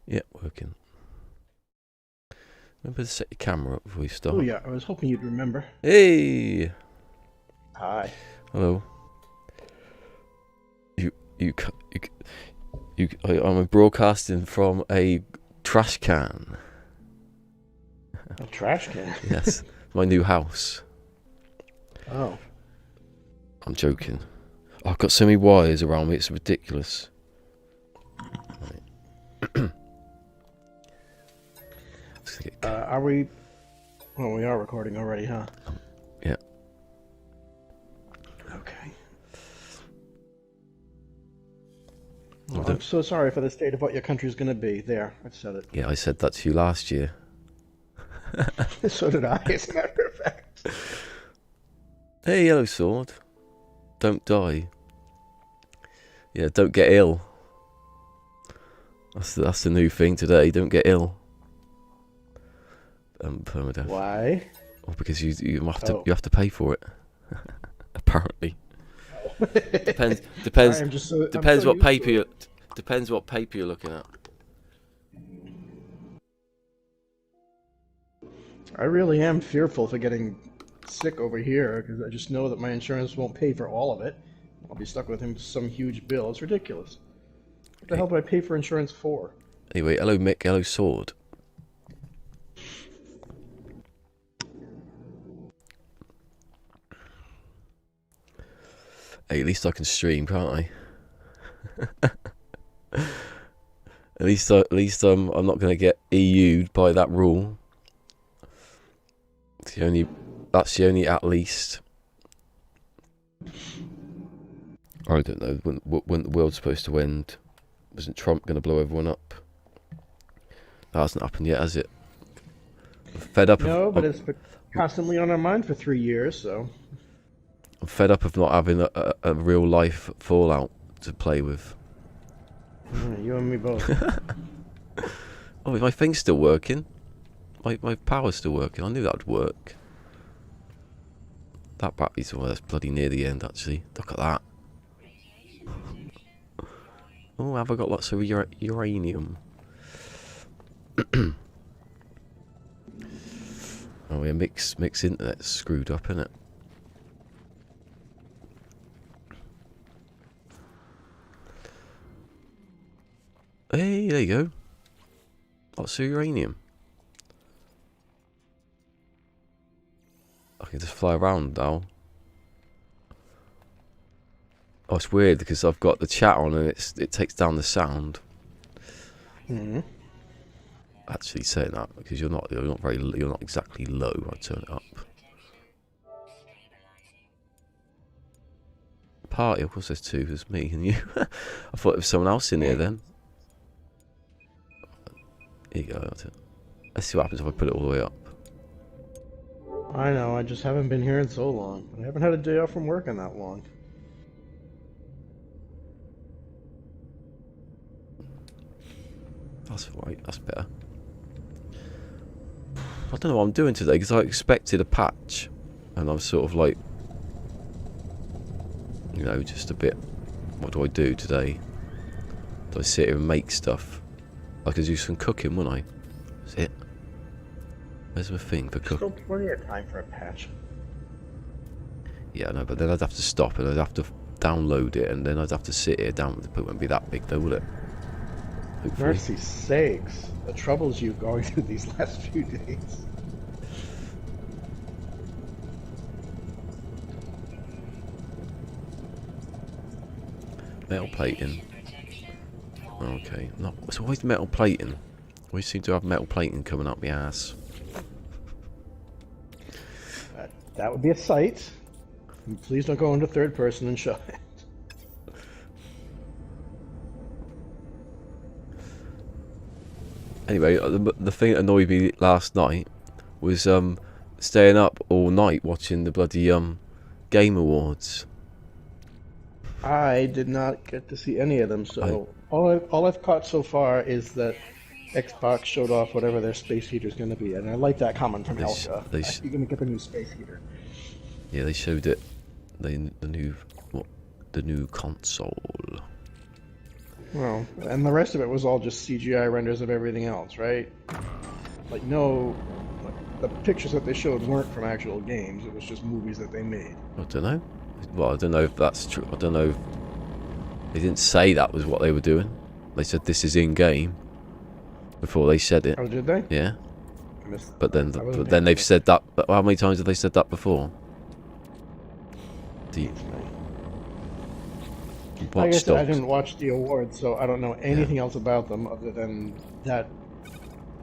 Yeah, working. Remember to set your camera up before you start. Oh yeah, I was hoping you'd remember. Hey! Hi. Hello. I'm broadcasting from a trash can. A trash can? Yes, my new house. Oh. I'm joking. I've got so many wires around me, it's ridiculous. Right. Are we... Well, we are recording already, huh? Yeah. Okay. Well, I'm so sorry for the state of what your country's going to be. There, I've said it. Yeah, I said that to you last year. So did I, as a matter of fact. Hey, Yellow Sword. Don't die. Yeah, don't get ill. That's the new thing today. Don't get ill. Permadeath. Why? Well, because you have to pay for it. Apparently. Depends what paper you're looking at. I really am fearful for getting sick over here because I just know that my insurance won't pay for all of it. I'll be stuck with him some huge bill. It's ridiculous. What the hell do I pay for insurance for? Anyway, hello Mick, hello Sword. Hey, at least I can stream, can't I? At least I'm not going to get EU'd by that rule. That's the only at least. I don't know when the world's supposed to end. Isn't Trump going to blow everyone up? That hasn't happened yet, has it? I'm fed up. No, but it's been constantly on our mind for 3 years, so. I'm fed up of not having a real life Fallout to play with. You and me both. Oh, my thing's still working. My power's still working. I knew that would work. That battery's that's bloody near the end, actually. Look at that. Oh, have I got lots of uranium? Oh, yeah, mix internet's screwed up, isn't it? Hey, there you go. Lots of uranium. I can just fly around now. Oh, it's weird because I've got the chat on and it takes down the sound. Mm-hmm. Actually, saying that because you're not exactly low. I turn it up. Party, of course, there's two. There's me and you. I thought there was someone else in here then. Here you go. That's it. Let's see what happens if I put it all the way up. I know, I just haven't been here in so long. I haven't had a day off from work in that long. That's right, that's better. I don't know what I'm doing today because I expected a patch and I'm sort of like, you know, just a bit, what do I do today? Do I sit here and make stuff? I could do some cooking, wouldn't I? That's it. Where's my thing for cooking? Still plenty of time for a patch. Yeah, no, but then I'd have to stop and I'd have to download it and then I'd have to sit here down. It wouldn't be that big though, would it? Hopefully. Mercy sakes, the troubles you've going through these last few days. Metal plating. Okay, no, it's always metal plating. We seem to have metal plating coming up the ass. That would be a sight. Please don't go into third person and show it. Anyway, the thing that annoyed me last night was staying up all night watching the bloody Game Awards. I did not get to see any of them, so all I've caught so far is that Xbox showed off whatever their space heater is going to be, and I like that comment from Elka. You're going to get the new space heater. Yeah, they showed it. The new console. Well, and the rest of it was all just CGI renders of everything else, right? Like, no, the pictures that they showed weren't from actual games. It was just movies that they made. I don't know. Well, I don't know if that's true. I don't know if they didn't say that was what they were doing. They said this is in game before they said it. Oh, did they? Yeah. But then, I wasn't but then they've paying said that. But how many times have they said that before? Do you, Like I said, I dogs? didn't watch the awards, so I don't know anything else about them other than that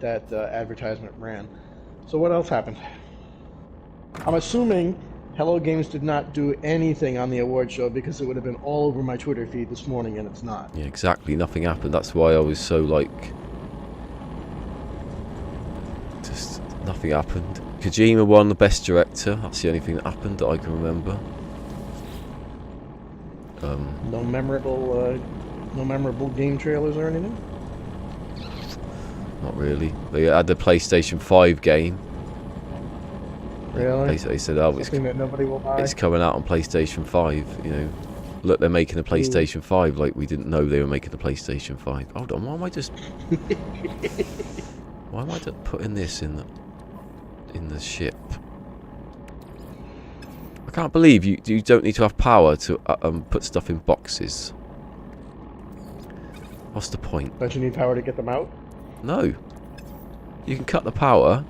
advertisement ran. So what else happened? I'm assuming Hello Games did not do anything on the award show because it would have been all over my Twitter feed this morning, and it's not. Yeah, exactly. Nothing happened. That's why I was so like, just nothing happened. Kojima won the best director. That's the only thing that happened that I can remember. No memorable game trailers or anything. Not really. They had the PlayStation 5 game. Really? They said, "Oh, Something that nobody will buy. it's coming out on PlayStation 5." You know, look, they're making a PlayStation 5. Like we didn't know they were making the PlayStation 5. Hold on, why am I just putting this in the ship? I can't believe you don't need to have power to put stuff in boxes. What's the point? Don't you need power to get them out? No. You can cut the power,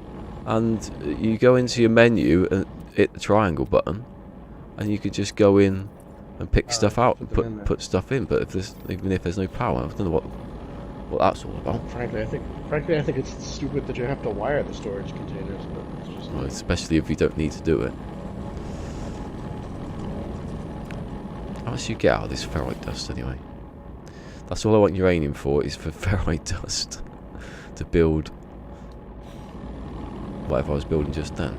and you go into your menu and hit the triangle button, and you could just go in and pick stuff out and put stuff in. But even if there's no power, I don't know what that's all about. Frankly, I think it's stupid that you have to wire the storage containers. But it's just Well, especially if you don't need to do it. How much do you get out of this ferrite dust anyway? That's all I want uranium for, is for ferrite dust to build whatever I was building just then.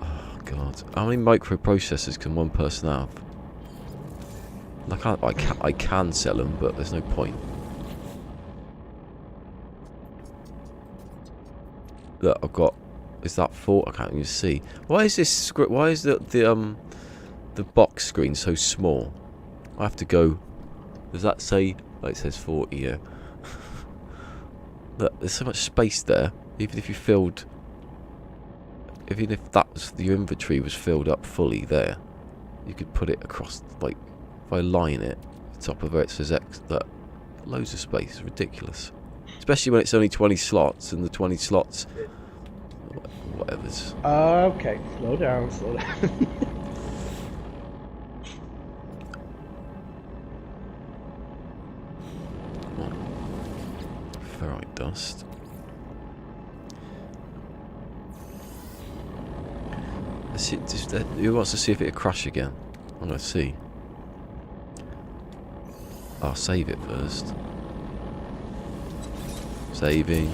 Oh god, how many microprocessors can one person have? I can sell them, but there's no point. Look, I've got. Is that 4? I can't even see. Why is this script? Why is the box screen so small? I have to go. Does that say? Oh, it says 40. Yeah. Look, there's so much space there. Even if you filled. Even if your inventory was filled up fully there, you could put it across. Like, if I line it, the top of it says X. That loads of space. It's ridiculous. Especially when it's only 20 slots, and the 20 slots. Whatever's. okay, slow down. Ferrite dust. Let's see, who wants to see if it'll crash again? I'm gonna see. I'll save it first. Saving.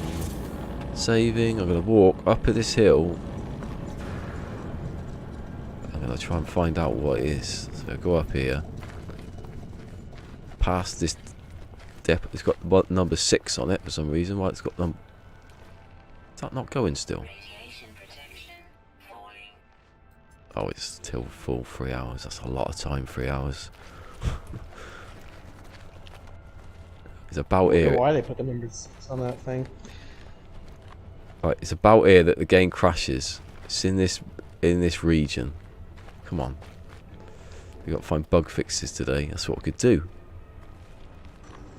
I'm gonna walk up this hill. I'm gonna try and find out what it is. So I go up here. Past this depot. It's got number 6 on it for some reason. Why it's got them? Is that not going still? Oh, it's till full 3 hours. That's a lot of time. 3 hours. It's about I don't here. know why they put the number 6 on that thing. Right, it's about here that the game crashes. It's in this region. Come on. We got to find bug fixes today. That's what we could do.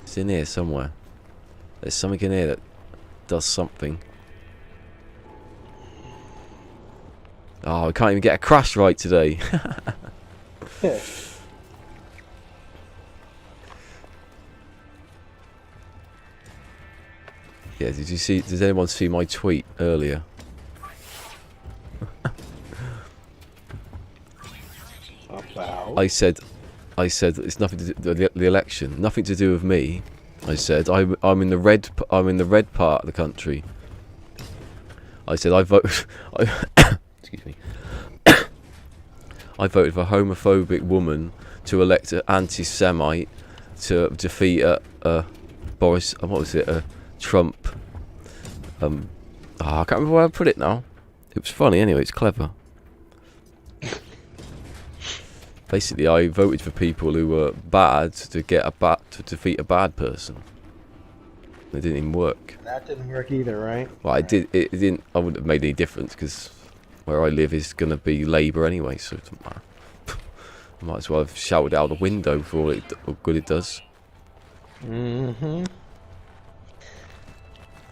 It's in here somewhere. There's something in here that does something. Oh, I can't even get a crash right today. Yeah, did anyone see my tweet earlier? I said it's nothing to do with the election, nothing to do with me. I said I'm in the red part of the country. I said I vote. Excuse me. I voted for a homophobic woman to elect an anti-Semite to defeat Boris. What was it? Trump. I can't remember where I put it now. It was funny anyway. It's clever. Basically, I voted for people who were bad to defeat a bad person. It didn't even work. That didn't work either, right? Well, I did. It didn't. I wouldn't have made any difference because where I live is going to be Labour anyway, so it doesn't matter. I might as well have shouted out the window for all good it does. Mm-hmm.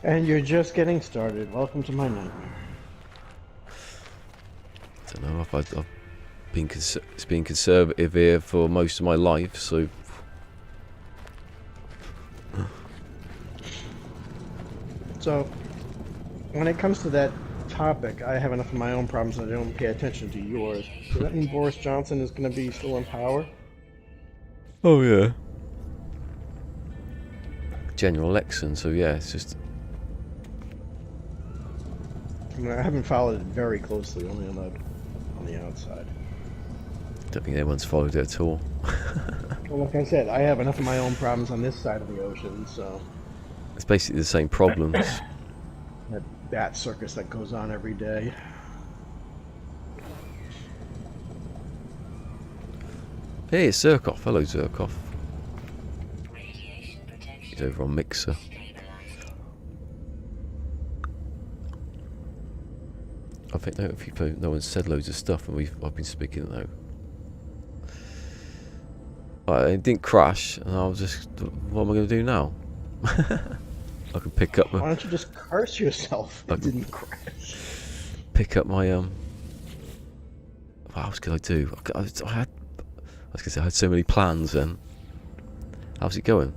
And you're just getting started. Welcome to my nightmare. I don't know. I've been conservative here for most of my life, so. So, when it comes to that topic, I have enough of my own problems and I don't pay attention to yours. Does that mean Boris Johnson is going to be still in power? Oh yeah. General election, so yeah, it's just. I mean, I haven't followed it very closely, only on the outside. Don't think anyone's followed it at all. Well, like I said, I have enough of my own problems on this side of the ocean, so. It's basically the same problems. That bat circus that goes on every day. Hey, it's Zerkov. Hello, Zerkov. He's over on Mixer. I think no one said loads of stuff, and I've been speaking though. It didn't crash, and I was just, what am I going to do now? I can pick up my. Why don't you just curse yourself? It didn't crash. Pick up my What else could I do? I had so many plans. Then, how's it going?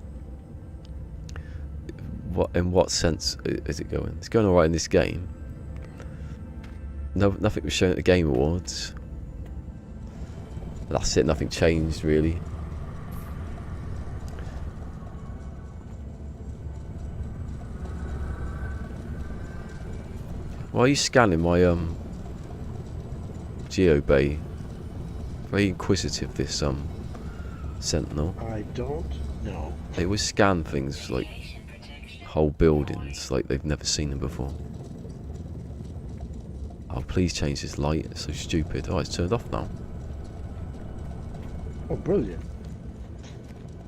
In what sense is it going? It's going all right in this game. No, nothing was shown at the Game Awards. That's it. Nothing changed really. Why are you scanning my geobay? Very inquisitive, this Sentinel. I don't know. They always scan things like whole buildings, like they've never seen them before. Oh, please change this light. It's so stupid. Oh, it's turned off now. Oh, brilliant.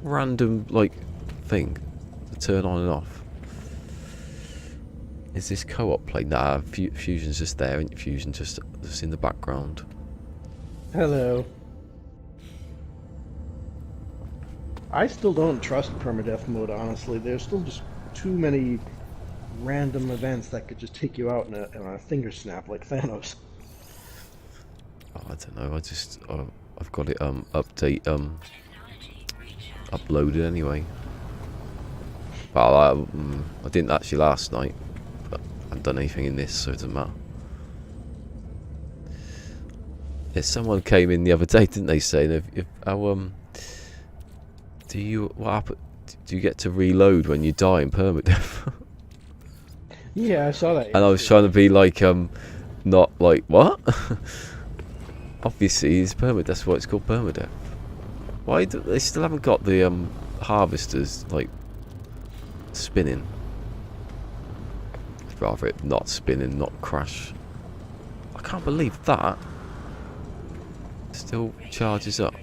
Random like thing to turn on and off. Is this co-op play? Nah, Fusion's just there, and Fusion just in the background. Hello. I still don't trust permadeath mode, honestly. There's still just too many random events that could just take you out in a finger snap like Thanos. Oh, I don't know. I've got it uploaded anyway. Well, I didn't actually last night. I haven't done anything in this, so it doesn't matter. Yeah, someone came in the other day, didn't they, saying do you get to reload when you die in Permadeath? Yeah, I saw that. And I was trying to be like not like what? Obviously, it's Permadeath. That's why it's called Permadeath. Why do they still haven't got the harvesters like spinning? Rather it not spinning, not crash. I can't believe that still charges up.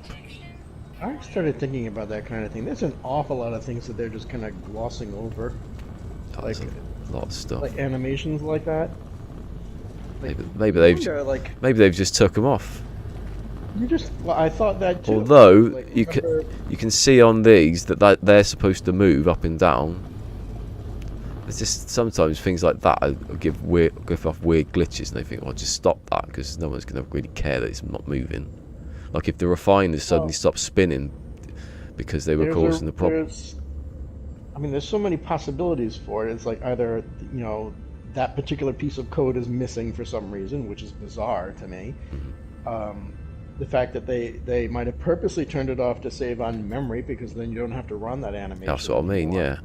I started thinking about that kind of thing. There's an awful lot of things that they're just kind of glossing over. That's like a lot of stuff. Like animations like that. Like, maybe they've just took them off. Well, I thought that too. Although like, you can see on these that they're supposed to move up and down. It's just sometimes things like that give off weird glitches, and they think, "Well, just stop that," because no one's going to really care that it's not moving. Like if the refiners suddenly stop spinning because they were causing the problem. I mean, there's so many possibilities for it. It's like either that particular piece of code is missing for some reason, which is bizarre to me. Mm-hmm. The fact that they might have purposely turned it off to save on memory, because then you don't have to run that animation. That's what I mean, yeah.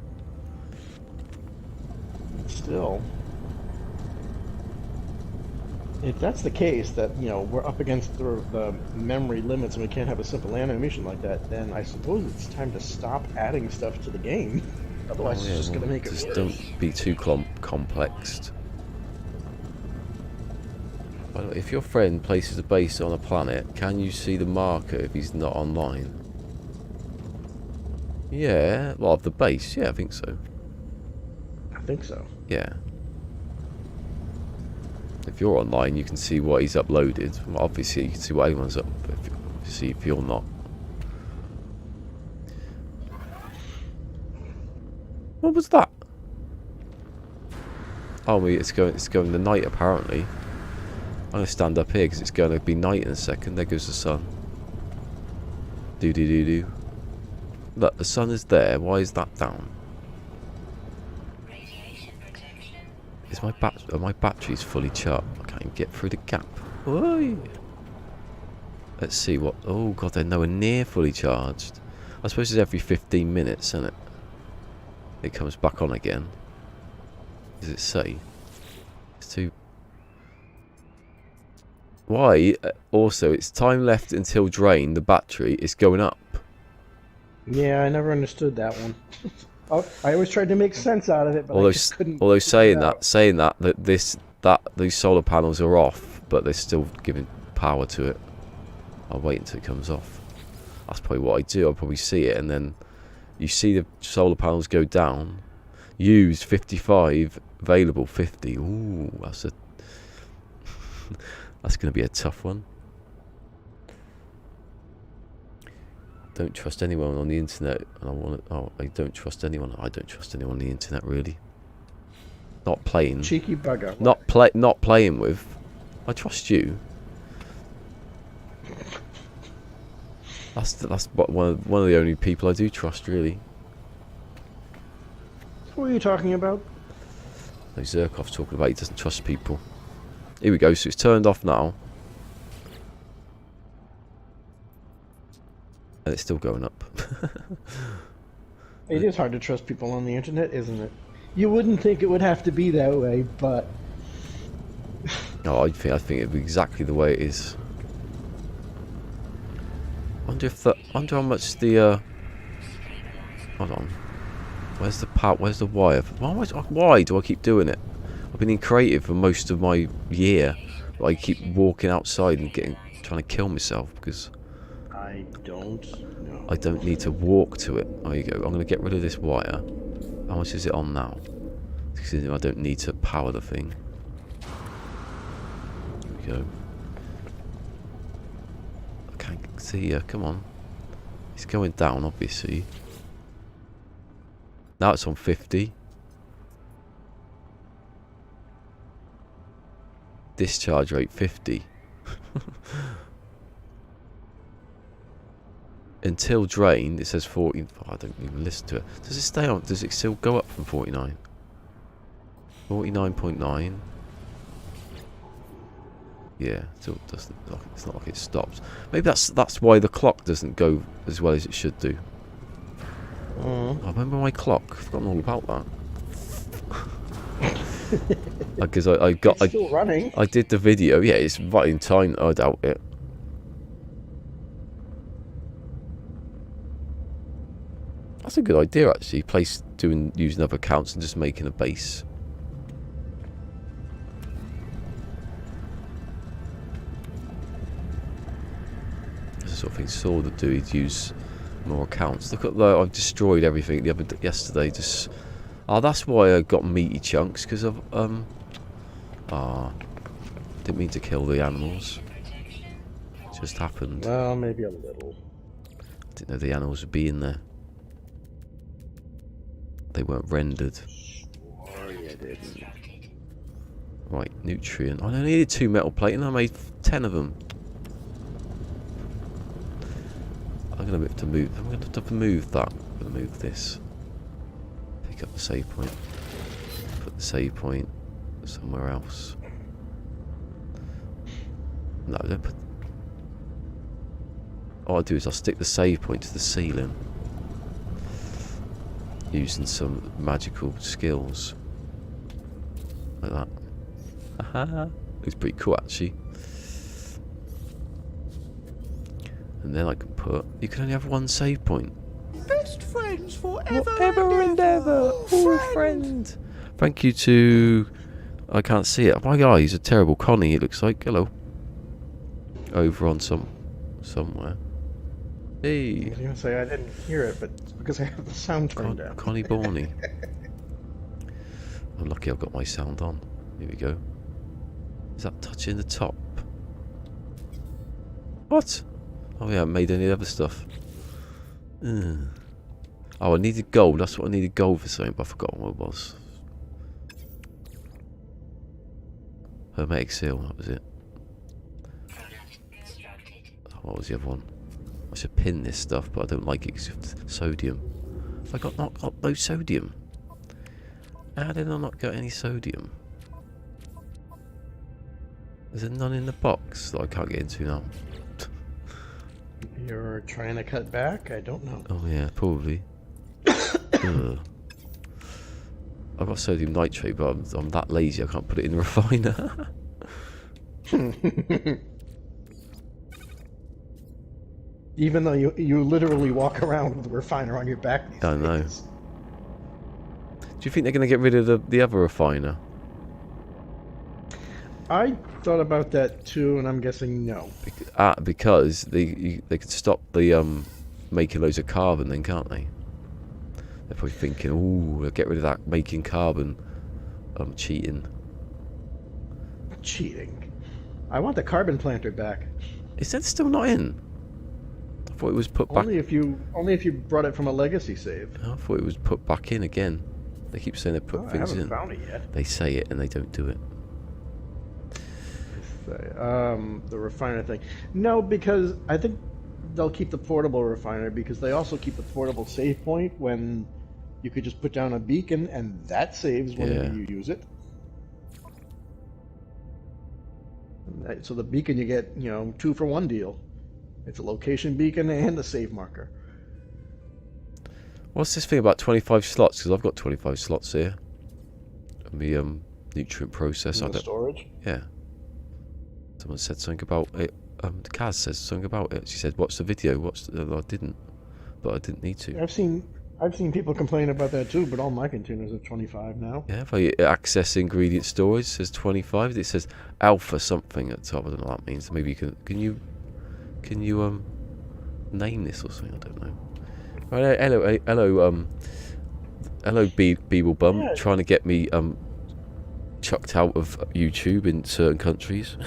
Still, if that's the case, that we're up against the memory limits and we can't have a simple animation like that, then I suppose it's time to stop adding stuff to the game. Otherwise, it's just going to make it worse. Don't be too complexed. By the way, if your friend places a base on a planet, can you see the marker if he's not online? Yeah, well, of the base, yeah, I think so. I think so. Yeah. If you're online, you can see what he's uploaded. Well, obviously, you can see what anyone's up. If you're not. What was that? Oh, it's going the night apparently. I'm gonna stand up here because it's going to be night in a second. There goes the sun. Do do do do. Look, the sun is there. Why is that down? Is my batteries fully charged? I can't even get through the gap. Oi. Let's see what. Oh god, they're nowhere near fully charged. I suppose it's every 15 minutes, isn't it? It comes back on again. Does it say? It's too. Why? Also, it's time left until drain. The battery is going up. Yeah, I never understood that one. I always tried to make sense out of it, but although, I just couldn't. Although saying that these solar panels are off, but they're still giving power to it. I'll wait until it comes off. That's probably what I do. I'll probably see it, and then you see the solar panels go down. Used 55, available 50. Ooh, that's a that's going to be a tough one. Don't trust anyone on the internet, and I don't trust anyone. I don't trust anyone on the internet really. Not playing. Cheeky bugger. Not playing with. I trust you. That's one of the only people I do trust really. What are you talking about? No, Zerkov's talking about he doesn't trust people. Here we go. So it's turned off now. And it's still going up. It is hard to trust people on the internet, isn't it? You wouldn't think it would have to be that way, but No, I think it'd be exactly the way it is. Wonder how much the hold on. Where's the wire? Why do I keep doing it? I've been in creative for most of my year, but I keep walking outside and trying to kill myself because I don't know. I don't need to walk to it. There you go. I'm going to get rid of this wire. How much is it on now? Because I don't need to power the thing. Here we go. I can't see. Come on. It's going down, obviously. Now it's on 50. Discharge rate 50. Until drained, it says 40. Oh, I don't even listen to it. Does it stay on? Does it still go up from 49? 49.9. Yeah, still doesn't. It's not like it stops. Maybe that's why the clock doesn't go as well as it should do. I remember my clock. I've forgotten all about that. Because It's still running. I did the video. Yeah, it's right in time. I doubt it. That's a good idea, actually. Using other accounts and just making a base. That's the sort of thing Saul would do. He'd use more accounts. Look at that! I've destroyed everything yesterday. That's why I got meaty chunks because of didn't mean to kill the animals. It just happened. Well, maybe a little. I didn't know the animals would be in there. They weren't rendered. Sure you didn't. Right, nutrient. I only needed 2 metal plate and I made 10 of them. I'm gonna have to move. I'm gonna have to move that. I'm gonna move this. Pick up the save point. Put the save point somewhere else. No, don't put. All I'll do is I'll stick the save point to the ceiling. Using some magical skills. Like that. Haha. Looks pretty cool actually. And then I can put. You can only have one save point. Best friends forever and ever. Oh, friend. Thank you to I can't see it. My eyes are terrible. Connie, it looks like. Hello. Over on somewhere. Hey. I was gonna say I didn't hear it, but it's because I have the sound turned down. Connie Borney. I'm lucky I've got my sound on. Here we go. Is that touching the top? What? Oh yeah, I haven't made any other stuff. Oh, I needed gold. That's what I needed gold for something, but I forgot what it was. Hermetic seal, that was it. What was the other one? I should pin this stuff, but I don't like it because of sodium. I got no sodium. How did I not get any sodium? Is there none in the box that I can't get into now? You're trying to cut back? I don't know. Oh yeah, probably. Ugh. I've got sodium nitrate, but I'm that lazy I can't put it in the refiner. Even though you literally walk around with a refiner on your back these days. I know. Do you think they're going to get rid of the other refiner? I thought about that too, and I'm guessing no. Because they could stop the making loads of carbon then, can't they? They're probably thinking, ooh, get rid of that making carbon. Cheating. Cheating. I want the carbon planter back. Is that still not in? I thought it was put back. Only if you brought it from a legacy save. I thought it was put back in again. They keep saying they put things in. I haven't found it yet. They say it and they don't do it. The refiner thing. No, because I think they'll keep the portable refiner because they also keep the portable save point when you could just put down a beacon and that saves whenever you use it. So the beacon you get, 2 for 1 deal. It's a location beacon and a save marker. What's this thing about 25 slots? Because I've got 25 slots here. And the nutrient process. The storage? Yeah. Someone said something about it. Kaz says something about it. She said, "Watch the video." I didn't, but I didn't need to. I've seen people complain about that too, but all my containers are 25 now. Yeah, if I access ingredient storage, it says 25. It says alpha something at the top. I don't know what that means. Maybe you can you name this or something? I don't know. Right, hello, Beeblebum, Yeah. trying to get me chucked out of YouTube in certain countries.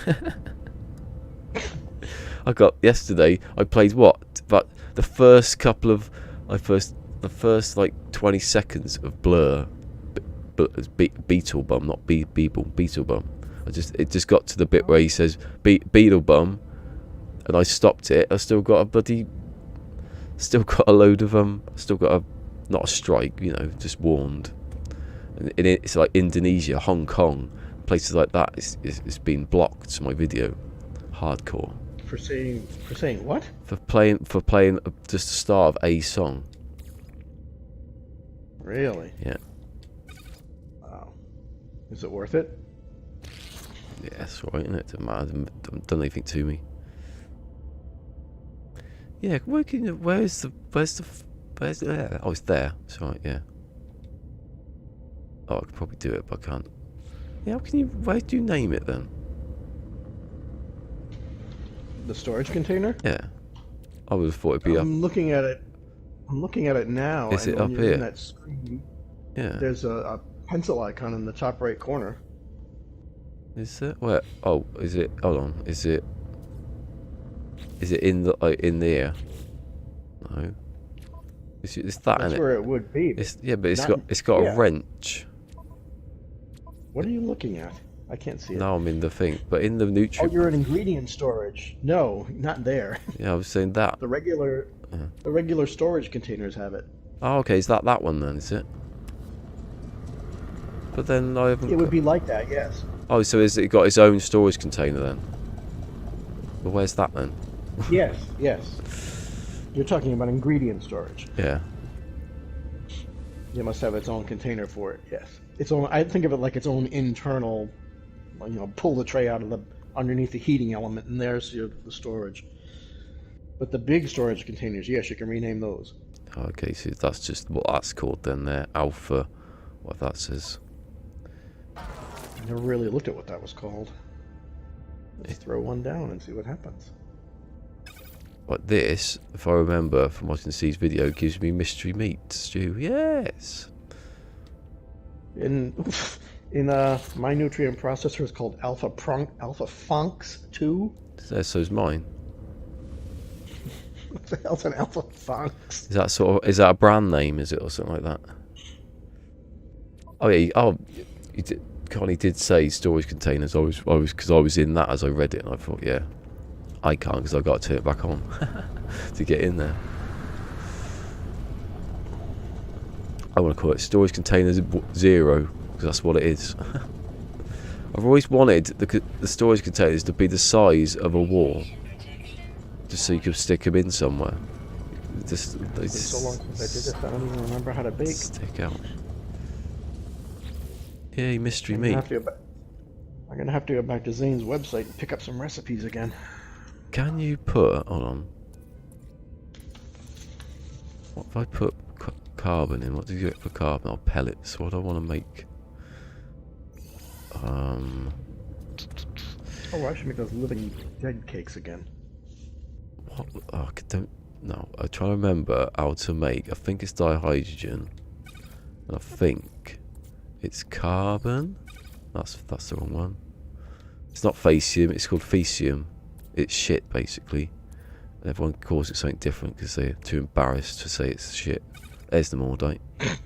I got yesterday. I played what? But the first couple of the first like 20 seconds of Blur, Beetlebum, not Beetlebum. It just got to the bit where he says Beetlebum, and I stopped it. I still got a load of still got not a strike, just warned. And it's like Indonesia, Hong Kong, places like that. It's been blocked to my video, hardcore. For saying what? For playing just the start of a song. Really? Yeah. Wow. Is it worth it? Yeah, that's right, isn't it? Doesn't matter. Don't done anything to me. Yeah, where's the oh, it's there. It's right, yeah. Oh, I could probably do it, but I can't. Yeah, where do you name it then? The storage container? Yeah. I would have thought it'd be up. I'm looking at it now. Is it when up you're here? in that screen, Yeah. there's a pencil icon in the top right corner. Is it? Where? Oh, is it? Hold on. Is it in there? No. It's that, That's innit? where it would be. But it's Not- got yeah. a wrench. What are you looking at? I can't see it. No, I'm in the thing, but in the Oh, nutrient. you're in ingredient storage. No, not there. Yeah, I was saying that. The regular storage containers have it. Oh, okay. Is that one then? Is it? But then I haven't. It would be like that, yes. Oh, so is it got its own storage container then? But where's that then? Yes. You're talking about ingredient storage. Yeah. It must have its own container for it. Yes. Its own. I think of it like its own internal. Pull the tray out of underneath the heating element, and there's the storage. But the big storage containers, yes, you can rename those. Okay, so that's just what that's called then. There, alpha. What that says. never really looked at what that was called. Let's throw one down and see what happens. Like this, if I remember from watching Steve's video, gives me mystery meat stew. Yes. In my nutrient processor is called Alpha Funks 2. So's mine. What the hell's an Alpha Funks? Is that a brand name? Is it or something like that? Oh yeah. Connie did say storage containers. I was in that as I read it, and I thought, yeah, I can't because I got to turn it back on to get in there. I want to call it storage containers 0 because that's what it is. I've always wanted the storage containers to be the size of a wall, just so you could stick them in somewhere. It's been so long since I did this, I don't even remember how to bake. Stick out. Yay, mystery meat. I'm gonna have to go back to Zane's website and pick up some recipes again. Can you put... Hold on. What if I put carbon in? What do you get for carbon? Oh, pellets. What do I want to make? Oh, I should make those living dead cakes again. What? Oh, I don't... No, I'm trying to remember how to make... I think it's dihydrogen. And I think... It's carbon. That's the wrong one. It's not facium. It's called faecium. It's shit basically. And everyone calls it something different because they're too embarrassed to say it's shit. There's the mordite. Yeah,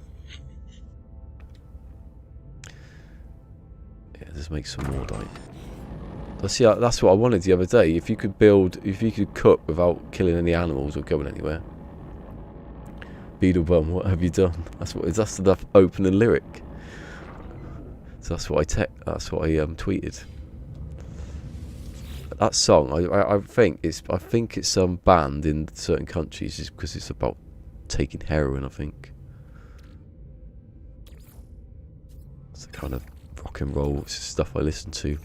let's make some mordite. See, that's what I wanted the other day. If you could cook without killing any animals or going anywhere. Beetlebum, what have you done? That's the opening lyric. So that's what I tweeted. That song, I think it's banned in certain countries just because it's about taking heroin. I think it's the kind of rock and roll stuff I listen to.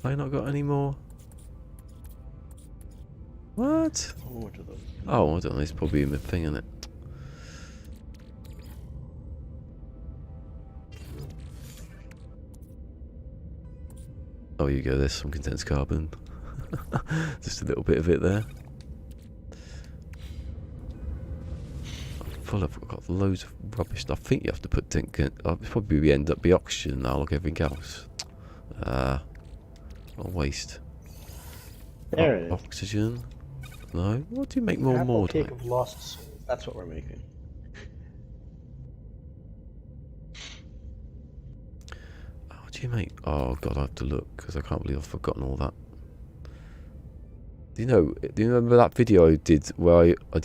Have I not got any more? What? Oh, I don't know. It's probably in the thing, isn't it? Oh, you go. There's some condensed carbon. Just a little bit of it there. I've got loads of rubbish. I think you have to put probably end up be oxygen now, like everything else. What a waste. There it is. Oxygen. No. What do you make more and more? Cake of lost souls. That's what we're making. What do you make? Oh god, I have to look because I can't believe I've forgotten all that. Do you remember that video I did where I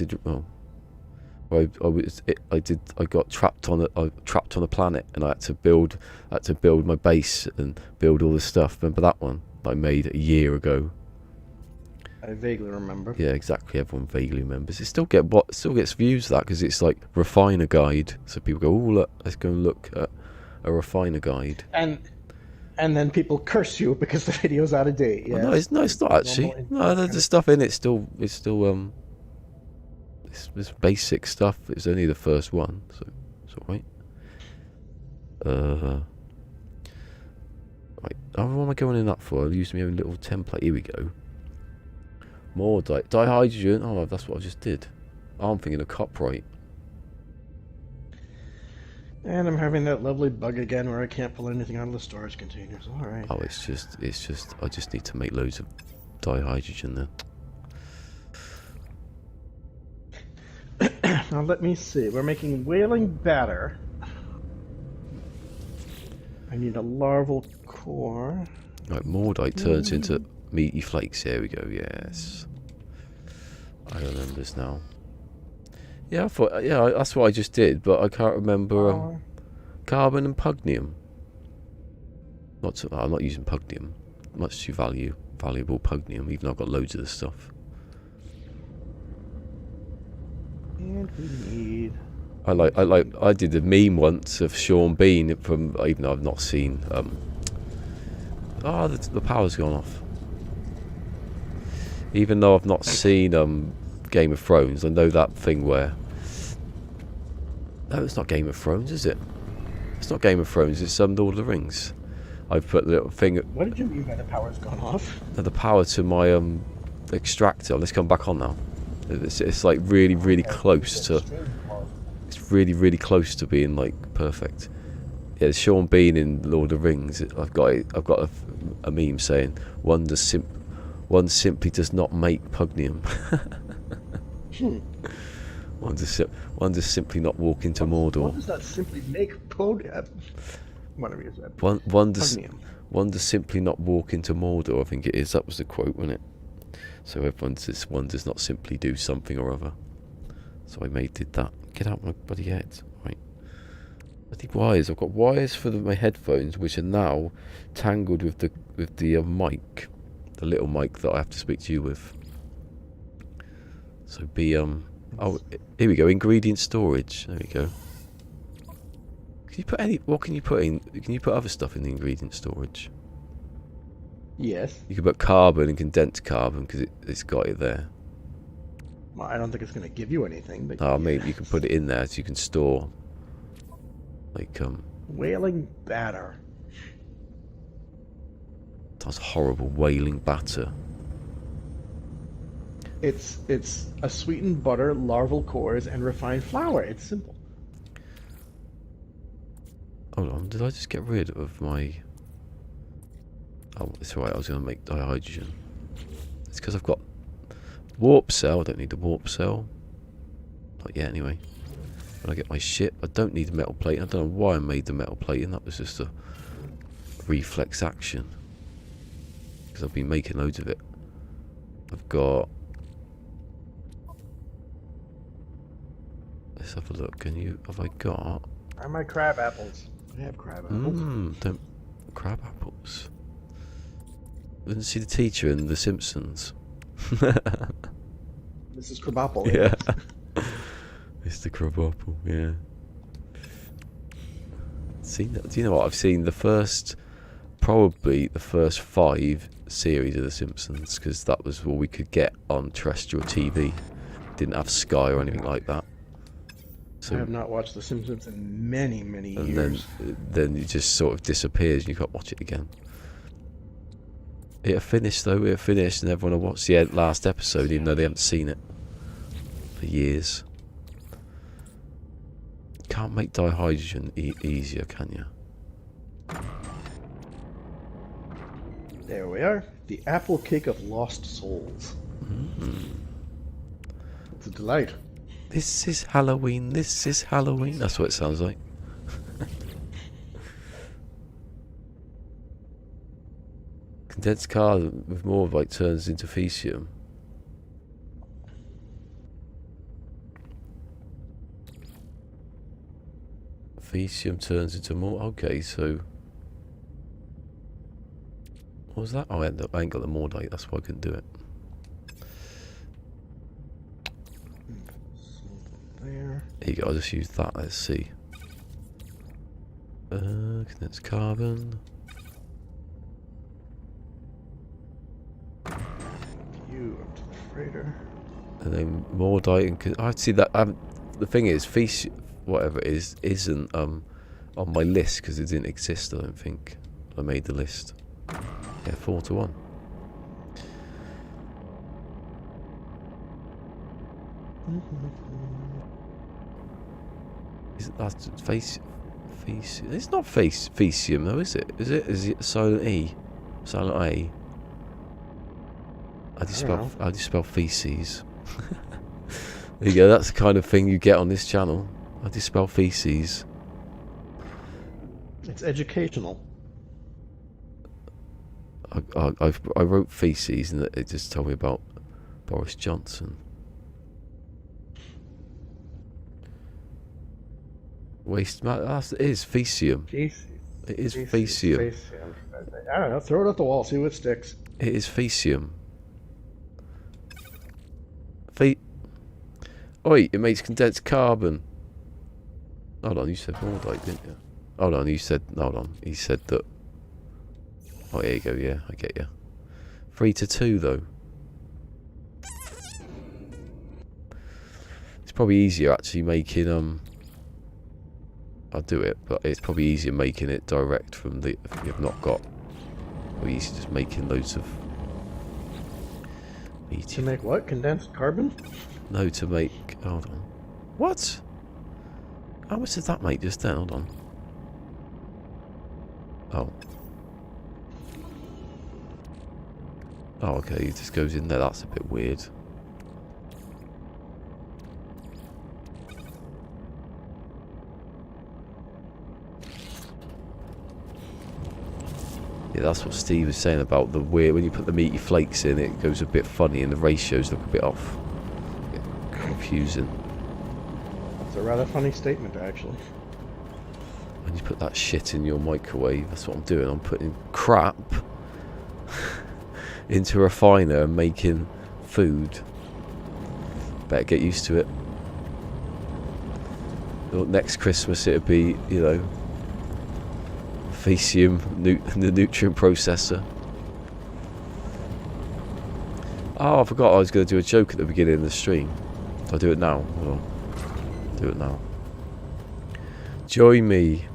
got trapped on a planet and I had to build my base and build all this stuff. Remember that one that I made a year ago? I vaguely remember. Yeah, exactly. Everyone vaguely remembers. It still gets views that because it's like refiner guide. So people go, oh look, let's go and look at a refiner guide. And then people curse you because the video's out of date. Yeah. Well, no, it's not actually. No, the stuff in it's still it's basic stuff. It's only the first one, so it's alright. Right, what am I going in that for? I'll use my own little template. Here we go. More dihydrogen. Oh, that's what I just did. Oh, I'm thinking of copyright. And I'm having that lovely bug again where I can't pull anything out of the storage containers. All right. Oh, it's just. I just need to make loads of dihydrogen then. Now let me see. We're making whaling batter. I need a larval core. Right, mordite turns into meaty flakes. There we go. Yes, I remember this now. Yeah, I thought. Yeah, that's what I just did, but I can't remember carbon and pugnium. I'm not using pugnium. Much too valuable pugnium. Even though I've got loads of this stuff. And we need. I did a meme once of Sean Bean from, even though I've not seen. The power's gone off. Even though I've not seen Game of Thrones, I know that thing where No, it's not Game of Thrones, is it? It's not Game of Thrones, it's Lord of the Rings. I've put the little thing... What did you mean by the power's gone off? The power to my extractor. Let's come back on now. It's like really, really close to... It's really, really close to being like perfect. Yeah, Sean Bean in Lord of the Rings. I've got a meme saying one simply does not make pugnium. One does simply not walk into Mordor. One does not simply make pugnium. Whatever you said. One does simply not walk into Mordor. I think it is. That was the quote, wasn't it? So one does not simply do something or other. So I did that. Get out my bloody head. Right. Bloody wires. I've got wires for my headphones, which are now tangled with the mic, the little mic that I have to speak to you with. So oh, here we go. Ingredient storage. There we go. Can you put what can you put in? Can you put other stuff in the ingredient storage? Yes. You can put carbon and condensed carbon because it's got it there. Well, I don't think it's going to give you anything. But Oh, maybe you can put it in there so you can store. Like whaling batter. That's horrible. Whaling batter. It's a sweetened butter, larval cores, and refined flour. It's simple. Hold on, did I just get rid of my... Oh, it's alright, I was going to make dihydrogen. It's because I've got warp cell. I don't need the warp cell. Not yet, anyway. When I get my ship, I don't need the metal plate. I don't know why I made the metal plating. That was just a reflex action. Because I've been making loads of it. I've got... Let's have a look. Have I got... Are my crab apples? I have crab apples. Crab apples. Didn't see the teacher in The Simpsons. Mrs. Crabapple. Yeah. Mr. Crabapple, yeah. Do you know what? I've seen probably the first 5 series of The Simpsons, because that was all we could get on terrestrial TV. Didn't have Sky or anything like that. So, I have not watched The Simpsons in many, many years. And then it just sort of disappears and you can't watch it again. It finished though, and everyone will watch the last episode even though they haven't seen it for years. Can't make dihydrogen easier, can you? There we are. The apple cake of lost souls. It's a delight. This is Halloween, this is Halloween. That's what it sounds like. Condensed carbon with more like turns into faecium. Faecium turns into more. Okay, so what was that? Oh, I ain't got the Mordite. That's why I couldn't do it. There you go. I'll just use that. Let's see. Condensed carbon. You up to the freighter. And then Mordite and I see that. The thing is, whatever it is, isn't on my list because it didn't exist. I don't think I made the list. Yeah, 4-1. Is that face? It's not faecium though, is it? Is it? Is it silent E? Silent A? How do you spell feces? There you go. That's the kind of thing you get on this channel. How do you spell feces? It's educational. I wrote feces and it just told me about Boris Johnson. Waste matter. It is faecium. It is faecium. I don't know. Throw it at the wall. See what sticks. It is faecium. Oi! It makes condensed carbon. Hold on. You said Mordite, didn't you? Hold on. You said. Hold on. He said that. Oh, here you go. Yeah, I get you. 3-2 though. It's probably easier actually making I'll do it, but it's probably easier making it direct from the, if you've not got, or easy just making loads of meat. To make what? Condensed carbon? No, to make, hold on. What? How much did that make just then? Hold on. Oh. Oh, okay, it just goes in there. That's a bit weird. Yeah, that's what Steve was saying about the weird, when you put the meaty flakes in, it goes a bit funny and the ratios look a bit off. A bit confusing. It's a rather funny statement, actually. When you put that shit in your microwave, that's what I'm doing. I'm putting crap into a refiner and making food. Better get used to it. Next Christmas it'll be, you know, Facium, the nutrient processor. Oh, I forgot I was going to do a joke at the beginning of the stream. I'll do it now. Well, do it now. Join me.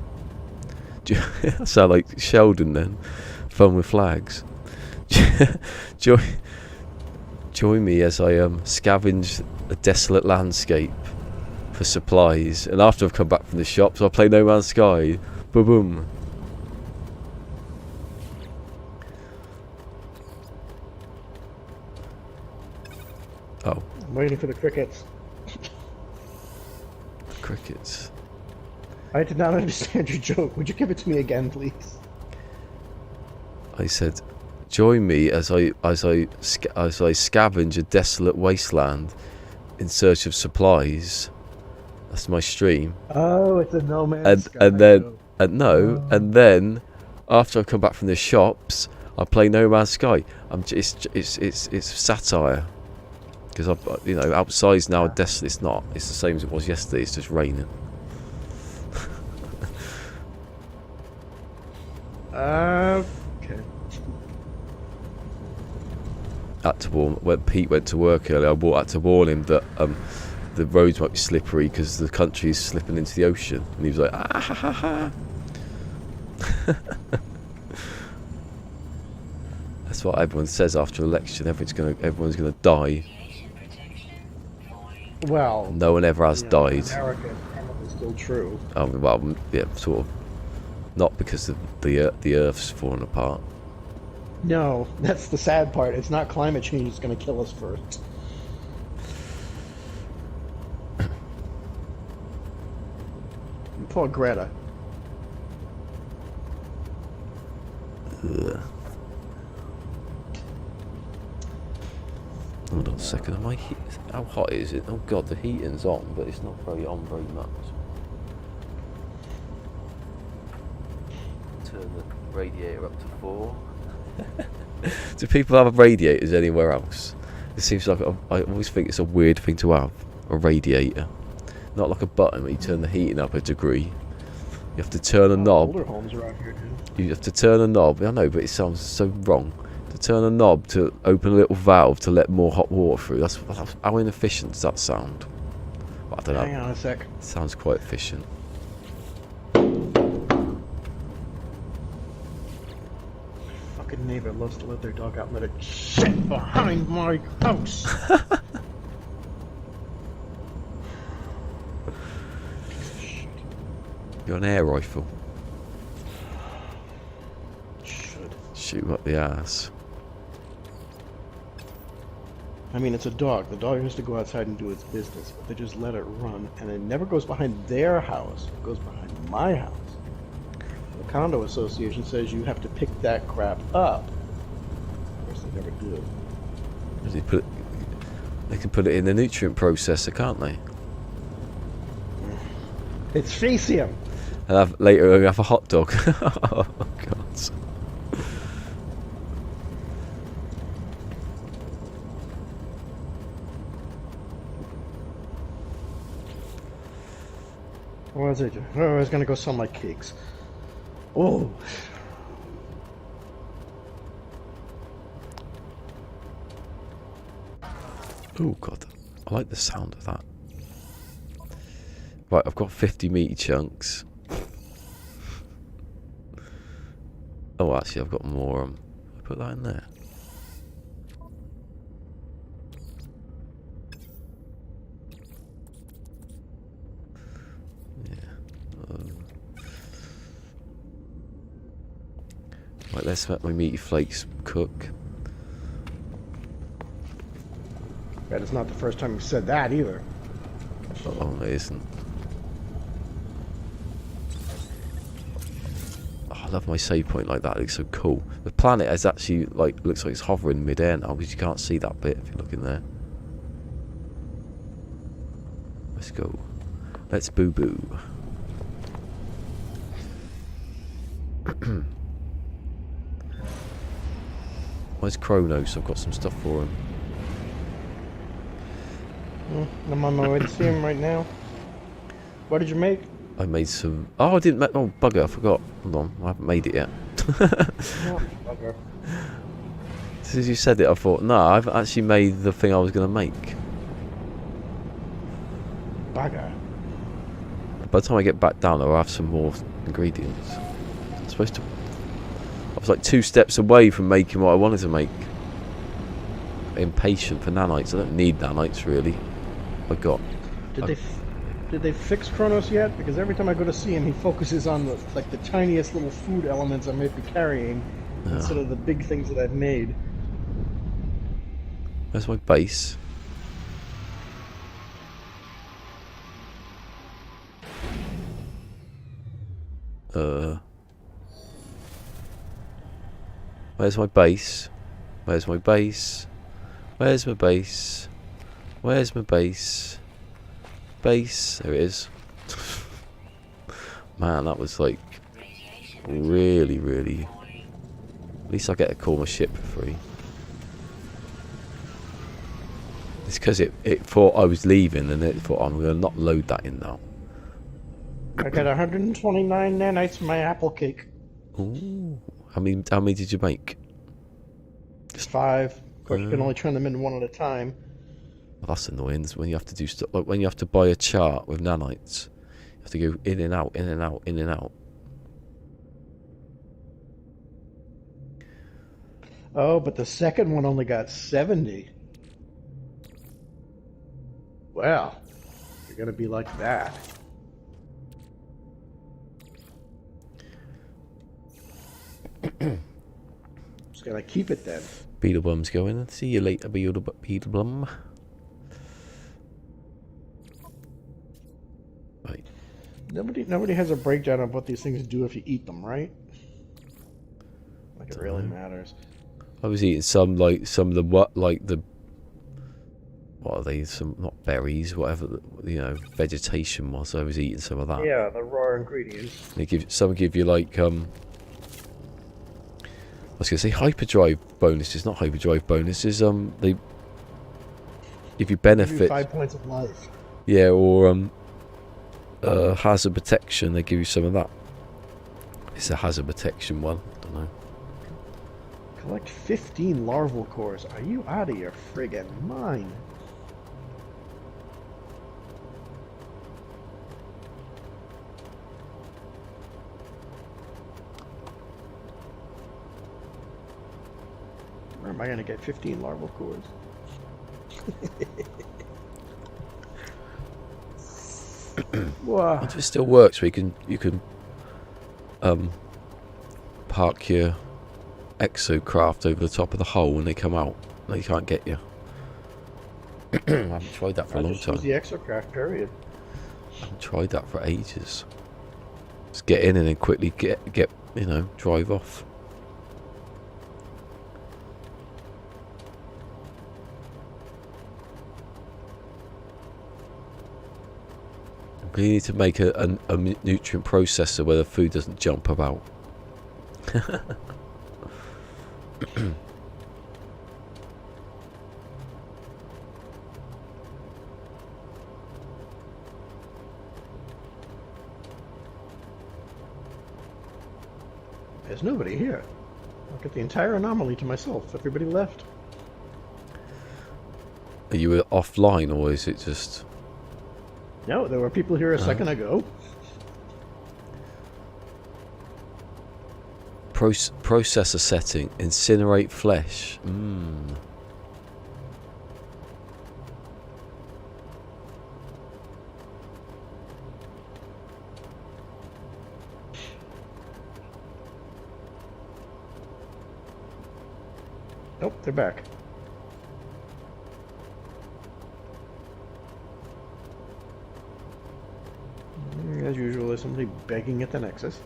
I sound like Sheldon then. Fun with flags. Join me as I scavenge a desolate landscape for supplies, and after I've come back from the shops, I'll play No Man's Sky. Boom boom. Oh. I'm waiting for the crickets. Crickets. I did not understand your joke. Would you give it to me again, please? I said, join me as I scavenge a desolate wasteland in search of supplies. That's my stream. Oh, it's a No Man's Sky and then joke. and then after I come back from the shops, I play No Man's Sky. It's satire. Because I've, you know, outside's now desolate. It's not. It's the same as it was yesterday. It's just raining. Okay. Had to warn. When Pete went to work earlier, I had to warn him that the roads might be slippery because the country's slipping into the ocean, and he was like, ah ha ha ha. That's what everyone says after an election. Everyone's gonna die. Well, no one ever has died. America is still true. Well, yeah, sort of. Not because of the Earth's falling apart. No, that's the sad part. It's not climate change that's going to kill us first. Poor Greta. Ugh. Hold on a second. Am I heat? How hot is it? Oh god, the heating's on, but it's not very much. Turn the radiator up to 4. Do people have radiators anywhere else? It seems like I always think it's a weird thing to have, a radiator. Not like a button where you turn the heating up a degree. You have to turn a knob. Older homes around here too. You have to turn a knob. I know, but it sounds so wrong. To turn a knob to open a little valve to let more hot water through. That's how inefficient does that sound? I don't know. Hang on a sec. It sounds quite efficient. Fucking neighbor loves to let their dog out and let it shit behind my house. You're an air rifle. Should. Shoot him up the ass. I mean, it's a dog. The dog has to go outside and do its business, but they just let it run, and it never goes behind their house. It goes behind my house. The condo association says you have to pick that crap up. Of course, they never do. They can put it in the nutrient processor, can't they? It's Facium. And later we'll have a hot dog. Oh god. What was it? Oh, I was gonna go sell my cakes. Oh. Oh god. I like the sound of that. Right, I've got 50 meaty chunks. Oh, actually, I've got more. I'll put that in there. Right, let's let my meaty flakes cook. That is not the first time you've said that either. Oh, it isn't. Oh, I love my save point like that. It looks so cool. The planet is actually like looks like it's hovering mid-air now because you can't see that bit if you look in there. Let's go. Let's boo-boo. Where's Kronos? I've got some stuff for him. I'm on my way to see him right now. What did you make? I made some... Oh, I didn't make... Oh, bugger, I forgot. Hold on, I haven't made it yet. Oh, bugger. As soon as you said it, I thought, no, I've actually made the thing I was going to make. Bugger. By the time I get back down, I'll have some more ingredients. I'm supposed to... I was like 2 steps away from making what I wanted to make. Impatient for nanites. I don't need nanites, really. I got... Did they fix Kronos yet? Because every time I go to see him, he focuses on the tiniest little food elements I might be carrying instead of the big things that I've made. Where's my base? Where's my base? Where's my base? Where's my base? Where's my base? Base. There it is. Man, that was like really, really... At least I get to call my ship for free. It's because it thought I was leaving and it thought I'm going to not load that in now. I got 129 nanites for my apple cake. Ooh. How many did you make? Just 5. Of course, you can only turn them in one at a time. Well, that's annoying. It's when you have to do stuff like when you have to buy a chart with nanites. You have to go in and out, in and out, in and out. Oh, but the second one only got 70. Well, you're gonna be like that. Just gotta keep it then. Beetleblum's going. See you later, Beetleblum. Right. Nobody has a breakdown of what these things do if you eat them, right? Like it really matters. I was eating some of the what are they? Some not berries, whatever vegetation was. I was eating some of that. Yeah, the raw ingredients. They give you like I was gonna say hyperdrive bonuses, not hyperdrive bonuses. They give you benefit. 5 points of life. Yeah, or hazard protection. They give you some of that. It's a hazard protection one. I don't know. Collect 15 larval cores. Are you out of your friggin' mind? Where am I going to get 15 larval cores? Wow. If it still works, you can park your exocraft over the top of the hole when they come out. They can't get you. I haven't tried that for a long time. Use the exocraft, period. I haven't tried that for ages. Just get in and then quickly get drive off. We need to make a nutrient processor where the food doesn't jump about. There's nobody here. I'll get the entire anomaly to myself. Everybody left. Are you offline or is it just... No, there were people here a second ago. Processor setting. Incinerate flesh. Nope, they're back. As usual, there's somebody begging at the Nexus.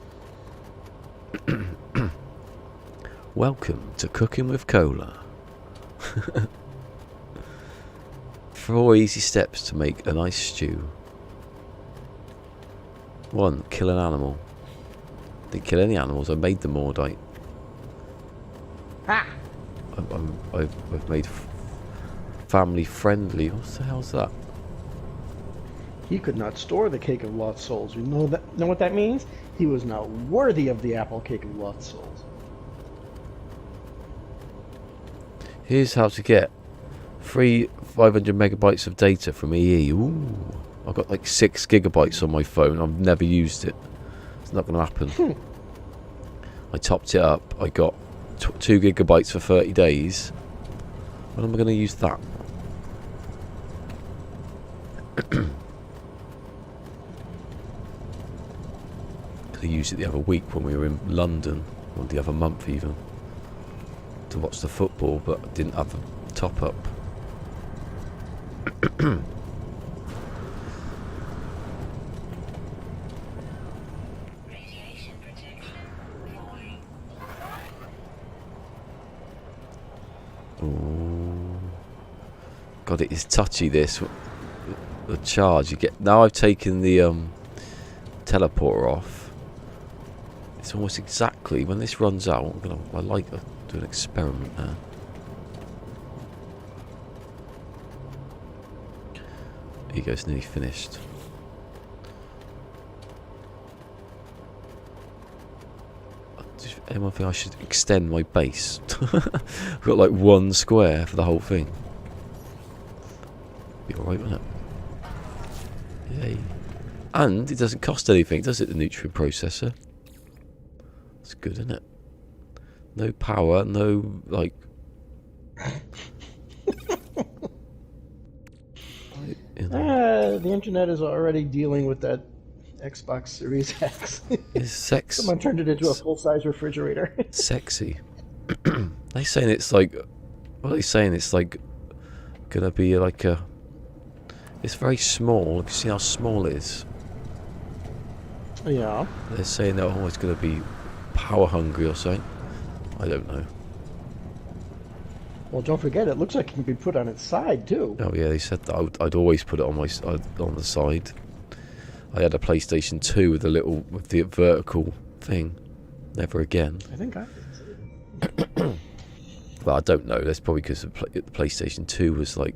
Welcome to Cooking with Cola. 4 easy steps to make a nice stew. 1. Kill an animal. Didn't kill any animals, I made them Mordite. Ha! I've made family friendly. What the hell's that? He could not store the cake of lost souls. You know what that means? He was not worthy of the apple cake of lost souls. Here's how to get free 500 megabytes of data from EE. Ooh, I've got like 6 gigabytes on my phone. I've never used it. It's not going to happen. I topped it up. I got 2 gigabytes for 30 days. When am I going to use that? I used it the other week when we were in London, or the other month even, to watch the football, but I didn't have a top up. Oh, God, it is touchy this. The charge you get now. I've taken the teleporter off. It's almost exactly when this runs out. I like to do an experiment there. Here you go, it's nearly finished. Anyone think I should extend my base? I've got like 1 square for the whole thing. Be alright, won't it? Yay. And it doesn't cost anything, does it, the nutrient processor? It's good, isn't it? No power, no, like... The internet is already dealing with that Xbox Series X. It's sex. Someone turned it into a full-size refrigerator. Sexy. They saying it's like... What are they saying? It's like... Gonna be like a... It's very small. You can see how small it is. Yeah. They're saying they're always going to be power hungry or something. I don't know. Well, don't forget, it looks like it can be put on its side too. Oh yeah, they said that I'd always put it on on the side. I had a PlayStation 2 with the vertical thing. Never again. I think I did. Well, I don't know. That's probably because the PlayStation 2 was like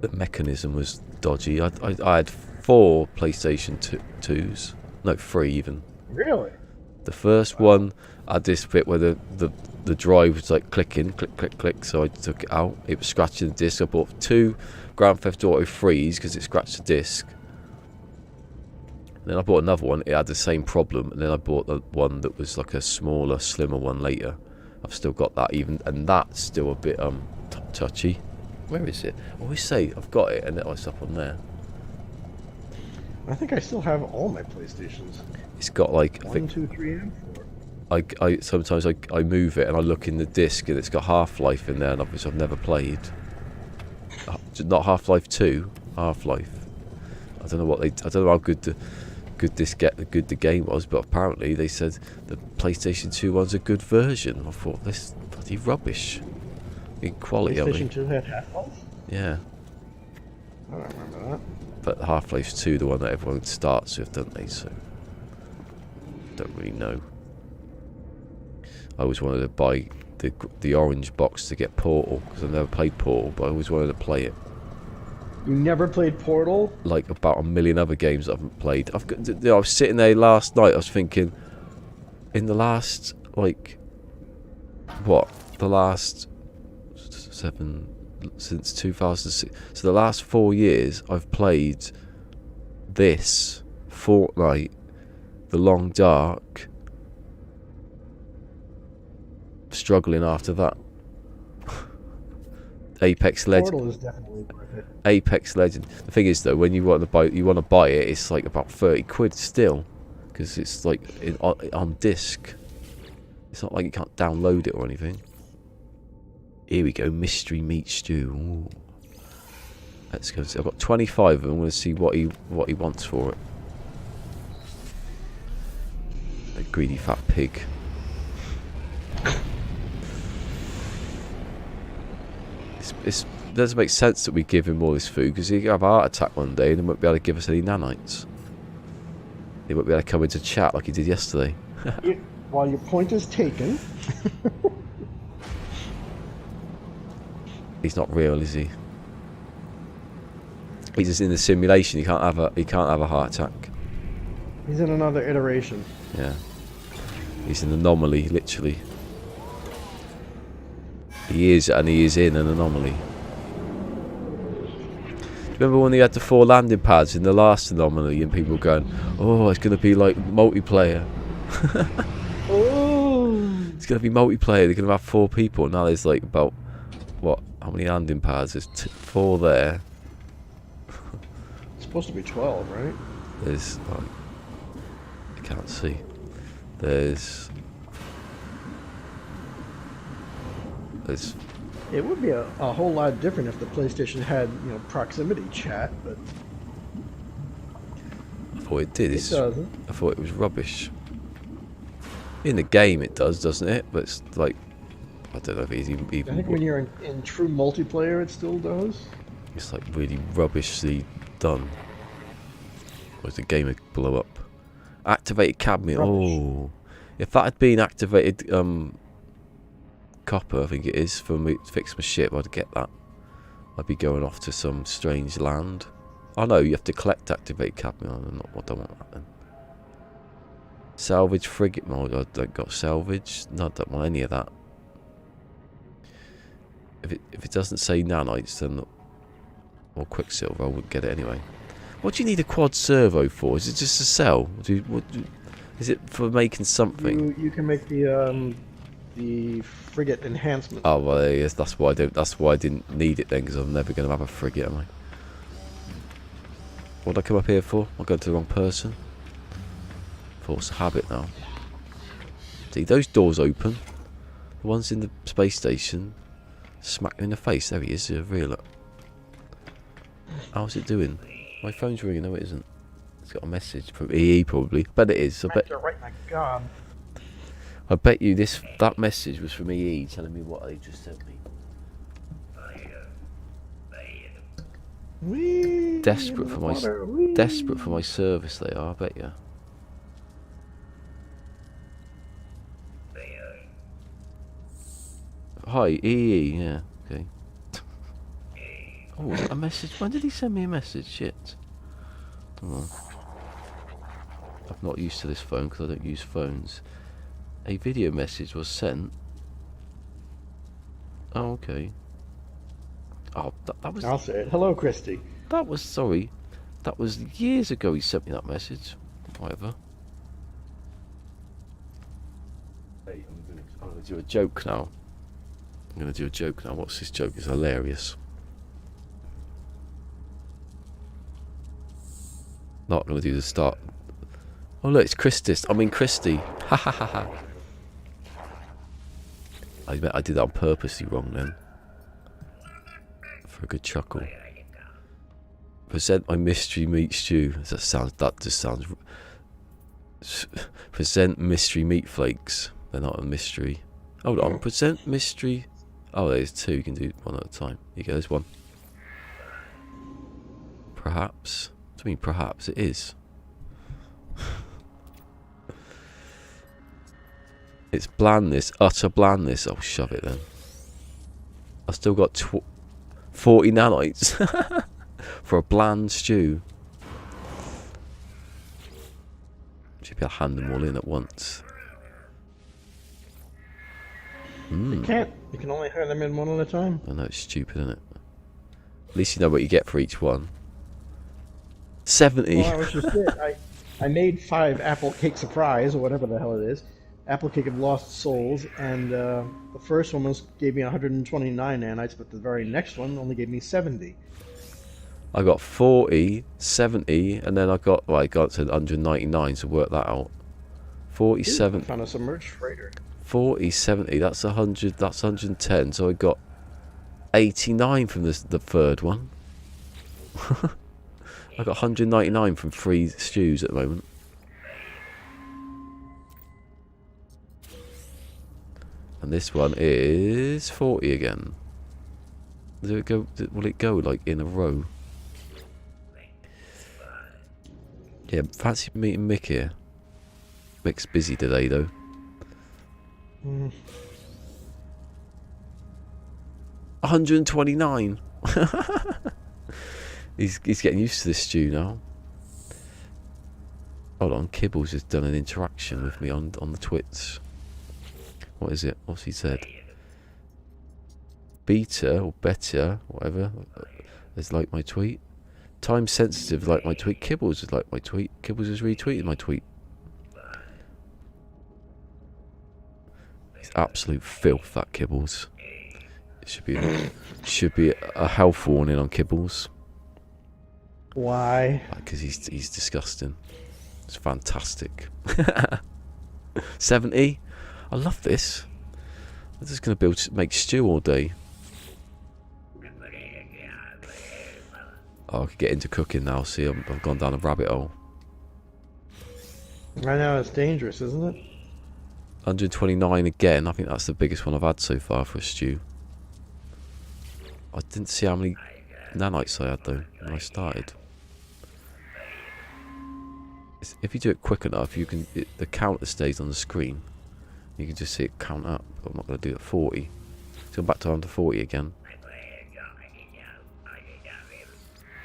the mechanism was dodgy. I had 4 PlayStation 2s, no 3 even. Really? The first one had this bit where the drive was like clicking, click, click, click, so I took it out. It was scratching the disc. I bought 2 Grand Theft Auto 3s because it scratched the disc. Then I bought another one, it had the same problem, and then I bought the one that was like a smaller, slimmer one later. I've still got that even, and that's still a bit touchy. Where is it? I always say I've got it, and it's up on there. I think I still have all my PlayStations. It's got like 1, 2, 3, and 4. I sometimes I move it and I look in the disc and it's got Half-Life in there, and obviously I've never played. Not Half-Life 2, Half-Life. I don't know how good the game was, but apparently they said the PlayStation 2 one's a good version. I thought this bloody rubbish in quality. PlayStation 2 had Half-Life? Yeah. I don't remember that. But Half-Life 2, the one that everyone starts with, don't they? So don't really know. I always wanted to buy the orange box to get Portal because I've never played Portal, but I always wanted to play it. You never played Portal? Like about a million other games I haven't played. I was sitting there last night. I was thinking, in the last since 2006. So the last 4 years, I've played this, Fortnite, The Long Dark, struggling after that. Apex Legend. Portal is definitely worth it. Apex Legend. The thing is though, when you want to buy it, it's like about 30 quid still, because it's like on disc. It's not like you can't download it or anything. Here we go, mystery meat stew. Ooh. Let's go. I've got 25 of them. I'm going to see what he wants for it. A greedy fat pig. It doesn't make sense that we give him all this food, because he could have a heart attack one day and he won't be able to give us any nanites. He won't be able to come into chat like he did yesterday. While your point is taken. He's not real, is he? He's just in the simulation. He can't have a heart attack. He's in another iteration. Yeah. He's an anomaly, literally. He is, and he is in an anomaly. Remember when they had the 4 landing pads in the last anomaly and people were going, oh, it's going to be like multiplayer. Oh. It's going to be multiplayer. They're going to have 4 people. Now there's like about, what, how many landing pads? There's 4 there. It's supposed to be 12, right? There's, like, I can't see. There's... It would be a whole lot different if the PlayStation had, proximity chat, but I thought it did. It doesn't. I thought it was rubbish. In the game it does, doesn't it? But it's like, I don't know if it's even... I think when you're in true multiplayer it still does. It's like really rubbishly done. Whereas the game would blow up. Activated cadmium. Rubbish. Oh, if that had been activated copper, I think it is, for me to fix my ship, I'd get that. I'd be going off to some strange land. Oh no, you have to collect activated cadmium. I don't want that then. Salvage frigate mode. I don't got salvage. No, I don't want any of that. If it doesn't say nanites, then or quicksilver, I wouldn't get it anyway. What do you need a quad servo for? Is it just a cell? Is it for making something? You can make the frigate enhancement. Oh well, yes, that's why I didn't need it then, because I'm never going to have a frigate, am I? What did I come up here for? I'm going to the wrong person. Force of habit now. See, those doors open. The ones in the space station. Smack him in the face. There he is. Real. How's it doing? My phone's ringing. No, it isn't. It's got a message from EE probably. But it is. Right in my god. I bet you that message was from EE telling me what they just sent me. Whee, Desperate for my service they are, I bet you. Hi, EE, yeah, okay. Oh, a message. When did he send me a message? Shit. Oh. I'm not used to this phone because I don't use phones. A video message was sent. Oh, okay. Oh, that was... I'll say it. Hello, Christy. That was, sorry. That was years ago he sent me that message. Whatever. Hey, I'm going to do a joke now. What's this joke? It's hilarious. Not going to do the start. Oh look, it's Christis. I mean Christy. Ha ha ha ha. I did that on purposely wrong then. For a good chuckle. Present my mystery meat stew. That just sounds. Present mystery meat flakes. They're not a mystery. Hold on. Present mystery. Oh, there's 2. You can do one at a time. Here you go. There's 1. Perhaps. What do you mean perhaps? It is. It's blandness. Utter blandness. Oh, shove it then. I've still got 40 nanites for a bland stew. Should be able to hand them all in at once. You can't. You can only hand them in one at a time. I know, it's stupid, isn't it? At least you know what you get for each one. 70. Well, that was just it. I made 5 apple cake surprise or whatever the hell it is. Applicate of Lost Souls, and the first one gave me 129 nanites, but the very next one only gave me 70. I got 40, 70, and then I got to 199, so work that out. 47. I found a submerged freighter. 40, 70, that's 100, that's 110, so I got 89 from the third one. I got 199 from 3 stews at the moment. And this one is 40 again. Will it go like in a row? Yeah, fancy meeting Mick here. Mick's busy today though. 129. He's getting used to this stew now. Hold on, Kibbles has done an interaction with me on the twits. What is it? What's he said? Beta or better, whatever, is like my tweet. Time sensitive like my tweet. Kibbles is like my tweet. Kibbles has retweeted my tweet. It's absolute filth, that Kibbles. It should be a health warning on Kibbles. Why? Because he's disgusting. It's fantastic. 70. I love this. I'm just gonna make stew all day. Oh, I could get into cooking now. See, I've gone down a rabbit hole. I know, it's dangerous, isn't it? 129 again. I think that's the biggest one I've had so far for a stew. I didn't see how many nanites I had though when I started. If you do it quick enough, you can. The counter stays on the screen. You can just see it count up. But I'm not going to do it at 40. So I'm back to under 40 again.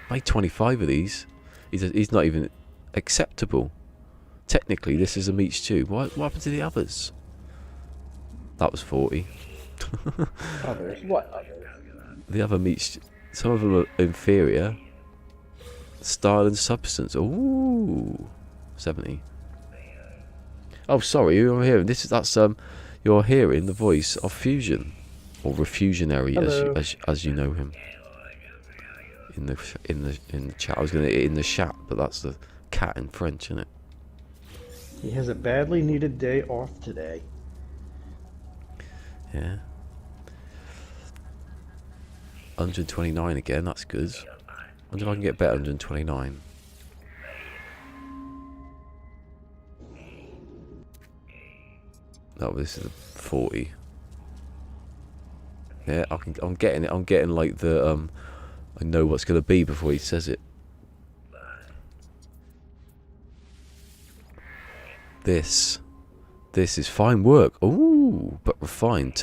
I made 25 of these. He's not even acceptable. Technically, this is a meat stew. What happened to the others? That was 40. Others? What others? The other meat, some of them are inferior. Style and substance. Ooh, 70. Oh, sorry, you're hearing you're hearing the voice of Fusion, or Refusionary, as you know him. In the chat, I was going to in the chat, but that's the cat in French, isn't it? He has a badly needed day off today. Yeah. 129 again. That's good. I wonder if I can get better. 129. No, this is 40. Yeah, I'm getting it. I'm getting like the I know what's going to be before he says it. This is fine work. Ooh, but refined.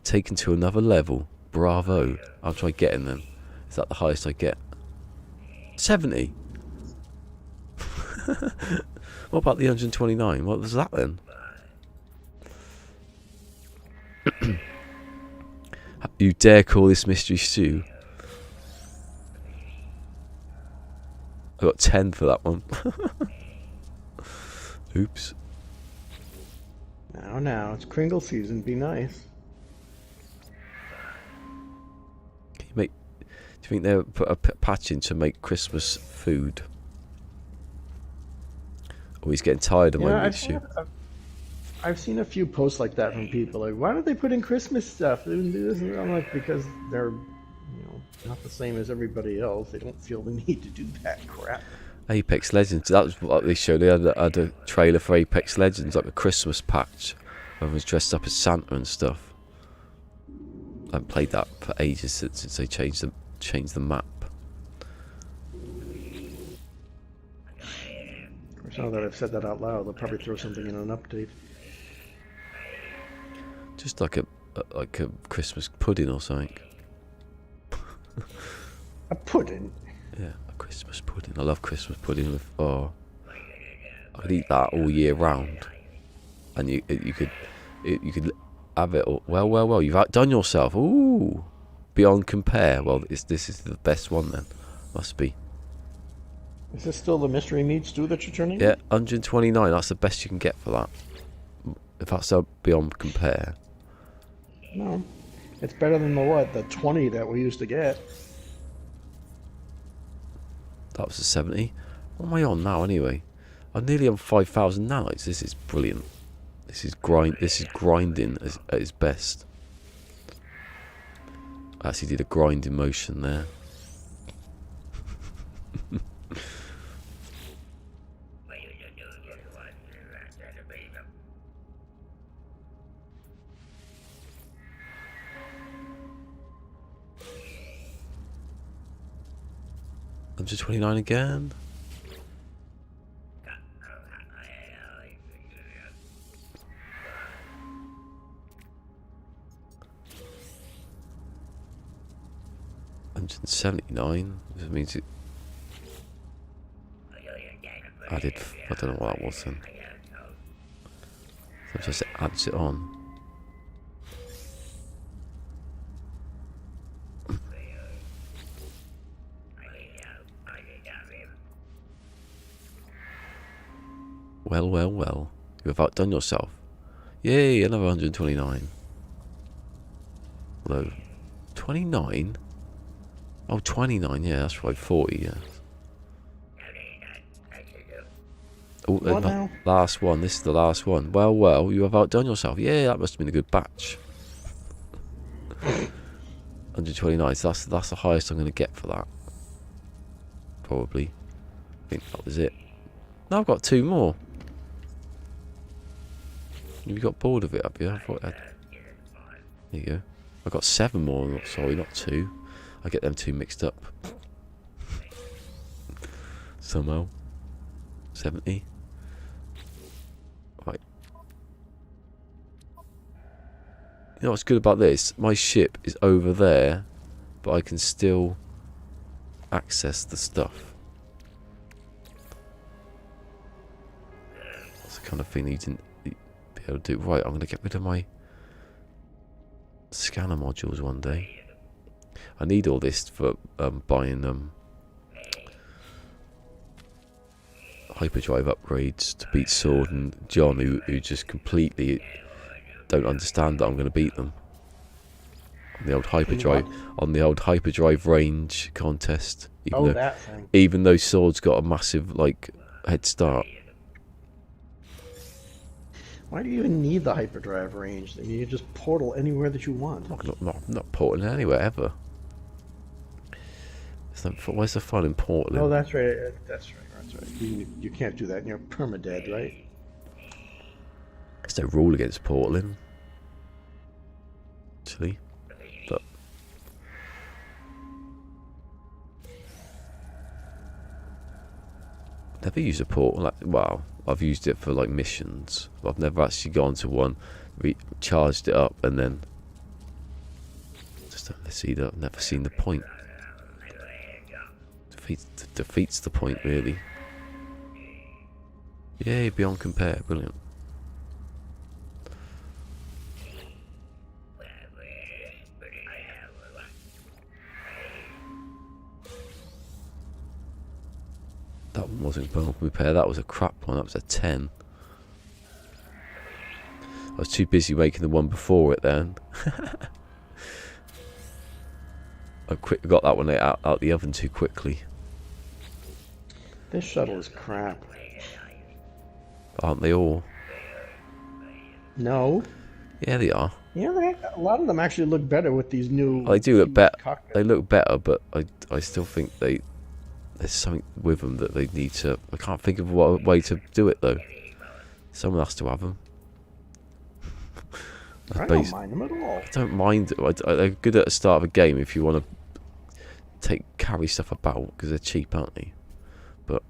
Taken to another level. Bravo. I'll try getting them. Is that the highest I get? 70. What about the 129? What was that then? You dare call this mystery stew? I got 10 for that one. Oops. Now, it's Kringle season. Be nice. Do you think they'll put a patch in to make Christmas food? Oh, he's getting tired of my meat stew. I've seen a few posts like that from people. Like, why don't they put in Christmas stuff? They didn't do this. And I'm like, because they're, not the same as everybody else. They don't feel the need to do that crap. Apex Legends. That was what they showed. They had a trailer for Apex Legends, like a Christmas patch. Everyone's dressed up as Santa and stuff. I haven't played that for ages since they changed the map. Of course, now that I've said that out loud, they'll probably throw something in an update. Just like a Christmas pudding or something. A pudding? Yeah, a Christmas pudding. I love Christmas pudding with I could eat that all year round. And you could have it all. Well, you've outdone yourself. Ooh, beyond compare. Well, this is the best one then. Must be. Is this still the mystery meat stew that you're turning? Yeah, 129. That's the best you can get for that. If that's a beyond compare. No. It's better than the 20 that we used to get. That was a 70. What am I on now anyway? I'm nearly on 5,000 nanites. This is brilliant. This is grinding at its best. I actually did a grinding motion there. I'm to 29 again. I'm to 79. This means it added. I don't know what that was then. So just it adds it on. Well, well, well. You have outdone yourself. Yay, another 129. Although, 29? Oh, 29, yeah, that's right, 40, yeah. Oh, the last one, this is the last one. Well, well, you have outdone yourself. Yeah, that must have been a good batch. 129, so that's the highest I'm going to get for that. Probably. I think that was it. Now I've got 2 more. You got bored of it, have you? I thought there you go. I got 7 more. Sorry, not 2. I get them 2 mixed up. Somehow. 70. Right. You know what's good about this? My ship is over there, but I can still access the stuff. That's the kind of thing that you didn't be able to do. Right, I'm going to get rid of my scanner modules one day. I need all this for buying hyperdrive upgrades to beat Sword and John, who just completely don't understand that I'm going to beat them on the old hyperdrive range contest. Even though Sword's got a massive head start. Why do you even need the hyperdrive range? I mean, you can just portal anywhere that you want. Not portaling anywhere ever. Where's the fun in portaling? Oh, that's right. That's right. You can't do that in your PermaDEAD, right? There's no rule against portaling. Actually. But never used a portal. Well, I've used it for missions. But I've never actually gone to one, charged it up, and then just I've never seen the point. Defeats the point, really. Yay, beyond compare, brilliant. That one wasn't beyond compare, that was a crap one, that was a 10. I was too busy making the one before it then. I got that one out the oven too quickly. This shuttle is crap. Aren't they all? No. Yeah, they are. Yeah, a lot of them actually look better with these new. They do look better. Cockpits. They look better, but I still think there's something with them that they need to. I can't think of what way to do it though. Someone has to have them. I don't mind them at all. I don't mind it. They're good at the start of a game if you want to carry stuff about because they're cheap, aren't they? But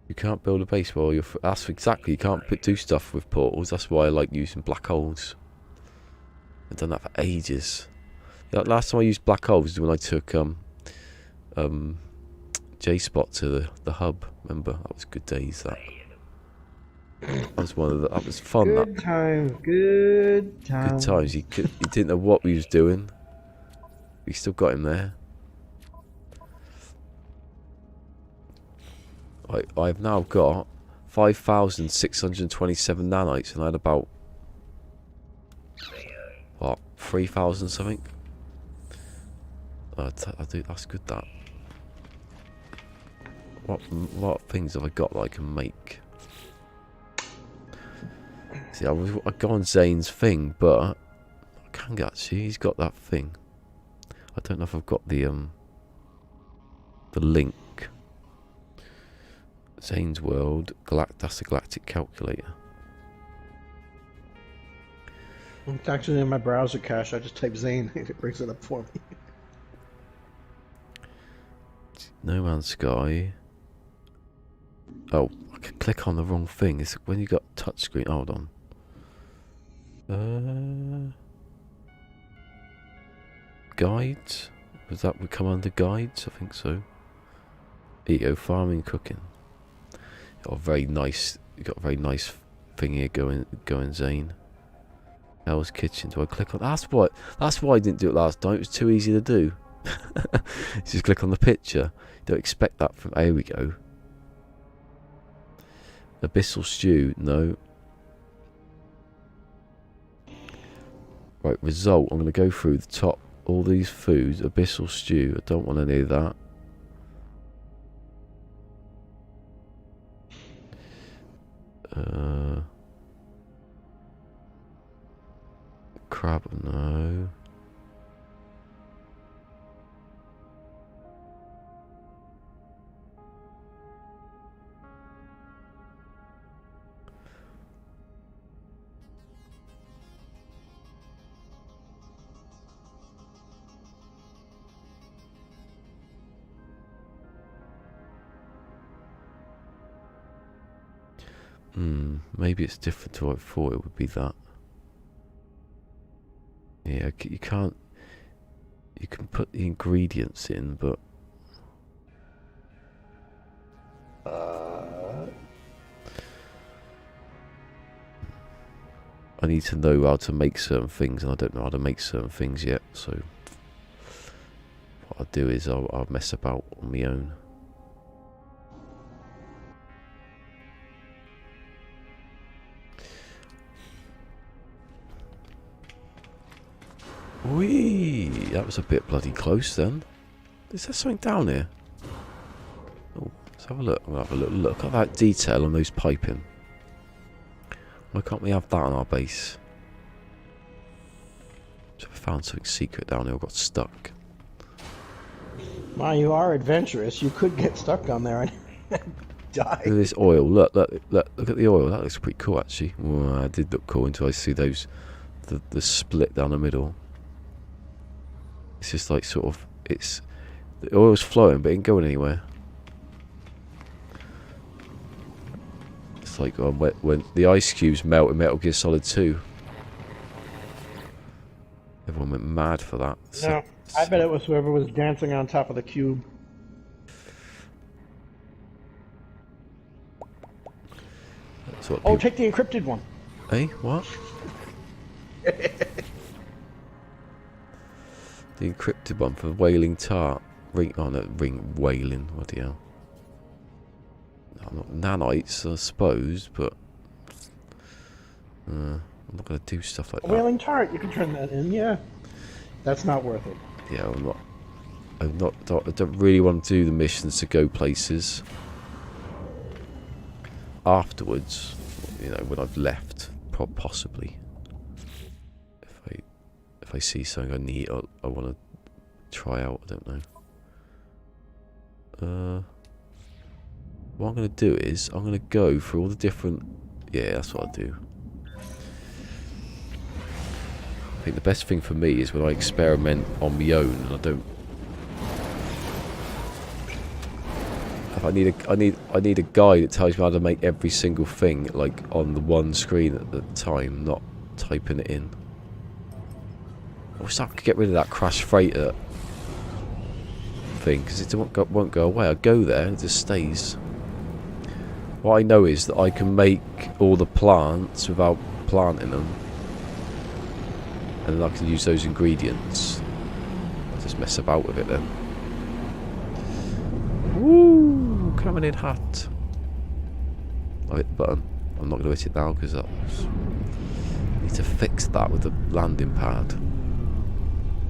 you can't build a base while you're. That's exactly. You can't do stuff with portals. That's why I like using black holes. I've done that for ages. Last time I used black holes was when I took J-Spot to the hub. Remember, that was good days. That was that was fun. Good times. Good times. He didn't know what we was doing. We still got him there. I've now got 5,627 nanites, and I had about, what, 3,000 something? I do, that's good, that. What things have I got that I can make? See, I go on Zane's thing, but I can get, actually, he's got that thing. I don't know if I've got the link. Zane's World, that's the galactic calculator. It's actually in my browser cache. I just type Zane and it brings it up for me. No Man's Sky. Oh, I can click on the wrong thing. It's when you got touchscreen. Hold on. Guides? Was that would come under guides? I think so. Eco farming, cooking. Got a very nice. You got a very nice thing here going, Zane. Hell's Kitchen. Do I click on? That's why I didn't do it last time. It was too easy to do. Just click on the picture. Don't expect that from. Here we go. Abyssal stew. No. Right. Result. I'm going to go through the top. All these foods. Abyssal stew. I don't want any of that. Crab, no. Maybe it's different to what I thought it would be that. Yeah, you can't. You can put the ingredients in, but I need to know how to make certain things, and I don't know how to make certain things yet. So what I'll do is I'll mess about on my own. Whee! That was a bit bloody close then. Is there something down here? Oh, let's have a look. We'll have a little look at that detail on those piping. Why can't we have that on our base? So I found something secret down here. I got stuck. Wow, you are adventurous. You could get stuck down there and die. Look at this oil. Look at the oil. That looks pretty cool actually. Well, that did look cool until I see those the split down the middle. It's just like sort of, the oil's flowing but it ain't going anywhere. It's like when the ice cubes melt in Metal Gear Solid 2. Everyone went mad for that. No, I bet it was whoever was dancing on top of the cube. Oh, take the encrypted one. Hey, what? The encrypted one for whaling tart. Whaling. What the hell? Not nanites, I suppose, but I'm not going to do stuff like that. Whaling tart, you can turn that in, yeah. That's not worth it. Yeah, I don't really want to do the missions to go places. Afterwards, you know, when I've left, possibly. If I see something I need, I want to try out. I don't know. What I'm going to do is I'm going to go through all the different. Yeah, that's what I do. I think the best thing for me is when I experiment on my own and I don't. If I need a guide that tells me how to make every single thing like on the one screen at the time, not typing it in. I wish I could get rid of that crash freighter thing because it won't go away. I go there and it just stays. What I know is that I can make all the plants without planting them, and then I can use those ingredients. I'll just mess about with it then. Woo! Coming in hot. I hit the button. I'm not going to hit it now because I need to fix that with the landing pad.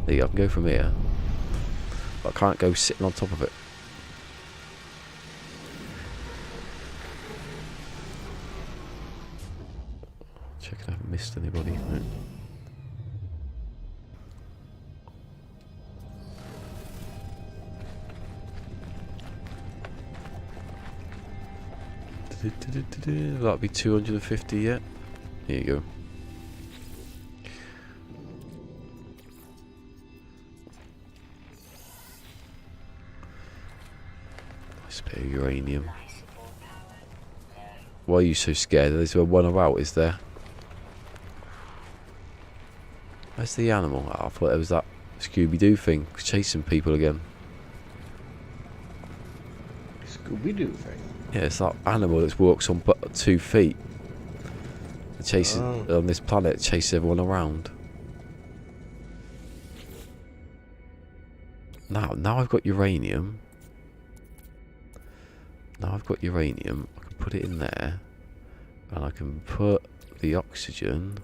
There you go, I can go from here. But I can't go sitting on top of it. Checking I haven't missed anybody. No. That'll be 250 yet. Here you go. Nice bit of uranium. Why are you so scared? There's one about, is there? Where's the animal? Oh, I thought it was that Scooby-Doo thing chasing people again. Scooby-Doo thing? Yeah, it's that animal that walks on 2 feet. It chases on this planet, chases everyone around. Now I've got uranium. Now I've got uranium. I can put it in there, and I can put the oxygen.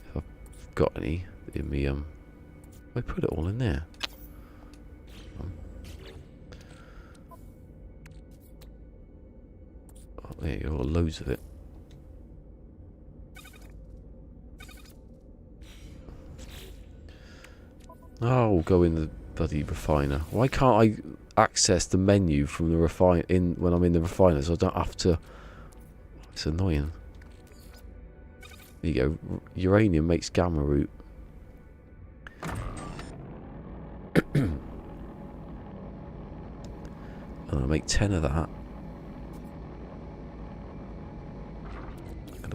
If I've got any in me, I put it all in there. There you go, loads of it. Oh, we'll go in the bloody refiner. Why can't I access the menu from the when I'm in the refiner, so I don't have to? It's annoying. There you go. Uranium makes gamma root. And I'll make 10 of that.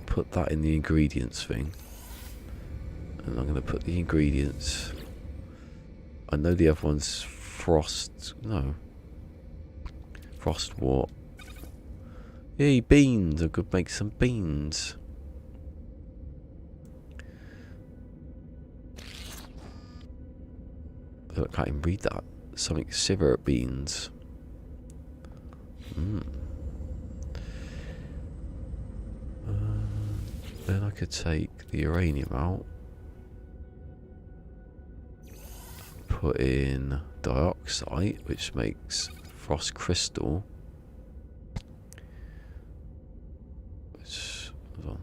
Put that in the ingredients thing, and I'm going to put the ingredients. I know the other one's frost wort. Yay, beans! I could make some beans. I can't even read that. Something civet beans. Then I could take the uranium out, put in dioxide, which makes frost crystal, which, hold on.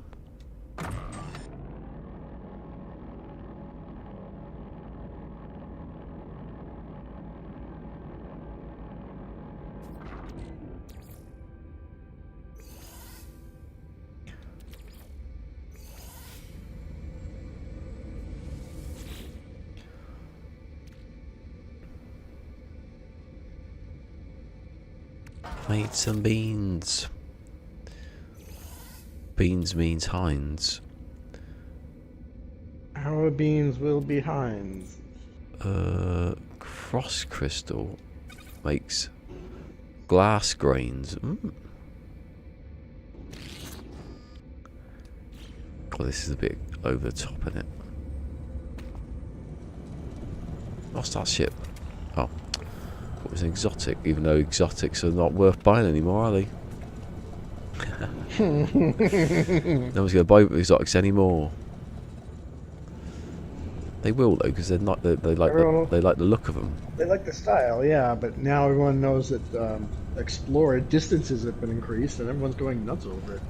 Made some beans. Beans means Heinz. Our beans will be Heinz. Frost crystal makes glass grains. God, this is a bit over the top, isn't it? What's that ship? Oh. It was an exotic, even though exotics are not worth buying anymore, are they? No one's going to buy exotics anymore. They will though, because they're not. They like the look of them. They like the style, yeah. But now everyone knows that explorer distances have been increased, and everyone's going nuts over it.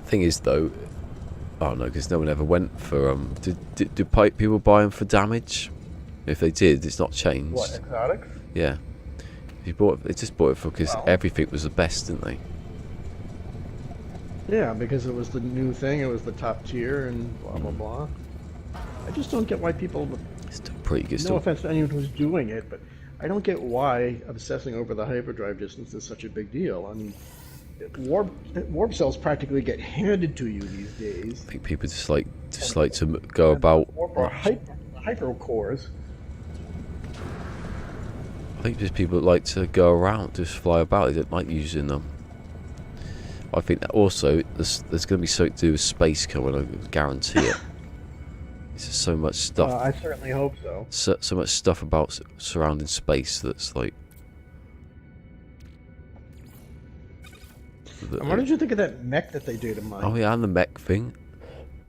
Thing is, though, oh no, because no one ever went for Do people buy them for damage? If they did, it's not changed. What, exotics? Yeah. They just bought it for because everything was the best, didn't they? Yeah, because it was the new thing, it was the top tier, and blah blah blah. I just don't get why people. It's still pretty good. No offense to anyone who's doing it, but I don't get why obsessing over the hyperdrive distance is such a big deal. I mean, warp cells practically get handed to you these days. I think people just like to go about. Or hyper cores. I think just people that like to go around, just fly about. They don't like using them. I think that also there's going to be something to do with space coming. I guarantee it. There's just so much stuff. I certainly hope so. So much stuff about surrounding space that's like. And what did you think of that mech that they did in mine? Oh yeah, and the mech thing.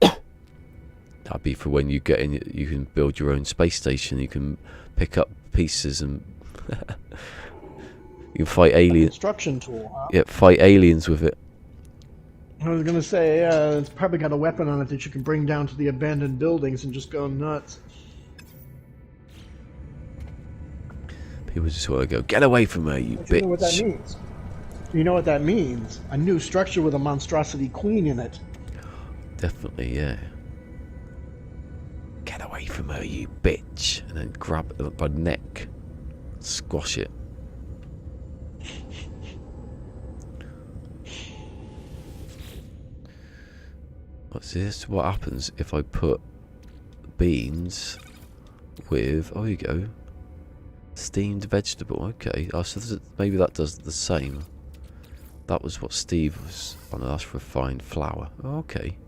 That'd be for when you get in. You can build your own space station. You can pick up pieces and you can fight aliens. Construction tool. Huh? Yeah, fight aliens with it. I was gonna say, it's probably got a weapon on it that you can bring down to the abandoned buildings and just go nuts. People just want to go, get away from her, you bitch. You know what that means? You know what that means? A new structure with a monstrosity queen in it. Definitely, yeah. Get away from her, you bitch. And then grab it by the neck. Squash it. What's this? What happens if I put beans with... Oh, here you go. Steamed vegetable. Okay. Oh, so maybe that does the same. That was what Steve was on. That's refined flour. Okay.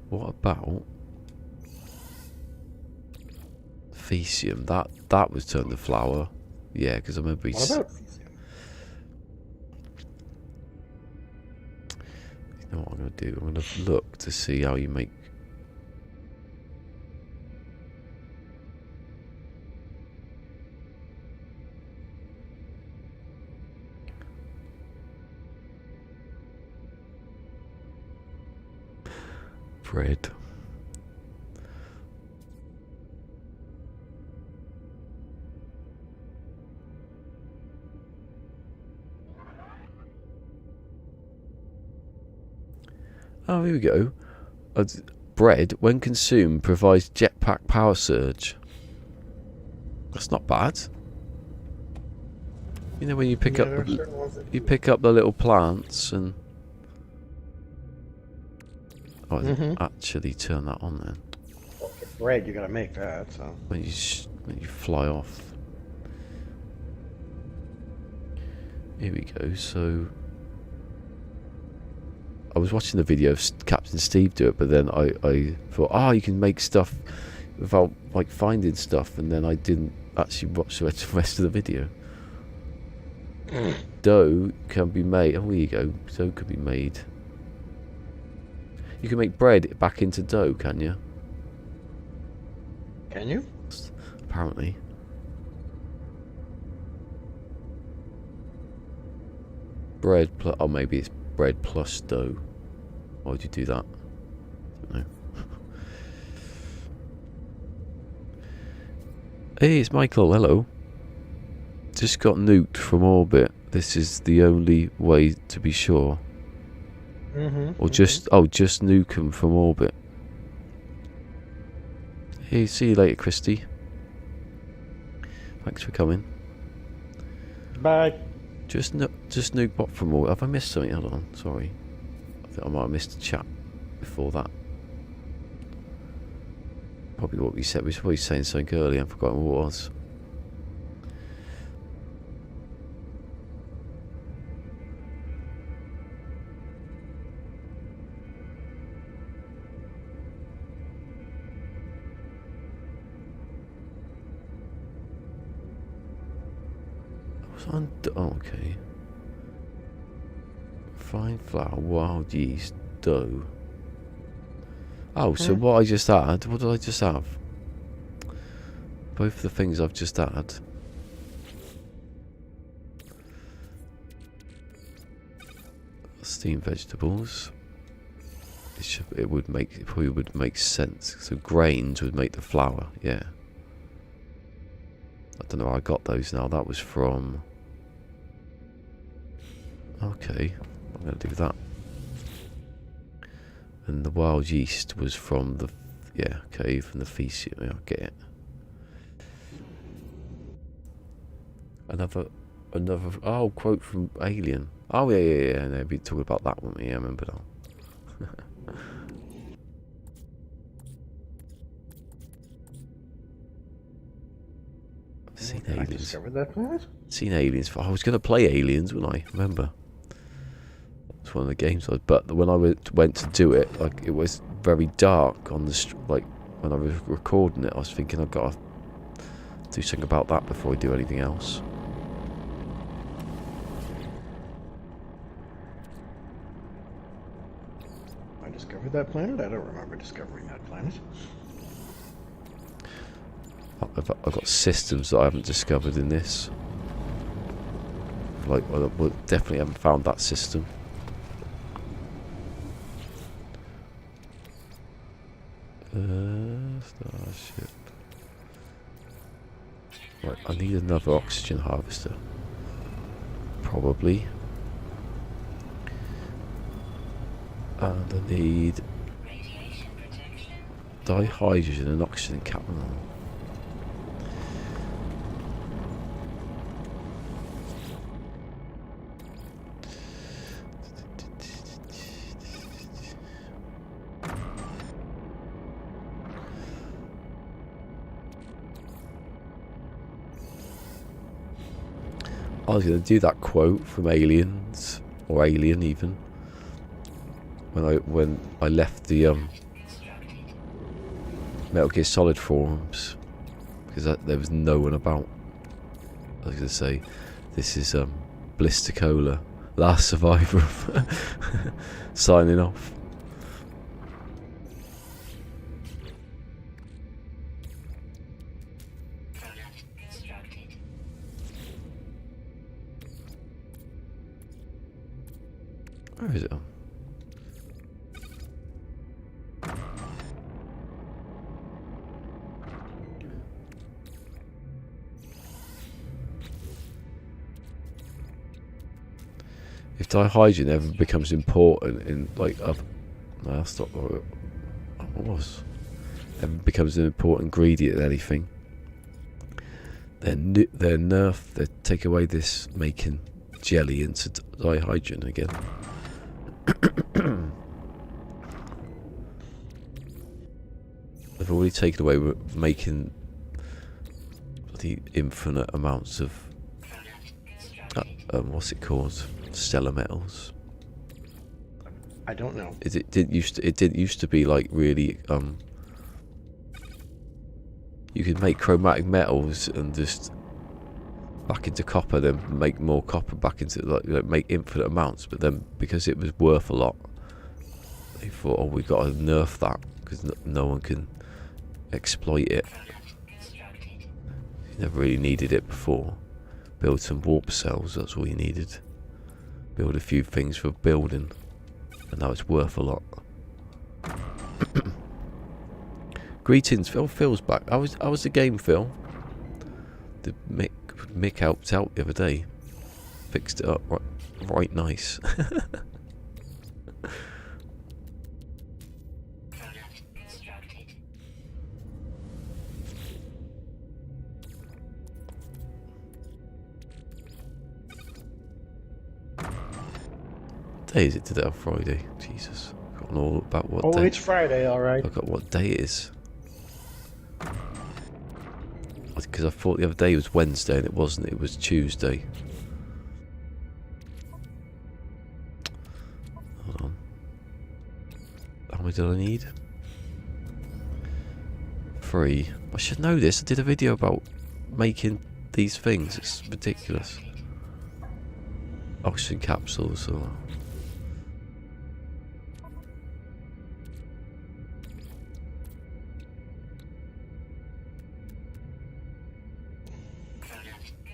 What about Fecium? That was turned to flour. Yeah, because I remember What about Fecium? You know what I'm going to do? I'm going to look to see how you make... bread. Oh, here we go. Bread, when consumed, provides jetpack power surge. That's not bad. You know when you pick up the little plants and... Oh, I didn't actually turn that on then. Well, for bread, you gotta make that. So When you fly off. Here we go. So I was watching the video of Captain Steve do it, but then I thought, you can make stuff without like finding stuff, and then I didn't actually watch the rest of the video. Dough can be made. Oh, here you go. Dough could be made. You can make bread back into dough, can you? can you? Apparently. Bread plus... Oh, maybe it's bread plus dough. Why would you do that? I don't know. Hey, it's Michael. Hello. Just got nuked from orbit. This is the only way to be sure. Or just nuke them from orbit. Hey, see you later, Christy. Thanks for coming. Bye. Just nuke bot from orbit. Have I missed something? Hold on, sorry. I think I might have missed a chat before that. Probably what we said. We were probably saying something earlier. I've forgotten what it was. Oh, okay. Fine flour, wild yeast, dough. Oh, so what I just had, what did I just have? Both the things I've just had. Steamed vegetables. It probably would make sense. So grains would make the flour, yeah. I don't know how I got those now. That was from... Okay, I'm going to do that. And the wild yeast was from the... Yeah, okay, from the Fecium. Yeah, I get it. Another... Oh, quote from Alien. Oh, yeah. No, we've been talking about that one. Yeah, I remember that. Seen aliens. I discovered that planet? Seen aliens. I was going to play aliens, wouldn't I? Remember? It's one of the games. But when I went to do it, like it was very dark on the like when I was recording it. I was thinking I've got to do something about that before I do anything else. discovered that planet? I don't remember discovering that planet. I've got systems that I haven't discovered in this. Like, well, definitely haven't found that system. Starship. Right, I need another oxygen harvester. Probably. And I need dihydrogen and oxygen cap. I was going to do that quote from Aliens, or Alien even, when I left the Metal Gear Solid forums, because there was no one about. I was going to say, this is ballisticola, last survivor, signing off. Where is it? If dihydrogen ever becomes important in like no, that's not what it was. Ever becomes an important ingredient in anything, then they're nerf. They take away this making jelly into dihydrogen again. They've already taken away making the infinite amounts of what's it called? Stellar metals. I don't know. It didn't used to be like really you could make chromatic metals and just back into copper, then make more copper back into like make infinite amounts. But then because it was worth a lot, they thought, oh, we got to nerf that because no one can exploit it. You never really needed it before. Build some warp cells, that's all you needed. Build a few things for building, and now it's worth a lot. Greetings, Phil's back. How was the game, Phil? The Mick helped out the other day. Fixed it up right nice. Day is it today on Friday? Jesus, I've forgotten all about what day. Oh, it's Friday, alright. I got what day it is. Because I thought the other day was Wednesday and it wasn't, it was Tuesday. Hold on. How many did I need? 3. I should know this. I did a video about making these things. It's ridiculous. Oxygen capsules or...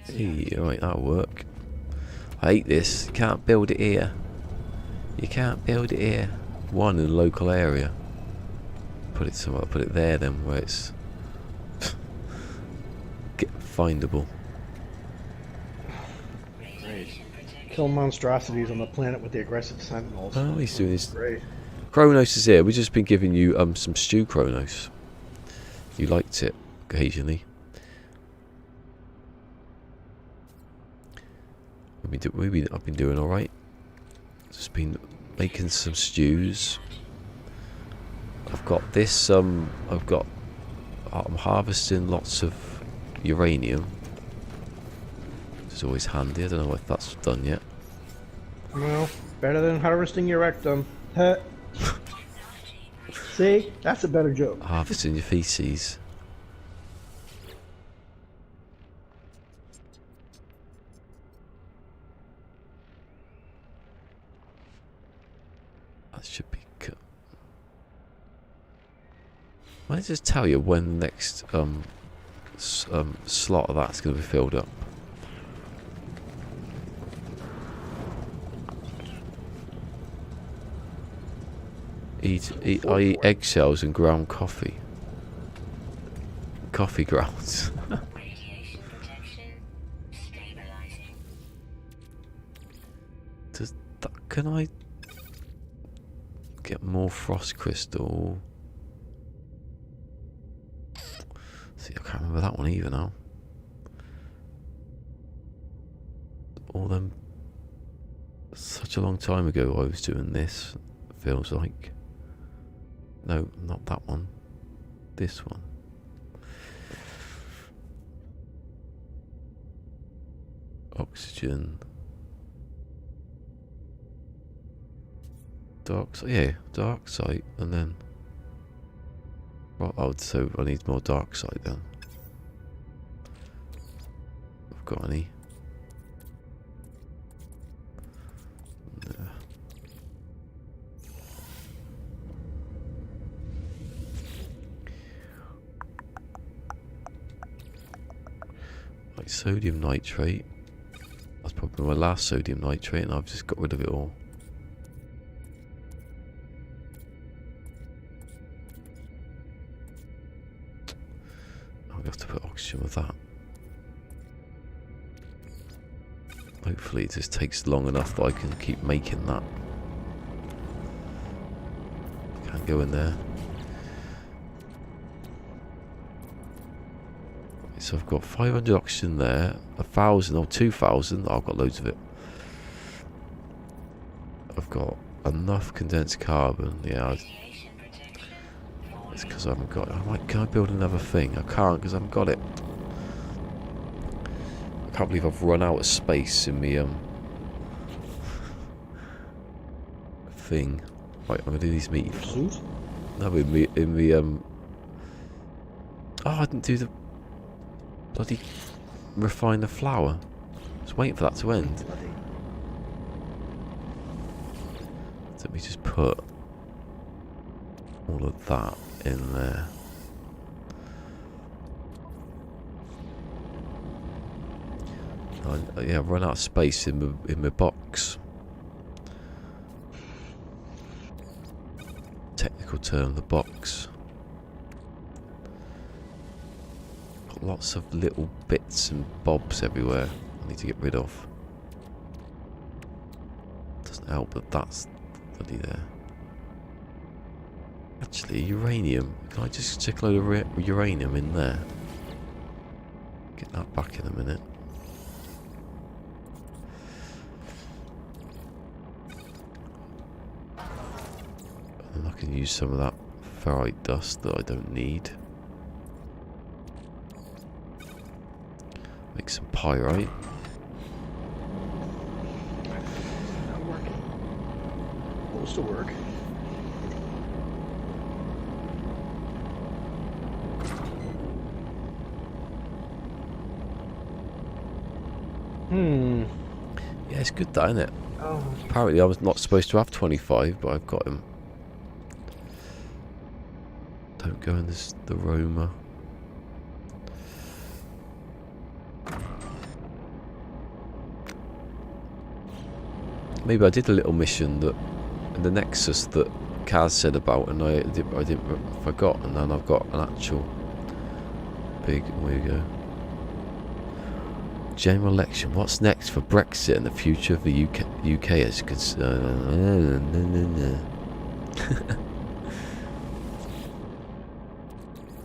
Hey, alright, that'll work. I hate this. You can't build it here. You can't build it here. One in the local area. Put it somewhere. Put it there then, where it's findable. Great. Kill monstrosities on the planet with the aggressive sentinels. Oh, he's doing his. Great. Kronos is here. We've just been giving you some stew, Kronos. You liked it occasionally. I've been doing all right. Just been making some stews. I've got this. I'm harvesting lots of uranium. It's always handy. I don't know if that's done yet. Well, better than harvesting your rectum. Huh. See, that's a better joke. Harvesting your feces. That should be good. Let me just tell you when the next slot of that's going to be filled up. I eat eggshells and ground coffee. Coffee grounds. Can I get more frost crystal? See, I can't remember that one either now. All them. Such a long time ago I was doing this. Feels like. No, not that one. This one. Oxygen. Dark side, yeah, dark side, and then. Well, so I need more dark side then. I've got any. Yeah. Like sodium nitrate. That's probably my last sodium nitrate, and I've just got rid of it all. I have to put oxygen with that. Hopefully it just takes long enough that I can keep making that. Can't go in there. So I've got 500 oxygen there, 1,000 or 2,000. I've got loads of it. I've got enough condensed carbon. Yeah, it's because I haven't got it. Can I build another thing? I can't because I haven't got it. I can't believe I've run out of space in the thing. Right, I'm gonna do these meat. No, in the oh, I didn't do the bloody refine the flour. I was waiting for that to end. Let me just put all of that in there. Yeah, I've run out of space in my box. Technical term, the box. Got lots of little bits and bobs everywhere I need to get rid of. Doesn't help that that's bloody there. Actually, uranium. Can I just stick a load of uranium in there? Get that back in a minute. And I can use some of that ferrite dust that I don't need. Make some pyrite. Not working. Supposed to work. Yeah, it's good that, isn't it? Oh. Apparently I was not supposed to have 25, but I've got him. Don't go in the Roma. Maybe I did a little mission that in the Nexus that Kaz said about, and I forgot, and then I've got an actual big. Where you go? General election. What's next for Brexit and the future of the UK as concerned?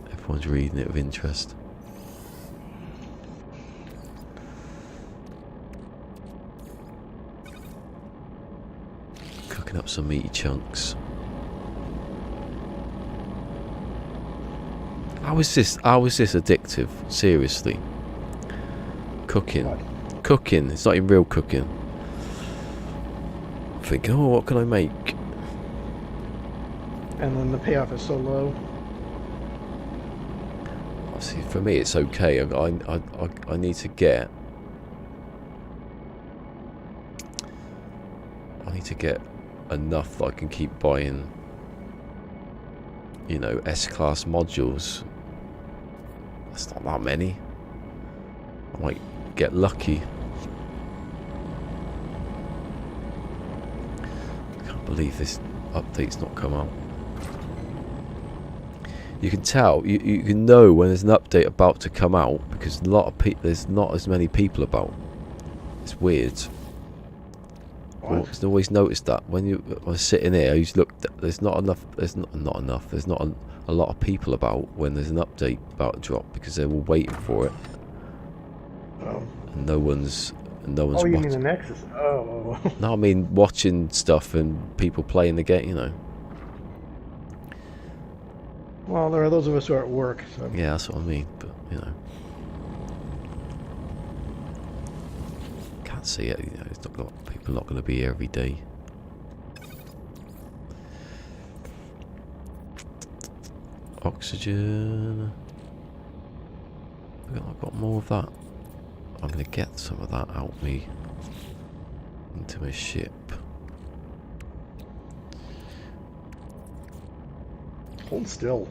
Everyone's reading it with interest. Cooking up some meaty chunks. How is this addictive? Seriously. Cooking, it's not even real cooking. I think, oh, what can I make? And then the payoff is so low. See, for me it's okay. I need to get enough that I can keep buying you know, S-class modules. That's not that many. I might get lucky. I can't believe this update's not come out. You can tell, you can know when there's an update about to come out because a lot of there's not as many people about. It's weird. I always noticed that when I was sitting here, I used to look. There's not enough. There's not enough. There's not a lot of people about when there's an update about to drop because they're all waiting for it. Oh. And no one's. Oh, you mean the Nexus? Oh. No, I mean watching stuff and people playing the game. You know. Well, there are those of us who are at work. So. Yeah, that's what I mean. But you know, can't see it. You know, it's not people not going to be here every day. Oxygen. I've got more of that. I'm going to get some of that out me into my ship. Hold still.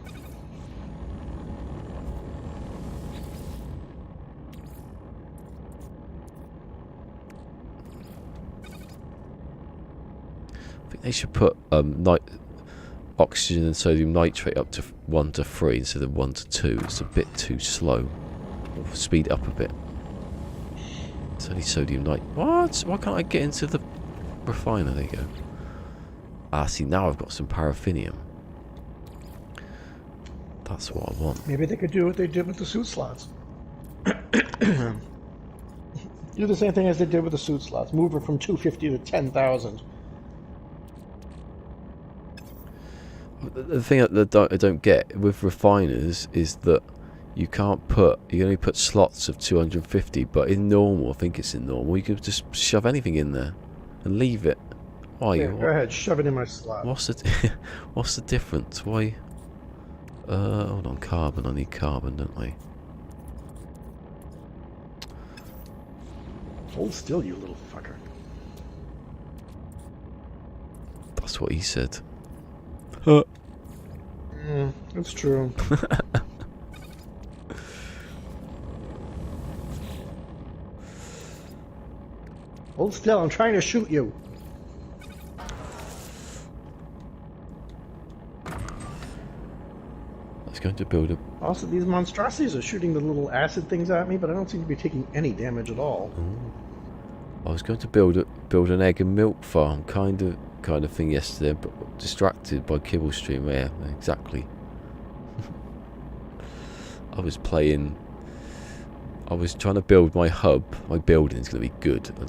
I think they should put oxygen and sodium nitrate up to 1 to 3 instead of 1 to 2. It's a bit too slow. Or speed it up a bit. It's only sodium nitrate. What? Why can't I get into the refiner? There you go. Ah, see, now I've got some paraffinium. That's what I want. Maybe they could do what they did with the suit slots. Do the same thing as they did with the suit slots. Move it from 250 to 10,000. The thing that I don't get with refiners is that you can't you only put slots of 250, but in normal, I think it's in normal, you can just shove anything in there and leave it. Why? Yeah, go ahead, shove it in my slot. What's the difference? Why? Hold on, carbon. I need carbon, don't I? Hold still, you little fucker. That's what he said. That's true. Hold still, I'm trying to shoot you. I was going to build a... Also, these monstrosities are shooting the little acid things at me, but I don't seem to be taking any damage at all. I was going to build an egg and milk farm kind of thing yesterday, but distracted by Kibble Stream. Yeah, exactly. I was trying to build my hub. My building's going to be good. I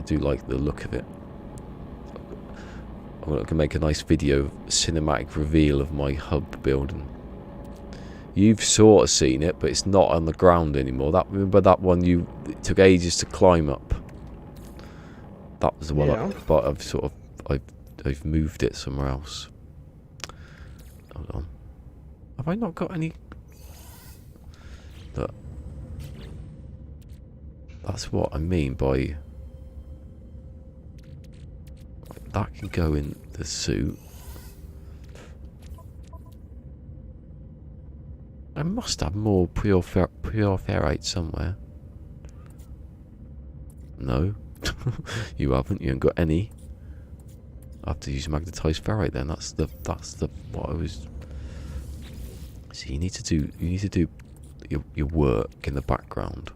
do like the look of it. I'm going to make a nice video, cinematic reveal of my hub building. You've sort of seen it, but it's not on the ground anymore. Remember that one it took ages to climb up. That was the one, yeah. But I've moved it somewhere else. Hold on. Have I not got any? Look. That's what I mean by that can go in the suit. I must have more pure ferrite somewhere. No. You haven't. You haven't got any. I have to use magnetized ferrite then. That's the what I was. See, you need to do your work in the background.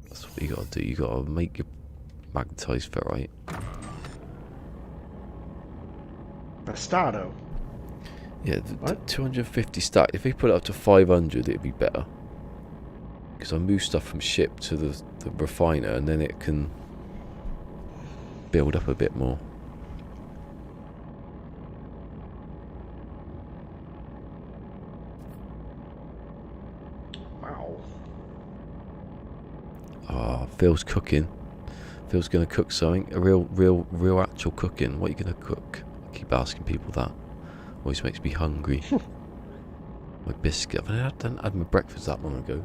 That's what you got to do. You got to make your magnetized ferrite. Bastardo. Yeah, the 250 stack. If they put it up to 500, it'd be better. Because I move stuff from ship to the refiner, and then it can build up a bit more. Wow. Ah, Phil's cooking. Phil's gonna cook something. A real actual cooking. What are you gonna cook? I keep asking people that. Always makes me hungry. My biscuit. I hadn't had my breakfast that long ago.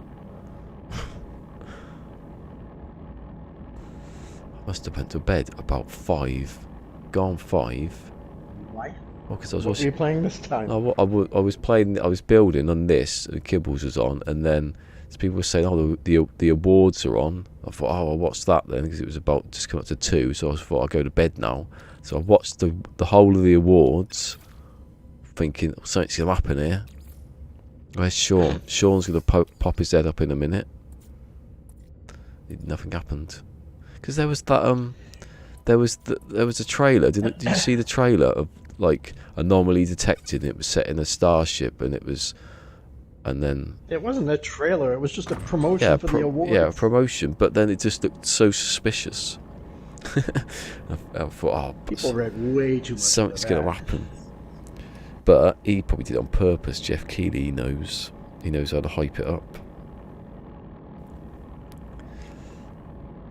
I must have went to bed about 5. Gone 5. Because I was What were you playing this time? I was playing. I was building on this. Kibbles was on, and then people were saying, "Oh, the awards are on." I thought, "Oh, I'll watch that then," because it was about just come up to 2. So I thought I'll go to bed now. So I watched the whole of the awards, thinking something's gonna happen here. Where's Sean? Sean's gonna pop his head up in a minute. Nothing happened because there was that there was a trailer. Did you see the trailer of like anomaly detected? It was set in a starship, and then it wasn't a trailer. It was just a promotion for the awards. Yeah, a promotion. But then it just looked so suspicious. I thought, oh, people read way too much. Something's going to happen. But he probably did it on purpose. Jeff Keighley, he knows how to hype it up.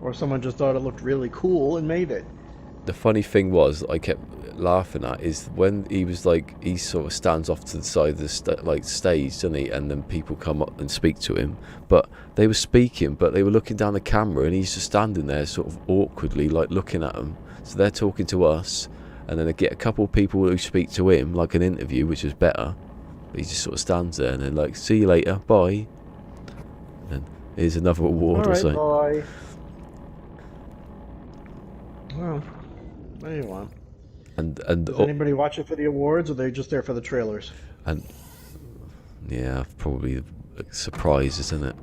Or someone just thought it looked really cool and made it. The funny thing was, I kept laughing at is when he was like, he sort of stands off to the side of the stage, doesn't he? And then people come up and speak to him. But they were speaking, but they were looking down the camera, and he's just standing there, sort of awkwardly, like looking at them. So they're talking to us, and then they get a couple of people who speak to him, like an interview, which was better. But he just sort of stands there, and they're like, "See you later, bye." And here's another award or something. Bye. Well, what do you want? And does anybody watch it for the awards, or are they just there for the trailers? And yeah, probably a surprise, isn't it?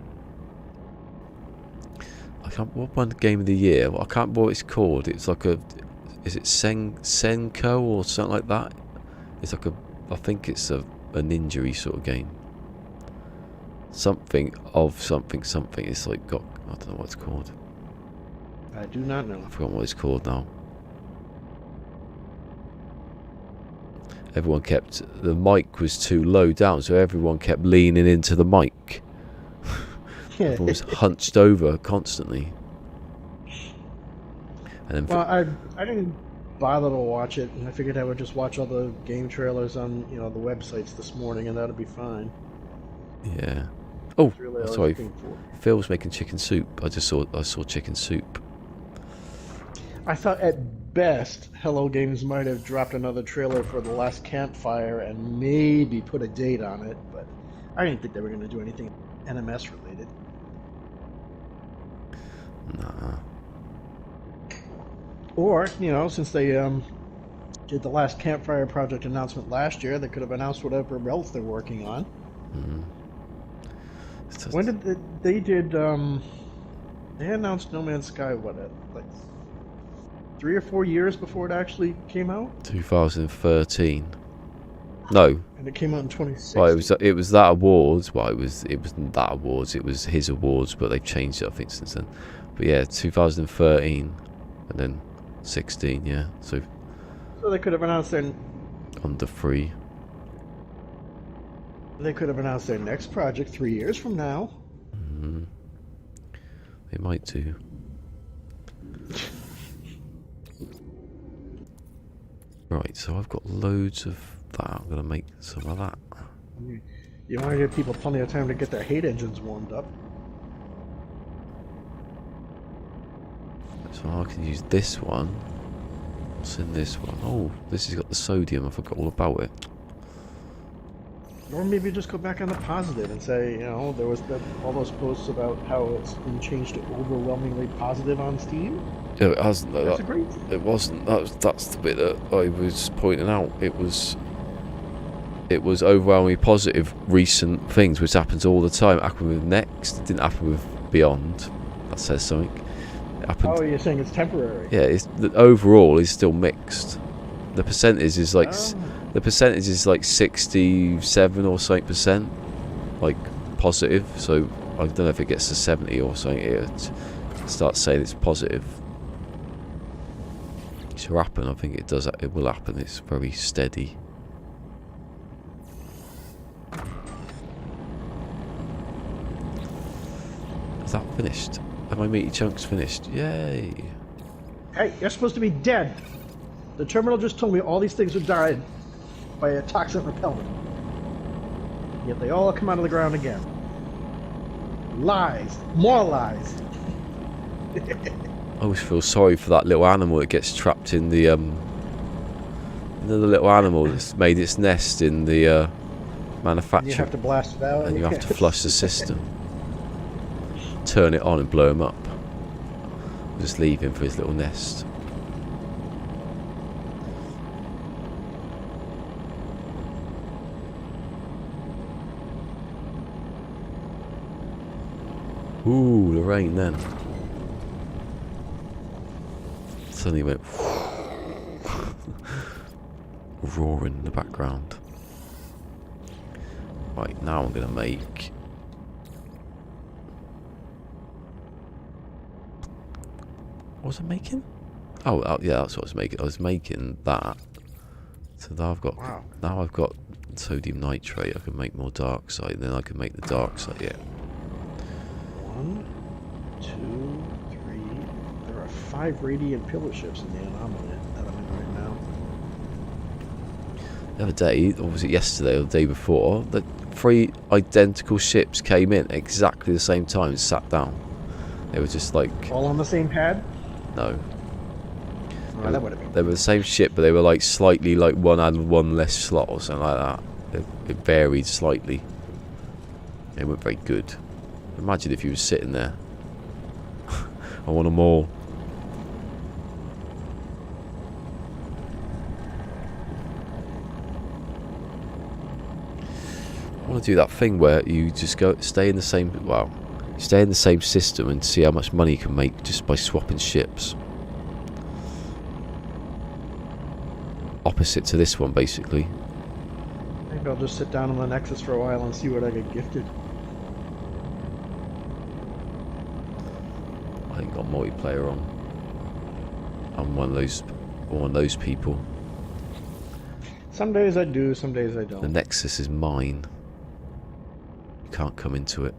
What won the game of the year? Well, I can't remember what it's called. It's like is it Senko or something like that? It's like I think it's a ninja-y sort of game. Something. It's like I don't know what it's called. I do not know. I forgot what it's called now. The mic was too low down, so everyone kept leaning into the mic. Everyone was hunched over constantly. And then I didn't bother to watch it, and I figured I would just watch all the game trailers on the websites this morning, and that'd be fine. Yeah. Oh, really sorry. Phil's making chicken soup. I saw chicken soup. I thought at best Hello Games might have dropped another trailer for The Last Campfire and maybe put a date on it, but I didn't think they were going to do anything NMS related. Nah. Or, since they did the Last Campfire project announcement last year, they could have announced whatever else they're working on. Mm-hmm. When did they announced No Man's Sky, like 3 or 4 years before it actually came out? 2013. No. And it came out in 2016. Well, it was that awards. Well, it wasn't that awards. It was his awards, but they've changed it, I think, since then. But yeah, 2013, and then 16. Yeah, so they could have announced their under 3. They could have announced their next project 3 years from now. Mm-hmm. They might do. Right, so I've got loads of that. I'm going to make some of that. You want to give people plenty of time to get their hate engines warmed up. So I can use this one. What's in this one? Oh, this has got the sodium. I forgot all about it. Or maybe just go back on the positive and say, there was all those posts about how it's been changed to overwhelmingly positive on Steam. Yeah, it hasn't. That's a great thing. It wasn't. That's the bit that I was pointing out. It was overwhelmingly positive recent things, which happens all the time. It happened with Next. It didn't happen with Beyond. That says something. It happened. Oh, you're saying it's temporary? Yeah. The overall is still mixed. The percentage is like. The percentage is like 67 or something %, like positive. So I don't know if it gets to 70 or something. It starts saying it's positive. It should happen. I think it does. It will happen. It's very steady. Is that finished? Have my meaty chunks finished? Yay! Hey, you're supposed to be dead. The terminal just told me all these things have died by a toxic repellent. Yet they all come out of the ground again. Lies. More lies. I always feel sorry for that little animal that gets trapped in the Another little animal that's made its nest in the manufacturer. You have to blast it out. And you have to flush the system. Turn it on and blow him up. Just leave him for his little nest. Ooh, the rain then. Suddenly went roaring in the background. Right, now I'm going to make... What was I making? Oh, yeah, that's what I was making. I was making that. So now I've got... Wow. Now I've got sodium nitrate. I can make more dark side. Then I can make the dark side, yeah. 1, 2, 3. There are 5 radiant pillar ships in the anomaly that I'm in right now. The other day, or was it yesterday or the day before, the 3 identical ships came in at exactly the same time and sat down. They were just like... All on the same pad? No. Oh, that would have been... They were the same ship, but they were like slightly like one had one less slot or something like that. It varied slightly. They weren't very good. Imagine if you were sitting there. I want them all. I want to do that thing where you just stay in the same system and see how much money you can make just by swapping ships. Opposite to this one, basically. Maybe I'll just sit down on the Nexus for a while and see what I get gifted. I ain't got multiplayer on. I'm one of those people. Some days I do, some days I don't. The Nexus is mine. You can't come into it.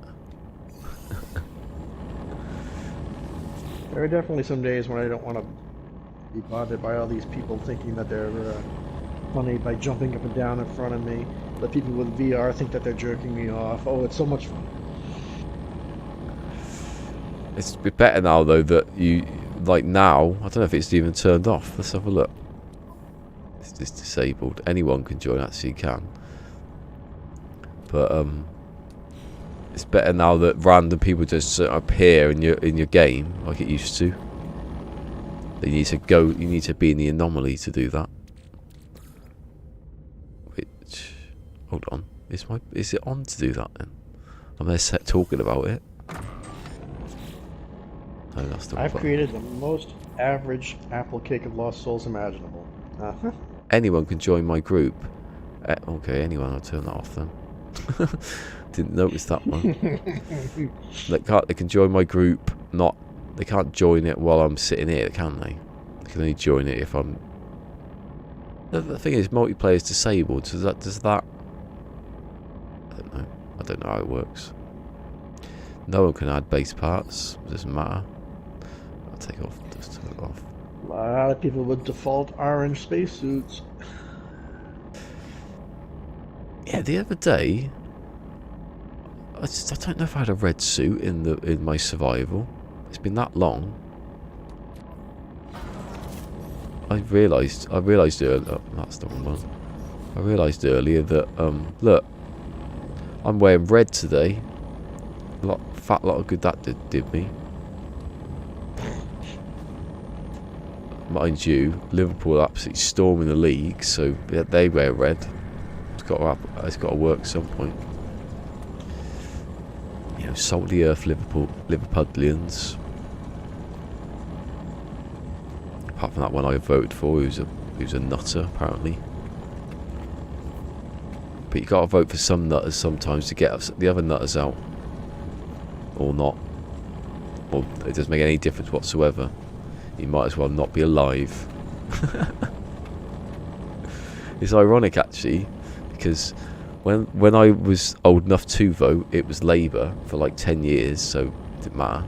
There are definitely some days when I don't want to be bothered by all these people thinking that they're funny by jumping up and down in front of me. The people with VR think that they're jerking me off. Oh, it's so much fun. It's a bit better now though that you like now. I don't know if it's even turned off. Let's have a look. It's disabled. Anyone can join. Actually, can. But it's better now that random people just appear in your game like it used to. You need to go. You need to be in the anomaly to do that. Which, hold on, is it on to do that then? I'm there talking about it. No, that's the I've created the most average apple cake of lost souls imaginable. Anyone can join my group. Okay, anyone. I'll turn that off then. Didn't notice that one. They can join my group. They can't join it while I'm sitting here, can they? They can only join it if I'm... The thing is, multiplayer is disabled, so does that... I don't know. I don't know how it works. No one can add base parts. It doesn't matter. I'll take off. Just turn it off. A lot of people with default orange spacesuits. Yeah, the other day... I don't know if I had a red suit in my survival. It's been that long. I realised earlier. Oh, that's the wrong one. I realised earlier that look, I'm wearing red today. Fat lot of good that did me. Mind you, Liverpool are absolutely storming the league, so yeah, they wear red. It's got to work at some point. You know, salt the earth, Liverpudlians. Apart from that one I voted for, who's a nutter apparently. But you got to vote for some nutters sometimes to get the other nutters out, or not. Or it doesn't make any difference whatsoever. You might as well not be alive. It's ironic actually, because when I was old enough to vote, it was Labour for like 10 years, so it didn't matter.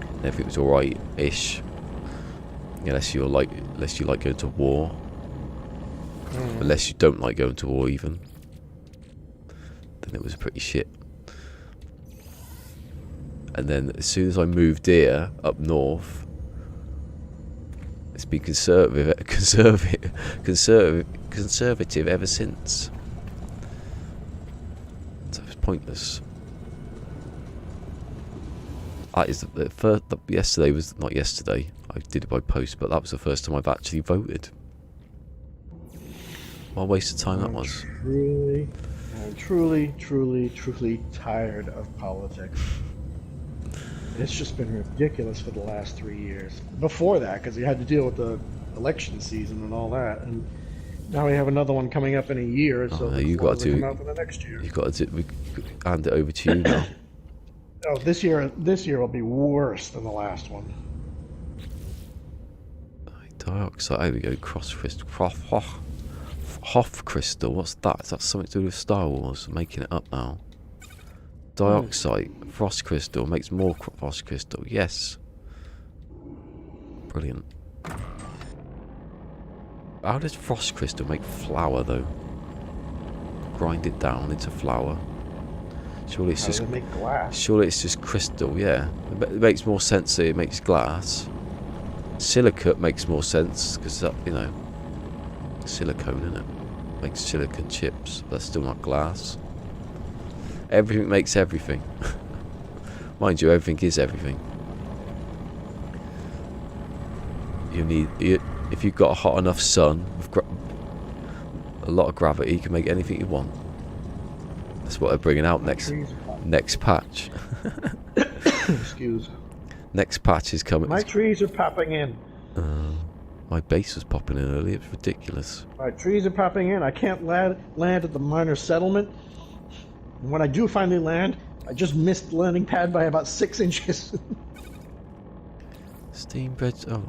And if it was alright-ish, unless you like going to war, unless you don't like going to war even, then it was pretty shit. And then as soon as I moved here up north, it's to be conservative ever since. So it's pointless. That is the first. Yesterday was not yesterday. I did it by post, but that was the first time I've actually voted. What a waste of time that was. I'm truly tired of politics. It's just been ridiculous for the last 3 years. Before that, because we had to deal with the election season and all that, and now we have another one coming up in a year. So you got to come out for the next year. You got to hand it over to you now. Oh, this year will be worse than the last one. Dioxide. There we go. Cross crystal. Hoff crystal. What's that? Is that something to do with Star Wars? I'm making it up now. Dioxide. Frost crystal makes more frost crystal. Yes. Brilliant. How does frost crystal make flour though? Grind it down into flour. Surely it's just make glass. Surely it's just crystal. Yeah, it makes more sense that it makes glass. Silicate makes more sense because that, you know, silicone, isn't it? Makes silicon chips. That's still not glass. Everything makes everything. Mind you, everything is everything. If you've got a hot enough sun with a lot of gravity, you can make anything you want. That's what they're bringing out next patch. Excuse. Next patch is coming. My trees are popping in. My base was popping in earlier. It's ridiculous. My trees are popping in. I can't land at the minor settlement. And when I do finally land, I just missed the landing pad by about 6 inches. Steam beds. Oh.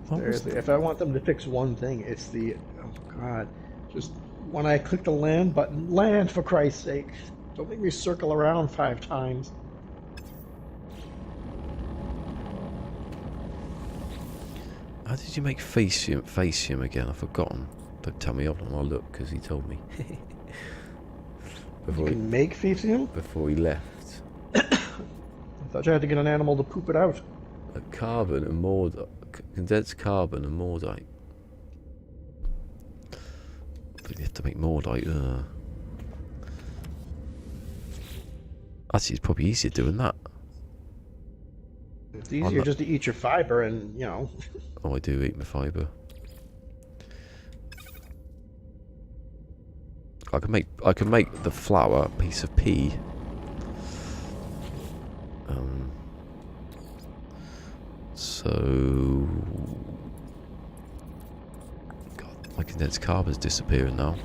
Seriously, if I want them to fix one thing, it's the... Oh, God. Just when I click the land button, land for Christ's sake. Don't make me circle around 5 times. How did you make Facium again? I've forgotten. Don't tell me. I'll look because he told me. You can make Facium? Before he left. I thought you had to get an animal to poop it out. Carbon and mordite. Condensed carbon and mordite. But you have to make mordite. Actually, it's probably easier doing that. It's easier just to eat your fiber and, you know. Oh, I do eat my fiber. I can make the flour a piece of pea. So, God, my condensed carbon's disappearing now.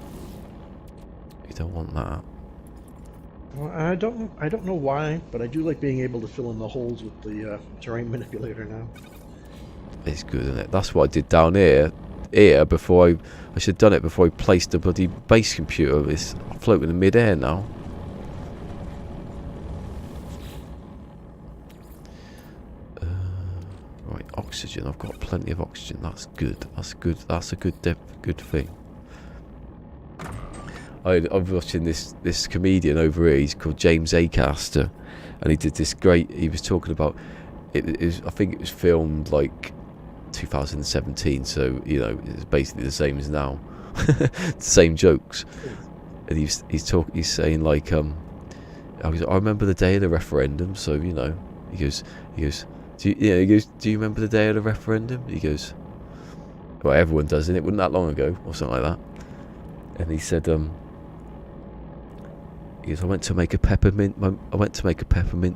You don't want that. Well, I don't know why, but I do like being able to fill in the holes with the terrain manipulator now. It's good, isn't it? That's what I did down here before I should have done it before I placed the bloody base computer. It's floating in mid-air now. Right, oxygen. I've got plenty of oxygen. That's good. That's good. That's a good thing. I'm watching this comedian over here. He's called James Acaster, and he did this great. He was talking about it. I think it was filmed like 2017, so you know it's basically the same as now. Same jokes, and he's saying like I remember the day of the referendum. So you know, he goes. Do you remember the day of the referendum? He goes, well, everyone does, and it wasn't that long ago, or something like that. And he said, he goes, I went to make a peppermint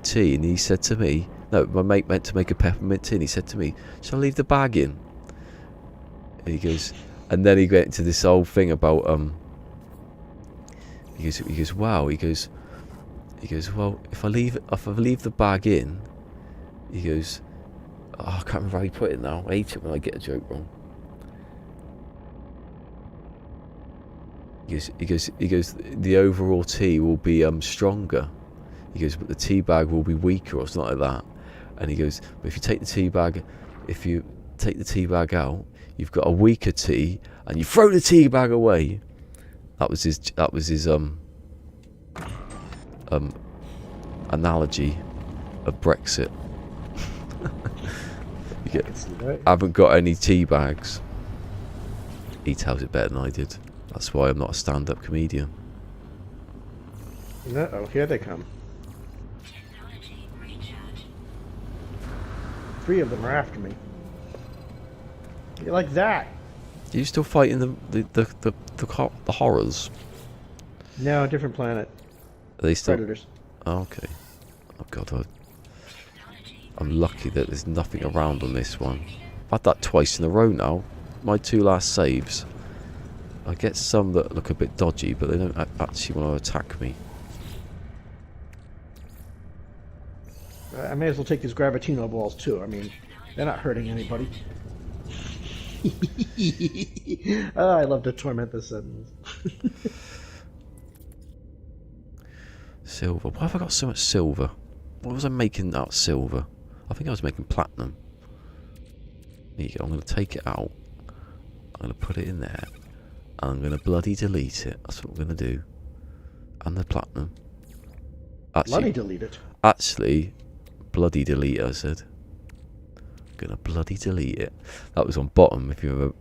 tea, and he said to me, no, my mate meant to make a peppermint tea, and he said to me, shall I leave the bag in? And he goes, and then he went into this whole thing about he goes, wow, he goes, well, if I leave the bag in, he goes, oh, I can't remember how he put it now. I hate it when I get a joke wrong. He goes, the overall tea will be stronger. He goes, but the tea bag will be weaker or something like that. And he goes, but if you take the tea bag out, you've got a weaker tea, and you throw the tea bag away. That was his analogy of Brexit. I haven't got any tea bags. He tells it better than I did. That's why I'm not a stand-up comedian. Uh-oh, here they come. 3 of them are after me. You like that? Are you still fighting the horrors? No, different planet. Are they still Predators? Oh, okay. Oh god, I'm lucky that there's nothing around on this one. I've had that twice in a row now. My 2 last saves. I get some that look a bit dodgy, but they don't actually want to attack me. I may as well take these Gravitino balls too. I mean, they're not hurting anybody. Oh, I love to torment the sentence. Silver. Why have I got so much silver? What was I making out of silver? I think I was making platinum. There you go. I'm going to take it out. I'm going to put it in there. And I'm going to bloody delete it. That's what we're going to do. And the platinum. Actually, Bloody delete it. Actually, bloody delete it, I said. I'm going to bloody delete it. That was on bottom. If you ever,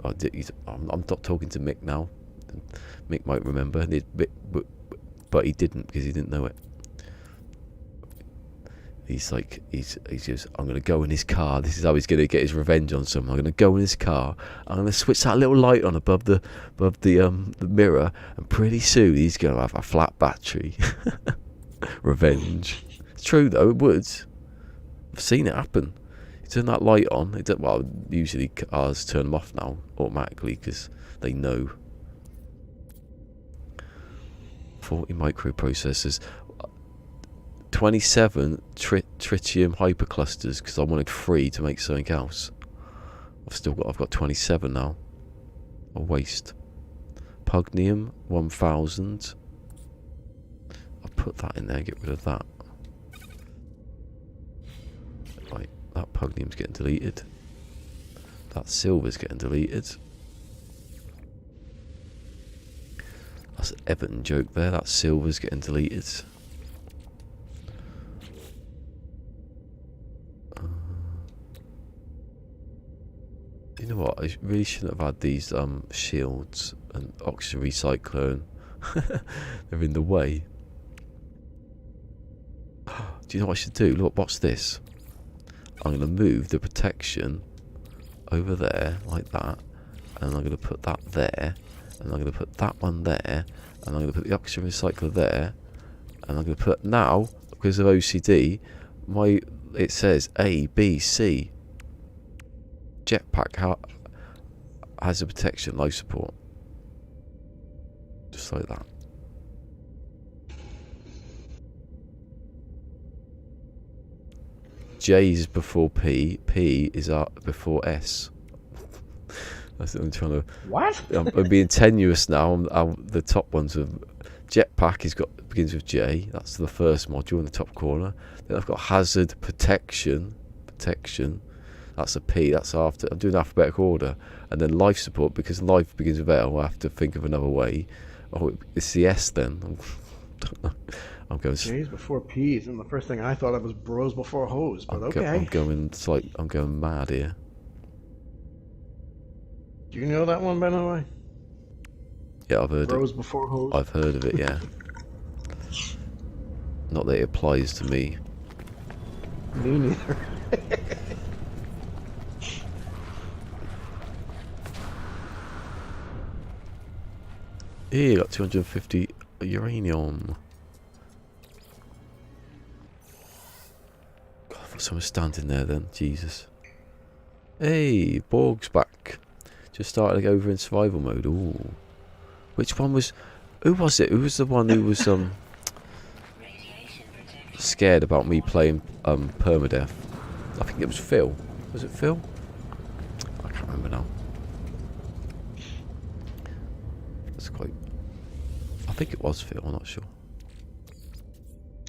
I'm not talking to Mick now. Mick might remember. But he didn't, because he didn't know it. He's like, he's just, I'm going to go in his car. This is how he's going to get his revenge on someone. I'm going to go in his car. I'm going to switch that little light on above the mirror, and pretty soon he's going to have a flat battery. Revenge. It's true though. It would. I've seen it happen. You turn that light on. Well, usually cars turn them off now automatically because they know. 40 microprocessors. 27 tritium hyperclusters because I wanted 3 to make something else. I've got 27 now. A waste. Pugnium 1000. I'll put that in there, get rid of that. Right, that pugnium's getting deleted. That silver's getting deleted. That's an Everton joke there. That silver's getting deleted. You know what? I really shouldn't have had these shields and oxygen recycler. They're in the way. Do you know what I should do? Look, watch this. I'm going to move the protection over there like that, and I'm going to put that there, and I'm going to put that one there, and I'm going to put the oxygen recycler there, and I'm going to put now, because of OCD, it says A, B, C. Jetpack has a protection, life support. Just like that. J is before P. P is before S. That's what I'm trying to. What? I'm being tenuous now. The top ones of jetpack begins with J. That's the first module in the top corner. Then I've got hazard protection. That's a P. That's after. I'm doing alphabetical order, and then life support because life begins with L. I have to think of another way. Oh, it's the S then. I'm going. J's before P's, and the first thing I thought of was bros before hoes. But okay. I'm going mad here. Do you know that one, by the way? Yeah, I've heard bros before hoes. I've heard of it. Yeah. Not that it applies to me. Me neither. Here, you got 250 uranium. God, I thought someone was standing there then. Jesus. Hey, Borg's back. Just started over in survival mode. Ooh. Which one was... Who was it? Who was the one who was scared about me playing Permadeath? I think it was Phil. Was it Phil? I can't remember now. That's quite... I think it was Phil, I'm not sure.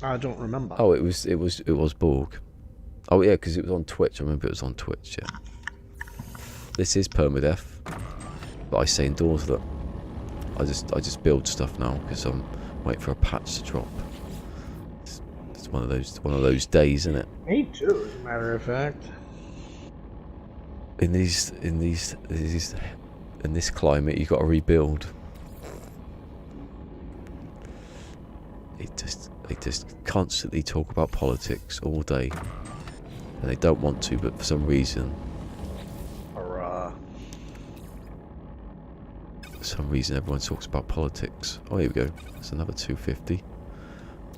I don't remember. Oh, it was Borg. Oh yeah, because it was on Twitch. I remember it was on Twitch, yeah. This is Permadeath. But I say indoors that I just build stuff now because I'm waiting for a patch to drop. It's Just one of those days, isn't it? Me too, as a matter of fact. In this climate, you got to rebuild. They just constantly talk about politics all day, and they don't want to, but for some reason. Hurrah! For some reason, everyone talks about politics. Oh, here we go. That's another 250.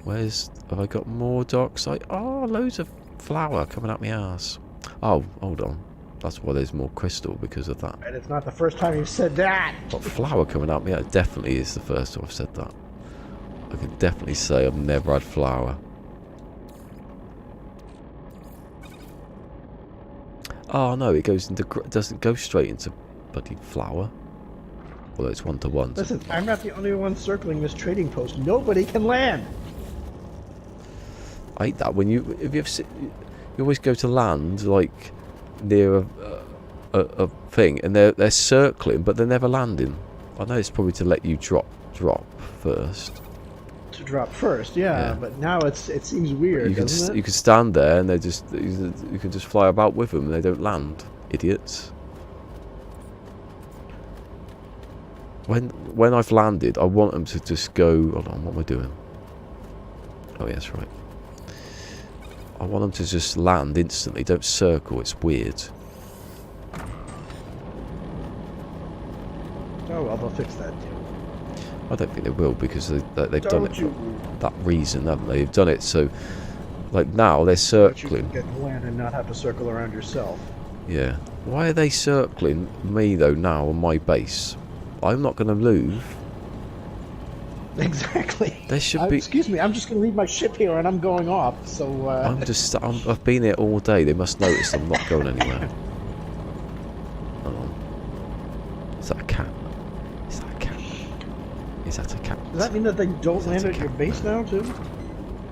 Have I got more dark side? Oh, loads of flour coming out my ass. Oh, hold on. That's why there's more crystal, because of that. And it's not the first time you've said that. But flour coming out my ass definitely is the first time I've said that. I can definitely say I've never had flour. Oh no, it doesn't go straight into bloody flour. Although it's 1-to-1. Listen, I'm not the only one circling this trading post. Nobody can land. I hate that when you always go to land like near a thing, and they're circling, but they're never landing. I know it's probably to let you drop first. To drop first, yeah. But now it seems weird, doesn't it? You can stand there and you can just fly about with them and they don't land. Idiots. When I've landed, I want them to just go. Hold on, what am I doing? Oh yeah, that's right. I want them to just land instantly. Don't circle. It's weird. Oh well, they'll fix that too. I don't think they will, because they've done it for that reason, haven't they? They've done it so, like now they're circling. You can get to land and not have to circle around yourself. Yeah. Why are they circling me though now on my base? I'm not going to move. Exactly. There should be. Excuse me, I'm just going to leave my ship here and I'm going off. So. I've been here all day. They must notice I'm not going anywhere. Hold on. Is that a cat? Is that a cat? Is that a cat? Does that mean that they don't land at your base now too?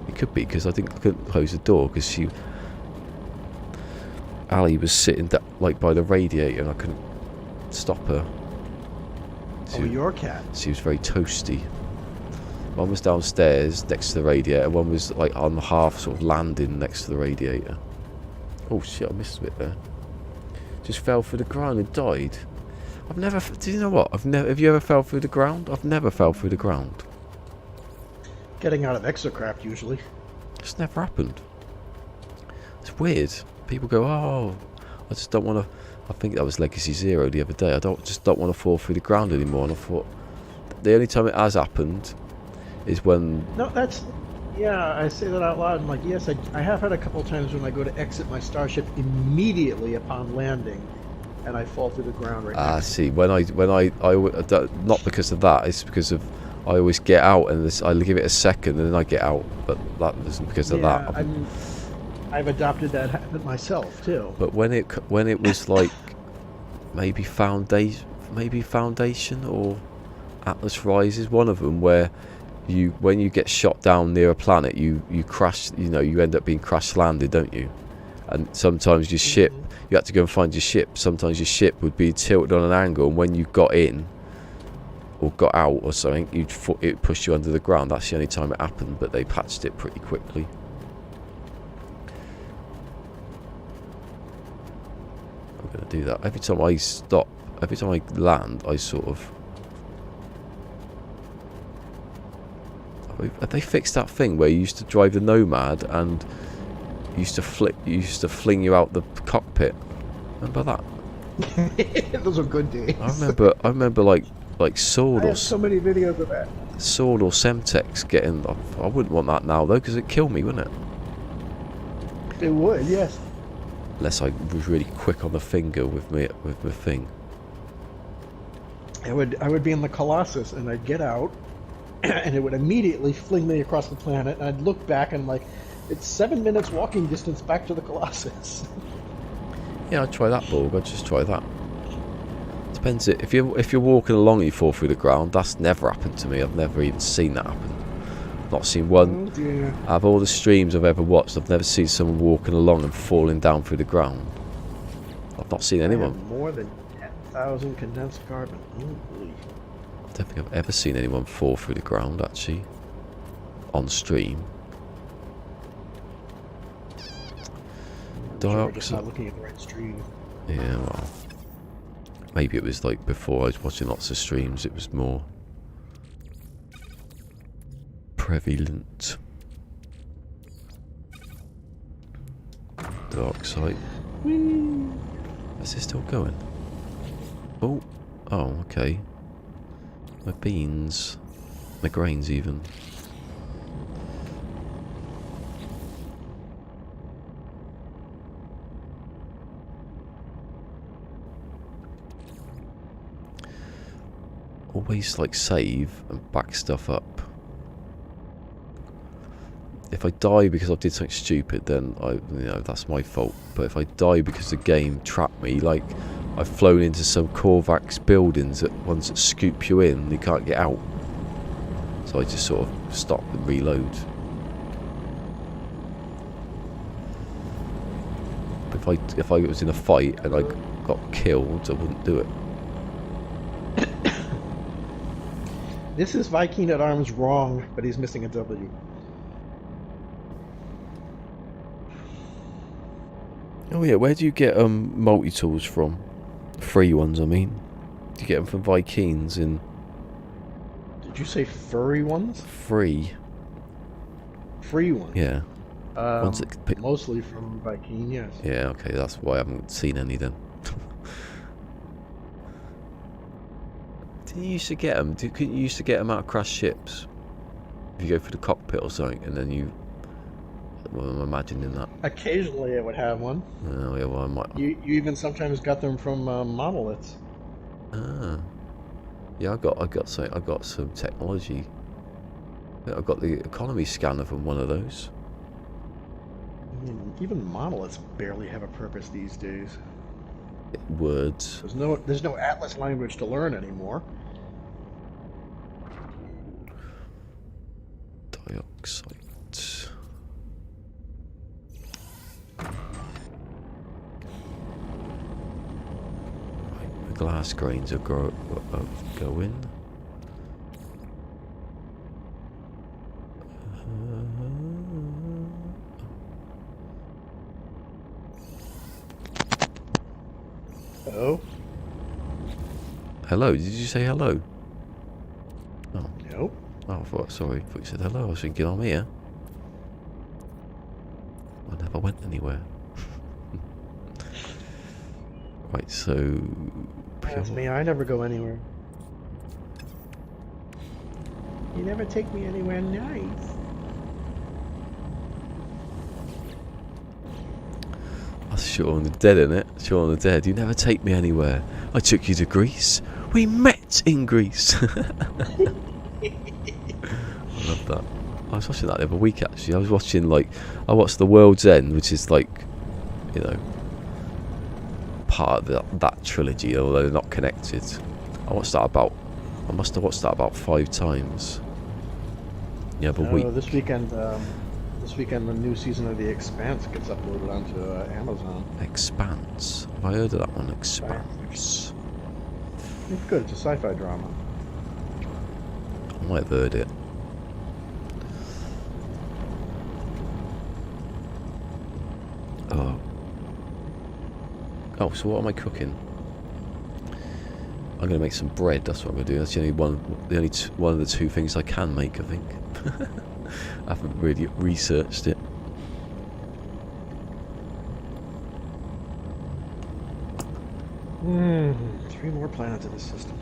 It could be, because I couldn't close the door because Ali was sitting like by the radiator and I couldn't stop her. Your cat. She was very toasty. One was downstairs next to the radiator. One was like on the half sort of landing next to the radiator. Oh shit! I missed a bit there. Just fell through the ground and died. I've never. Do you know what? Have you ever fell through the ground? I've never fell through the ground. Getting out of exocraft usually. It's never happened. It's weird. People go, oh, I just don't want to. I think that was Legacy Zero the other day. I just don't want to fall through the ground anymore. And I thought the only time it has happened is when. No, that's. Yeah, I say that out loud. I'm like, yes, I have had a couple of times when I go to exit my starship immediately upon landing, and I fall through the ground right now. See, when I not because of that. It's because of I always get out and I give it a second and then I get out. But that isn't because of that. I've adopted that habit myself too. But when it was like maybe Foundation or Atlas Rises, one of them where when you get shot down near a planet, you crash. You end up being crash landed, don't you? And sometimes your ship, you had to go and find your ship. Sometimes your ship would be tilted on an angle, and when you got in or got out or something, it pushed you under the ground. That's the only time it happened, but they patched it pretty quickly. I'm going to do that. Every time I land, I sort of... Have they fixed that thing where you used to drive the Nomad and used to fling you out the cockpit? Remember that? Those are good days. I remember like Sword I have so many videos of that. Sword or Semtex getting... I wouldn't want that now though, because it'd kill me, wouldn't it? It would, yes. Unless I was really quick on the finger with my thing. I would be in the Colossus and I'd get out and it would immediately fling me across the planet, and I'd look back and it's 7 minutes walking distance back to the Colossus. Yeah, I'd try that, Borg. I'd just try that. Depends. If you're walking along and you fall through the ground, that's never happened to me. I've never even seen that happen. Not seen one. Oh dear. Out of all the streams I've ever watched, I've never seen someone walking along and falling down through the ground. I've not seen anyone. More than 10,000 condensed carbon. Ooh. I don't think I've ever seen anyone fall through the ground, actually, on stream. We're just not dioxide. looking at the right stream. Yeah, well, maybe it was like before I was watching lots of streams. It was more prevalent. Dioxide. Is this still going? Oh, okay. My beans, my grains even. Always like save and back stuff up. If I die because I did something stupid, then that's my fault. But if I die because the game trapped me, like I've flown into some Korvax buildings that ones that scoop you in, and you can't get out. So I just sort of stop and reload. If I was in a fight and I got killed, I wouldn't do it. This is Viking at arms wrong, but he's missing a W. Oh yeah, where do you get multi-tools from? Free ones, I mean. Do you get them from Vikings in... Did you say furry ones? Free. Free ones? Yeah. Ones that mostly from Viking, yes. Yeah, okay, that's why I haven't seen any then. Didn't you used to get them? Couldn't you used to get them out of crashed ships? If you go through the cockpit or something, and then you... Well, I'm imagining that. Occasionally I would have one. Oh, yeah, well, I might... You even sometimes got them from monoliths. Ah. Yeah, I got some technology. I got the economy scanner from one of those. I mean, even monoliths barely have a purpose these days. Words. There's no Atlas language to learn anymore. Dioxide. Right, the glass grains are going. Oh? Hello, did you say hello? Oh. Nope. Oh, sorry, I thought you said hello. I was thinking I'm here. I never went anywhere. Right, so... That's me, I never go anywhere. You never take me anywhere nice. That's Shaun the Dead, isn't it? Shaun the Dead. You never take me anywhere. I took you to Greece. We met in Greece. I love that. I was watching that the other week, actually. I watched The World's End, which is like, you know, part of that trilogy, although they're not connected. I must have watched that about 5 times. The other week. This weekend the new season of The Expanse gets uploaded onto Amazon. Expanse. Have I heard of that one? Expanse. It's good. It's a sci-fi drama. I might have heard it. Oh, so what am I cooking? I'm going to make some bread. That's what I'm going to do. That's the only one of the 2 things I can make, I think. I haven't really researched it. Three more planets in the system.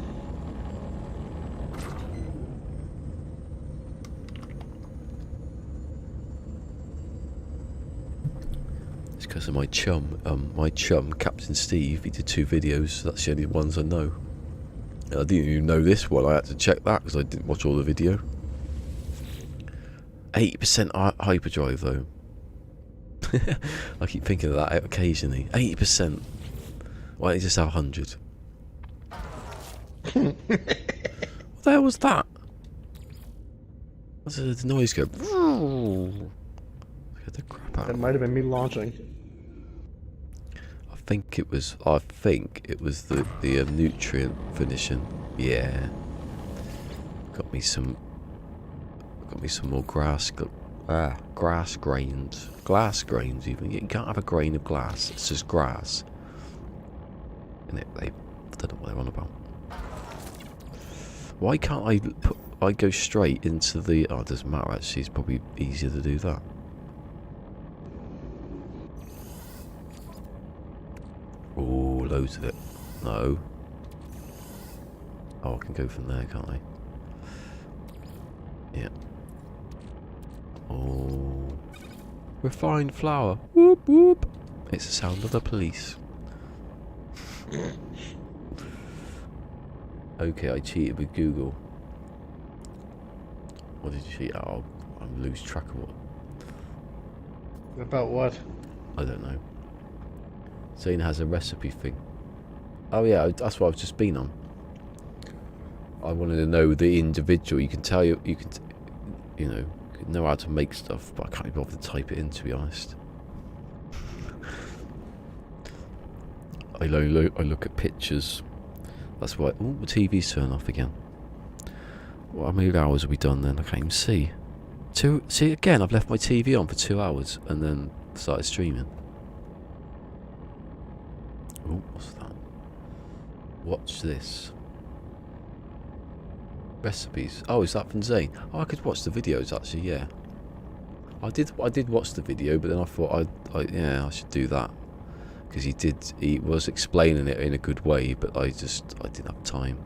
It's because of my chum, Captain Steve. He did 2 videos. So that's the only ones I know. And I didn't even know this one. I had to check that because I didn't watch all the video. 80% hyperdrive though. I keep thinking of that occasionally. 80%. Why don't you just have 100? What the hell was that? What's the noise go? Get the crap out. That might have been me launching. I think it was the nutrient finishing. Yeah. Got me some more grass. Grass grains. Glass grains even. You can't have a grain of glass. It's just grass. And I don't know what they're on about. Why can't I go straight into the... Oh, it doesn't matter actually. It's probably easier to do that. Oh, loads of it. No. Oh, I can go from there, can't I? Yeah. Oh. Refined flour. Whoop, whoop. It's the sound of the police. Okay, I cheated with Google. What did you cheat? Oh, I lose track of what. About what? I don't know. Zane has a recipe thing. Oh yeah, that's what I've just been on. I wanted to know the individual. You can tell you know how to make stuff, but I can't be bothered to type it in, to be honest. I look at pictures. That's why. Oh, the TV's turned off again. Well, how many hours have we done then? I can't even see. See again, I've left my TV on for 2 hours and then started streaming. Oh, what's that? Watch this. Recipes. Oh, is that from Zane? Oh, I could watch the videos actually. Yeah, I did watch the video, but then I thought I should do that because he was explaining it in a good way, but I didn't have time.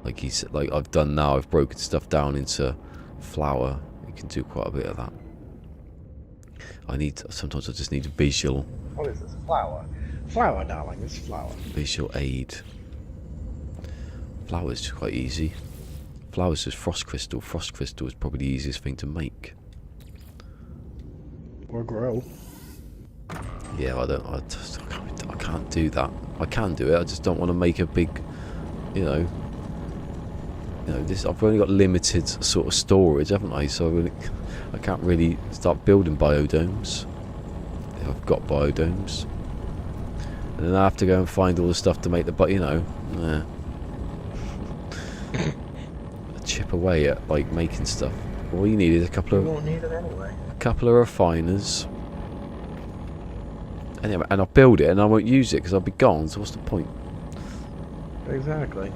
Like he said, like I've done now. I've broken stuff down into flour. You can do quite a bit of that. Sometimes I just need a visual. What is this? Flour. Flour, darling. It's flour. Visual aid. Flour's just quite easy. Flour's just frost crystal. Frost crystal is probably the easiest thing to make. Or grow. Yeah, I can't do that. I can do it. I just don't want to make a big, this. I've only got limited sort of storage, haven't I? So I can't really start building biodomes. If I've got biodomes, and then I have to go and find all the stuff to make the chip away at like making stuff. All you need is a couple of. You won't need it anyway. A couple of refiners. Anyway, and I'll build it and I won't use it because I'll be gone, so what's the point? Exactly.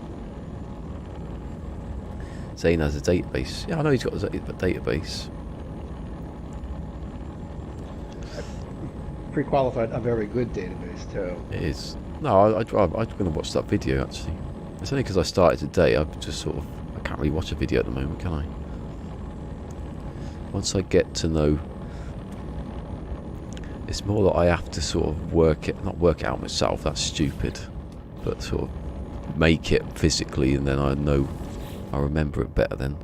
Zane has a database. Yeah, I know he's got a database. Pre-qualified a very good database too. It is. No, I'm going to watch that video actually. It's only because I started today. I can't really watch a video at the moment, can I? Once I get to know, it's more that I have to sort of not work it out myself. That's stupid, but sort of make it physically, and then I remember it better. Then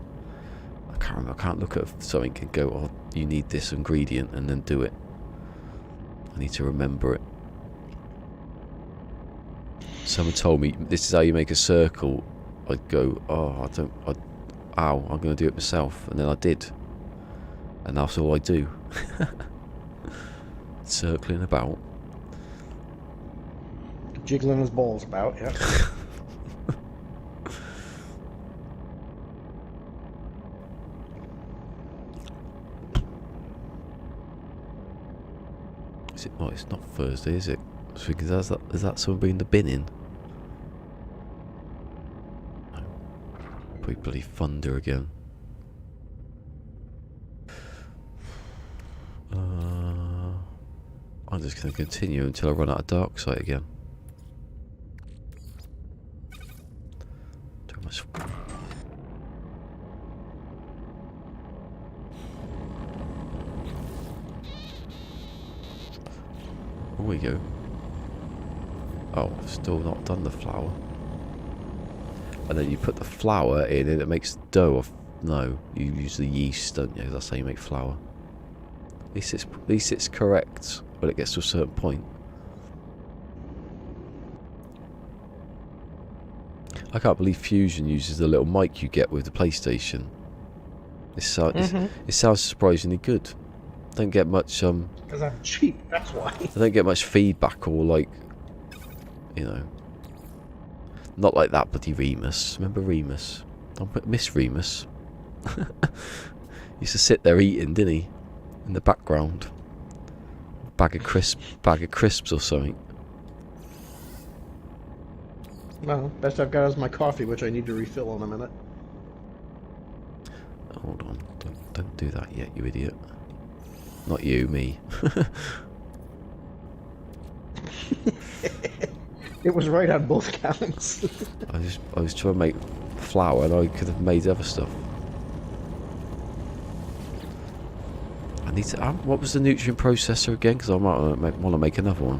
I can't look at something and go, "Oh, you need this ingredient," and then do it. I need to remember it. Someone told me this is how you make a circle. I'd go, oh, I'm going to do it myself, and then I did, and that's all I do. Circling about, jiggling his balls about. Yeah. Is it? Oh, it's not Thursday, is it? Is that someone bringing the bin in? No. Probably bloody thunder again. I'm just going to continue until I run out of dark sight again. Too much. Here we go. Oh, I've still not done the flour. And then you put the flour in and it makes dough. No, you use the yeast, don't you? That's how you make flour. At least it's correct when it gets to a certain point. I can't believe Fusion uses the little mic you get with the PlayStation. It sounds surprisingly good. Don't get much because I'm cheap, that's why. I don't get much feedback or like, not like that bloody Remus. Remember Remus? Don't miss Remus. Used to sit there eating, didn't he? In the background. Bag of crisps or something. Well, best I've got is my coffee, which I need to refill in a minute. Hold on, don't do that yet, you idiot. Not you, me. It was right on both counts. I was trying to make flour, and I could have made other stuff. I need to. What was the nutrient processor again? Because I might want to make another one.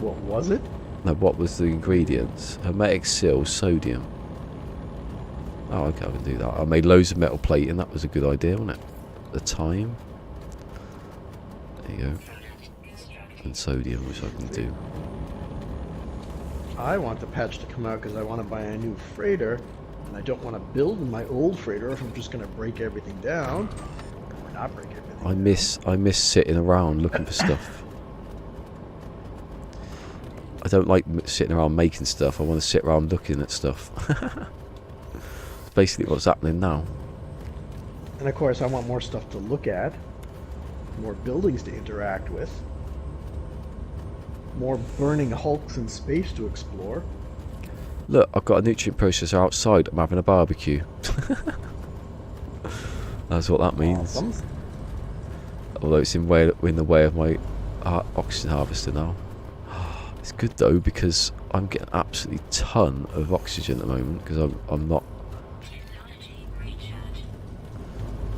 What was it? No, what was the ingredients? Hermetic seal, sodium. Oh, okay, I can do that. I made loads of metal plating. That was a good idea, wasn't it? At the time. There you go. And sodium, which I can do. I want the patch to come out because I want to buy a new freighter, and I don't want to build my old freighter if I'm just going to break everything down. Or not break everything. I miss sitting around looking for stuff. I don't like sitting around making stuff. I want to sit around looking at stuff. It's basically what's happening now. And of course, I want more stuff to look at, more buildings to interact with, more burning hulks in space to explore. Look, I've got a nutrient processor outside. I'm having a barbecue. That's what that means. Awesome. Although it's in the way of my oxygen harvester now. It's good though, because I'm getting absolutely ton of oxygen at the moment, because I'm not.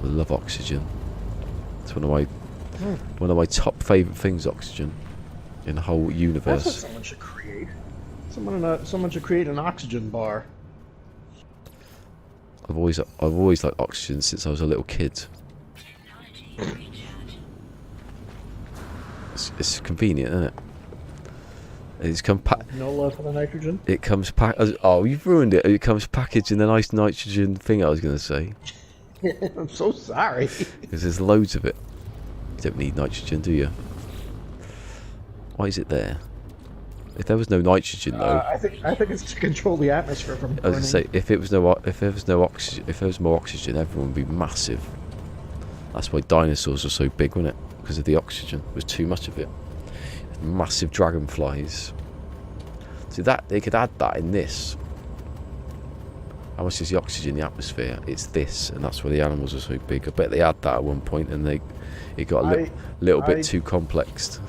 I love oxygen. It's one of my top favourite things, oxygen, in the whole universe. That's what someone should create. Someone should create an oxygen bar. I've always liked oxygen since I was a little kid. It's convenient, isn't it? It's No love for the nitrogen? It comes oh, you've ruined it. It comes packaged in a nice nitrogen thing, I was going to say. I'm so sorry. Because there's loads of it. You don't need nitrogen, do you? Why is it there? If there was no nitrogen, though, I think it's to control the atmosphere from burning. I was going to say, if there was more oxygen, everyone would be massive. That's why dinosaurs were so big, wasn't it? Because of the oxygen. There was too much of it. Massive dragonflies. So that they could add that in this. How much is the oxygen in the atmosphere? It's this, and that's why the animals are so big. I bet they had that at one point, and it got a little bit too complex.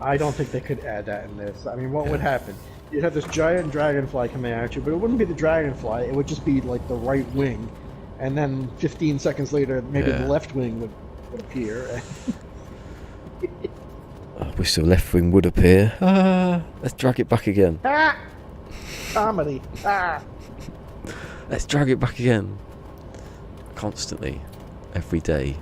I don't think they could add that in this. I mean, what would happen? You'd have this giant dragonfly coming at you, but it wouldn't be the dragonfly. It would just be like the right wing, and then 15 seconds later, maybe the left wing would appear. I wish the left wing would appear. Let's drag it back again. Comedy. Let's drag it back again. Constantly. Every day.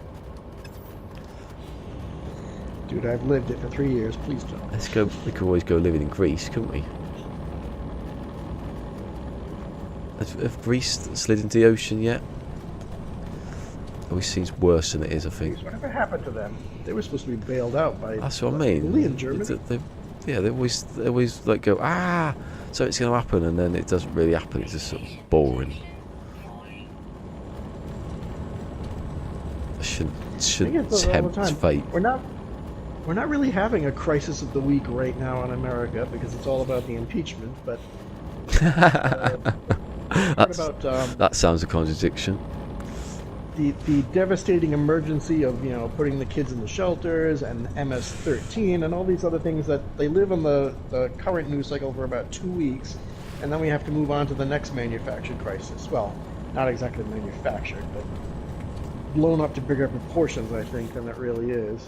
Dude, I've lived it for 3 years. Please don't. Let's go. We could always go living in Greece, couldn't we? Have Greece slid into the ocean yet? It always seems worse than it is, I think. Whatever happened to them? They were supposed to be bailed out by. That's what I mean. Italy and Germany. They always like go, so it's going to happen, and then it doesn't really happen. It's just sort of boring. I shouldn't tempt fate. We're not really having a crisis of the week right now in America because it's all about the impeachment. But that sounds a contradiction. The devastating emergency of putting the kids in the shelters and MS-13 and all these other things that they live on the current news cycle for about 2 weeks, and then we have to move on to the next manufactured crisis. Well, not exactly manufactured, but blown up to bigger proportions, I think, than it really is.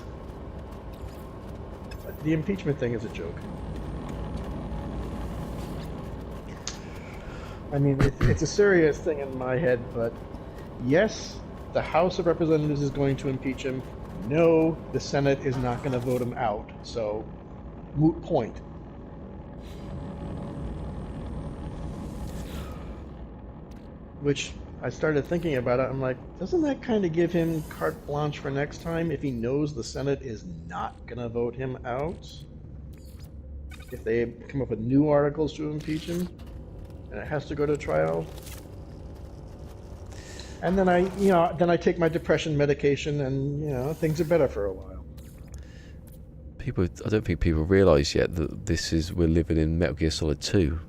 But the impeachment thing is a joke. I mean, it's a serious thing in my head, but yes, the House of Representatives is going to impeach him. No, the Senate is not going to vote him out. So, moot point. Which, I started thinking about it, I'm like, doesn't that kind of give him carte blanche for next time if he knows the Senate is not going to vote him out? If they come up with new articles to impeach him, and it has to go to trial? And then I take my depression medication, and things are better for a while. I don't think people realise yet that we're living in Metal Gear Solid 2.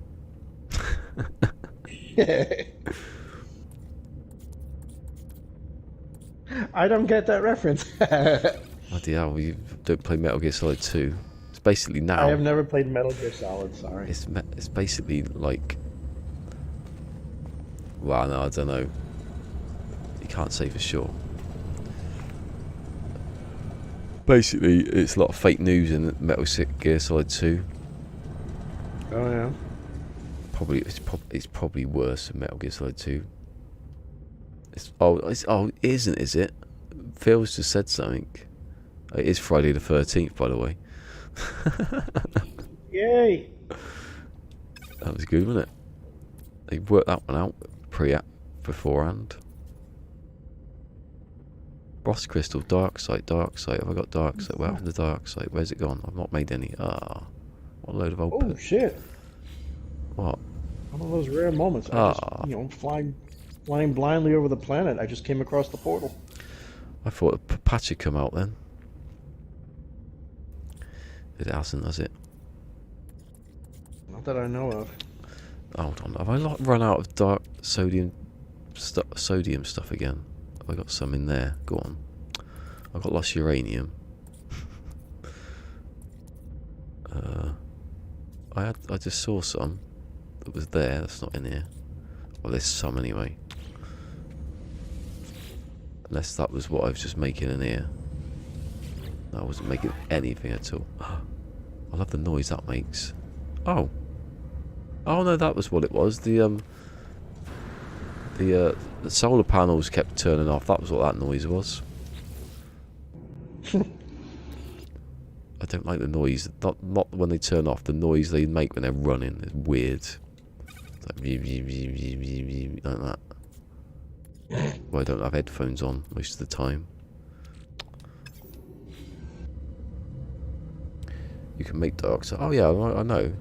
I don't get that reference. Bloody hell, you don't play Metal Gear Solid 2. It's basically now. I have never played Metal Gear Solid, sorry. It's basically like... Well, no, I don't know. You can't say for sure. Basically, it's a lot of fake news in Metal Gear Solid 2. Oh, yeah? It's probably worse than Metal Gear Solid 2. It isn't, is it? Phil's just said something. It is Friday the 13th, by the way. Yay! That was good, wasn't it? They worked that one out beforehand. Frost Crystal, Dark Sight. Have I got Dark Sight? Where happened to Dark Sight? Where's it gone? I've not made any. What a load of old... Oh, shit. What? One of those rare moments. I just, flying blindly over the planet. I just came across the portal. I thought a patch had come out then. It hasn't, has it? Not that I know of. Hold on. Have I run out of dark sodium stuff again? Have I got some in there? Go on. I've got lost uranium. I just saw some that was there. That's not in here. Well, there's some anyway. Unless that was what I was just making in here. No, I wasn't making anything at all. I love the noise that makes. Oh no, that was what it was. The solar panels kept turning off. That was what that noise was. I don't like the noise. Not when they turn off. The noise they make when they're running is weird. It's like like that. Well, I don't have headphones on most of the time. You can make dark sight. Oh yeah, I know.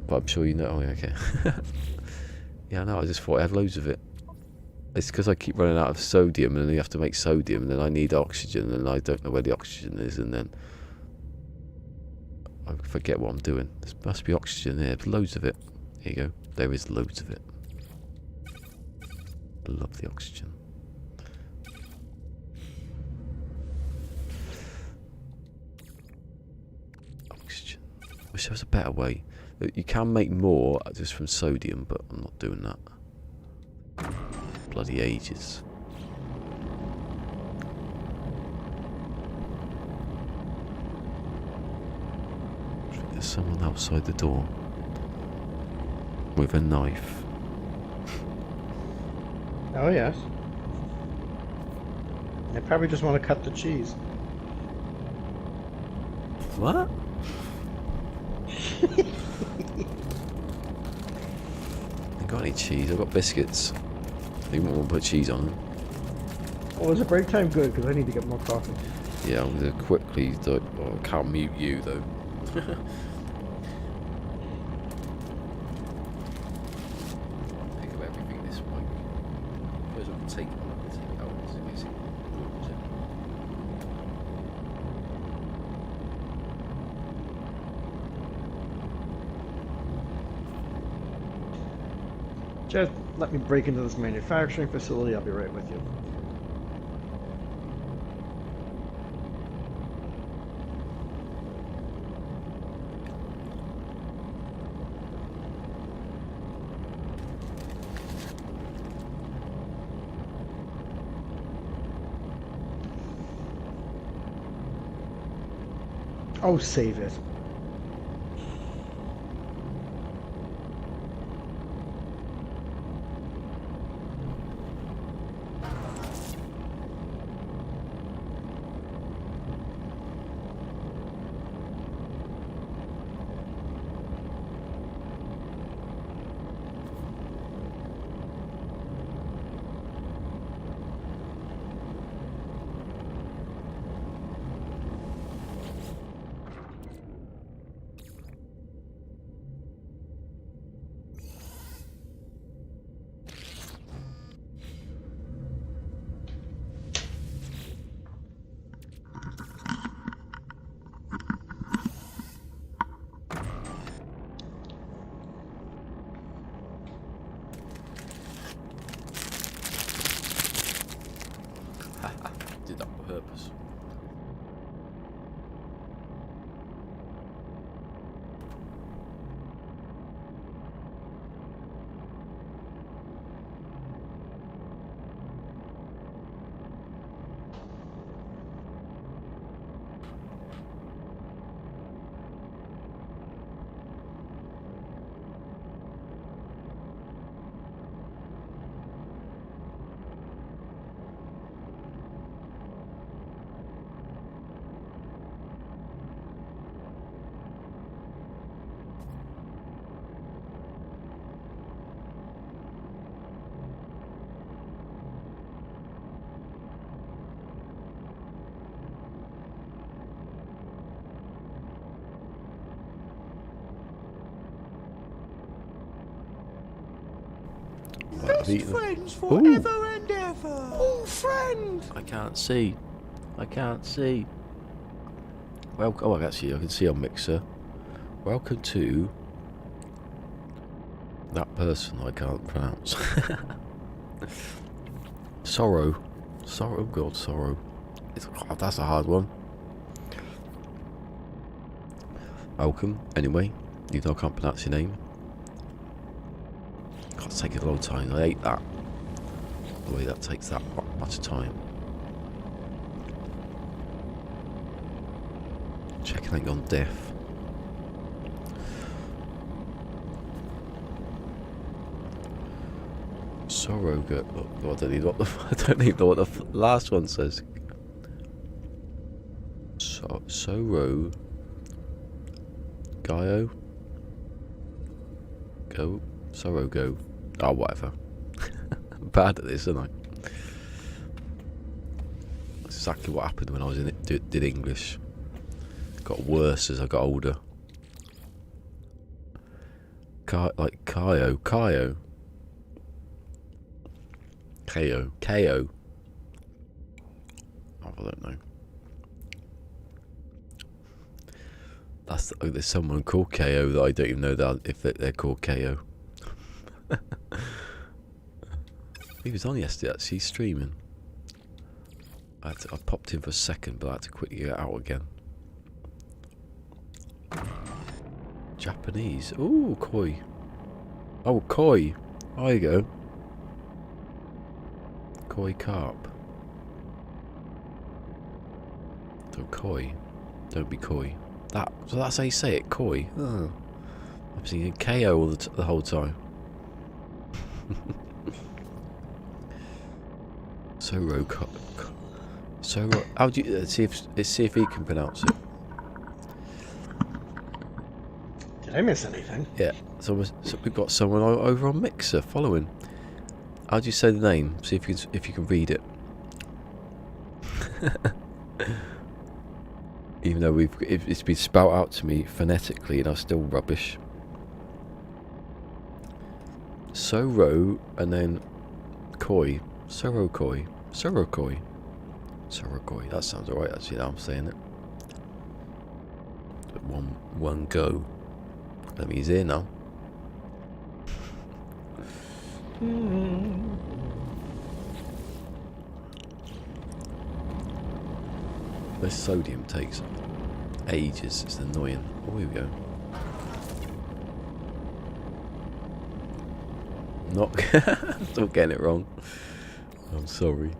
But I'm sure you know. Oh yeah, okay. Yeah, no, I just thought I had loads of it. It's because I keep running out of sodium, and then you have to make sodium, and then I need oxygen, and I don't know where the oxygen is, and then I forget what I'm doing. There must be oxygen there. There's loads of it. Here you go. There is loads of it. I love the oxygen. Oxygen. Wish there was a better way. You can make more just from sodium, but I'm not doing that. Bloody ages. I think there's someone outside the door with a knife. Oh, yes. They probably just want to cut the cheese. What? I got any cheese? I've got biscuits. You won't want to put cheese on them. Well, is it break time? Good, because I need to get more coffee. Yeah, I'm going to quickly... I can't mute you, though. Pick up everything this way. Suppose I can take it out. Take it out. Just let me break into this manufacturing facility. I'll be right with you. Oh, save it. Did that on purpose. Best friends forever and ever. Oh, friend! I can't see. I can't see. Well, oh, actually, I can see on Mixer. Welcome to that person I can't pronounce. Sorrow. Sorrow, God, sorrow. That's a hard one. Welcome, anyway. Even though I can't pronounce your name. God, it's taking a long time. I hate that. The way that takes that much time. Checking ain't gone deaf. Sorrow go. Oh, I don't need what the. I don't need what the last one says. Sorrow. Gaio. Go. Sorrow go. Oh, whatever. I'm bad at this, aren't I? That's exactly what happened when I was in it. Did English. Got worse as I got older. Like Kaio. Ko. Oh, I don't know. There's someone called KO that I don't even know that if they're called KO. He was on yesterday actually streaming. I popped in for a second, but I had to quickly get out again. Japanese. Ooh, koi. Oh, koi. There you go. Koi carp. So koi. Don't be coy. So that's how you say it, koi. Oh. I'm thinking KO all the whole time. How do you see if he can pronounce it? Did I miss anything? Yeah. So we've got someone over on Mixer following. How do you say the name? See if you can read it. Even though it's been spout out to me phonetically and I'm still rubbish. Soro and then koi. Sorokoi. Sorokoi. Sorokoi. That sounds alright actually now I'm saying it. But one go. Let me he's here now. This sodium takes ages, it's annoying. Oh, here we go. Still getting it wrong. I'm sorry.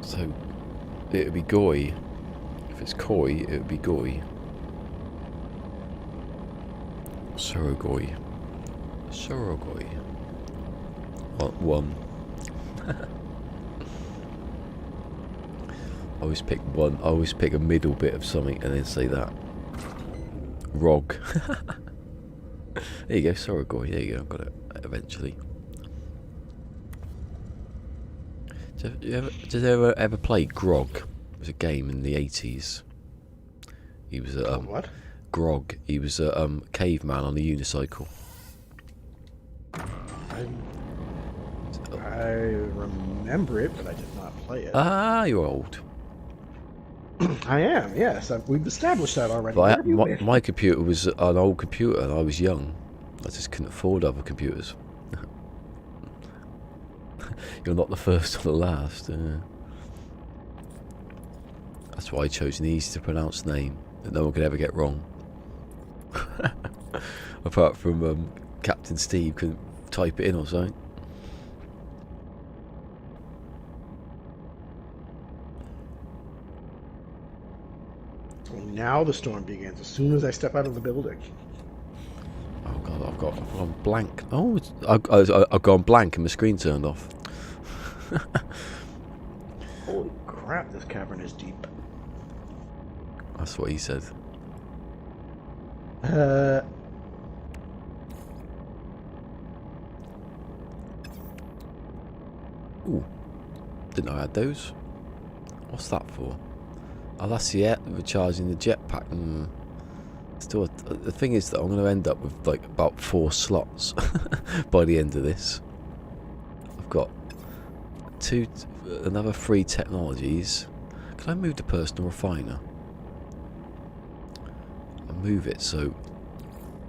So, it would be goi. If it's koi, it would be goi. Sorogoi. Sorogoi. One. I always pick one. I always pick a middle bit of something and then say that. Rog. There you go, Sorogoi. There you go, got it eventually. Did you ever play Grog? It was a game in the 80s. He was a what? Grog. He was a caveman on a unicycle. I remember it, but I did not play it. Ah, you're old. I am, yes. We've established that already. But Where have you been? my computer was an old computer and I was young. I just couldn't afford other computers. You're not the first or the last. That's why I chose an easy to pronounce name that no one could ever get wrong. Apart from Captain Steve couldn't type it in or something. Now the storm begins as soon as I step out of the building. Oh god, I've gone blank. Oh, I've gone blank and my screen turned off. Holy crap, this cavern is deep. That's what he said. Ooh, didn't know I had those. What's that for? Oh, that's the recharging the jetpack. Still, the thing is that I'm going to end up with like about 4 slots by the end of this. I've got another 3 technologies. Can I move the personal refiner? I'll move it so.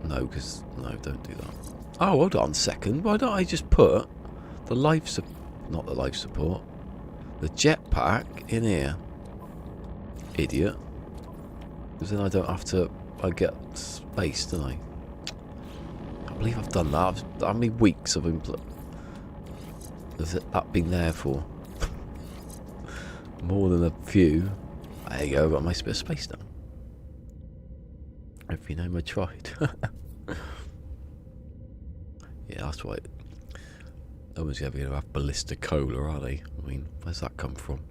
No, because no, don't do that. Oh, hold on a second. Why don't I just put the not the life support, the jetpack in here? Idiot. Because then I don't have to. I get space, don't I? I believe I've done that. How many weeks have has that been there for? More than a few. There you go. I've got a nice bit of space now. Every name I tried. Yeah, that's right. No one's ever going to have ballisticola, are they? I mean, where's that come from?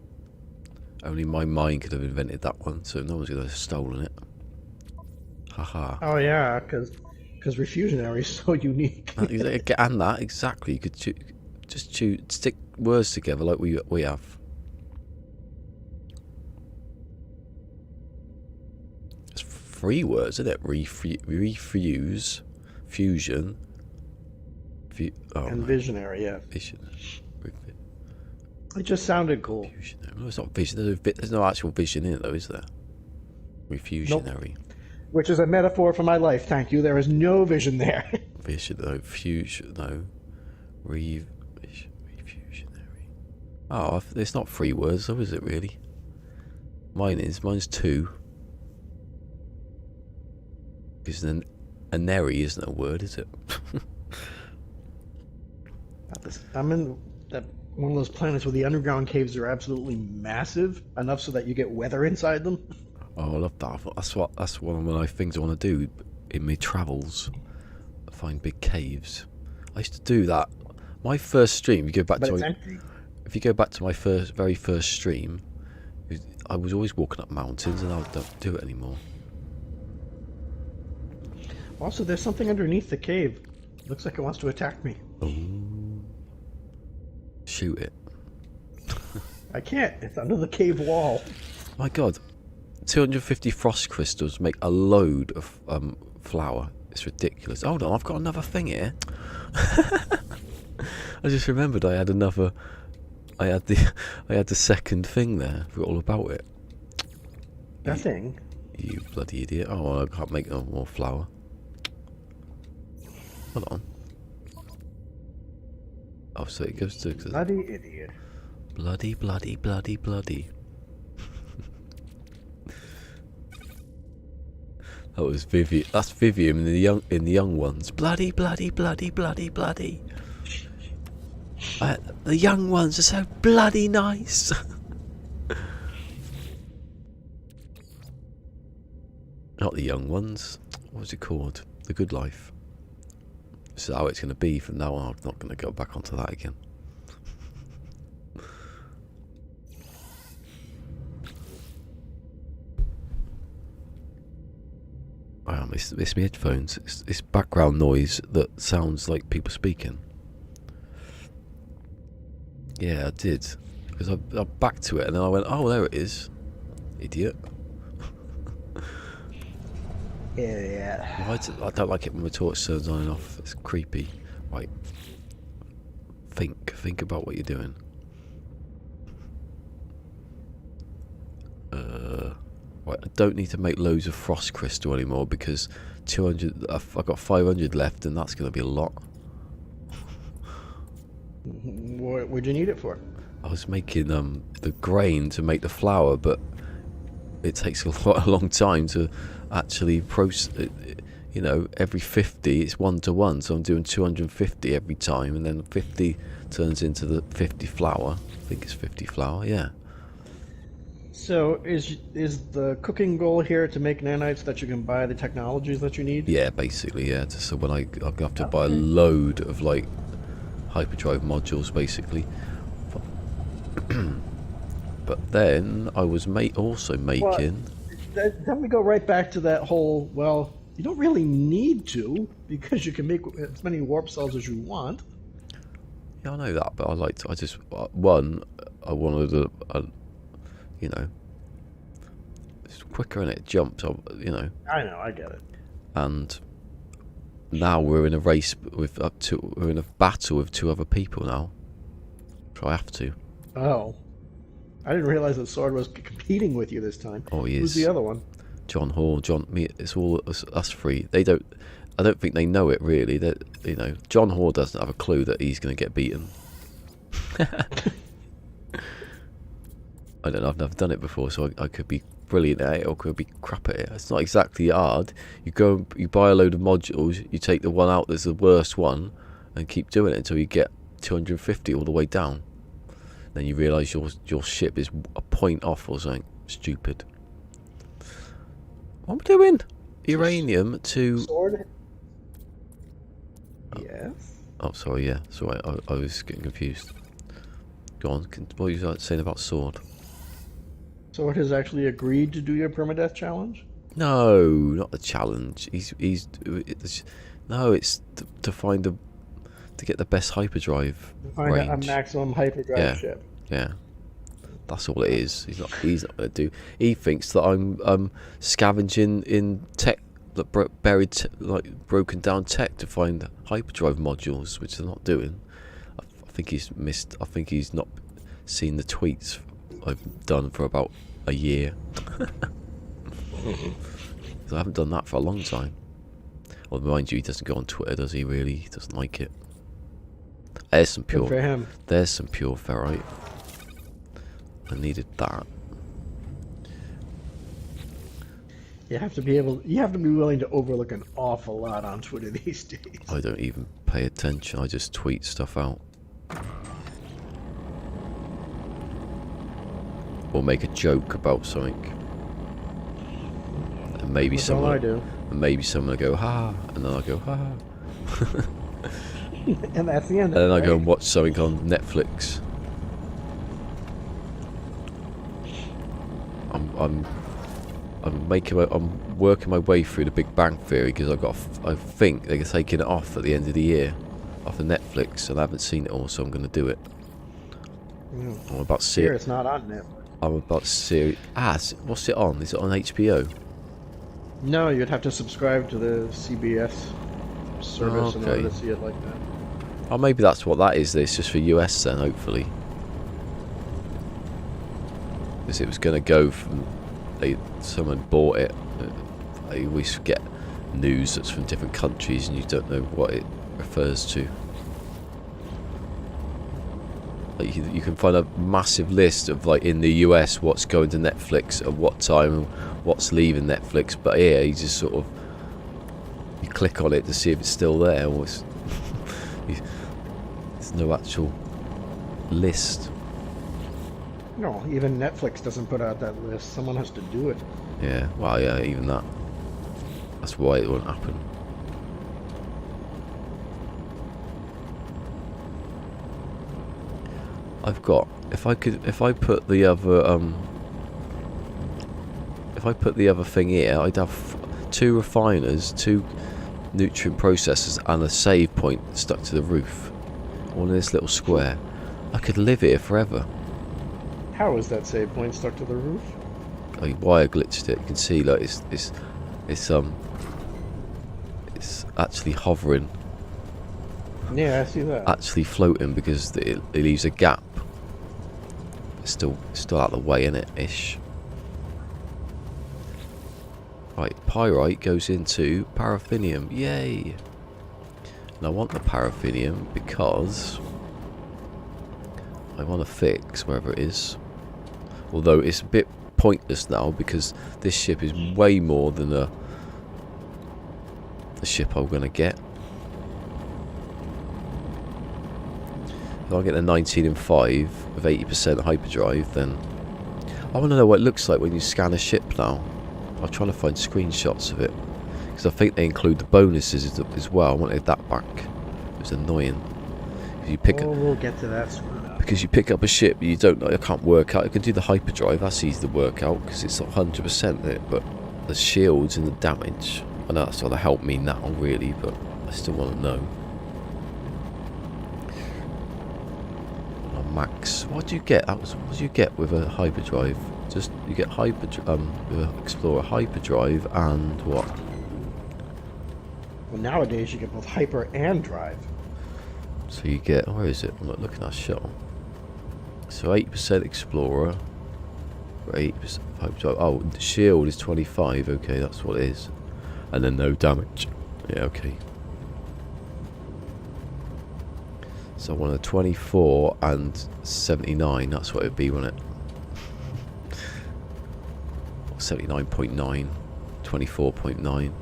Only my mind could have invented that one, so no one's going to have stolen it. Haha. Oh yeah, because refusionary is so unique. And that, exactly. You could stick words together like we have. It's 3 words, isn't it? Refuse, fusion, and visionary, yeah. Vision. It just sounded cool. Fusionary. No, it's not vision. There's no actual vision in it, though, is there? Refusionary. Nope. Which is a metaphor for my life. Thank you. There is no vision there. Vision, no. Fusion, no. Refusionary. Oh, it's not 3 words, though, is it really? Mine's 2. Because then a neri isn't a word, is it? I'm in one of those planets where the underground caves are absolutely massive, enough so that you get weather inside them. Oh, I love that. That's one of my things I want to do in my travels. Find big caves. I used to do that. My first stream. If you go back to my very first stream, I was always walking up mountains, and I don't do it anymore. Also, there's something underneath the cave. Looks like it wants to attack me. Ooh. Shoot it. I can't. It's under the cave wall. My God. 250 frost crystals make a load of flour. It's ridiculous. Hold on, I've got another thing here. I just remembered I had another. I had the second thing there. I forgot all about it. That thing? You bloody idiot! Oh, I can't make no more flour. Hold on. Oh, so it goes to bloody idiot. Bloody. That was Vivian. That's Vivian in the young ones. Bloody. The young ones are so bloody nice. Not the young ones. What was it called? The Good Life. This is how it's going to be from now on. I'm not going to go back onto that again. I miss my headphones. It's background noise that sounds like people speaking. Yeah, I did. Because I backed to it and then I went, oh, there it is. Idiot. Yeah. I don't like it when the torch turns on and off. It's creepy. Right. Think about what you're doing. Right, I don't need to make loads of frost crystal anymore because 200. I've got 500 left, and that's going to be a lot. What'd you need it for? I was making the grain to make the flour, but it takes a long time to actually process. You know, every 50 it's 1-to-1, so I'm doing 250 every time, and then 50 turns into the 50 flour. I think it's 50 flour, yeah. So is the cooking goal here to make nanites so that you can buy the technologies that you need? Yeah, basically, yeah. So when I'll have to buy a load of like hyperdrive modules, basically. But then I was also making. Well, then we go right back to that whole. Well, you don't really need to because you can make as many warp cells as you want. Yeah, I know that, but I wanted a you know, it's quicker and it jumps, you know. I know, I get it. And now we're in a race we're in a battle with 2 other people now. So I have to. Oh. I didn't realize that Sword was competing with you this time. Oh, he is. Who's the other one? John Hall, me, it's all us 3. I don't think they know it really. That, you know, John Hall doesn't have a clue that he's going to get beaten. I don't know, I've never done it before, so I could be brilliant at it or could be crap at it. It's not exactly hard. You buy a load of modules, you take the one out that's the worst one, and keep doing it until you get 250 all the way down. Then you realise your ship is a point off or something stupid. What am I doing? Uranium to... Sword? Yes? Oh, sorry, yeah. Sorry, I was getting confused. Go on, what were you saying about Sword? Sword has actually agreed to do your permadeath challenge? No, not the challenge. No, it's to find to get the best hyperdrive Find range. a maximum hyperdrive ship. Yeah, that's all it is. He's not going to do. He thinks that I'm scavenging in tech, buried broken down tech to find hyperdrive modules, which they're not doing. I think he's missed. I think he's not seen the tweets I've done for about a year. So I haven't done that for a long time. Well, mind you, he doesn't go on Twitter, does he? Really, he doesn't like it. There's some pure. Good for him. There's some pure ferrite. I needed that. You have to be willing to overlook an awful lot on Twitter these days. I don't even pay attention. I just tweet stuff out. Or make a joke about something. And maybe That's someone. all I do. And maybe someone will go ha, and then I'll go ha. And that's the end. And then I go and watch something on Netflix. I'm working my way through The Big Bang Theory because I think they're taking it off at the end of the year, off of Netflix, and I haven't seen it all, so I'm going to do it. I'm about Here, it's not on Netflix. I'm about series. What's it on? Is it on HBO? No, you'd have to subscribe to the CBS service in order to see it like that. Oh, maybe that's what that is. It's just for US then, hopefully. Because it was going to go from... someone bought it. I always get news that's from different countries and you don't know what it refers to. Like you can find a massive list of, like, in the US, what's going to Netflix at what time and what's leaving Netflix. But here, you just sort of... You click on it to see if it's still there. Or there's no actual list. No, even Netflix doesn't put out that list. Someone has to do it. Yeah, well, yeah, even that. That's why it won't happen. I've got... If I put the other thing here, I'd have 2 refiners, 2 nutrient processors, and a save point stuck to the roof. All in this little square. I could live here forever. How is that save point stuck to the roof? I wire glitched it. You can see, like, it's actually hovering. Yeah, I see that. Actually floating because it leaves a gap. It's still out of the way, innit? Ish. Right, pyrite goes into paraffinium. Yay! And I want the paraffinium because I want to fix wherever it is. Although it's a bit pointless now because this ship is way more than the ship I'm going to get. If I get the 19&5 with 80% hyperdrive, then I want to know what it looks like when you scan a ship now. I'm trying to find screenshots of it because I think they include the bonuses as well. I wanted that back. It was annoying. You pick we'll get to that soon. Because you pick up a ship, you don't know. I can't work out. You can do the hyperdrive. That's easy to work out because it's not 100% it. But the shields and the damage, I know that's going to help me now, really. But I still want to know. Max, what do you get? What do you get with a hyperdrive? Just you get with an Explorer hyperdrive and what? Well, nowadays you get both hyper and drive. So you get, where is it? I'm not looking at shuttle. So 8% Explorer, 8% hyperdrive. Oh, the shield is 25. Okay, that's what it is, and then no damage. Yeah, okay. So I want a 24 and 79, that's what it would be, wouldn't it? 79.9, 24.9.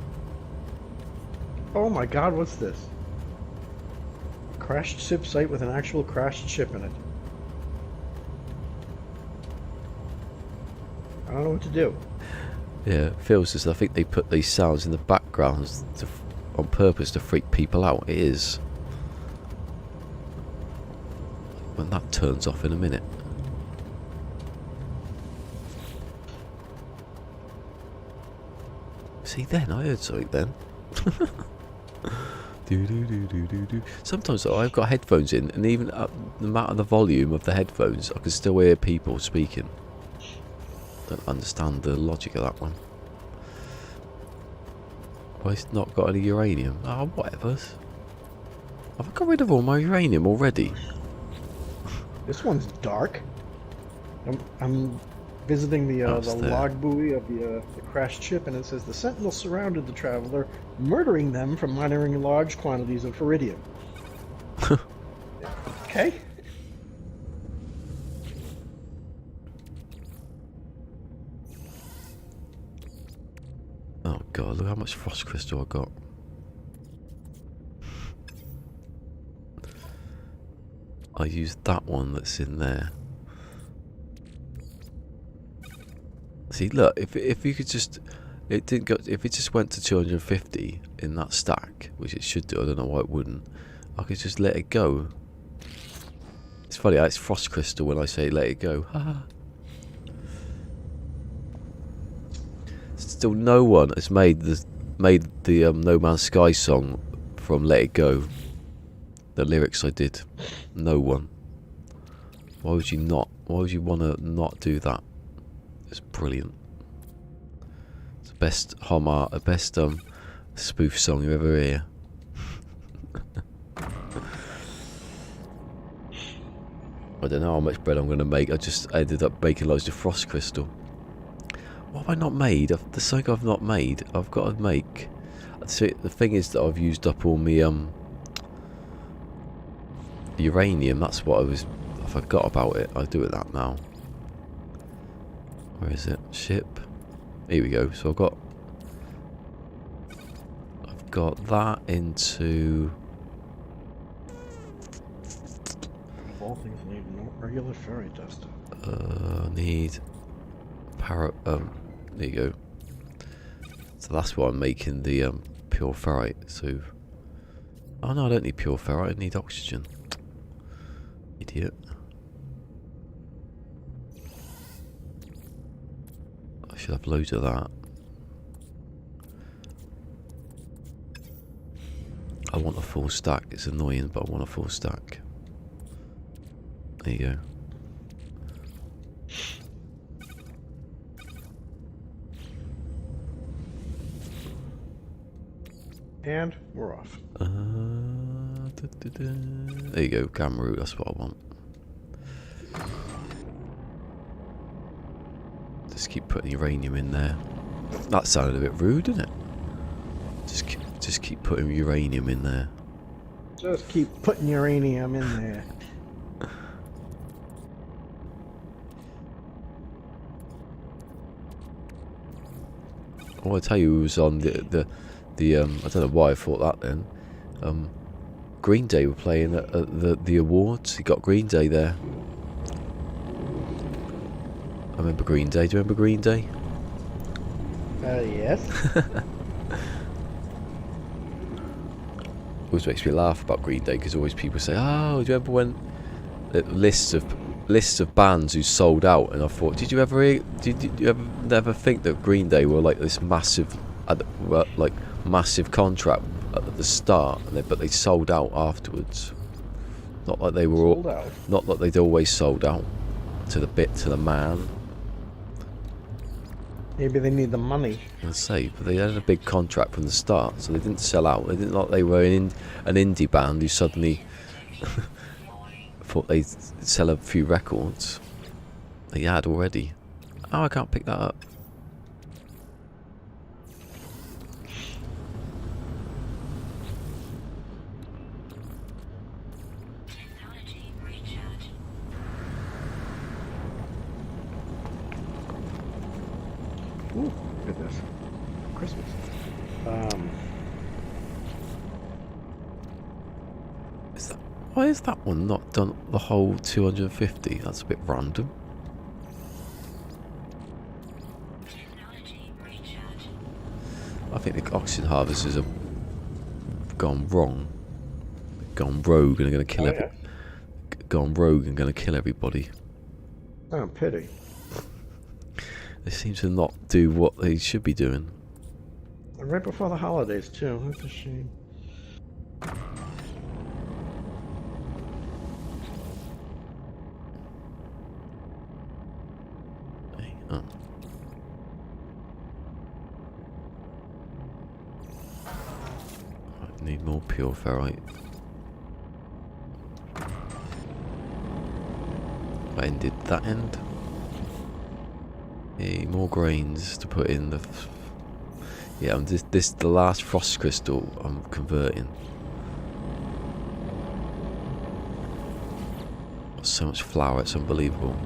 Oh my god, what's this? Crashed ship site with an actual crashed ship in it. I don't know what to do. Yeah, it feels as I think they put these sounds in the backgrounds on purpose to freak people out. It is. When that turns off in a minute. See, then I heard something then. Sometimes I've got headphones in, and even no matter the volume of the headphones, I can still hear people speaking. Don't understand the logic of that one. Why it's not got any uranium? Oh, whatever. Have I got rid of all my uranium already? This one's dark. I'm visiting the log buoy of the crashed ship, and it says the Sentinel surrounded the traveler, murdering them from mining large quantities of iridium. Okay. Oh god, look how much frost crystal I got. I used that one that's in there. See, look, if you could just, it didn't go. If it just went to 250 in that stack, which it should do, I don't know why it wouldn't. I could just let it go. It's funny, it's frost crystal when I say let it go. Still, no one has made the No Man's Sky song from Let It Go. The lyrics I did. No one. Why would you not? Why would you want to not do that? It's brilliant. It's the best spoof song you ever hear. I don't know how much bread I'm going to make. I just ended up making loads of frost crystal. What have I not made? The something I've not made, I've got to make. See, the thing is that I've used up all my uranium. That's what I forgot about it. I'll do it that now. Where is it? Ship. Here we go. So I've got that into. Of all things, I need regular fairy dust. Need there you go. So that's why I'm making the pure ferrite. So, oh no, I don't need pure ferrite. I need oxygen. Idiot. I should have loads of that. I want a full stack. It's annoying, but I want a full stack. There you go. And we're off. There you go, gamma root, that's what I want. Just keep putting uranium in there. That sounded a bit rude, didn't it? Just keep putting uranium in there. Just keep putting uranium in there. Oh, I tell you, it was on the I don't know why I thought that then. Green Day were playing at the awards. He got Green Day there. I remember Green Day. Do you remember Green Day? Yes. Always makes me laugh about Green Day because always people say, "Oh, do you remember when lists of bands who sold out?" And I thought, did you ever never think that Green Day were like this massive contract at the start, but they sold out afterwards? Not like they were not like they'd always sold out to the man. Maybe they need the money. I say, but they had a big contract from the start, so they didn't sell out. They didn't like they were an indie band who suddenly thought they'd sell a few records. They had already. Oh, I can't pick that up. Ooh, goodness. Christmas. Why is that one not done the whole 250? That's a bit random. I think the oxygen harvesters have gone wrong. Gone rogue and are going to kill gone rogue and going to kill everybody. Oh, pity. They seem to not do what they should be doing. And right before the holidays, too. That's a shame. Hey, oh. I need more pure ferrite. When did that end? Hey, more grains to put in the. Yeah, this the last frost crystal I'm converting. Got so much flour, it's unbelievable.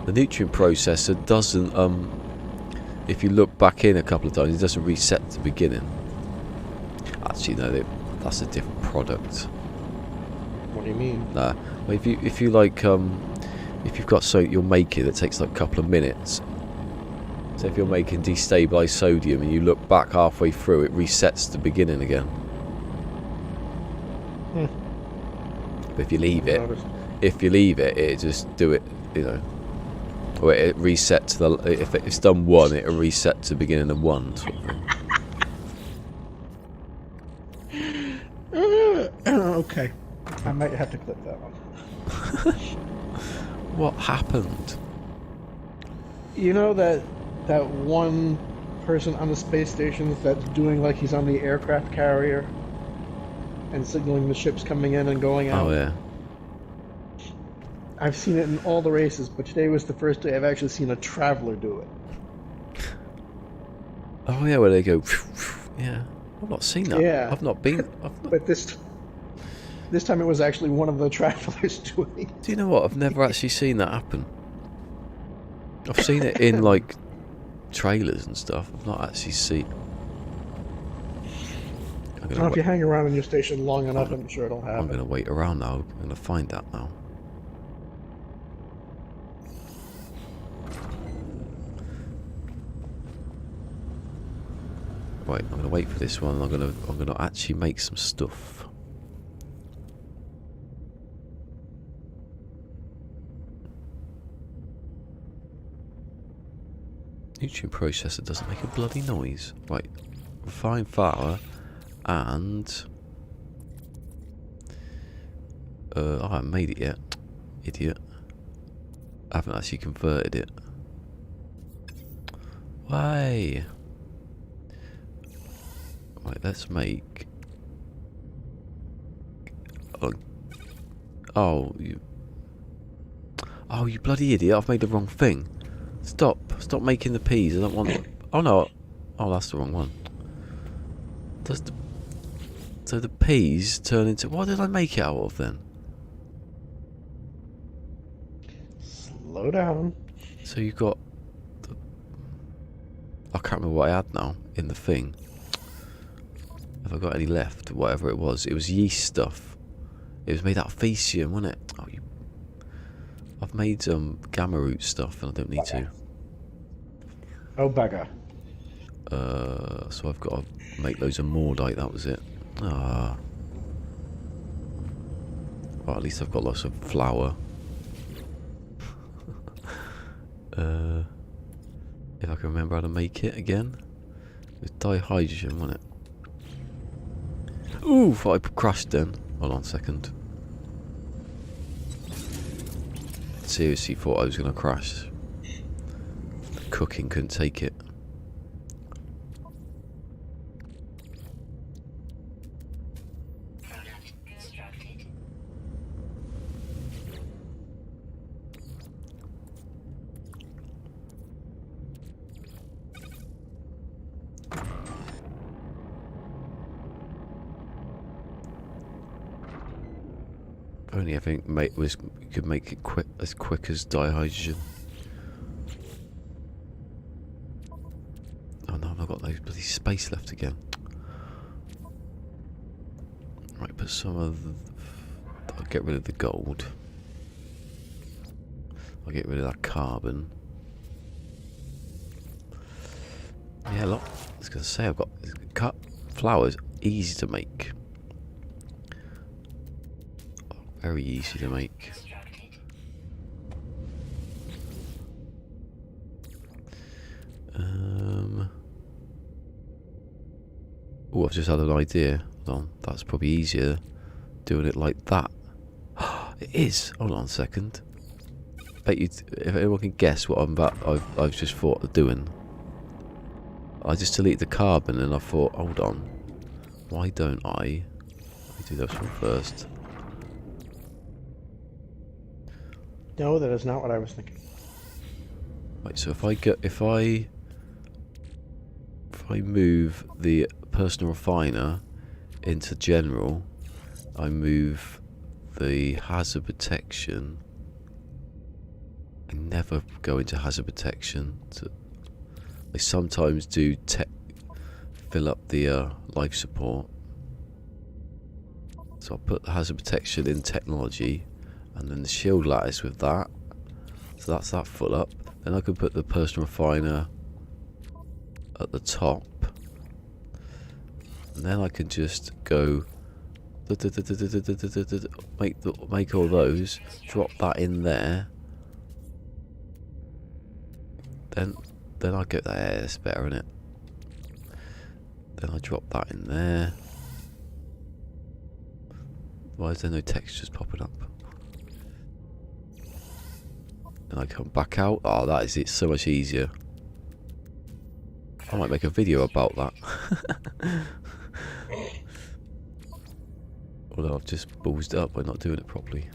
The nutrient processor doesn't. If you look back in a couple of times, it doesn't reset at the beginning. Actually, no, that's a different product. What do you mean? Nah, well, if you like if you've got something you're making that takes like a couple of minutes. So if you're making destabilized sodium and you look back halfway through, it resets to the beginning again. But if you leave it, it just do it, you know. Or it resets to the. If it's done one, it'll reset to the beginning of one. Sort of thing. Okay. I might have to clip that one. What happened? You know that one person on the space station that's doing like he's on the aircraft carrier and signaling the ships coming in and going out? Oh, yeah. I've seen it in all the races, but today was the first day I've actually seen a traveler do it. Oh, yeah, where they go. Yeah. I've not seen that. Yeah. I've not been. But this time it was actually one of the travelers doing it. Do you know what? I've never actually seen that happen. I've seen it in, like, trailers and stuff. I've not actually seen. Well, if you hang around in your station long enough, I'm sure it'll happen. I'm going to wait around now. I'm going to find that now. Right, I'm going to wait for this one. I'm going to actually make some stuff. Nutrient processor doesn't make a bloody noise. Right, refined flour and I haven't made it yet. Idiot. I haven't actually converted it. Why? Right, let's make. Oh, you bloody idiot! I've made the wrong thing. Stop making the peas. I don't want. Oh no, Oh, that's the wrong one. So the peas turn into... What did I make it out of then? Slow down. So you got... I can't remember what I had now in the thing. Have I got any left? Whatever it was. It was yeast stuff. It was made out of faecium, wasn't it? Oh, I've made gamma root stuff and I don't need to. Oh, bugger. So I've got to make loads of Mordite, that was it. Ah. Well, at least I've got lots of flour. If I can remember how to make it again. It was dihydrogen, wasn't it? Ooh, thought I crashed then. Hold on a second. Seriously thought I was going to crash. The cooking couldn't take it. Only I think could make it as quick as dihydrogen. Oh no, I've got those bloody space left again. Right, put some of I'll get rid of the gold. I'll get rid of that carbon. Yeah, look, I was going to say I've got cut flowers, easy to make. Very easy to make. Oh, I've just had an idea. Hold on, that's probably easier doing it like that. It is. Hold on a second. Bet you, if anyone can guess what I've just thought of doing. I just deleted the carbon and I thought, hold on, why don't I? Let me do this one first. No, that is not what I was thinking. Right, so if I move the personal refiner into general, I move the hazard protection. I never go into hazard protection. I sometimes do fill up the life support. So I'll put the hazard protection in technology. And then the shield lattice with that. So that's that full up. Then I can put the personal refiner at the top. And then I can just go make all those, drop that in there. Then I get that. Yeah, it's better, isn't it? Then I drop that in there. Why is there no textures popping up? And I come back out. Oh, that is it. So much easier. I might make a video about that. Although I've just ballsed it up by not doing it properly.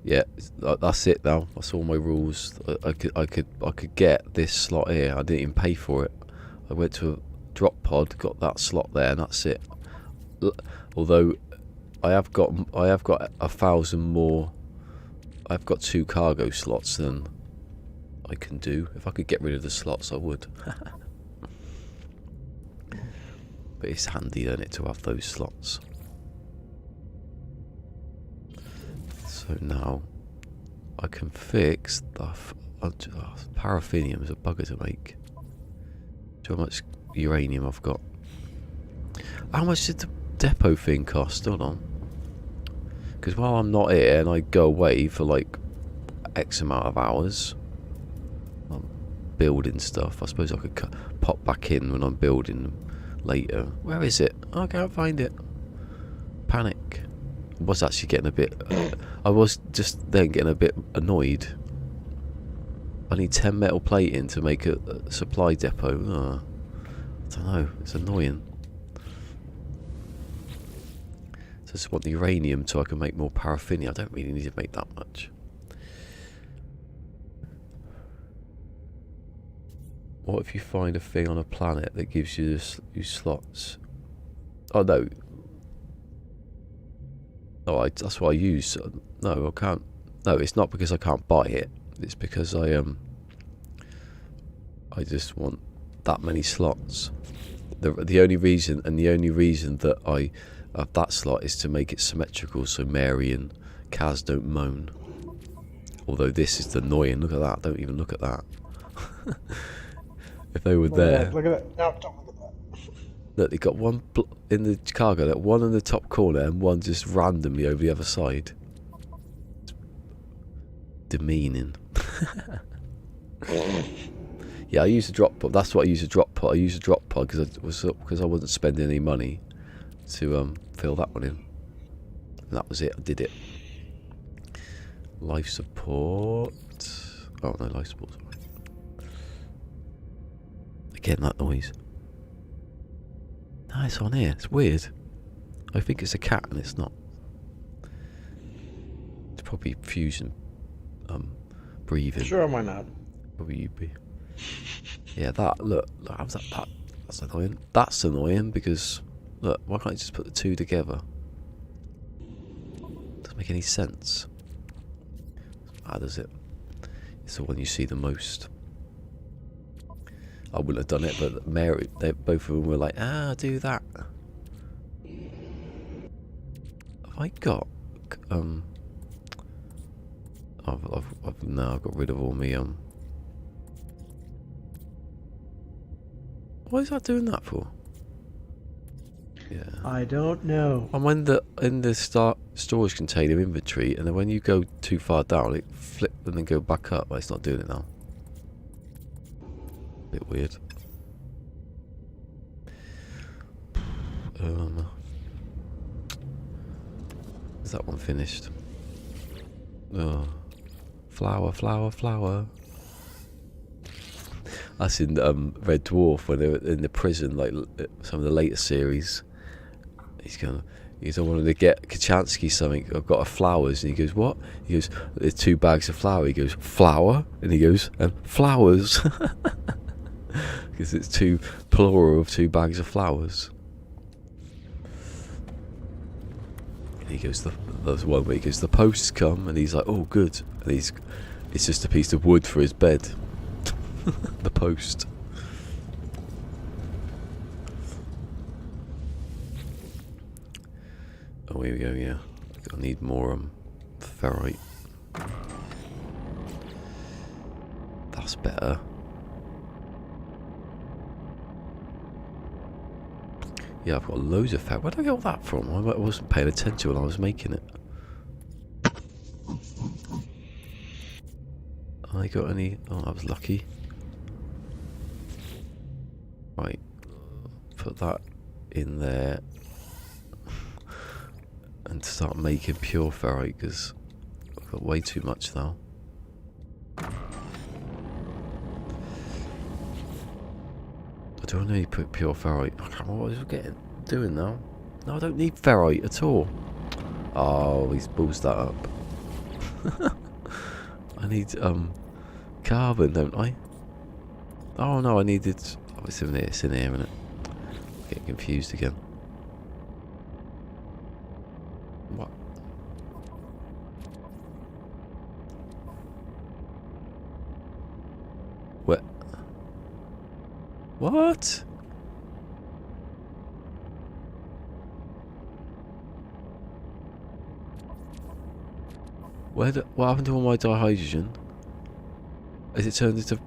Yeah, that's it now. That's all my rules. I could get this slot here. I didn't even pay for it. I went to a drop pod, got that slot there, and that's it. Although I have got 1,000 more. I've got 2 cargo slots than I can do. If I could get rid of the slots, I would. But it's handy, isn't it, to have those slots. So now I can fix the paraffinium is a bugger to make. Do you know how much uranium I've got? How much did the depot thing cost? Hold on. Because while I'm not here and I go away for like X amount of hours, I'm building stuff. I suppose I could pop back in when I'm building later. Where is it? Oh, I can't find it. Panic. I was actually getting a bit... I was just then getting a bit annoyed. I need 10 metal plating to make a supply depot. Oh, I don't know. It's annoying. So I just want the uranium so I can make more paraffinium. I don't really need to make that much. What if you find a thing on a planet that gives you slots? Oh no. Oh, that's what I use. No, I can't. No, it's not because I can't buy it. It's because I just want that many slots. The only reason that I have that slot is to make it symmetrical, so Mary and Kaz don't moan. Although this is annoying. Look at that. Don't even look at that. If they were there. Look at that. No, don't look at that. Look, they got one in the cargo, like one in the top corner and one just randomly over the other side. It's demeaning. Yeah, I use a drop pod. That's what I use a drop pod. I use a drop pod because I wasn't spending any money to fill that one in. And that was it. I did it. Life support. Oh no, life support. Sorry. Again, that noise. No, it's on here. It's weird. I think it's a cat, and it's not. It's probably fusion. Breathing. Sure, why not? Probably you be. Yeah, that, look, how's that? That's annoying. That's annoying because, look, why can't you just put the two together? Doesn't make any sense. How does it? It's the one you see the most. I wouldn't have done it, but Mary, both of them were like, do that. Have I got, I've now got rid of all me, what is that doing that for? Yeah. I don't know. I'm in the storage container inventory, and then when you go too far down, it flips and then go back up. Well, it's not doing it now. Bit weird. Is that one finished? Oh, flower. That's in Red Dwarf when they were in the prison, like some of the later series. I wanted to get Kachansky something. I've got a flowers, and he goes, "What?" He goes, "There's 2 bags of flour." He goes, "Flour," and he goes, "And flowers," because it's plural of 2 bags of flowers. And he goes, there's one where he goes, "The post's come," and he's like, "Oh, good," and it's just a piece of wood for his bed. The post. Oh, here we go, yeah. I need more ferrite. That's better. Yeah, I've got loads of ferrite. Where did I get all that from? I wasn't paying attention when I was making it. I got any? Oh, that was lucky. Right, put that in there and start making pure ferrite because I've got way too much now. I don't need to put pure ferrite. I can't remember what I was doing now. No, I don't need ferrite at all. Oh, he's balls that up. I need carbon, don't I? Oh no, I needed. Oh, it's in here, isn't it? Getting confused again. What? What? What? What happened to all my dihydrogen? Has it turned into...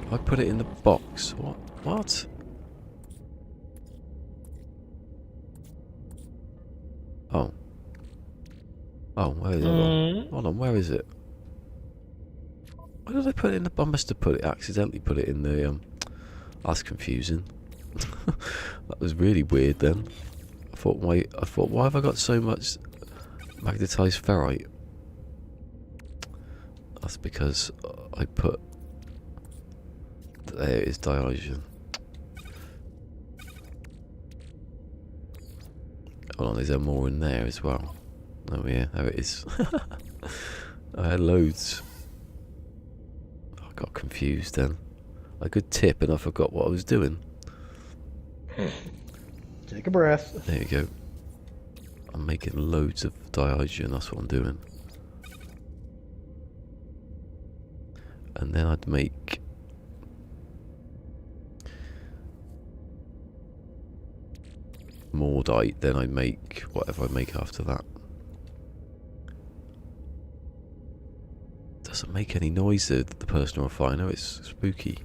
I put it in the box. What? Oh. Oh, where is it? Hold on, where is it? Where did I put it in the... I must have accidentally put it in the... That's confusing. That was really weird then. I thought, why have I got so much magnetized ferrite? That's because I put... There it is, dihydrogen. Hold on, is there more in there as well? Oh yeah, there it is. I had loads. I got confused then. a good tip, and I forgot what I was doing. Take a breath. There you go. I'm making loads of dihydrogen, that's what I'm doing. And then I'd make Mordite, then I'd make whatever I make after that. Doesn't make any noise, the personal refiner, it's spooky.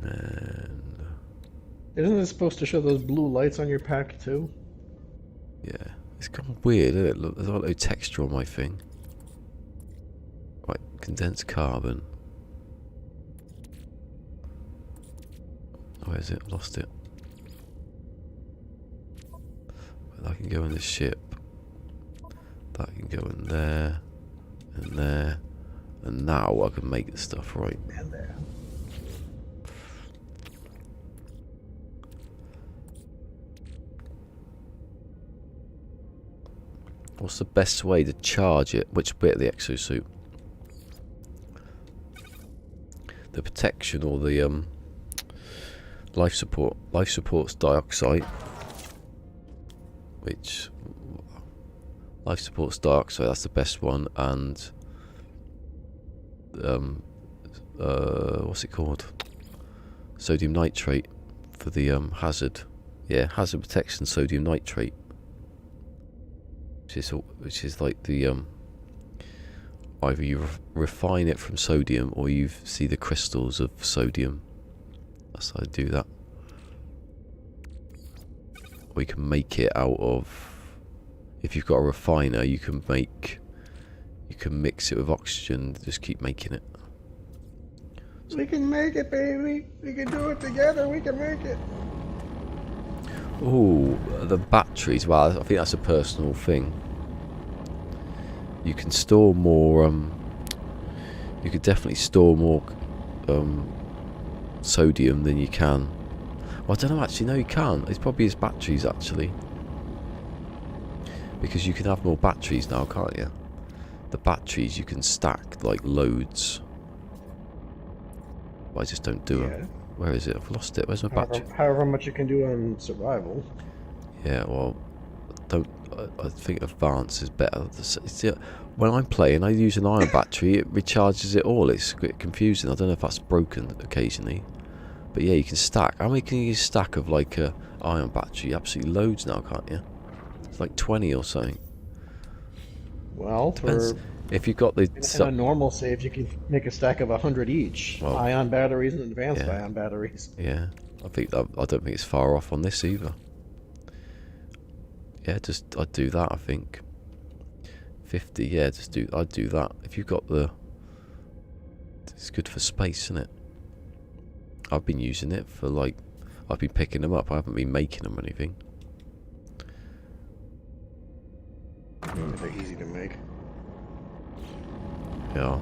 And isn't it supposed to show those blue lights on your pack too? yeah, it's gone weird, isn't it? Look, there's a lot of texture on my thing. Right, condensed carbon. Where is it? I've lost it. That can go in the ship. That can go in there. And there. And now I can make the stuff right. And there. What's the best way to charge it? Which bit of the exosuit? The protection or the life support? Life support's dioxide. Which life support's dioxide, that's the best one, and what's it called? Sodium nitrate for the hazard. Yeah, hazard protection sodium nitrate. Which is like the either you refine it from sodium or you see the crystals of sodium. That's how I do that. Or you can make it out of, if you've got a refiner, you can mix it with oxygen. Just keep making it. So we can make it, baby. We can do it together. We can make it. Oh, the batteries. Well, I think that's a personal thing. You can store more. You could definitely store more sodium than you can. Well, I don't know. Actually, no, you can't. It's probably his batteries actually, because you can have more batteries now, can't you? The batteries you can stack like loads. But I just don't do them. Where is it? I've lost it. Where's my battery? However much you can do on survival. Yeah, well, I think advanced is better. When I'm playing, I use an ion battery. It recharges it all. It's a bit confusing. I don't know if that's broken occasionally, but yeah, you can stack. How many can you stack of like a ion battery? Absolutely loads now, can't you? It's like 20 or something. Well, depends. If you've got the in a normal save, you can make a stack of 100 each. Well, ion batteries and advanced ion batteries. Yeah, I don't think it's far off on this either. Yeah, I'd do that. I think 50. Yeah, I'd do that. If you've got it's good for space, isn't it? I've been using it for I've been picking them up. I haven't been making them or anything. They're easy to make. Yeah,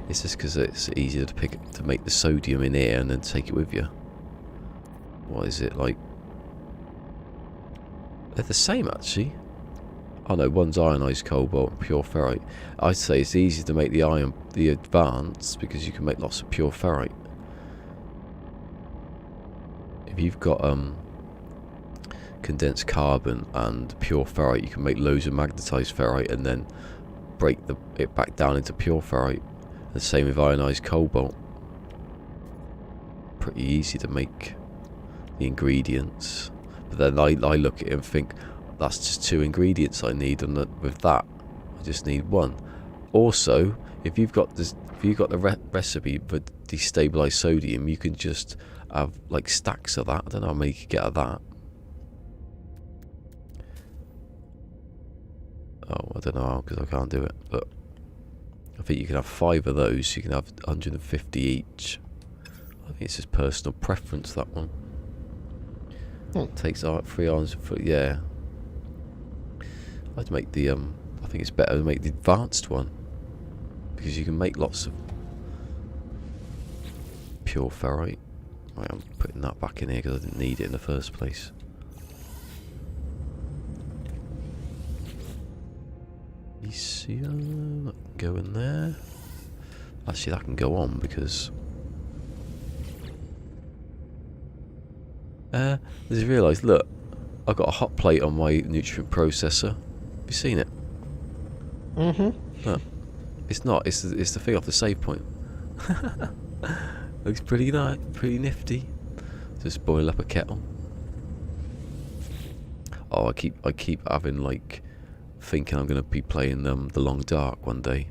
it's just because it's easier to make the sodium in here and then take it with you. What is it like? They're the same actually. Oh no, one's ionized cobalt, pure ferrite. I'd say it's easier to make the advanced because you can make lots of pure ferrite. If you've got condensed carbon and pure ferrite, you can make loads of magnetized ferrite and then break it back down into pure ferrite. The same with ionized cobalt. Pretty easy to make the ingredients. But then I look at it and think, that's just 2 ingredients I need, and with that, I just need 1. Also, if you've got the recipe for destabilized sodium, you can just have like stacks of that. I don't know how many you could get of that. Oh, I don't know how, because I can't do it, but I think you can have 5 of those. You can have 150 each. I think it's just personal preference, that one. Takes 3 hours. Yeah, I'd make the I think it's better to make the advanced one because you can make lots of pure ferrite. Right, I'm putting that back in here because I didn't need it in the first place. Elysium, go in there. Actually, that can go on because I just realised, look, I've got a hot plate on my nutrient processor. Have you seen it? Look, it's not. It's the thing off the save point. Looks pretty nice, pretty nifty. Just boil up a kettle. Oh, I keep having like thinking I'm gonna be playing The Long Dark one day.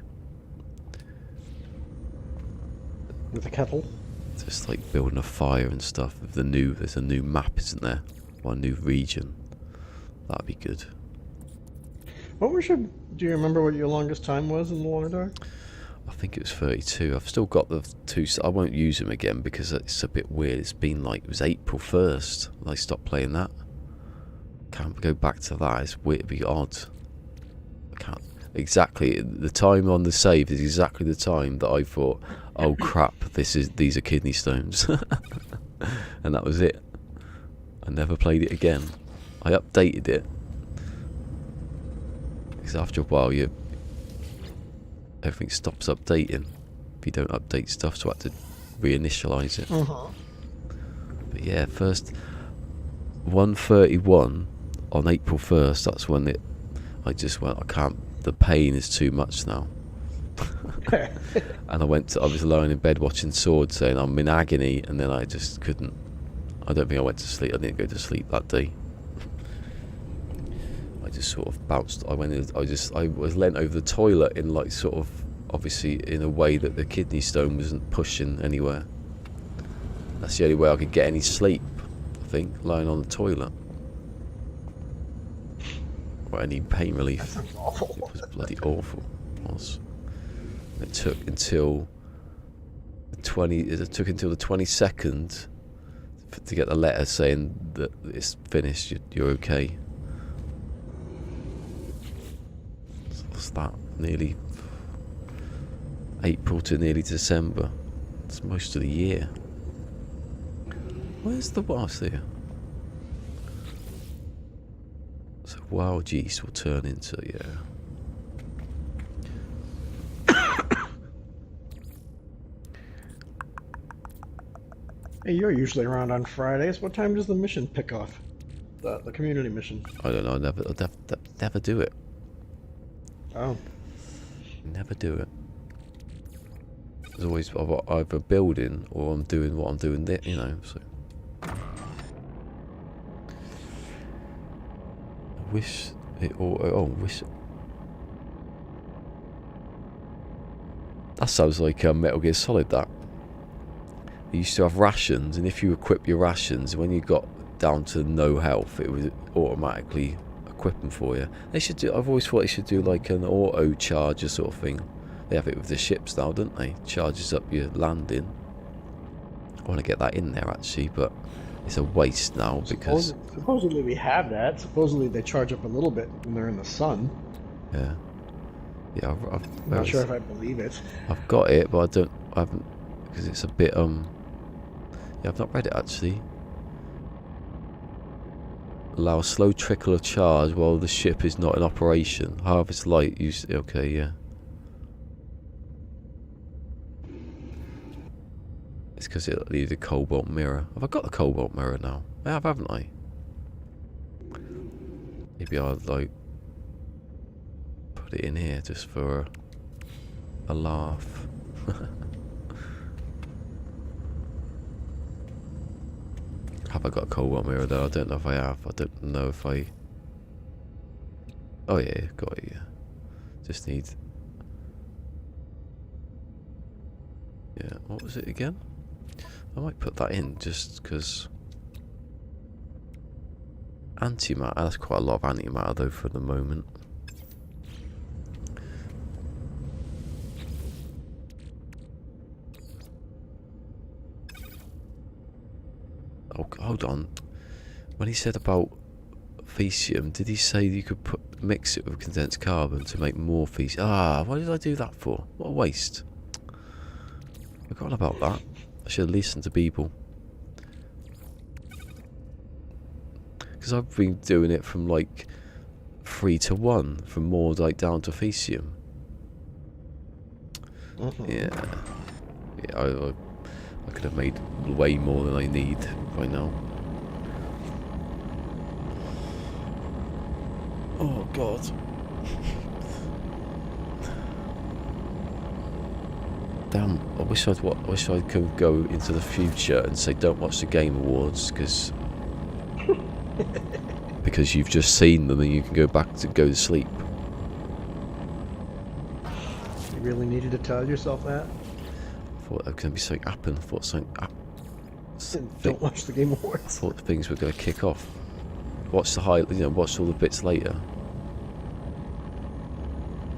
With a kettle? Just like building a fire and stuff. There's a new map, isn't there? Or a new region. That'd be good. Do you remember what your longest time was in the Long Dark? I think it was 32. I've still got the two. I won't use them again because it's a bit weird. It's been like, it was April 1st I stopped playing that. Can't go back to that. It's weird. It'd be odd. I can't. Exactly. The time on the save is exactly the time that I thought, oh crap, these are kidney stones. And that was it. I never played it again. I updated it. Because after a while, everything stops updating if you don't update stuff, so I had to reinitialize it. But yeah, first 1:31 on April 1st, that's when I just went, I can't, the pain is too much now. And I was lying in bed watching Sword saying I'm in agony, and then I just couldn't. I don't think I went to sleep. I didn't go to sleep that day. I just sort of bounced. I was leant over the toilet in like sort of, obviously in a way that the kidney stone wasn't pushing anywhere. That's the only way I could get any sleep, I think, lying on the toilet. Or any pain relief. That sounds awful. It was bloody awful. It was. It took until the 22nd to get the letter saying that it's finished, you're okay. So what's that? Nearly April to nearly December. It's most of the year. Where's the what's there? So wild yeast will turn into, yeah. Hey, you're usually around on Fridays. What time does the mission pick off? The community mission. I don't know. I never do it. Oh. Never do it. There's always either building or I'm doing what I'm doing there, you know. So I wish it all. Oh, wish. That sounds like Metal Gear Solid. That. You used to have rations, and if you equip your rations, when you got down to no health, it would automatically equip them for you. They should do. I've always thought they should do like an auto charger sort of thing. They have it with the ships now, don't they? Charges up your landing. I want to get that in there actually, but it's a waste now because supposedly we have that. Supposedly they charge up a little bit when they're in the sun. Yeah. Yeah. I'm not sure if I believe it. I've got it, but I haven't because it's a bit Yeah, I've not read it actually. Allow a slow trickle of charge while the ship is not in operation. Harvest light use. Okay, yeah. It's because it needs a cobalt mirror. Have I got the cobalt mirror now? I have, haven't I? Maybe I'll like put it in here just for a laugh. Have I got a cobalt mirror though? I don't know if I have. I don't know if I... Oh yeah, got it, yeah. Just need... Yeah, what was it again? I might put that in just because... Antimatter, that's quite a lot of antimatter though for the moment. Oh, hold on. When he said about Fecium, did he say you could mix it with condensed carbon to make more Fecium? Ah, why did I do that for? What a waste. I forgot about that. I should have listened to people. Because I've been doing it from like 3-1 from Mordite down to Fecium. Yeah. I could have made way more than I need right now. Oh God. Damn, I wish I could go into the future and say don't watch the Game Awards because you've just seen them and you can go back to go to sleep. You really needed to tell yourself that? I thought there was going to be something happen. I thought something Don't watch the Game Awards. I thought things were going to kick off. Watch the watch all the bits later.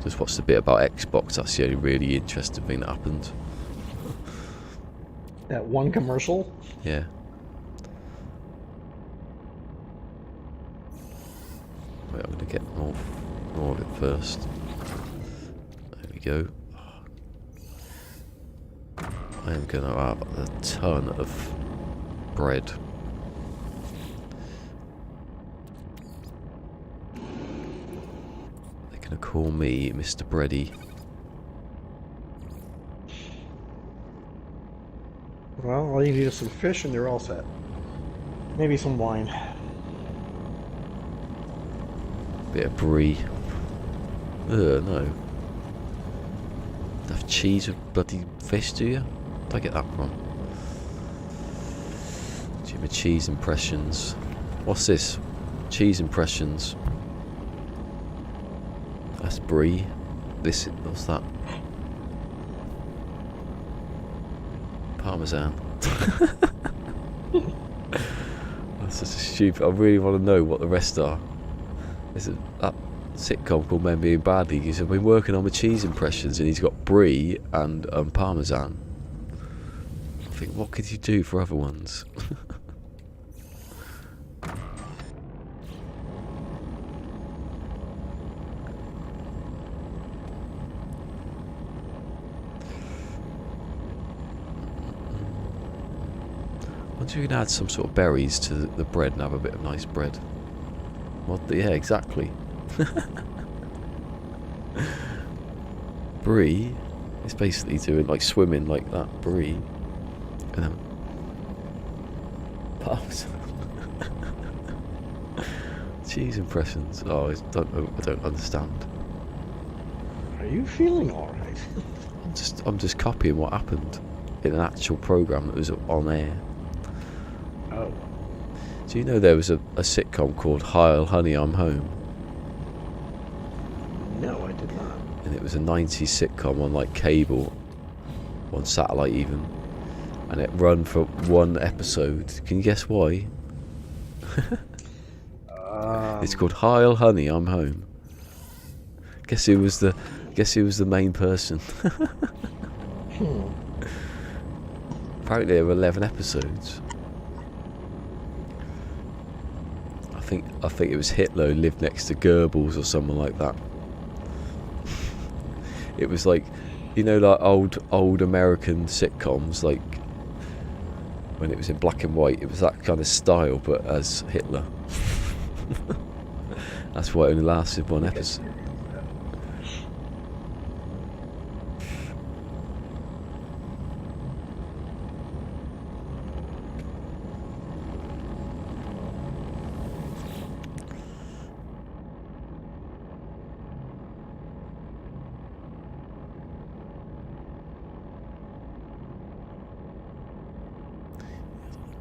Just watch the bit about Xbox. That's the only really interesting thing that happened. That one commercial? Yeah. Wait, I'm going to get more of it first. There we go. I am going to have a ton of bread. They're going to call me Mr. Bready. Well, all you need is some fish and you're all set. Maybe some wine. Bit of brie. Ugh, no. Have cheese with bloody fish, do you? Where'd I get that from? Jimmy cheese impressions. What's this? Cheese impressions. That's brie. What's that? Parmesan. That's such a stupid. I really want to know what the rest are. There's that sitcom called Men Being Badly. He's been working on the cheese impressions and he's got brie and parmesan. I think, what could you do for other ones? I wonder if you can add some sort of berries to the bread and have a bit of nice bread. Yeah, exactly. Brie is basically doing like swimming like that. Brie, and then parmesan. Cheese impressions. Oh, I don't understand. Are you feeling alright? I'm just copying what happened in an actual program that was on air. Oh. Do you know there was a sitcom called Heil Honey I'm Home? No, I did not. And it was a 90s sitcom on like cable, on satellite even, and it run for one episode. Can you guess why? It's called Heil Honey I'm Home. Guess who was the main person? Apparently there were 11 episodes. I think it was Hitler who lived next to Goebbels or someone like that. It was like, you know, like old American sitcoms, like when it was in black and white. It was that kind of style, but as Hitler. That's why it only lasted one episode.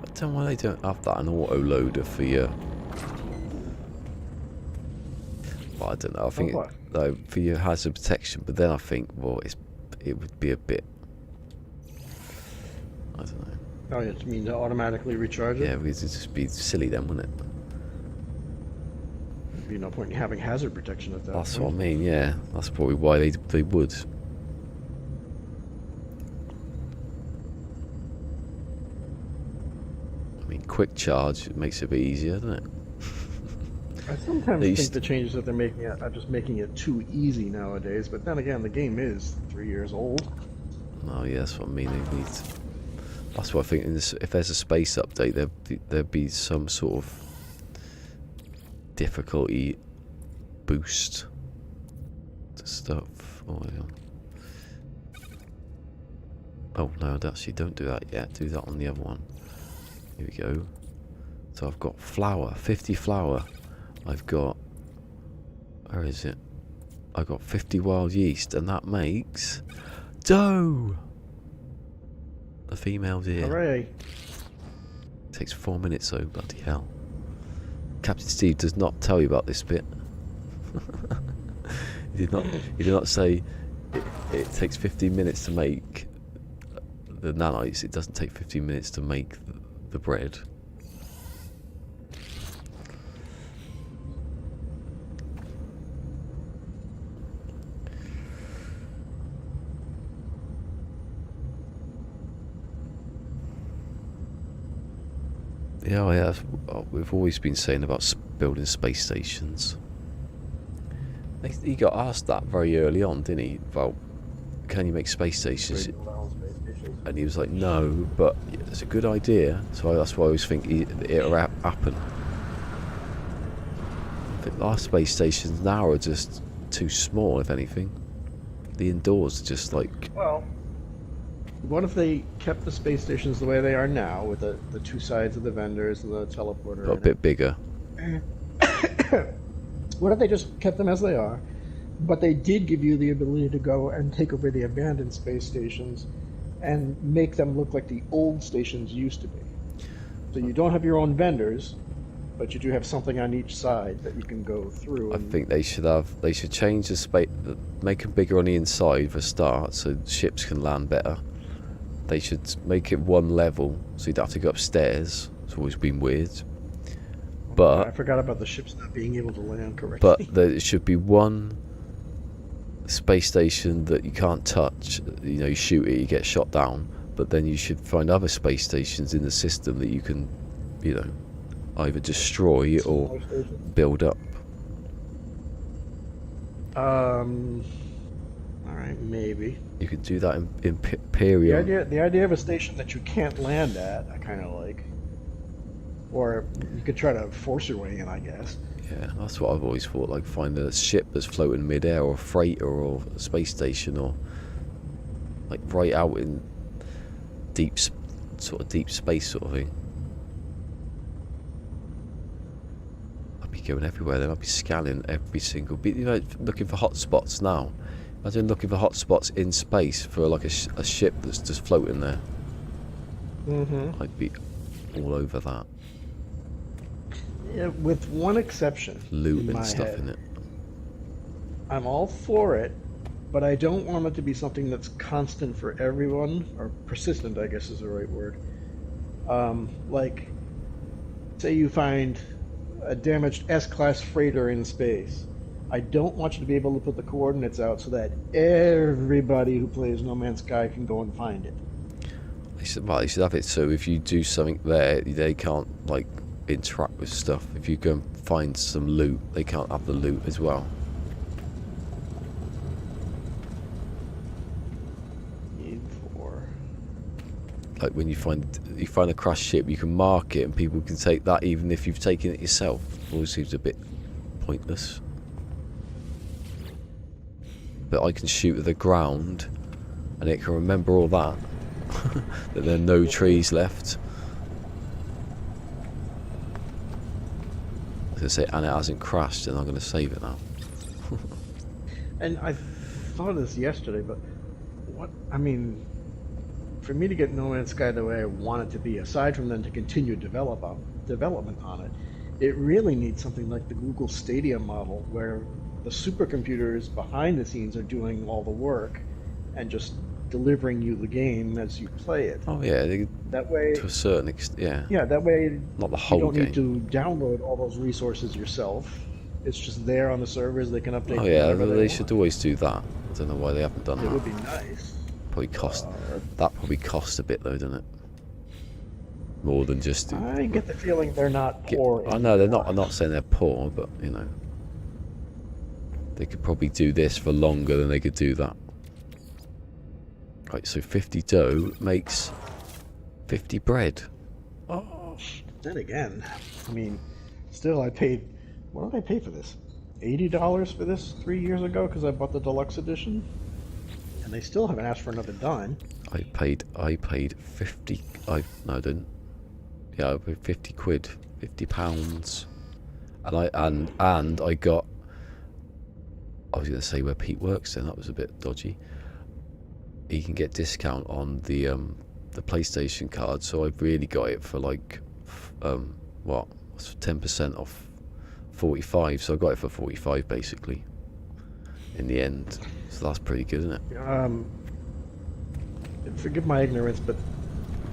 I don't know why they don't have that an auto loader for your. Well, I don't know. I think for your hazard protection, but then I think, well, it would be a bit. I don't know. Oh, you mean to automatically recharge it? Yeah, because it'd just be silly then, wouldn't it? There'd be no point in having hazard protection at that That's point. what I mean. Yeah, that's probably why they would. I mean, quick charge makes it a bit easier, doesn't it? I sometimes think the changes that they're making are just making it too easy nowadays, but then again, the game is 3 years old. Oh yeah, that's what I mean. They need. That's what I think. If there's a space update, there'd be some sort of difficulty boost the stuff. Oh, yeah. Oh no, actually don't do that yet. Do that on the other one. Here we go. So I've got flour, 50 flour. I've got, where is it? I've got 50 wild yeast, and that makes dough. The female's here. Hooray. Takes 4 minutes though, bloody hell. Captain Steve does not tell you about this bit. He did not say it takes 15 minutes to make the nanites. It doesn't take 15 minutes to make the bread. Yeah, yeah, we've always been saying about building space stations. He got asked that very early on, didn't he? About, can you make space stations? And he was like, no, but it's a good idea. So that's why I always think it'll happen. I think our space stations now are just too small, if anything. The indoors are just like... Well, what if they kept the space stations the way they are now, with the two sides of the vendors and the teleporter? Got a bit bigger. What if they just kept them as they are, but they did give you the ability to go and take over the abandoned space stations and make them look like the old stations used to be? So you don't have your own vendors, but you do have something on each side that you can go through. I think they should change the space, make them bigger on the inside for a start, so ships can land better. They should make it one level, so you'd have to go upstairs. It's always been weird. But I forgot about the ships not being able to land correctly. But there should be one space station that you can't touch. You know, you shoot it, you get shot down. But then you should find other space stations in the system that you can, you know, either destroy or build up. Alright, maybe. You could do that in Imperium. The idea of a station that you can't land at, I kind of like. Or you could try to force your way in, I guess. Yeah, that's what I've always thought. Like, find a ship that's floating mid-air, or a freighter, or a space station, or like right out in deep space sort of thing. I'd be going everywhere. Then I'd be scanning every single bit. You know, looking for hotspots now. Imagine looking for hotspots in space for like a ship that's just floating there. I'd be all over that. Yeah, with one exception. Loot and stuff in it. I'm all for it, but I don't want it to be something that's constant for everyone, or persistent, I guess is the right word. Like, say you find a damaged S-class freighter in space. I don't want you to be able to put the coordinates out so that everybody who plays No Man's Sky can go and find it. They should have it so if you do something there, they can't like interact with stuff. If you go and find some loot, they can't have the loot as well. Like when you find a crashed ship, you can mark it and people can take that even if you've taken it yourself. Always seems a bit pointless. But I can shoot at the ground and it can remember all that. That there are no trees left. I was going to say, and it hasn't crashed, and I'm going to save it now. And I thought of this yesterday, but I mean, for me to get No Man's Sky the way I want it to be, aside from then to continue development on it, it really needs something like the Google Stadia model, where the supercomputers behind the scenes are doing all the work and just delivering you the game as you play it. Oh yeah, that way to a certain extent, yeah. Yeah, that way not the whole you don't game. need to download all those resources yourself. It's just there on the servers. They can update. Oh yeah, they should always do that. I don't know why they haven't done that. It would be nice. Probably cost that probably costs a bit though, doesn't it? More than just. I get the feeling they're not poor. I know they're not. I'm not saying they're poor, but you know, they could probably do this for longer than they could do that. Right, so 50 dough makes 50 bread. Oh, then again, I mean, still I paid. What did I pay for this? $80 for this 3 years ago because I bought the deluxe edition, and they still haven't asked for another dime. I paid 50. No, I didn't. Yeah, I paid 50 quid, £50, and I got. I was going to say where Pete works, then that was a bit dodgy. He can get discount on the PlayStation card, so I've really got it for like 10% off 45. So I got it for 45 basically. In the end, so that's pretty good, isn't it? Forgive my ignorance, but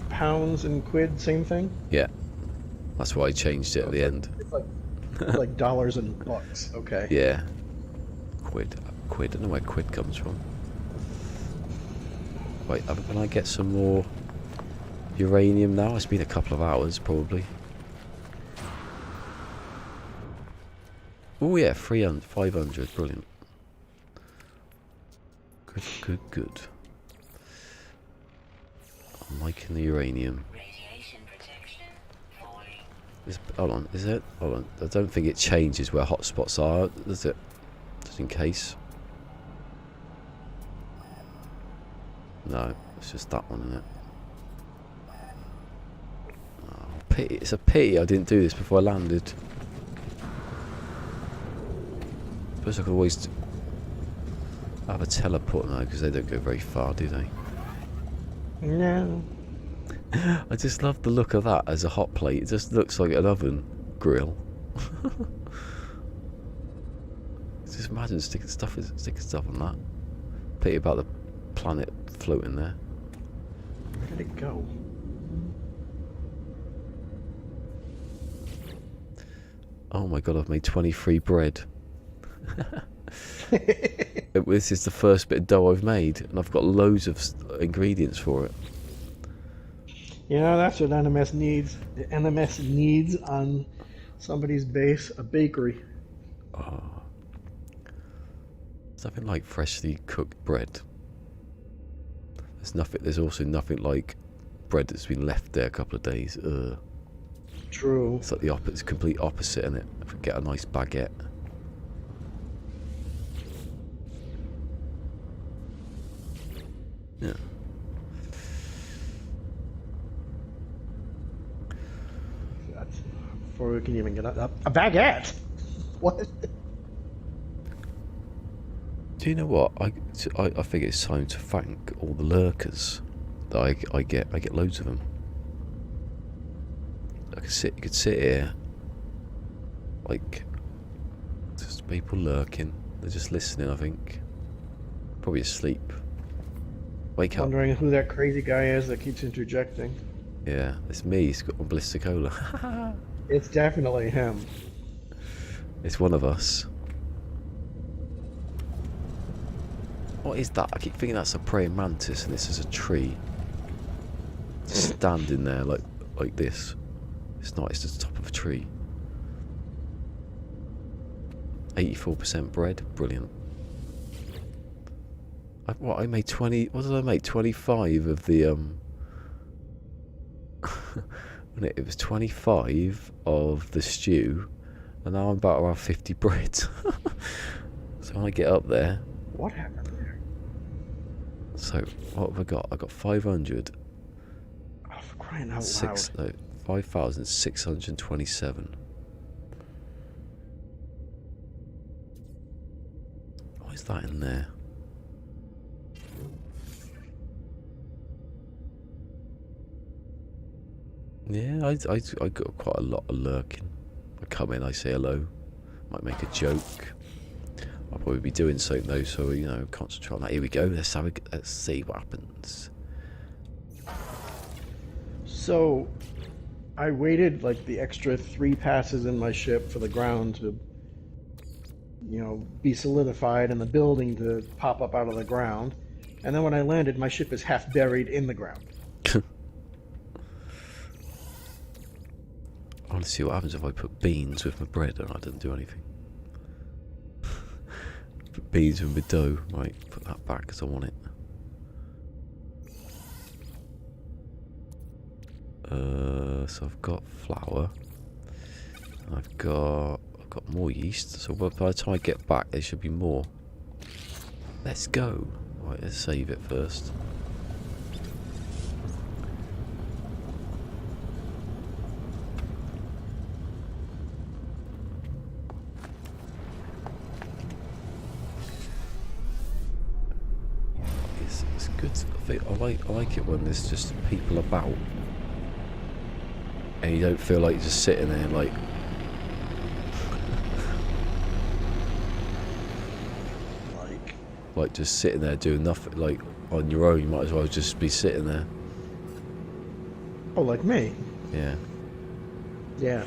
pounds and quid, same thing? Yeah, that's why I changed it at the end. It's like dollars and bucks. Okay. Yeah, quid. I don't know where quid comes from. Wait, can I get some more uranium now? It's been a couple of hours, probably. Oh yeah, 300, 500, brilliant. Good. I'm liking the uranium. Hold on, is it? Hold on, I don't think it changes where hotspots are, does it? Just in case. No, it's just that one, isn't it? Oh, pity. It's a pity I didn't do this before I landed. Suppose I could always have a teleport now, because they don't go very far, do they? No. I just love the look of that as a hot plate. It just looks like an oven grill. Just imagine sticking stuff on that. Pity about the planet floating there. Where did it go? Oh my god, I've made 23 bread. This is the first bit of dough I've made, and I've got loads of ingredients for it. You know, that's what NMS needs. The NMS needs on somebody's base a bakery. Oh. Something like freshly cooked bread. There's also nothing like bread that's been left there a couple of days. Ugh. True. It's like it's complete opposite, isn't it? If we get a nice baguette. Yeah. That's before we can even get a baguette. What? Do you know what? I think it's time to thank all the lurkers that I get. I get loads of them. You could sit here, like, just people lurking. They're just listening, I think. Probably asleep. Wake up. Wondering who that crazy guy is that keeps interjecting. Yeah, it's me. He's got one ballisticola. It's definitely him. It's one of us. What is that? I keep thinking that's a praying mantis, and this is a tree. Standing there like this. It's not. It's just the top of a tree. 84% bread. Brilliant. I made 20. What did I make? 25 of the It was 25 of the stew, and now I'm about to have 50 bread. So when I get up there. What happened there? So what have I got? I got 500. Oh, for crying out loud. No, 5,627. What is that in there? Yeah, I got quite a lot of lurking. I come in, I say hello, might make a joke. I'll probably be doing something though, so concentrate on that. Here we go. Let's see what happens. So, I waited like the extra 3 passes in my ship for the ground to, be solidified and the building to pop up out of the ground. And then when I landed, my ship is half buried in the ground. I want to see what happens if I put beans with my bread and I didn't do anything. Put beans with my dough. Right, put that back because I want it. So I've got flour. And I've got I've got more yeast, so by the time I get back there should be more. Let's go. Right, let's save it first. It's good. I like it when there's just people about. And you don't feel like you're just sitting there like... like just sitting there doing nothing, like on your own. You might as well just be sitting there. Oh, like me? Yeah. Yeah.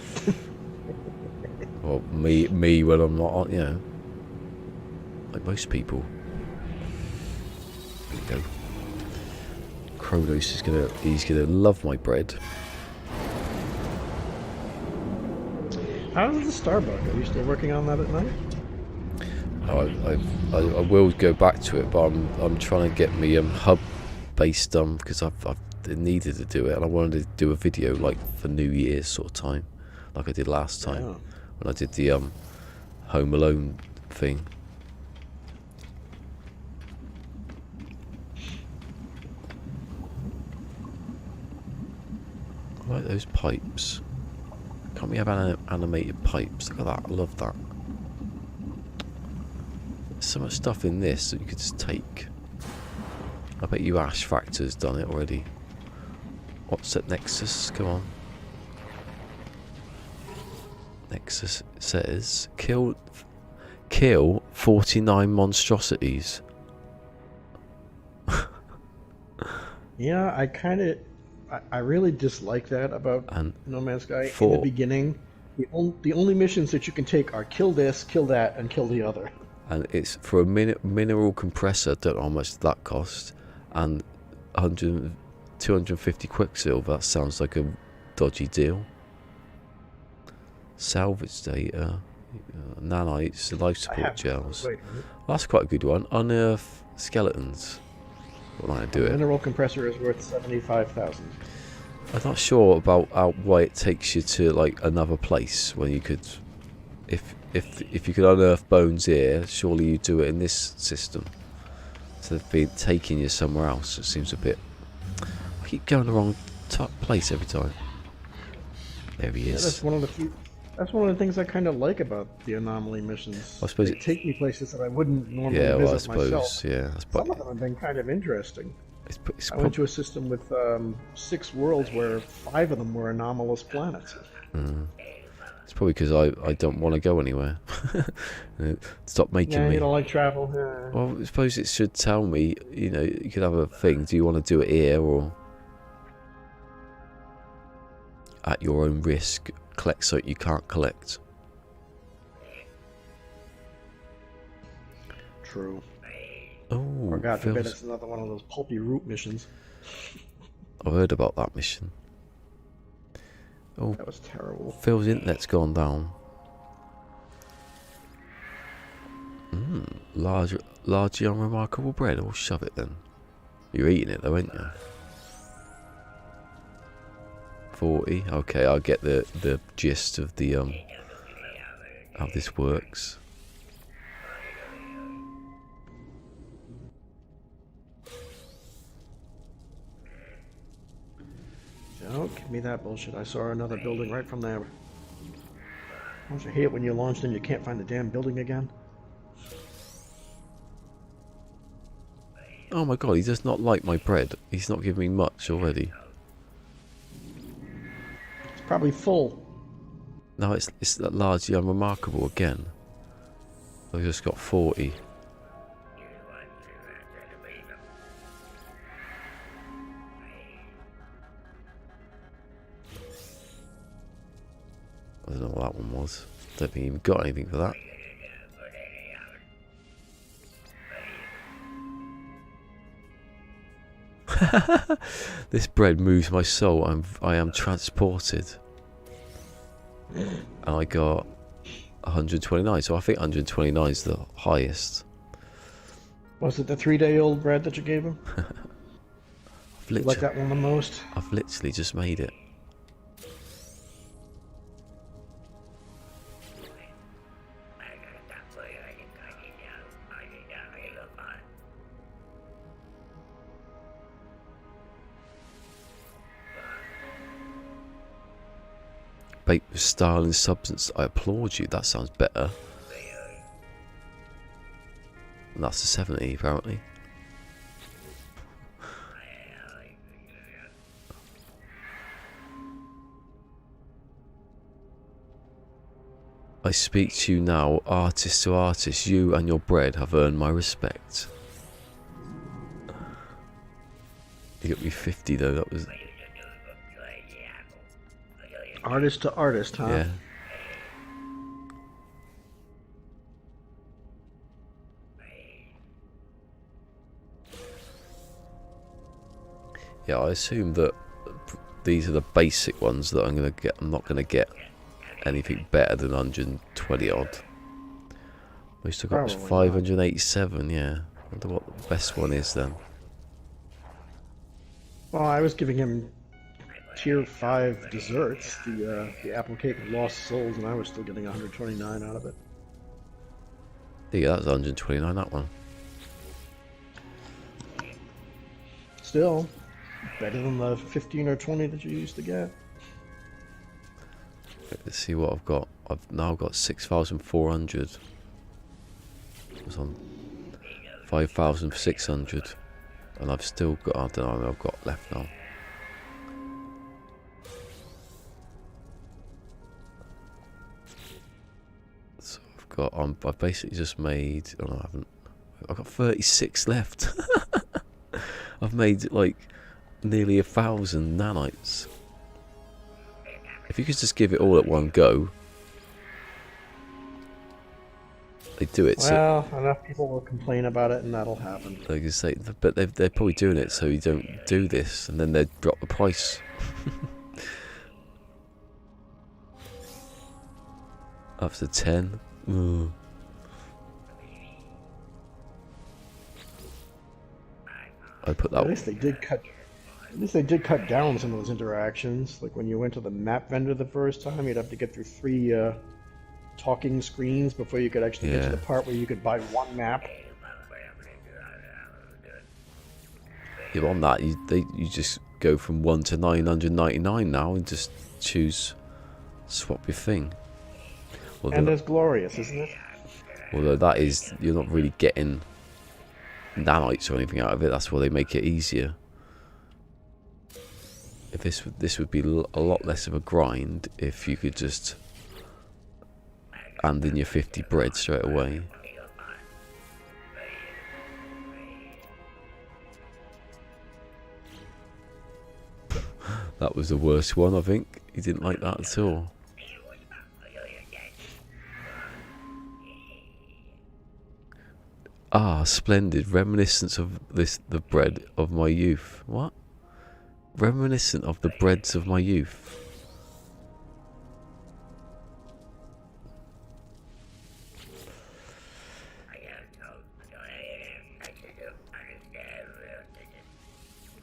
Well, me when I'm not, you know, like most people. There you go. Kronos is he's gonna love my bread. How's the Starbug? Are you still working on that at night? I will go back to it, but I'm trying to get me hub based because I've needed to do it, and I wanted to do a video like for New Year's sort of time, like I did last time when I did the Home Alone thing. I like those pipes. Can't we have animated pipes? Look at that, I love that. There's so much stuff in this that you could just take. I bet you Ash Factor's done it already. What's that, Nexus? Come on. Nexus says, kill 49 monstrosities. Yeah, I really dislike that about No Man's Sky. In the beginning, the only missions that you can take are kill this, kill that, and kill the other. And it's for a mineral compressor, don't know how much that cost, and 250 quicksilver. That sounds like a dodgy deal. Salvage data, nanites, life support gels. Well, that's quite a good one. Unearth skeletons. What might I do it? Mineral compressor is worth 75,000. I'm not sure about why it takes you to like another place when you could, if you could unearth bones here, surely you do it in this system. So they've taking you somewhere else. It seems a bit. I keep going the wrong place every time. There he is. That's one of the things I kind of like about the anomaly missions. I suppose they take me places that I wouldn't normally visit myself. Some of them have been kind of interesting. It's I went to a system with 6 worlds where 5 of them were anomalous planets. It's probably because I don't want to go anywhere. Stop making me. You don't like travel. Well, I suppose it should tell me. You know, you could have a thing. Do you want to do it here or at your own risk? Collect so you can't collect. True. Oh, or God forbid it's another one of those pulpy root missions. I've heard about that mission. Oh, that was terrible. Phil's internet's gone down. Largely unremarkable bread. Oh, shove it then. You're eating it though, ain't you? 40. Okay, I get the gist of the how this works. Don't give me that bullshit. I saw another building right from there. Don't you hate it when you launch and you can't find the damn building again? Oh my god, he does not like my bread. He's not giving me much already. It's probably full. No, it's largely unremarkable again. I've just got 40. I don't know what that one was. Don't think he even got anything for that. This bread moves my soul. I am transported. And I got 129, so I think 129 is the highest. Was it the 3-day-old bread that you gave him? You like that one the most? I've literally just made it. baked with style and substance. I applaud you. That sounds better. And that's a 70 apparently. I speak to you now, artist to artist. You and your bread have earned my respect. You got me 50 though. That was artist to artist, huh? yeah. Yeah, I assume that these are the basic ones that I'm gonna get. I'm not gonna get anything better than 120 odd. Most I got was 587. Yeah. I wonder what the best one is then. Well, I was giving him tier 5 desserts, the apple cake with lost souls, and I was still getting 129 out of it. Yeah, that's 129. That one. Still better than the 15 or 20 that you used to get. Let's see what I've got. I've now got 6,400. It was on 5,600, and I've still got. I don't know how many I've got left now. So I've basically just made. Oh no, I haven't. I've got 36 left. I've made like nearly 1,000 nanites. If you could just give it all at one go, they do it. Well, so enough people will complain about it, and that'll happen. Like I say, but they're probably doing it so you don't do this, and then they drop the price. After 10. Ooh. I put that. At least they did cut. At least they did cut down some of those interactions. Like when you went to the map vendor the first time, you'd have to get through 3 talking screens before you could actually get to the part where you could buy one map. Yeah, on that, you just go from 1 to 999 now and just swap your thing. Although, and it's glorious, isn't it? Although that is, you're not really getting nanites or anything out of it. That's why they make it easier. If this would be a lot less of a grind if you could just hand in your 50 bread straight away. That was the worst one, I think. He didn't like that at all. Ah, splendid. Reminiscence of the bread of my youth. What? Reminiscent of the breads of my youth.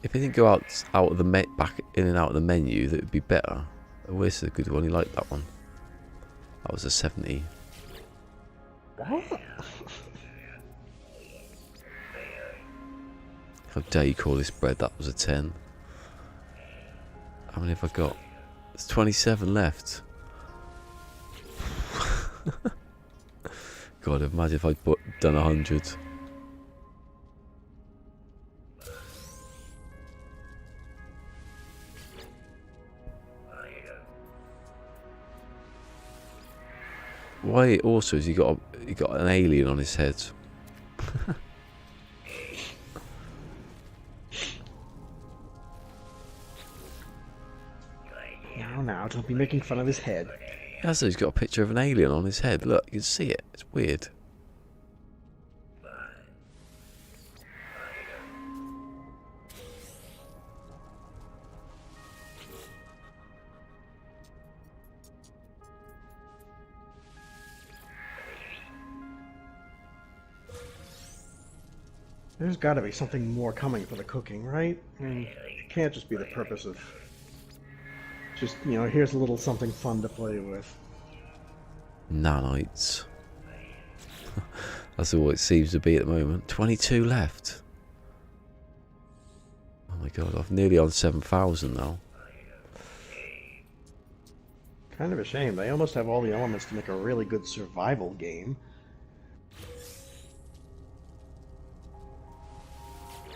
If it didn't go out of the back in and out of the menu, that would be better. Oh, this is a good one. You like that one? That was a 70. What? How dare you call this bread? That was a 10. How many have I got? There's 27 left. God, imagine if I'd done 100. Why also has he got an alien on his head? Now, don't be making fun of his head. Yeah, so he's got a picture of an alien on his head. Look, you can see it. It's weird. There's got to be something more coming for the cooking, right? I mean, it can't just be the purpose of just, you know, here's a little something fun to play with. Nanites. That's all it seems to be at the moment. 22 left. Oh my god, I'm nearly on 7,000 now. Kind of a shame. They almost have all the elements to make a really good survival game.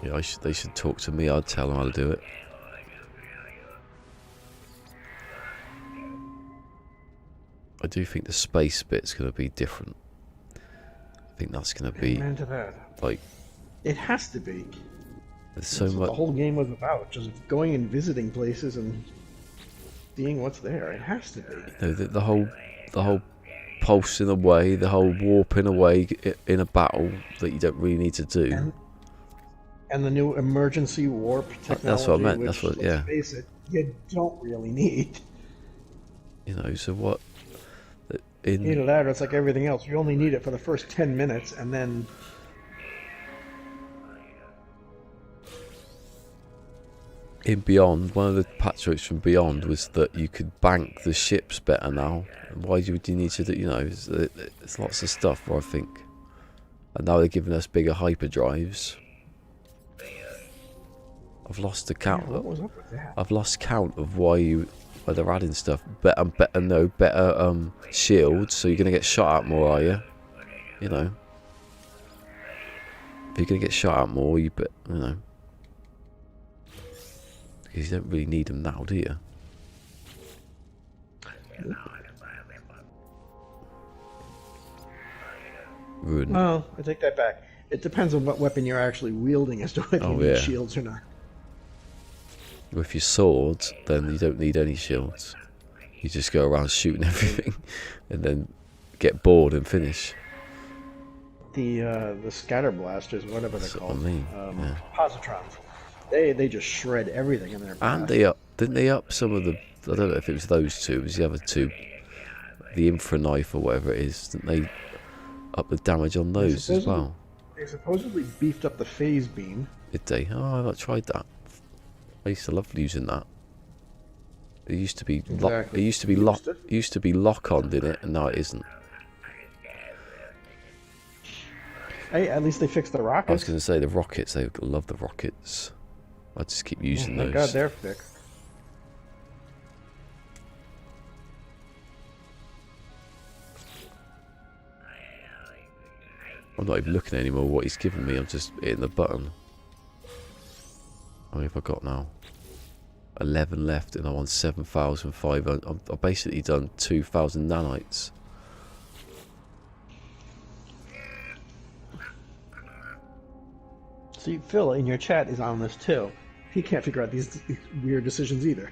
Yeah, they should talk to me. I'd tell them how to do it. I do think the space bit's going to be different. I think that's going to be like. It has to be. There's so That's much. what the whole game was about, just going and visiting places and seeing what's there. It has to be. You know, the whole pulsing away, the whole warping away in a battle that you don't really need to do. And the new emergency warp technology. That's what I meant. Which, That's what. let's face it, you don't really need. You know. So what? Either that, or it's like everything else. You only need it for the first 10 minutes, and then. In Beyond, one of the patch notes from Beyond was that you could bank the ships better now. Why would you need to do? You know, it's lots of stuff where I think. And now they're giving us bigger hyperdrives. I've lost the count. Yeah, what was up with that? I've lost count of why they're adding stuff. Better shields. So you're gonna get shot at more, are you? You know, if you're gonna get shot at more, you know, because you don't really need them now, do you? Rude. Well, I take that back. It depends on what weapon you're actually wielding as to whether you need shields or not. With your swords, then you don't need any shields. You just go around shooting everything, and then get bored and finish. The scatter blasters, whatever they're called, what I mean. positrons. They just shred everything in their path. And didn't they up some of the? I don't know if it was those two. It was the other two, the infra knife or whatever it is. Didn't they up the damage on those as well? They supposedly beefed up the phase beam. Did they? Oh, I've not tried that. I used to love using that. It used to be Exactly. it used to be lock on, didn't it? And now it isn't. Hey, at least they fixed the rockets. I was going to say the rockets. They love the rockets. I just keep using those. Thank God they're fixed. I'm not even looking anymore what he's giving me. I'm just hitting the button. How many have I got now? 11 left, and I'm on 7,500. I've basically done 2,000 nanites. See, Phil in your chat is on this too. He can't figure out these weird decisions either.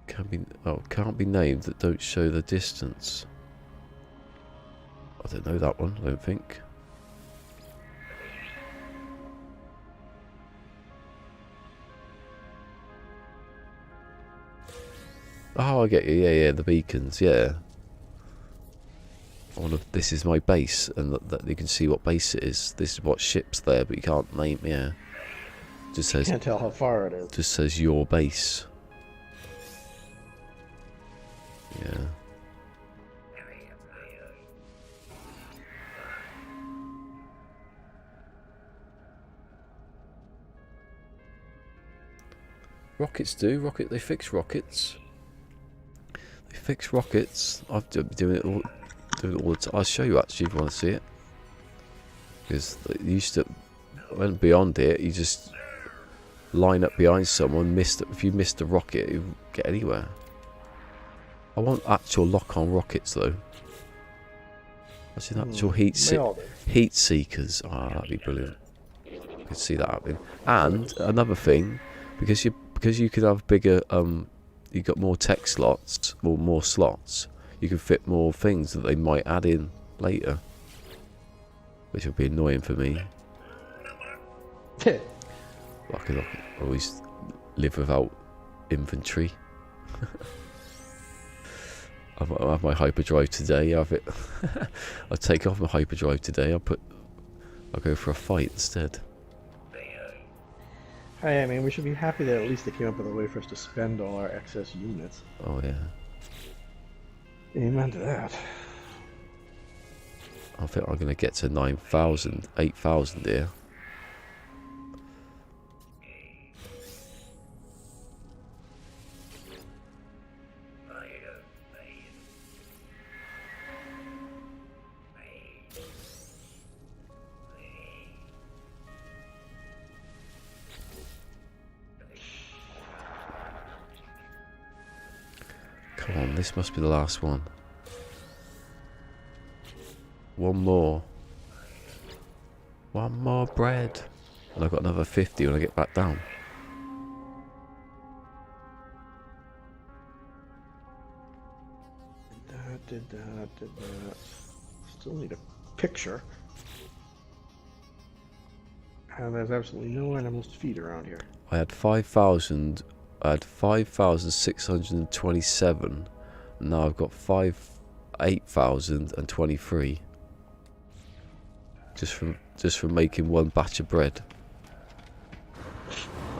Can't be named that don't show the distance. I don't know that one, I don't think. Oh, I get you. Yeah, the beacons. Yeah. This is my base, and that you can see what base it is. This is what ship's there, but you can't name. Yeah. Just says. You can't tell how far it is. Just says your base. Yeah. Rockets do. They fix rockets. They fix rockets. I've been doing it all the time. I'll show you actually if you want to see it. Because you used to, went beyond it. You just line up behind someone. If you missed a rocket, you wouldn't get anywhere. I want actual lock-on rockets though. That's an actual heat seekers. Ah, that'd be brilliant. I could see that happening. And another thing, because you could have bigger, you got more tech slots or more slots, you can fit more things that they might add in later, which would be annoying for me. I could always live without inventory. I'll have my hyperdrive today. I'll take off my hyperdrive today. I'll go for a fight instead. Hey, I mean, we should be happy that at least they came up with a way for us to spend all our excess units. Oh yeah. Amen to that. I think I'm gonna get to 9,000, 8,000 here. Come on, this must be the last one. One more. One more bread. And I've got another 50 when I get back down. Did that. Still need a picture. And there's absolutely no animals to feed around here. I had 5,000. I had 5,627. Now I've got 8,023. Just from making one batch of bread.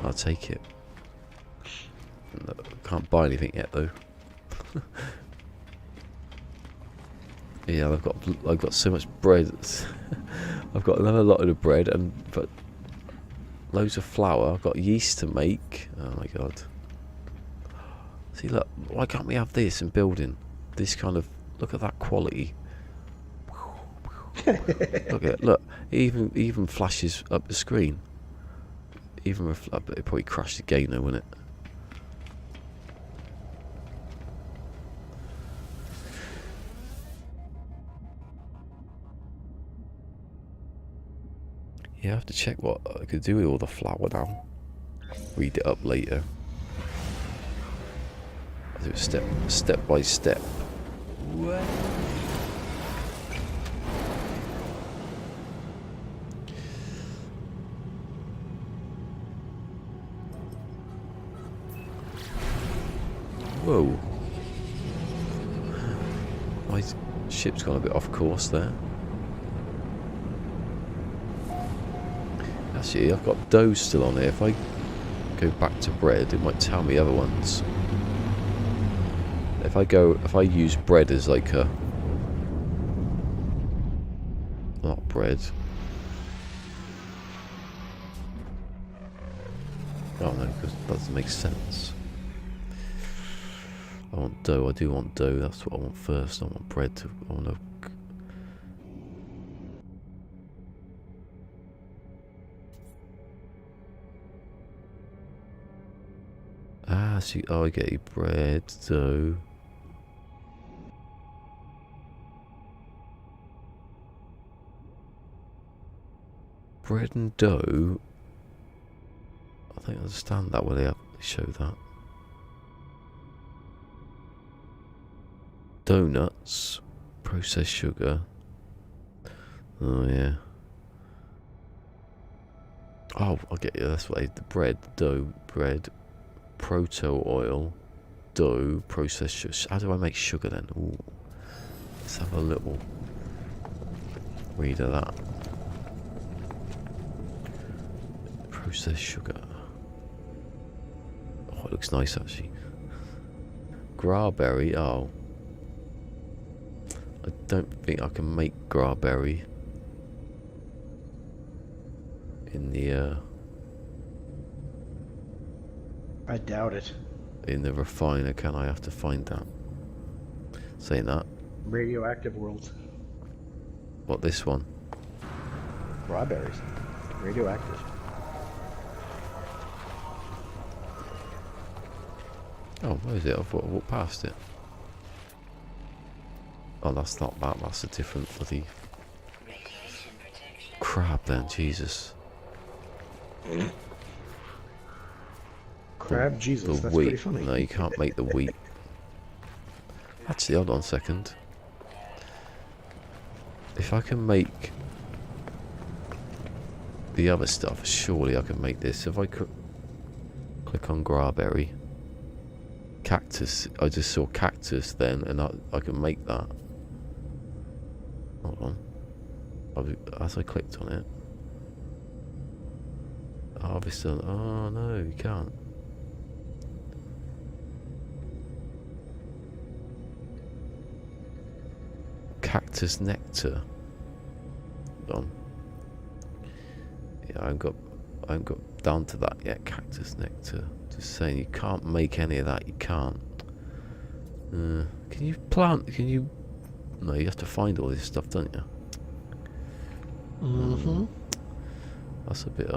I'll take it. No, can't buy anything yet though. Yeah, I've got so much bread. I've got another lot of bread but loads of flour. I've got yeast to make. Oh my god. See, look, why can't we have this in building? This kind of, look at that quality. Look, it even flashes up the screen. Even it probably crashed the game though, wouldn't it? Yeah, I have to check what I could do with all the flour now. Read it up later. I'll do it step by step. Whoa. My ship's gone a bit off course there. Actually, I've got dough still on here. If I go back to bread, it might tell me other ones. If I use bread as like a... not bread. Oh no, because that doesn't make sense. I want dough, I do want dough, that's what I want first. I want bread, I want to... Ah, see, oh, I get you bread, dough. Bread and dough. I think I understand that when they show that. Donuts, processed sugar. Oh yeah. Oh, I'll get you. That's what the bread, dough, bread, proto oil, dough, processed sugar. How do I make sugar then? Ooh. Let's have a little read of that. Processed sugar. Oh, it looks nice actually. Grawberry. Oh, I don't think I can make grawberry in the I doubt it. in the refiner, can I? Have to find that. Saying that. Radioactive world. What, this one? Strawberries. Radioactive. Oh, where is it? I've walked past it. Oh, that's not that. That's a different bloody crab then. Jesus. Crab Jesus, that's wheat. pretty funny. No, you can't make the wheat. Actually, hold on a second. If I can make the other stuff, surely I can make this. If I could click on Grawberry. Cactus, I just saw cactus then, and I can make that. Hold on. As I clicked on it. Harvest on. Oh no, you can't. Cactus nectar. Hold on. Yeah, I haven't got down to that yet. Cactus nectar. Just saying, you can't make any of that. You can't. Can you plant? Can you? No, you have to find all this stuff, don't you? Mm-hmm. That's a bit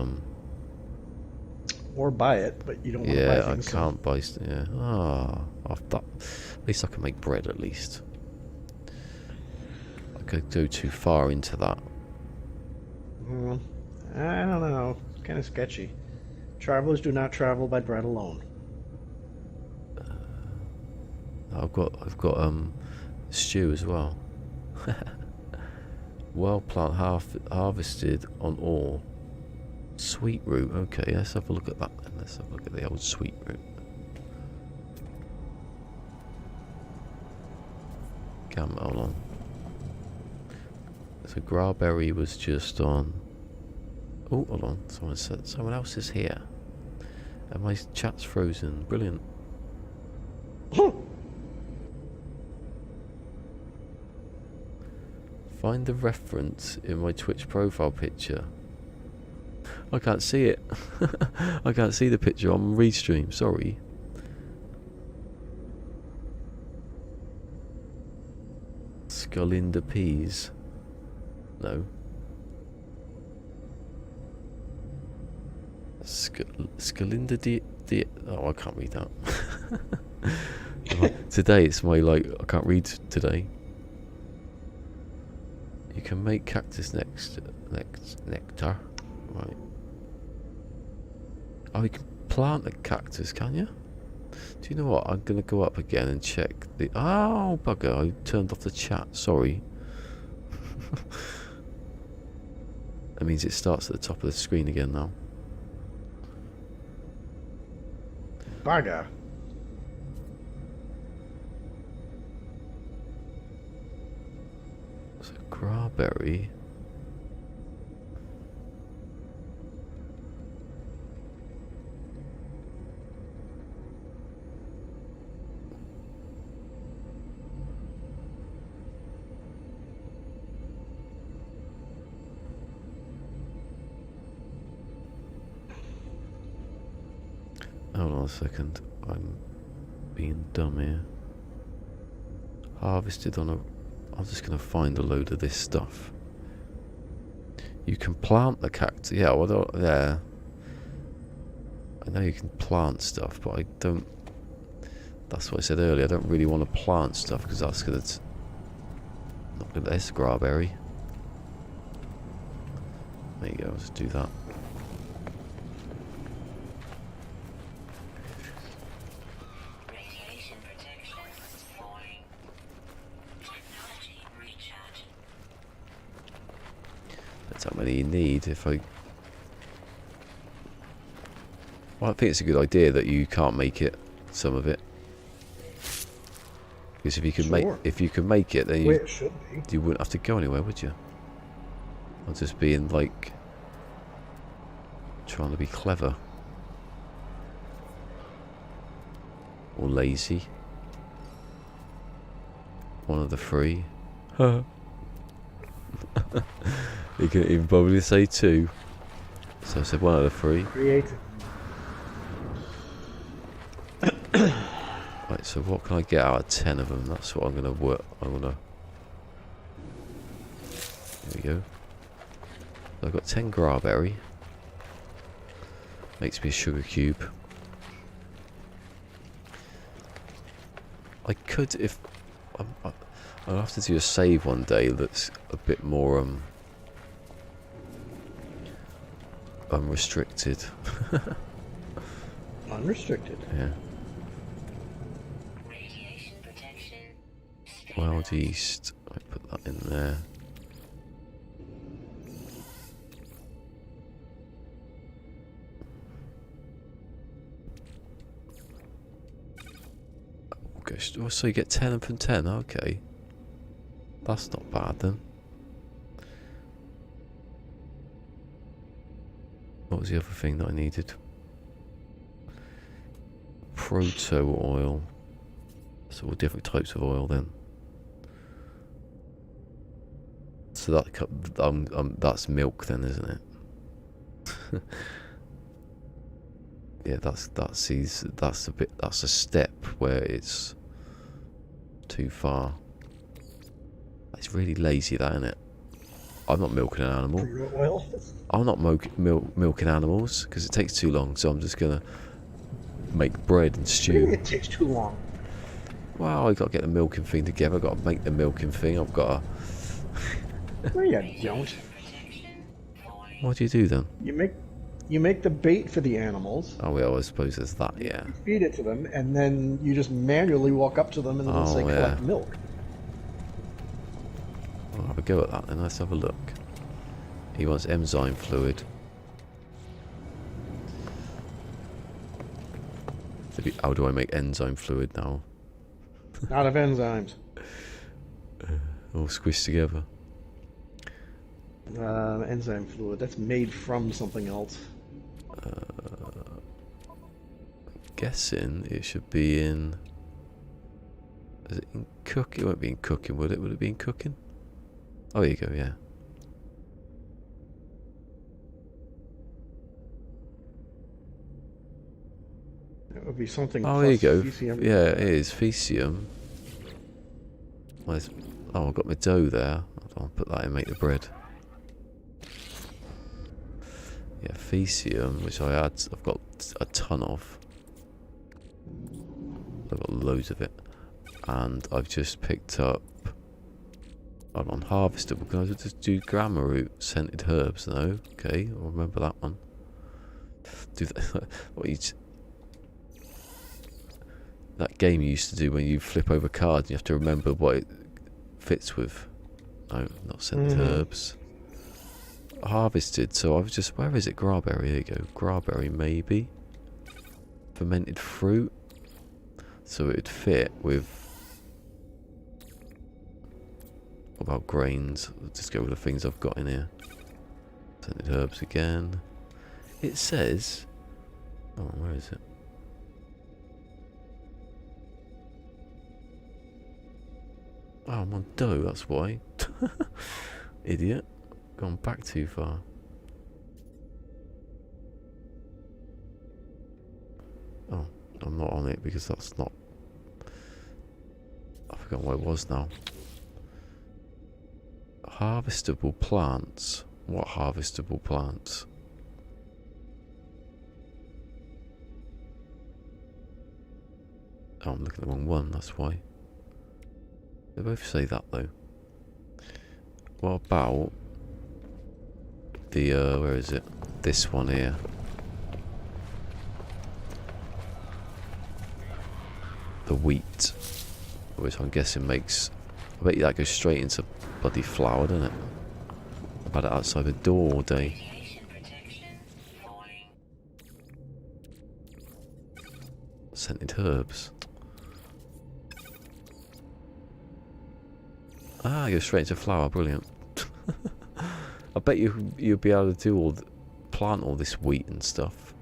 Or buy it, but you don't want to buy yeah, I things. can't buy. Yeah. Ah, at least I can make bread at least. I could go too far into that. I don't know. It's kind of sketchy. Travelers do not travel by bread alone. I've got stew as well. Wild plant harvested on ore. Sweet root. Okay, let's have a look at that then. Let's have a look at the old sweet root. Hold on. So Grawberry was just on. Oh, hold on. Someone said someone else is here. And my chat's frozen. Brilliant. Find the reference in my Twitch profile picture. I can't see it. I can't see the picture on Restream. Sorry. Sculinda peas. No. Sculinda oh, I can't read that. Today it's my I can't read today. You can make cactus nectar. Right. Oh, you can plant a cactus, can you? Do you know what? I'm going to go up again and check the... Oh, bugger. I turned off the chat. Sorry. That means it starts at the top of the screen again now. Bugger. So, Grawberry... Hold on a second, I'm being dumb here. Harvested on a... I'm just going to find a load of this stuff. You can plant the cactus. Yeah, well, yeah. I know you can plant stuff, but I don't... That's what I said earlier. I don't really want to plant stuff because that's going to... Not good. There's Grawberry. There you go, let's do that. That's how many you need if I... Well, I think it's a good idea that you can't make it, some of it. Because if you could make it, then you wouldn't have to go anywhere, would you? Or just being like trying to be clever. Or lazy. One of the three. You can even probably say two. So I said one of the three. Creative. Right, so what can I get out of 10 of them? That's what I'm going to work. I'm going to... There we go. So I've got 10 Grawberry. Makes me a sugar cube. I could, if... I'll have to do a save one day that's a bit more unrestricted. Unrestricted? Yeah. Wild East. I put that in there. Oh, so you get 10 from 10. Okay. That's not bad then. What was the other thing that I needed? Proto oil. So all different types of oil then. So that that's milk then, isn't it? Yeah, that's a step where it's too far. It's really lazy, that, isn't it? I'm not milking an animal. Oil? I'm not milking animals because it takes too long. So I'm just gonna make bread and stew. It takes too long. Well, I got to get the milking thing together. I've got to make the milking thing. I've got No, you don't. to... What do you do then? You make the bait for the animals. Oh, well, I suppose there's that, yeah. You feed it to them, and then you just manually walk up to them and then say, collect milk. I'll have a go at that then. Let's have a look. He wants enzyme fluid. How do I make enzyme fluid now? Out of enzymes. All squished together. Enzyme fluid. That's made from something else. Guessing it should be in... Is it in cooking? It won't be in cooking, would it? Would it be in cooking? Oh, there you go, yeah. It would be something. Oh, there you go. Faecium. Yeah, it is. Faecium. Where's... Oh, I've got my dough there. I'll put that in, make the bread. Yeah, faecium, which I've got a ton of. I've got loads of it. And I've just picked up... I'm on harvestable. Can I just do grama root scented herbs? No? Okay, I'll remember that one. Do that. What you... That game you used to do when you flip over cards and you have to remember what it fits with. No, not scented herbs. Harvested, so I've just... Where is it? Grawberry, there you go. Grawberry, maybe. Fermented fruit. So it'd fit with... What about grains? Let's just go with the things I've got in here. Scented herbs again. It says... Oh, where is it? Oh, I'm on dough, that's why. Idiot. Gone back too far. Oh, I'm not on it because that's not... I forgot what it was now. Harvestable plants. What harvestable plants? Oh, I'm looking at the wrong one, that's why. They both say that though. What about the, where is it? This one here. The wheat. Which I'm guessing makes... I bet you that goes straight into bloody flour, doesn't it? I've had it outside the door all day. Scented herbs. Ah, it goes straight into flour, brilliant. I bet you'll be able to do plant all this wheat and stuff.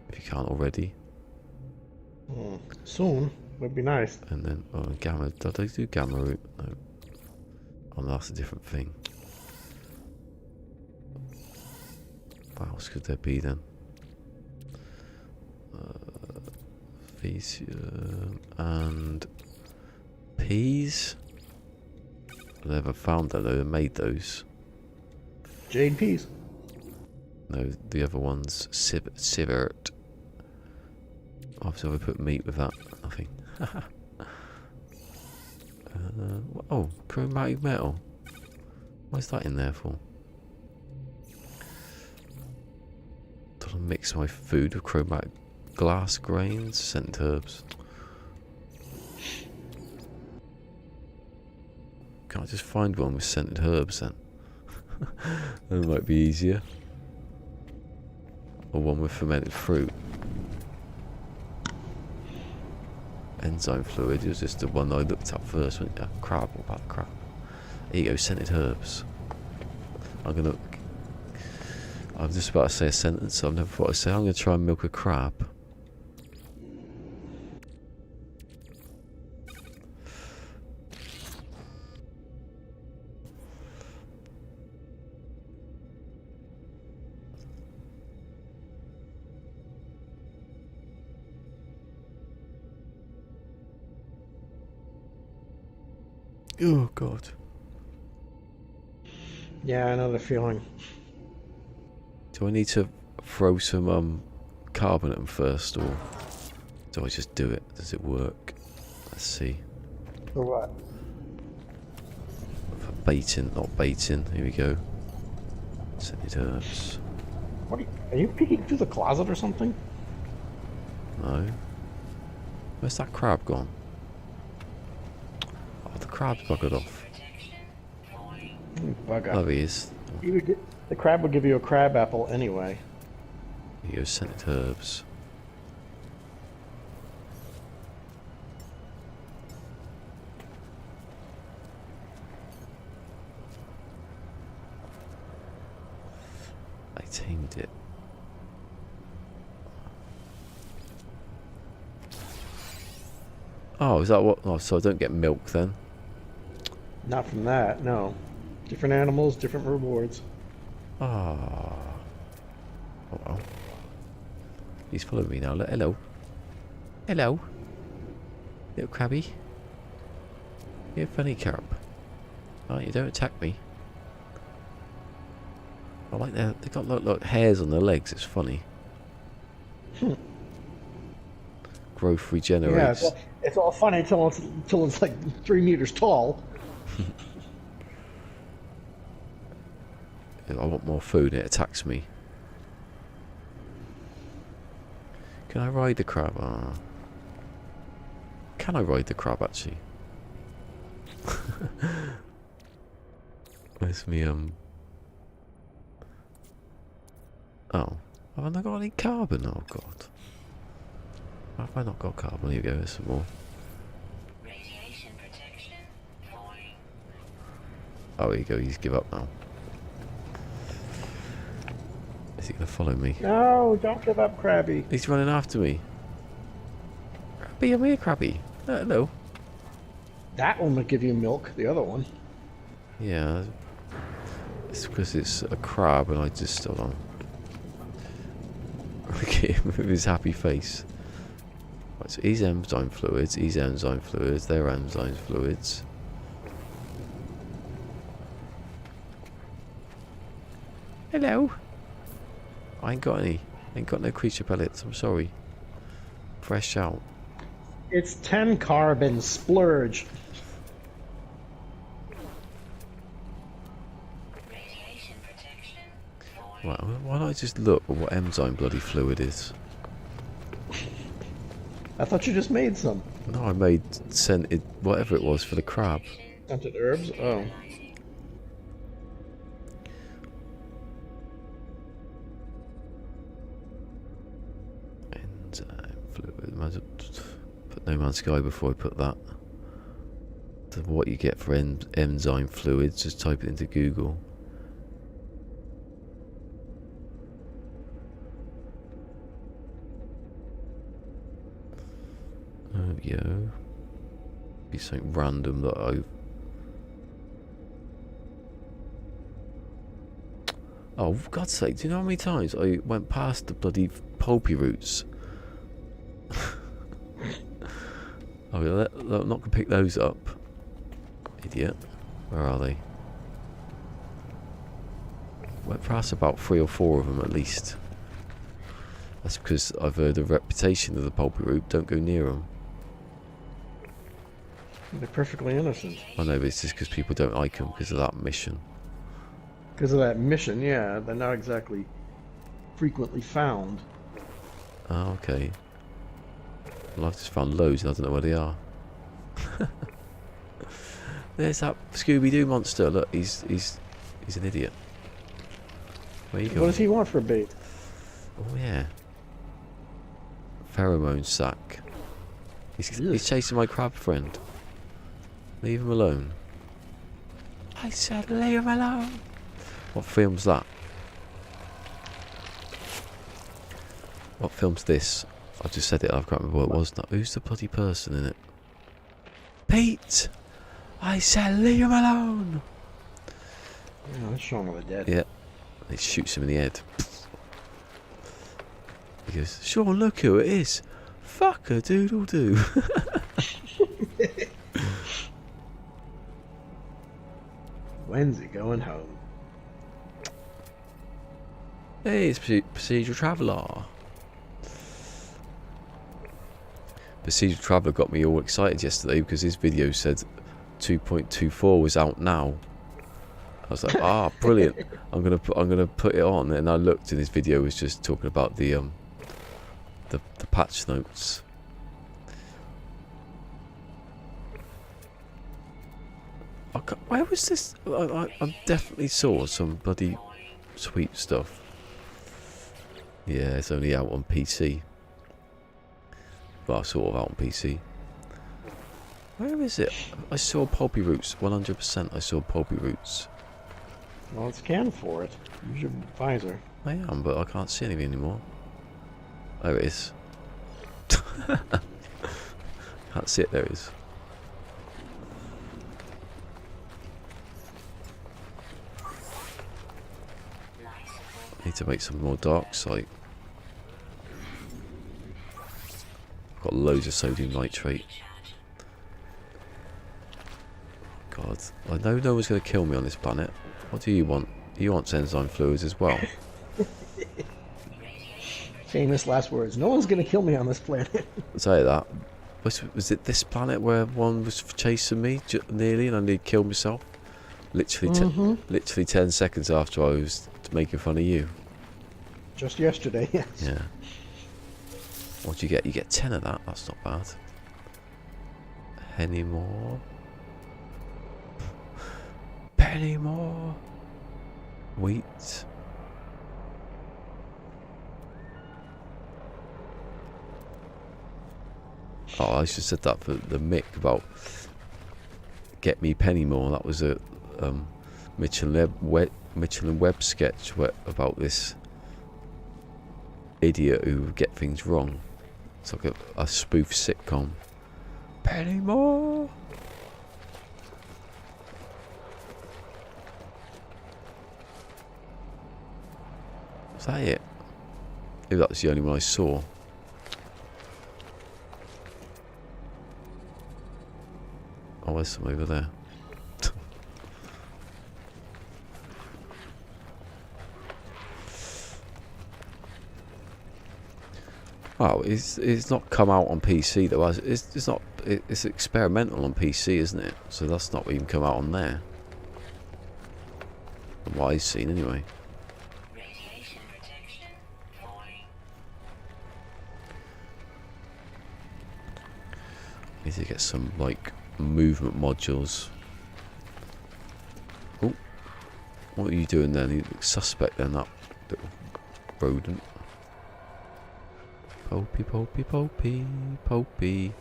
If you can't already. Soon. Would be nice. And then, oh, gamma. Did they do gamma root? No. Oh, that's a different thing. What else could there be then? Faecium and peas. I never found that though. They made those. Jade peas. No, the other ones. Sivert. Obviously, I put meat with that. Nothing. Oh, chromatic metal. What's that in there for? Did I mix my food with chromatic glass grains? Scented herbs. Can't I just find one with scented herbs then? That might be easier. Or one with fermented fruit. Enzyme fluid was just the one I looked up first. Crab, what about the crab? Here you go, scented herbs. I'm just about to say a sentence, so I've never thought I'd say. I'm going to try and milk a crab. Oh god. Yeah, I know the feeling. Do I need to throw some carbon at them first, or do I just do it? Does it work? Let's see. For what? For baiting, not baiting. Here we go. Scented herbs. What are you peeking through the closet or something? No. Where's that crab gone? Oh, the crab's buggered off. Bugger. Oh, he is. The crab would give you a crab apple anyway. Here you go, scented herbs. I tamed it. Oh, is that what? Oh, so I don't get milk then? Not from that, no. Different animals, different rewards. Ah. Oh well. He's following me now. Hello. Hello. Little crabby. You're a funny crab. Oh, you don't attack me. I like that. They've got like hairs on their legs. It's funny. Growth regenerates. Yeah, it's all funny until it's like 3 meters tall. I want more food. It attacks me. Can I ride the crab? Can I ride the crab actually? Where's me Oh, have I not got any carbon? Oh god. Why have I not got carbon? Here we go, there's some more. Radiation protection falling. Oh, here you go, he's give up now. Is he gonna follow me? No, don't give up, Krabby. He's running after me. Krabby, I'm here, Krabby. Hello. That one would give you milk, the other one. Yeah. It's because it's a crab and I just hold on. Look at him with his happy face. Right, so he's enzyme fluids, he's enzyme fluids, they're enzyme fluids. Hello. I ain't got any. Ain't got no creature pellets, I'm sorry. Fresh out. It's 10 carbon, splurge. Radiation protection falling. Right, why don't I just look at what enzyme bloody fluid is? I thought you just made some. No, I made scented whatever it was for the crab. Scented herbs? Oh. Enzyme fluid. Might as well put No Man's Sky before I put that. So what you get for enzyme fluids, just type it into Google. There we go. Be something random that I. Oh, for God's sake, do you know how many times I went past the bloody pulpy roots? Oh, yeah, I'm not going to pick those up. Idiot. Where are they? Went past about 3 or 4 of them at least. That's because I've heard a reputation of the pulpy root. Don't go near them. They're perfectly innocent. I know, but it's just because people don't like them because of that mission. Because of that mission, yeah. They're not exactly frequently found. Oh, okay. Well, I've just found loads and I don't know where they are. There's that Scooby-Doo monster. Look, he's an idiot. Where you going? What does he want for bait? Oh yeah. Pheromone sack. He's chasing my crab friend. Leave him alone. I said leave him alone. What film's that? What film's this? I just said it, I can't remember what it was now. Who's the bloody person in it? Pete! I said leave him alone! Yeah, that's Shaun of the Dead. Yeah. He shoots him in the head. He goes, Sean, look who it is. Fuck a doodle doo. When's he going home? Hey, it's Procedural Traveller. Besieged Traveller got me all excited yesterday because his video said 2.24 was out now. I was like, ah, brilliant! I'm gonna put it on. And I looked, and his video was just talking about the patch notes. Where was this? I definitely saw some bloody sweet stuff. Yeah, it's only out on PC. Well, sort of out on PC. Where is it? I saw Pulpy Roots. 100% I saw Pulpy Roots. Well, scan for it. Use your visor. I am, but I can't see anything anymore. There it is. Can't see it, there it is. Need to make some more dark sight. Got loads of sodium nitrate. God, I know no one's going to kill me on this planet. What do you want? You want enzyme fluids as well? Famous last words. No one's going to kill me on this planet. I'll tell you that. Was it this planet where one was chasing me nearly and I nearly killed myself? Literally, literally 10 seconds after I was making fun of you. Just yesterday, yes. Yeah. What do you get? You get 10 of that. That's not bad. Any more? Penny more. Wheat. Oh, I should have said that for the Mick about get me penny more. That was a Mitchell and Webb sketch about this idiot who would get things wrong. It's like a spoof sitcom. Penny more. Was that it? Maybe that was the only one I saw. Oh, there's some over there. Wow, it's not come out on PC though. It's not. It's experimental on PC, isn't it? So that's not even come out on there. From what I've seen, anyway. Radiation protection falling. Need to get some like movement modules. Oh, what are you doing there? You look suspect then, that little rodent. Pulpy, pulpy, pulpy, pulpy.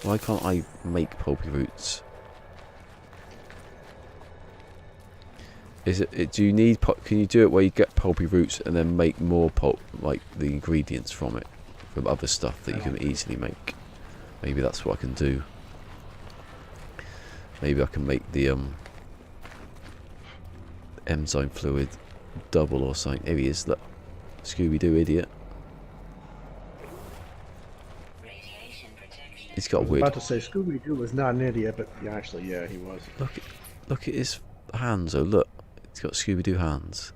Why can't I make pulpy roots? Is it? Do you need? Can you do it where you get pulpy roots and then make more pulp, like the ingredients from it, from other stuff that you can easily make? Maybe that's what I can do. Maybe I can make the enzyme fluid double or something. Here he is, look. Scooby-Doo idiot. He's got a weird... I was about to say Scooby-Doo was not an idiot, but yeah, actually, yeah, he was. Look at his hands, oh look. He's got Scooby-Doo hands.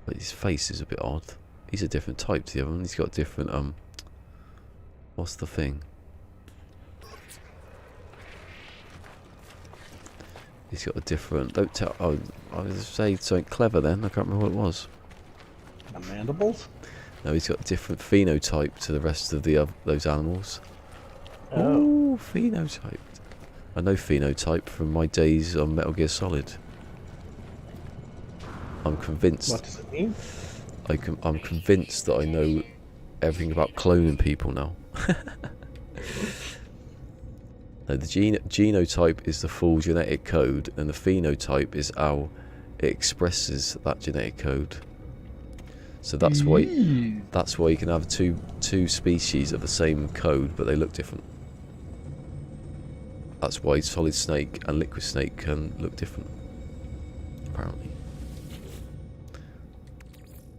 But his face is a bit odd. He's a different type to the other one. He's got different, what's the thing? He's got a different... Don't tell... Oh, I was say something clever then. I can't remember what it was. The mandibles? No, he's got a different phenotype to the rest of the those animals. Oh. Ooh, phenotype. I know phenotype from my days on Metal Gear Solid. I'm convinced... What does it mean? I'm convinced that I know everything about cloning people now. No, the genotype is the full genetic code, and the phenotype is how it expresses that genetic code. So that's why you can have two species of the same code, but they look different. That's why Solid Snake and Liquid Snake can look different, apparently.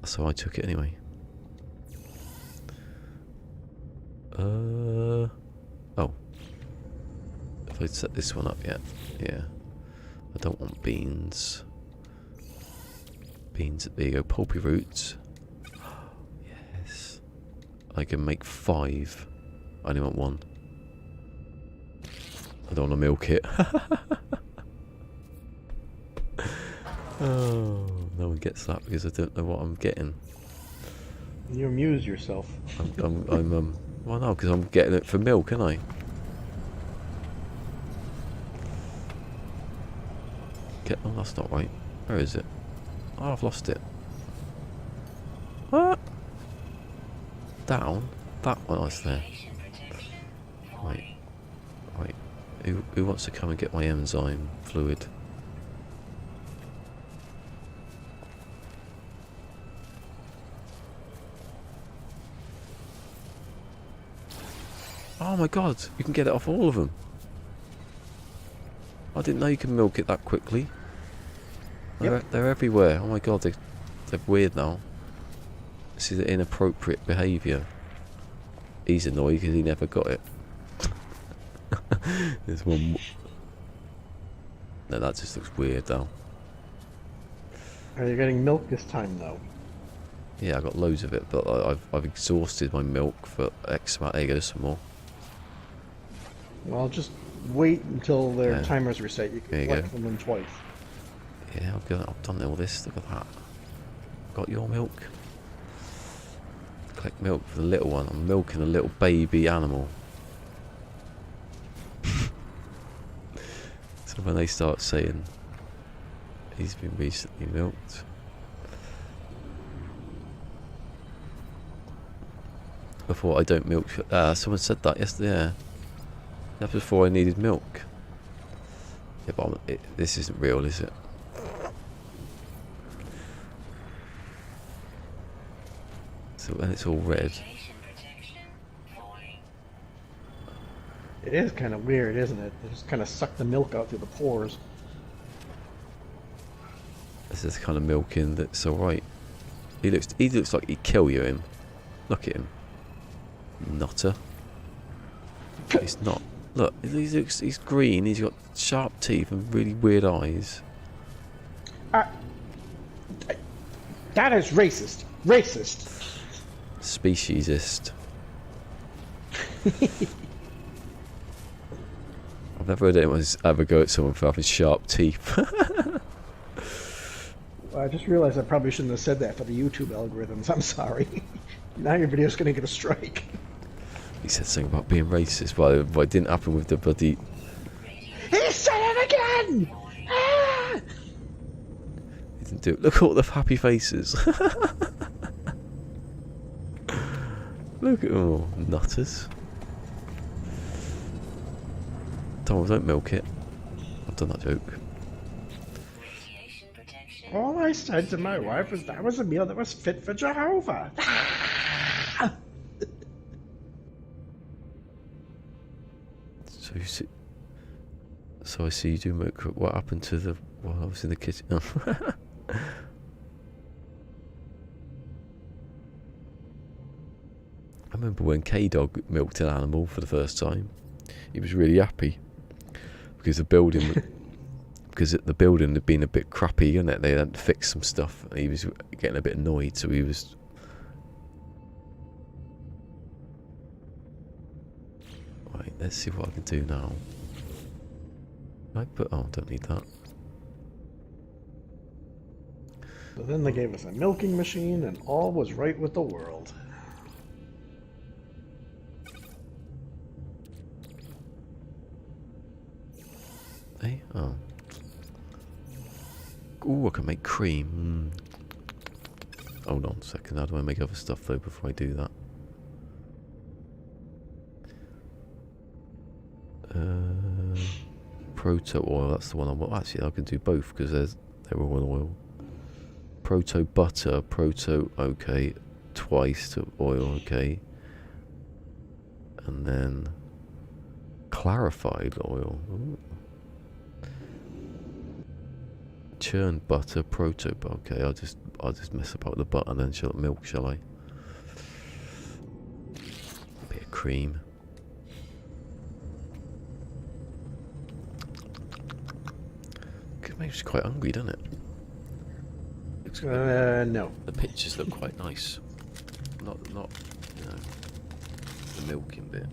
That's how I took it anyway. Oh. Have I set this one up yet? Yeah. I don't want beans. Beans, there you go, pulpy roots. Yes. I can make 5. I only want one. I don't want to milk it. Oh, no one gets that because I don't know what I'm getting. You amuse yourself. Well, no, because I'm getting it for milk, aren't I? Oh, that's not right. Where is it? Oh, I've lost it. What? Down? That one was there. Wait. Wait. Who wants to come and get my enzyme fluid? Oh my god, you can get it off all of them. I didn't know you can milk it that quickly. Yep. They're everywhere. Oh my god, they're weird now. This is inappropriate behaviour. He's annoyed because he never got it. There's one more. No, that just looks weird though. Are you getting milk this time though? Yeah, I got loads of it, but I've exhausted my milk for X amount. There you go, some more. Well, just wait until their timer's reset. You There can you collect them twice. Yeah, I've done all this. Look at that. Got your milk. Collect milk for the little one. I'm milking a little baby animal. So when they start saying he's been recently milked. Before I don't milk. Someone said that yesterday. Yeah. That's before I needed milk. Yeah, but this isn't real, is it? So when it's all red. It is kind of weird, isn't it? They just kind of suck the milk out through the pores. This is the kind of milking that's alright. He looks like he'd kill you, him. Look at him. Nutter. He's not. Look, he's green, he's got sharp teeth and really weird eyes. That is racist. Racist. Speciesist. I've never heard anyone ever go at someone for having sharp teeth. I just realized I probably shouldn't have said that for the YouTube algorithms. I'm sorry. Now your video's going to get a strike. He said something about being racist, but it didn't happen with the bloody... He said it again! Ah! He didn't do it. Look at all the happy faces. Look at them all, nutters. Don't milk it. I've done that joke. All I said to my wife was that was a meal that was fit for Jehovah. So I see you do milk. What happened to the... Well, I was in the kitchen. Oh. I remember when K-Dog milked an animal for the first time. He was really happy. Because the building... because the building had been a bit crappy, and they hadn't fixed some stuff. And he was getting a bit annoyed, so he was... Right, let's see what I can do now. I don't need that. So then they gave us a milking machine, and all was right with the world. Hey? Oh. Ooh, I can make cream. Hold on a second. How do I make other stuff, though, before I do that? Proto oil, that's the one I want. Actually, I can do both because they're all oil. Proto butter, proto, okay. Twice to oil, okay. And then clarified oil. Ooh. Churned butter, proto, okay. I'll just mess about the butter and then milk, shall I? A bit of cream. Makes you quite hungry, doesn't it? Looks No. The pictures look quite nice. Not you know, the milking bit.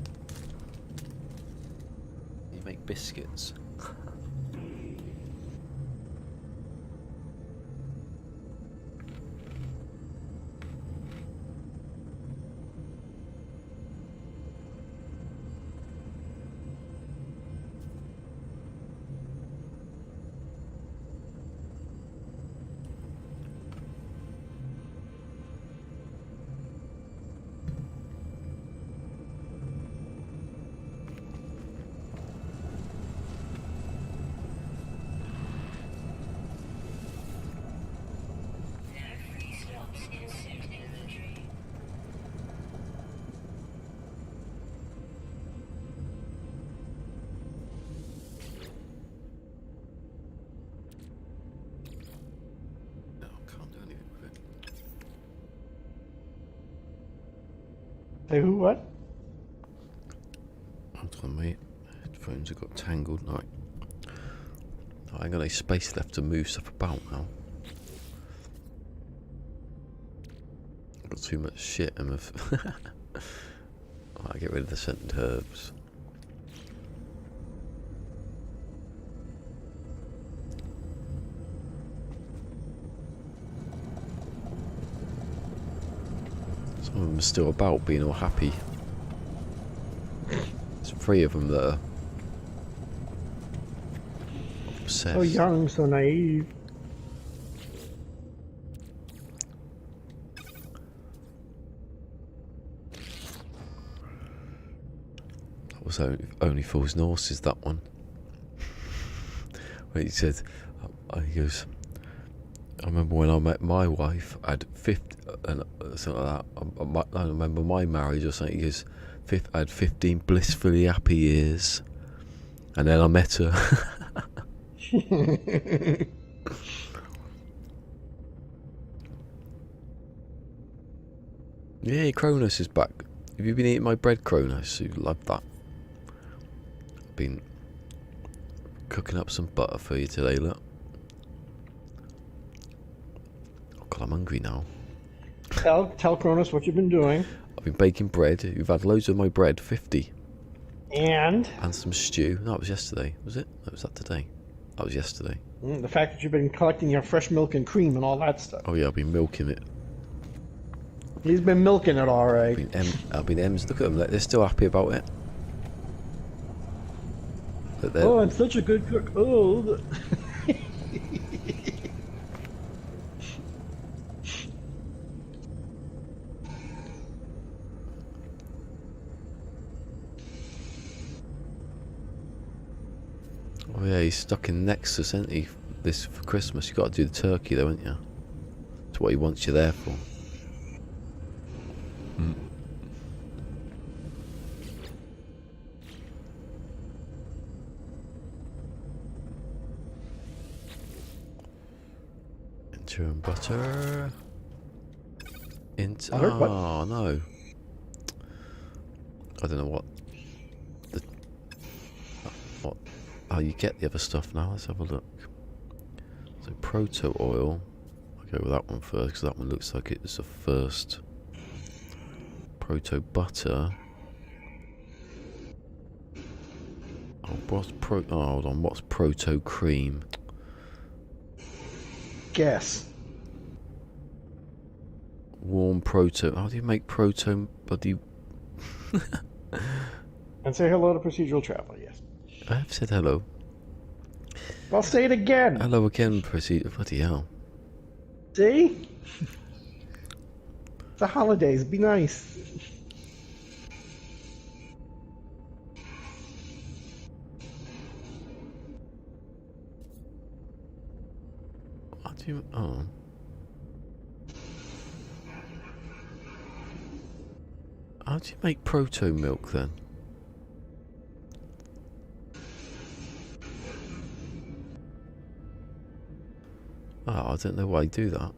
make biscuits. Say who? What? Hold on, mate. Headphones have got tangled. No, I ain't got any space left to move stuff about now. I've got too much shit in my. I get rid of the scented herbs. Some of them are still about, being all happy. There's 3 of them that are obsessed. So young, so naive. That was only Fools and Horses, that one. When he said, he goes, I remember when I met my wife, I had 50, and something like that. I remember my marriage or something. He goes, I had 15 blissfully happy years, and then I met her. Yeah, Kronos is back. Have you been eating my bread, Kronos? You love that. I've been cooking up some butter for you today, look. Oh God, I'm hungry now. Tell Cronus what you've been doing. I've been baking bread. You've had loads of my bread, 50. And some stew. No, it was yesterday. Was it? No, was that today? That was yesterday. The fact that you've been collecting your fresh milk and cream and all that stuff. Oh yeah, I've been milking it. He's been milking it, all right. I've been M's. Look at them. They're still happy about it. Oh, I'm such a good cook. Oh. Oh yeah, he's stuck in Nexus, isn't he? This for Christmas. You got to do the turkey, though, haven't you? That's what he wants you there for. Into and butter. Into. Oh no! I don't know what. Oh, you get the other stuff now. Let's have a look. So proto oil. I'll go with that one first because that one looks like it's the first. Proto butter. Oh, what's hold on. What's proto cream? Guess. Warm proto. How do you make proto? Buddy. And say hello to Procedural Traveler. Yes. I have said hello. I'll say it again. Hello again, Procedural. Bloody hell. See? It's the holidays. Be nice. What do you? Oh. How do you make proto milk then? Oh, I don't know why you do that.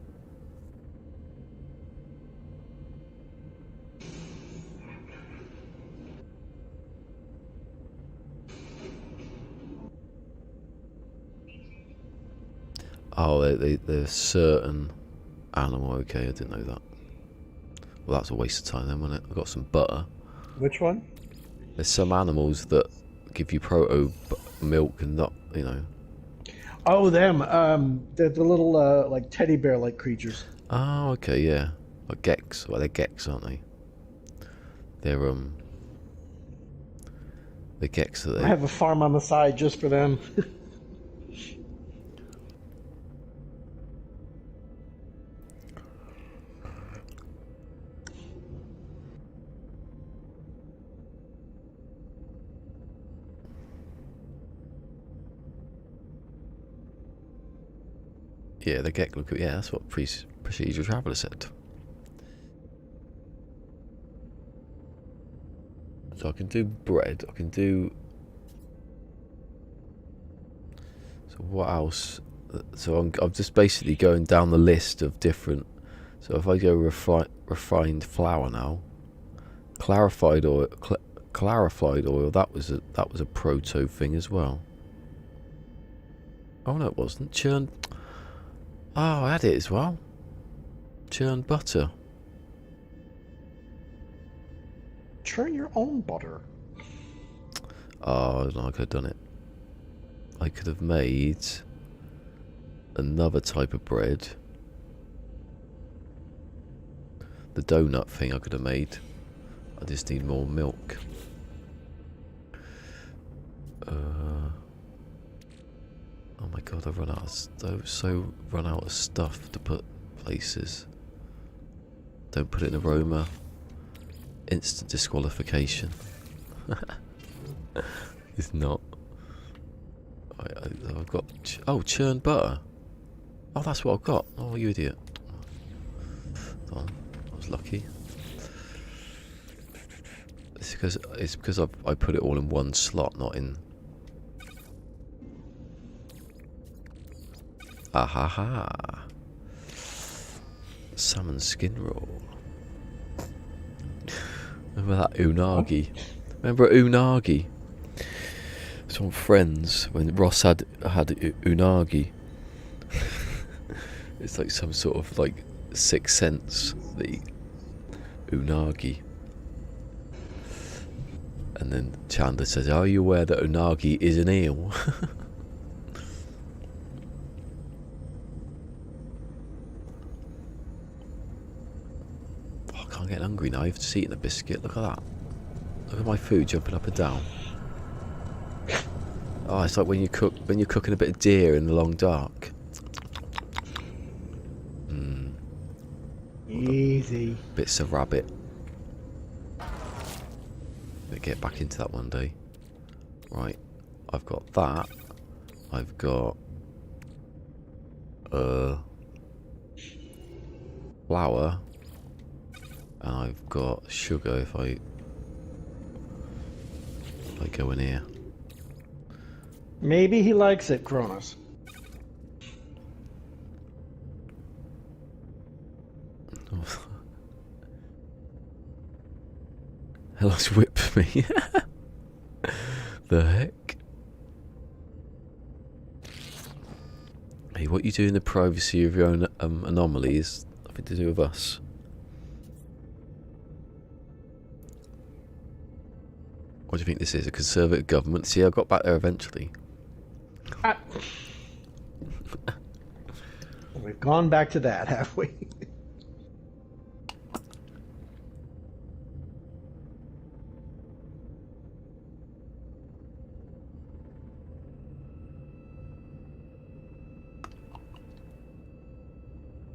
Oh, they're certain animal. Okay, I didn't know that. Well, that's a waste of time then, wasn't it? I've got some butter. Which one? There's some animals that give you proto milk and not, you know. Oh, them. They're the little like teddy bear like creatures. Oh, okay, yeah. Like Gex. Well, they're Gex, aren't they? They're Gex, are they? I have a farm on the side just for them. Yeah, the Gex look. Yeah, that's what Procedural Traveller said. So I can do bread. I can do. So what else? So I'm just basically going down the list of different. So if I go refined flour now, clarified oil, clarified oil. That was a proto thing as well. Oh no, it wasn't. Churned. Oh, I had it as well. Churned butter. Churn your own butter. Oh, no, I could have done it. I could have made another type of bread. The donut thing I could have made. I just need more milk. Oh my god, I've run out of run out of stuff to put places. Don't put it in aroma. Instant disqualification. It's not. I've got churned butter. Oh, that's what I've got. Oh, you idiot. Oh, I was lucky. It's because I put it all in one slot, not in. Ahaha. Salmon skin roll. Remember that unagi? Remember unagi? It's on Friends when Ross had unagi. It's like some sort of like sixth sense. The unagi. And then Chandler says, "Are you aware that unagi is an eel?" I'm getting hungry now. You've just eaten a biscuit. Look at that. Look at my food jumping up and down. Oh, it's like when you're cooking a bit of deer in the long dark. Easy. Bits of rabbit. Gonna get back into that one day. Right. I've got that. I've got flour. And I've got sugar if I go in here. Maybe he likes it, Cronus. Hello's whipped me. The heck? Hey, what you do in the privacy of your own anomalies, nothing to do with us. What do you think this is? A conservative government? See, I got back there eventually. We've gone back to that, have we?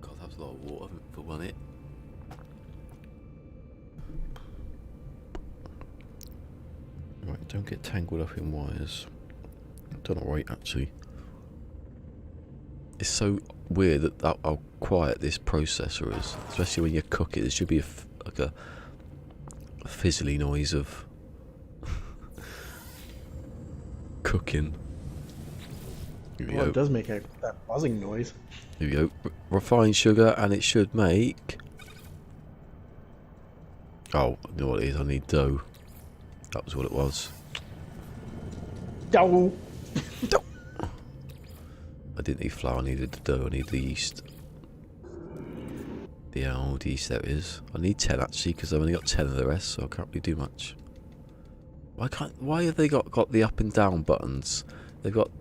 God, that was a lot of water for one hit. Right, don't get tangled up in wires. Done alright, actually. It's so weird that how quiet this processor is, especially when you cook it. There should be like a fizzly noise of cooking. Well, it does make that buzzing noise. Here we go. Refined sugar, and it should make. Oh, you know what it is? I need dough. That was what it was. Dough. I didn't need flour, I needed the dough, I need the yeast. The old yeast, there it is. I need 10 actually, because I've only got 10 of the rest, so I can't really do much. Why have they got the up and down buttons? They've got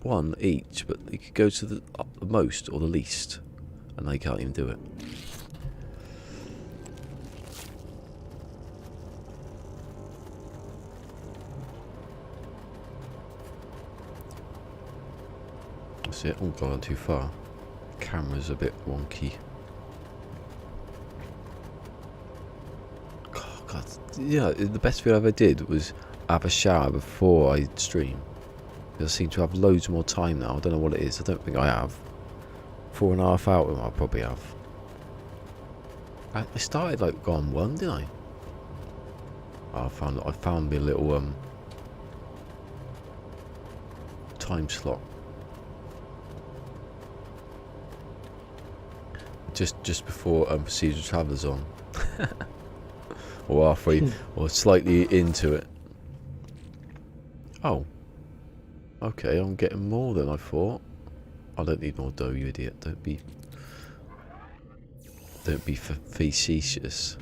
one each, but you could go to the most or the least, and they can't even do it. That's it. Oh, gone too far. Camera's a bit wonky. Oh, God, yeah, the best thing I ever did was have a shower before I stream. I seem to have loads more time now. I don't know what it is. I don't think I have. 4.5 hours I probably have. I started like gone one, didn't I? Oh, I found me a little time slot. Just before Procedural Traveller's on. Or halfway or slightly into it. Oh. Okay, I'm getting more than I thought. I don't need more dough, you idiot. Don't be facetious.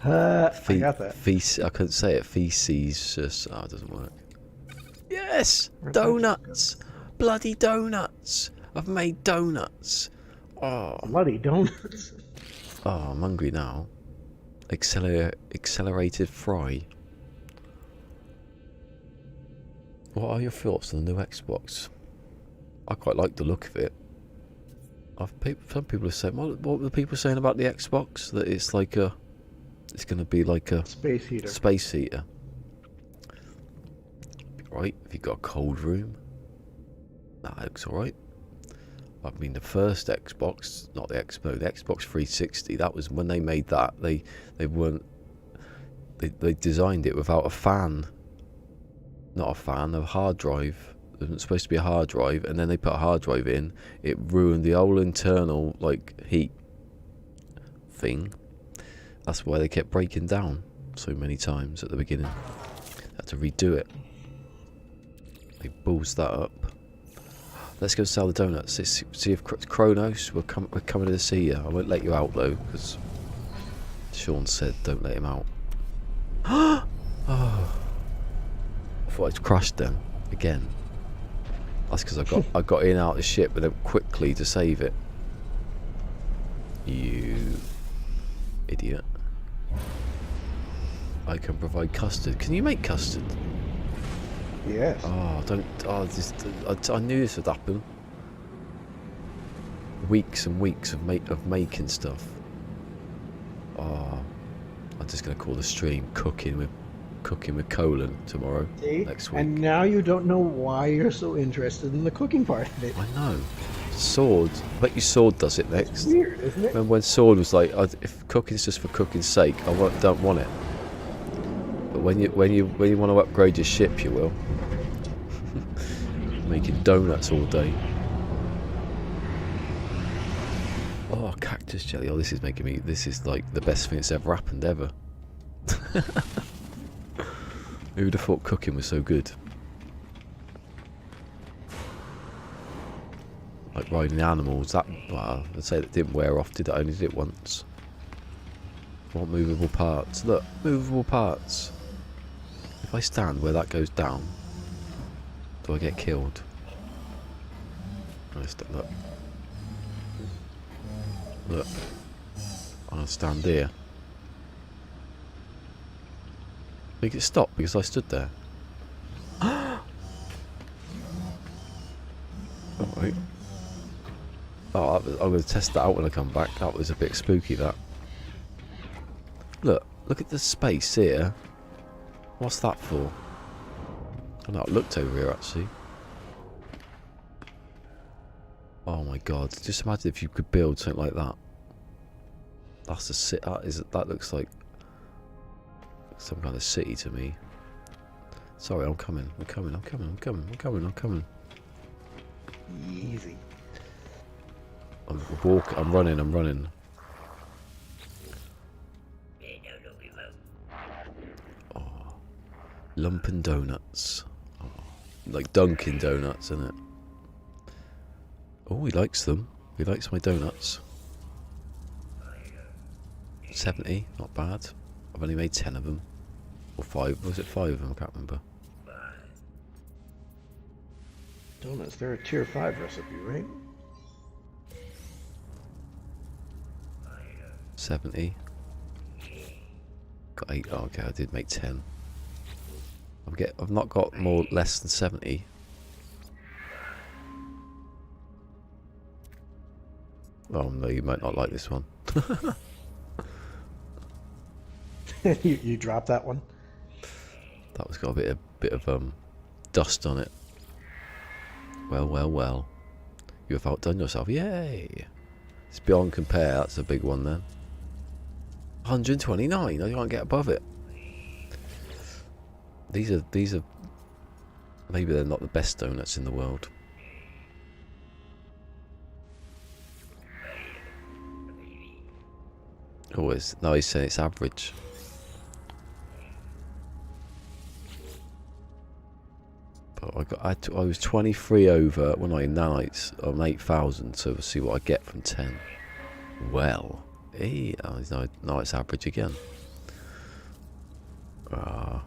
I got that. I couldn't say it. Facetious. Oh, it doesn't work. Yes! Donuts! Bloody donuts! I've made donuts. Oh. Bloody donuts. Oh, I'm hungry now. Accelerated fry. What are your thoughts on the new Xbox? I quite like the look of it. Some people are saying, what were the people saying about the Xbox? That it's like it's going to be like a space heater. Space heater. Right? If you've got a cold room, that looks alright. I mean, the first Xbox, not the Xbox, the Xbox 360. That was when they made that. They designed it without a fan. Not a fan, a hard drive. It was supposed to be a hard drive, and then they put a hard drive in. It ruined the whole internal like heat thing. That's why they kept breaking down so many times at the beginning. Had to redo it. They balls that up. Let's go sell the donuts. Let's see if Kronos, we're coming to see you. I won't let you out though, because Sean said don't let him out. Oh. I thought I'd crushed them again. That's because I got in and out of the ship, but then quickly to save it. You idiot! I can provide custard. Can you make custard? Yes. Oh, don't! Oh, I knew this would happen. Weeks and weeks of making stuff. Oh, I'm just gonna call the stream cooking with colon tomorrow. See? Next week. And now you don't know why you're so interested in the cooking part of it. I know. Sword. I bet you Sword does it next. It's weird, isn't it? Remember when Sword was like, if cooking's just for cooking's sake, don't want it. But when you want to upgrade your ship, you will. Making donuts all day. Oh, cactus jelly. Oh, this is making me. This is like the best thing that's ever happened ever. Who would have thought cooking was so good? Like riding animals, well, I'd say that didn't wear off, did it? I only did it once. What movable parts? Look, movable parts. If I stand where that goes down, do I get killed? Look. Look. I'm gonna stand here. Make it stop because I stood there. Alright. Oh, I'm going to test that out when I come back. That was a bit spooky, that. Look at the space here. What's that for? I've not looked over here, actually. Oh my god. Just imagine if you could build something like that. That's a city. That looks like some kind of city to me. Sorry, I'm coming. Easy. I'm running. Oh, Lumpen Donuts. Oh, like Dunkin' Donuts, isn't it? Oh, he likes them. He likes my donuts. 70, not bad. I've only made 10 of them. Or 5. Was it 5 of them? I can't remember. Donuts, they're a tier 5 recipe, right? 70. Got 8. Oh, okay, I did make 10. I've not got more less than 70. Oh no, you might not like this one. you dropped that one? That one's got a bit of dust on it. Well, well, well. You have outdone yourself. Yay! It's beyond compare. That's a big one then. 129. I can't get above it. These are. Maybe they're not the best donuts in the world. Always. No, he's saying it's average. But I was 23 over when I nanites on 8,000, so we'll see what I get from 10. Well, now it's average again. How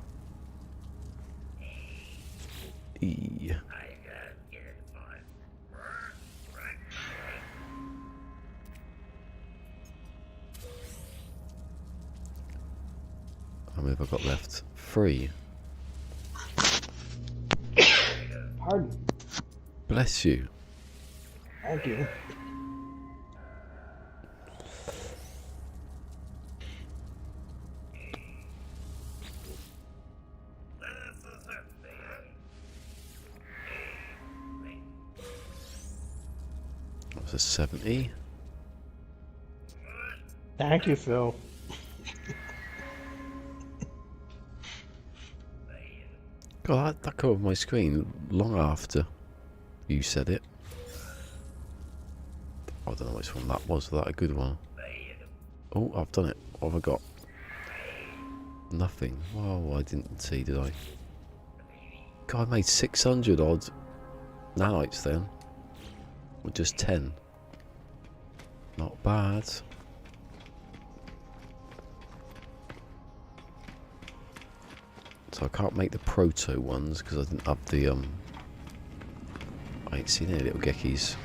many have I got left? 3. Pardon. Bless you. Thank you. That was a 70. Thank you, Phil. God, that covered my screen long after you said it. I don't know which one that was. Was that a good one? Oh, I've done it. What have I got? Nothing. Oh, I didn't see, did I? God, I made 600 odd nanites then. With just 10. Not bad. So I can't make the proto ones because I didn't have the I ain't seen any little geckies.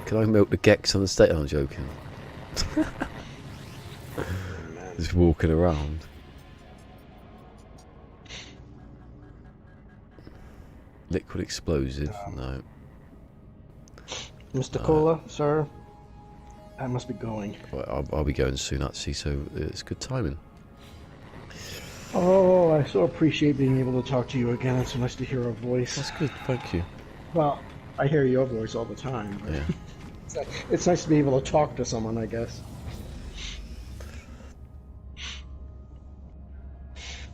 Can I milk the gecks on the state? I'm joking. Just walking around. Liquid explosive? No. Mr. Cola, sir, I must be going. Well, I'll be going soon actually, so it's good timing. Oh, I so appreciate being able to talk to you again. It's so nice to hear a voice. That's good, thank you. Well, I hear your voice all the time. But Yeah. it's nice to be able to talk to someone, I guess.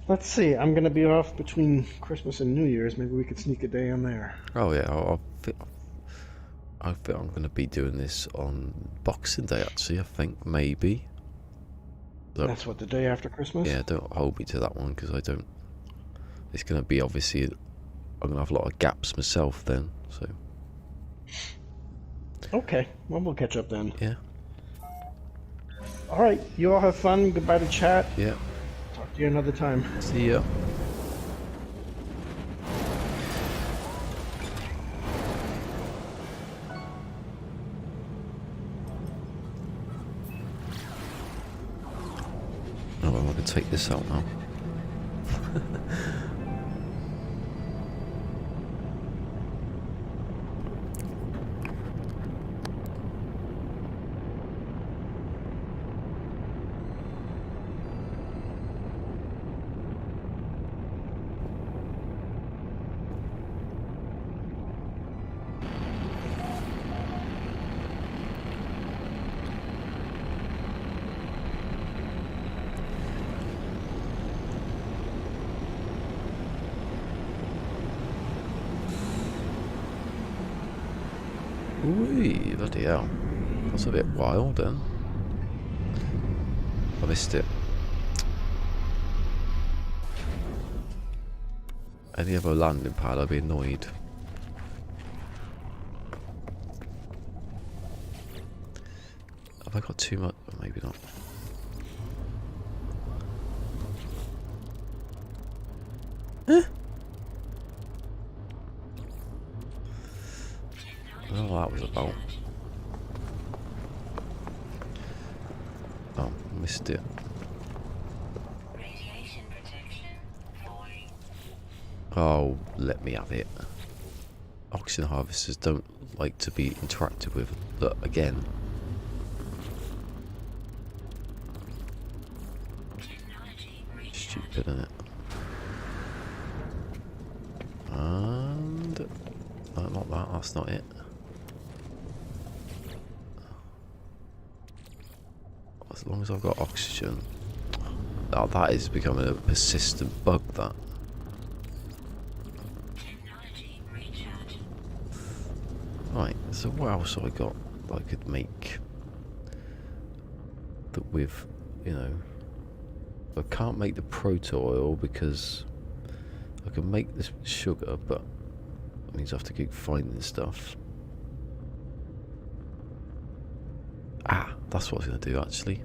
Let's see. I'm going to be off between Christmas and New Year's. Maybe we could sneak a day in there. Oh yeah, I think I'm going to be doing this on Boxing Day actually, I think, maybe. That's what, the day after Christmas? Yeah, don't hold me to that one because I don't. It's going to be obviously. I'm going to have a lot of gaps myself then, so. Okay, well, we'll catch up then. Yeah. Alright, you all have fun. Goodbye to chat. Yeah. Talk to you another time. See ya. Oh, well, I can take this out now. Ooh, bloody hell. That's a bit wild then. I missed it. Any other landing pad, I'd be annoyed. Have I got too much? Oh, maybe not. Oh, that was about. Oh, missed it. Radiation protection falling. Oh, let me have it. Oxygen harvesters don't like to be interacted with. Look, again. Stupid, isn't it? And... no, not that. That's not it. As long as I've got oxygen. Oh, that is becoming a persistent bug, that. Right, so what else have I got that I could make that with, you know, I can't make the proto oil because I can make this sugar, but that means I have to keep finding stuff. Ah, that's what I was going to do actually.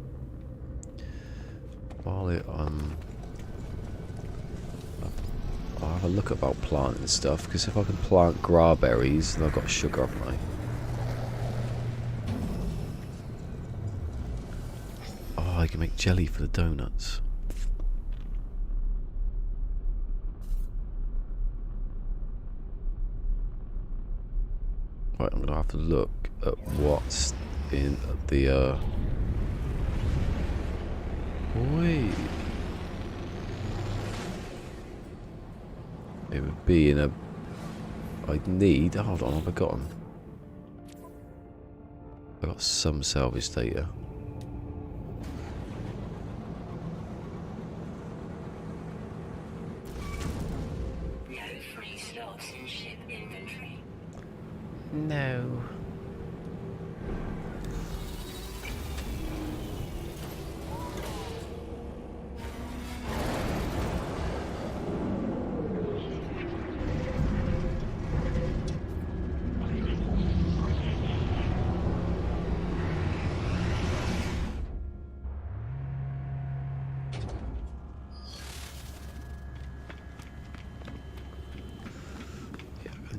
While I'll have a look about planting stuff, because if I can plant graberries, then I've got sugar, haven't I? Oh, I can make jelly for the donuts. Right, I'm going to have to look at what's in the... Wait... It would be in a... I'd need... hold on, I've forgotten. I've got some salvage data. No free slots in ship inventory. No.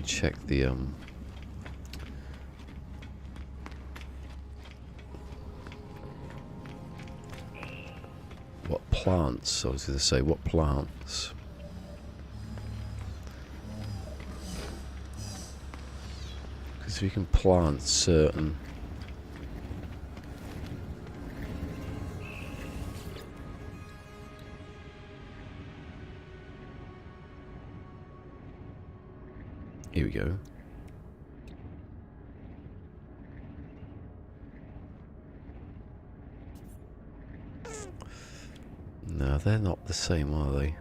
Check the what plants, I was going to say, what plants? Because if you can plant certain... Here we go. No, they're not the same, are they?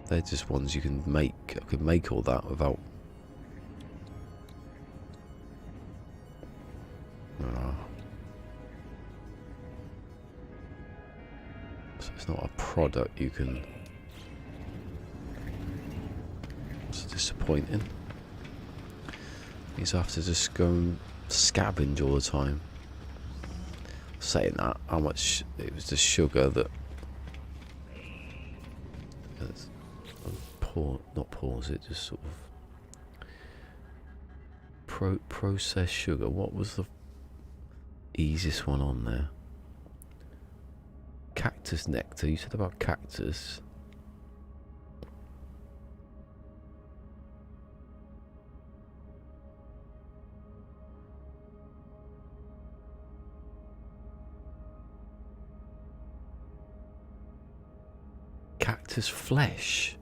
They're just ones you can make. I could make all that without... So it's not a product you can... It's disappointing. Means I have to just go and scavenge all the time. Saying that, how much it was the sugar that not pause it, just sort of processed sugar. What was the easiest one on there? Cactus nectar. You said about cactus. Cactus flesh.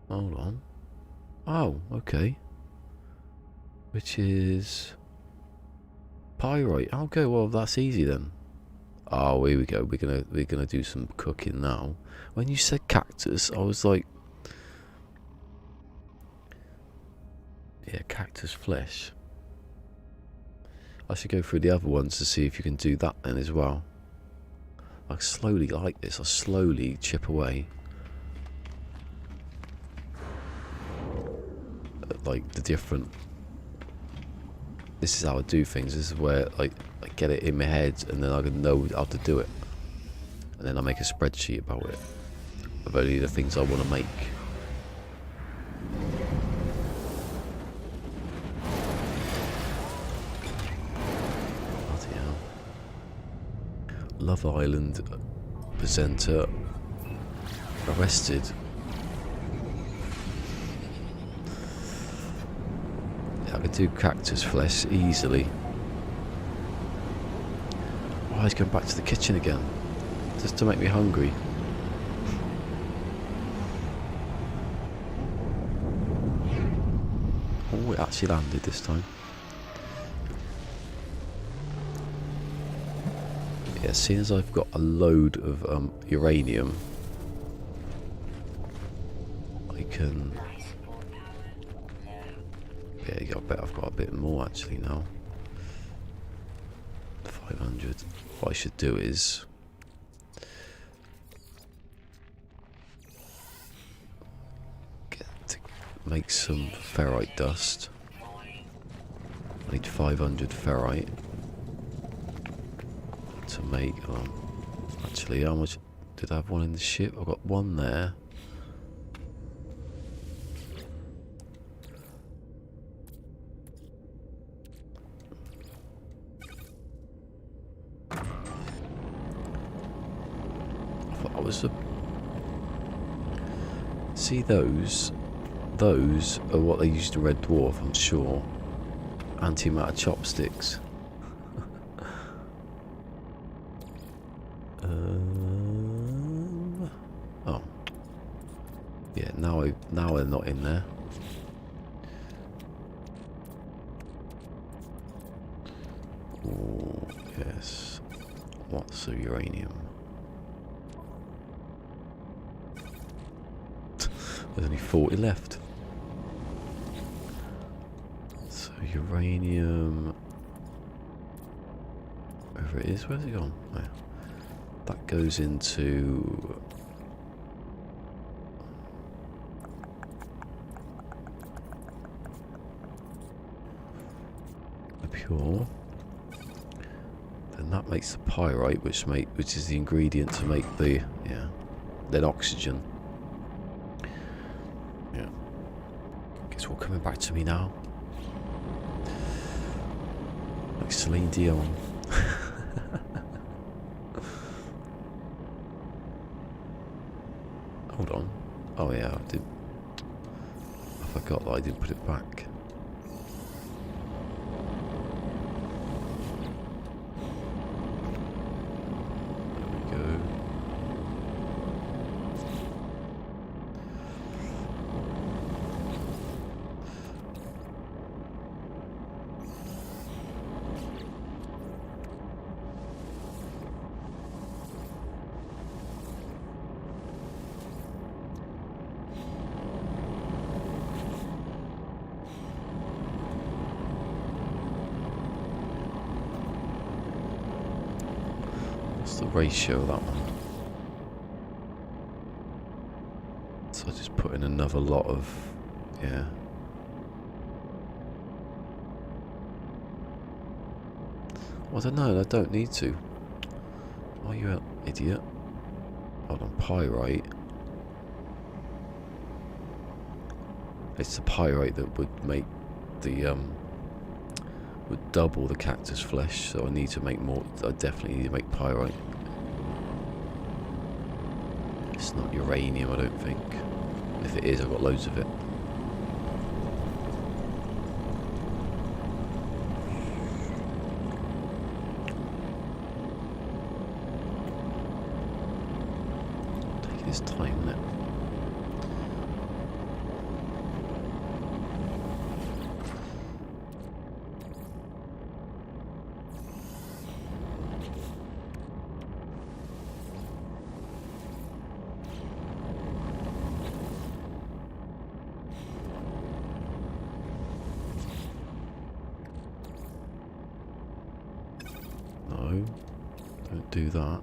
Hold on. Oh, okay. Which is pyrite. Okay, well that's easy then. Oh, here we go. We're gonna do some cooking now. When you said cactus, I was like, yeah, cactus flesh. I should go through the other ones to see if you can do that then as well. I slowly like this. I slowly chip away at, like, the different. This is how I do things. This is where like I get it in my head, and then I can know how to do it, and then I make a spreadsheet about it. of only the things I want to make. Bloody hell. Love Island presenter arrested. Yeah, I could do cactus flesh easily. Oh, he's going back to the kitchen again, just to make me hungry. Oh, it actually landed this time. Yeah, seeing as I've got a load of uranium, I can... Yeah, I bet I've got a bit more actually now. 500. What I should do is... make some ferrite dust. I need 500 ferrite to make. Actually, how much did I have one in the ship? I've got one there. I thought I was a. See those? Those are what they used to Red Dwarf, I'm sure. Antimatter chopsticks. Oh. Yeah, now they're not in there. Oh, yes. What's the uranium? There's only 40 left. So uranium, wherever it is, where's it gone? Oh, yeah. That goes into the pure. Then that makes the pyrite, which is the ingredient to make the then oxygen. Yeah. It's all coming back to me now. Like Celine Dion. Hold on. Oh yeah, I forgot that I didn't put it back. There we go. What's the ratio of that one? So I just put in another lot of, yeah. Well, I don't know, I don't need to. Oh, you an idiot. Hold on, pyrite. It's the pyrite that would make the, would double the cactus flesh, so I need to make more. I definitely need to make pyrite. It's not uranium, I don't think. If it is, I've got loads of it. Taking his time, isn't it? No, don't do that.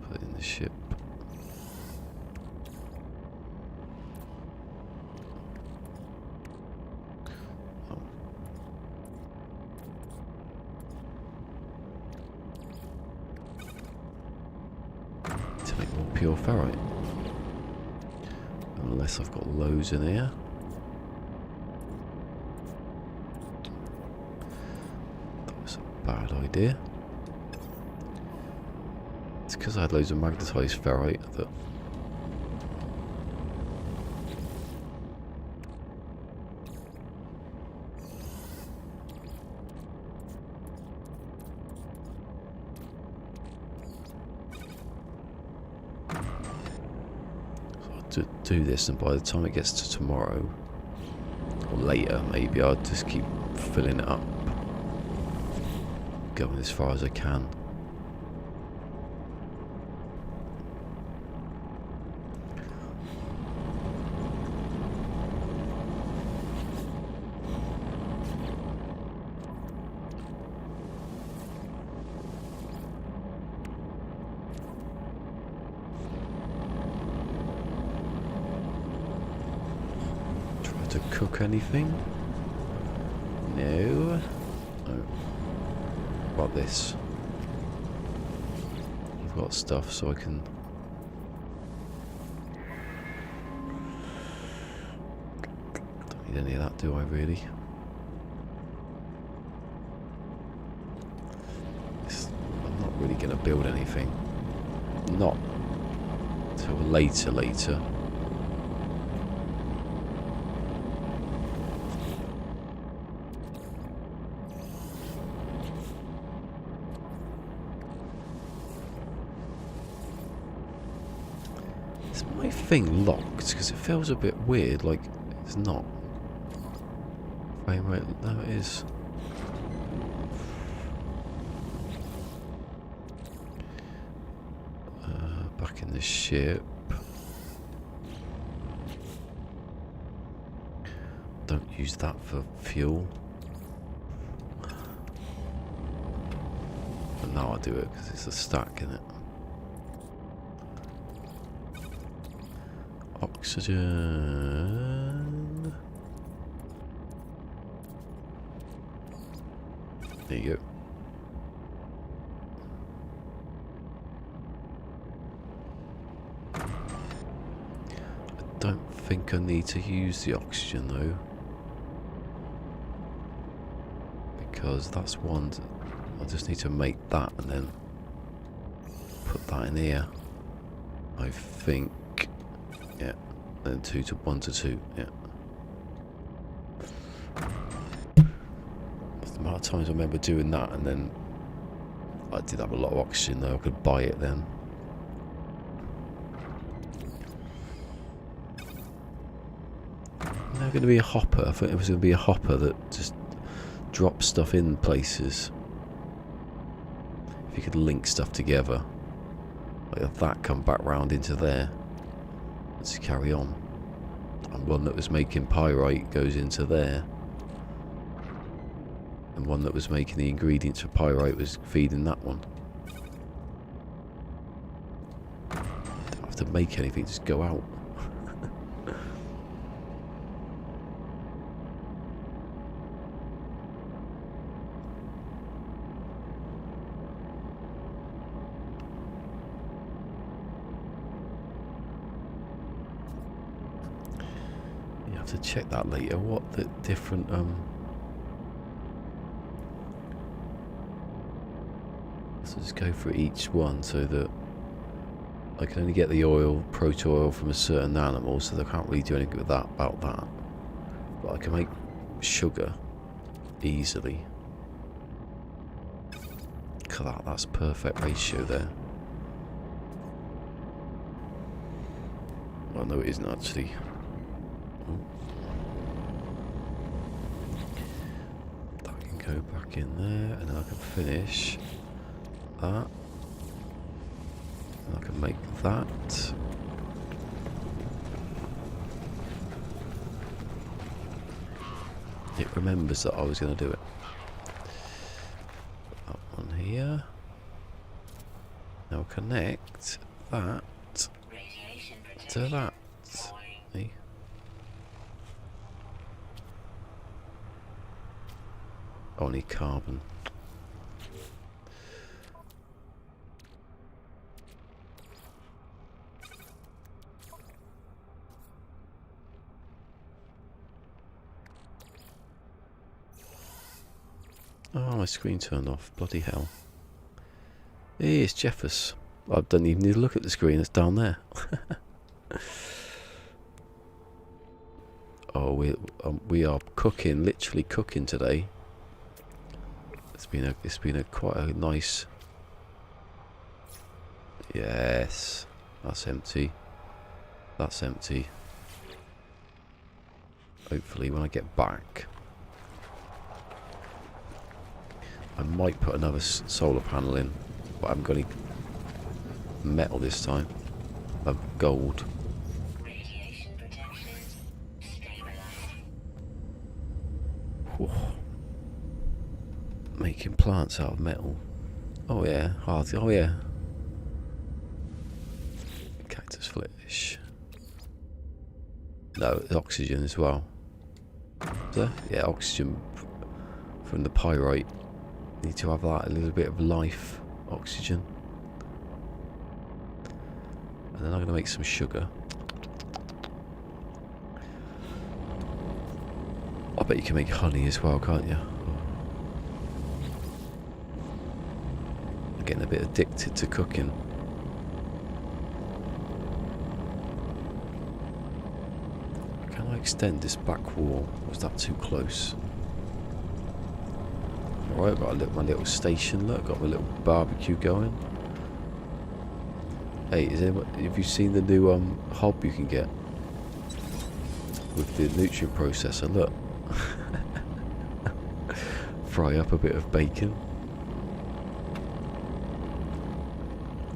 Put it in the ship. Oh. to make more pure ferrite. Unless I've got loads in here. That was a bad idea. It's because I had loads of magnetized ferrite that... to do this, and by the time it gets to tomorrow or later, maybe I'll just keep filling it up, going as far as I can. To cook anything? No. Oh. What about this? I've got stuff so I can... Don't need any of that, do I really? I'm not really going to build anything. Not till later. Thing locked because it feels a bit weird, like it's not. Frame rate, no, it is. Back in the ship. Don't use that for fuel. But now I do it because it's a stack in it. Oxygen. There you go. I don't think I need to use the oxygen though, because that's one. I just need to make that and then put that in here. I think. Yeah, then 2 to 1 to 2, yeah. The amount of times I remember doing that, and then I did have a lot of oxygen though, I could buy it then. Now going to be a hopper, I think it was going to be a hopper that just drops stuff in places. If you could link stuff together, like that come back round into there. To carry on, and one that was making pyrite goes into there, and one that was making the ingredients for pyrite was feeding that one. Don't have to make anything, just go out. To check that later, what the different so just go for each one so that I can only get the oil, proto oil from a certain animal, so they can't really do anything with that about that, but I can make sugar easily. Look at that, that's perfect ratio there. Well, no, it isn't actually. That can go back in there, and then I can finish that. And I can make that. It remembers that I was going to do it. Put that one here. Now connect that to that. See? Only carbon. Oh, my screen turned off. Bloody hell. Hey, it's Jeffers. I don't even need to look at the screen. It's down there. Oh, we are cooking, literally cooking today. It's been a quite a nice. Yes, that's empty. That's empty. Hopefully, when I get back, I might put another solar panel in, but I haven't got any metal this time. Of gold. Radiation protection stabilized. Whew. Making plants out of metal. Oh yeah, hard. Oh yeah. Cactus flesh. No, it's oxygen as well. So, yeah, oxygen from the pyrite. Need to have that, a little bit of life. Oxygen. And then I'm going to make some sugar. I bet you can make honey as well, can't you? I'm getting a bit addicted to cooking. Can I extend this back wall? Was that too close? Alright, got my little station, look, got my little barbecue going. Hey, have you seen the new hob you can get? With the nutrient processor, look. Fry up a bit of bacon.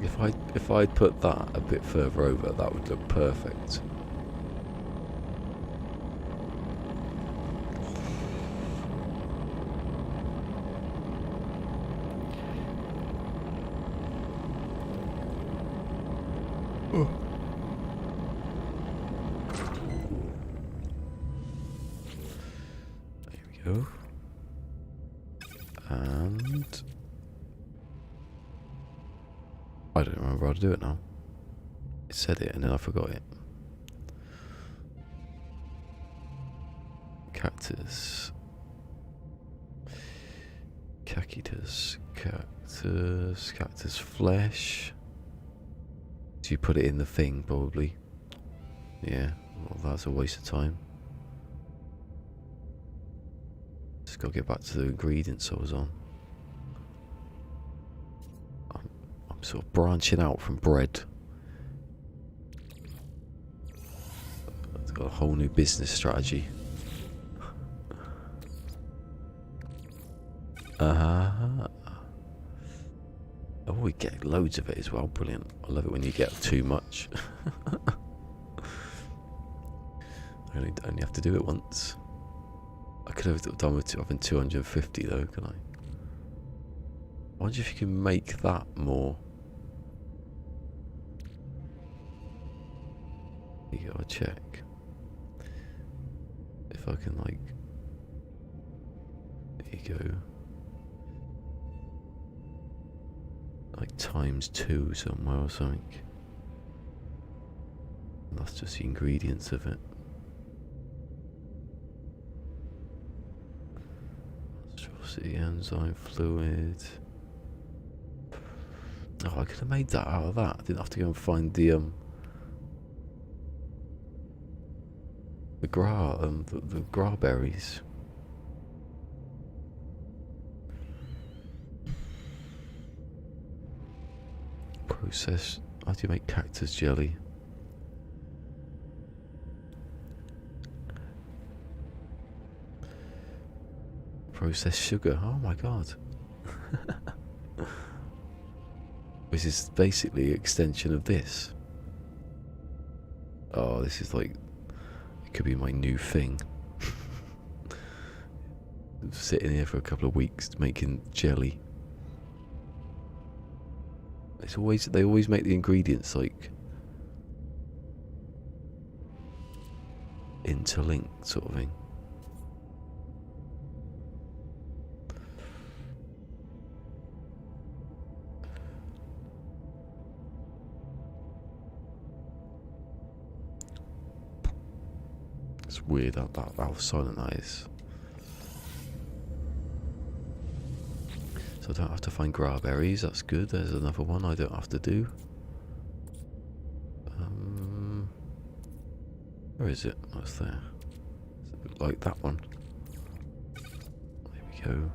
If I'd put that a bit further over, that would look perfect. There we go. And I don't remember how to do it now. It said it and then I forgot it. Cactus. Cactus flesh. So you put it in the thing, probably. Yeah, well, that's a waste of time. Just gotta get back to the ingredients I was on. I'm sort of branching out from bread. I've got a whole new business strategy. Oh, we get loads of it as well. Brilliant. I love it when you get too much. I only have to do it once. I could have done with 250 though, can I? I wonder if you can make that more. You gotta check. If I can, like. There you go. Like ×2 somewhere or something. And that's just the ingredients of it. Monstrosity enzyme fluid. Oh, I could have made that out of that. I didn't have to go and find the gra berries. Process. How do you make cactus jelly? Processed sugar. Oh my god. This is basically an extension of this. Oh, this is like, it could be my new thing. Sitting here for a couple of weeks making jelly. They always make the ingredients like interlinked sort of thing. It's weird how silent that is. So I don't have to find graberries, that's good. There's another one I don't have to do. Where is it? What's there? Does it look like that one? There we go.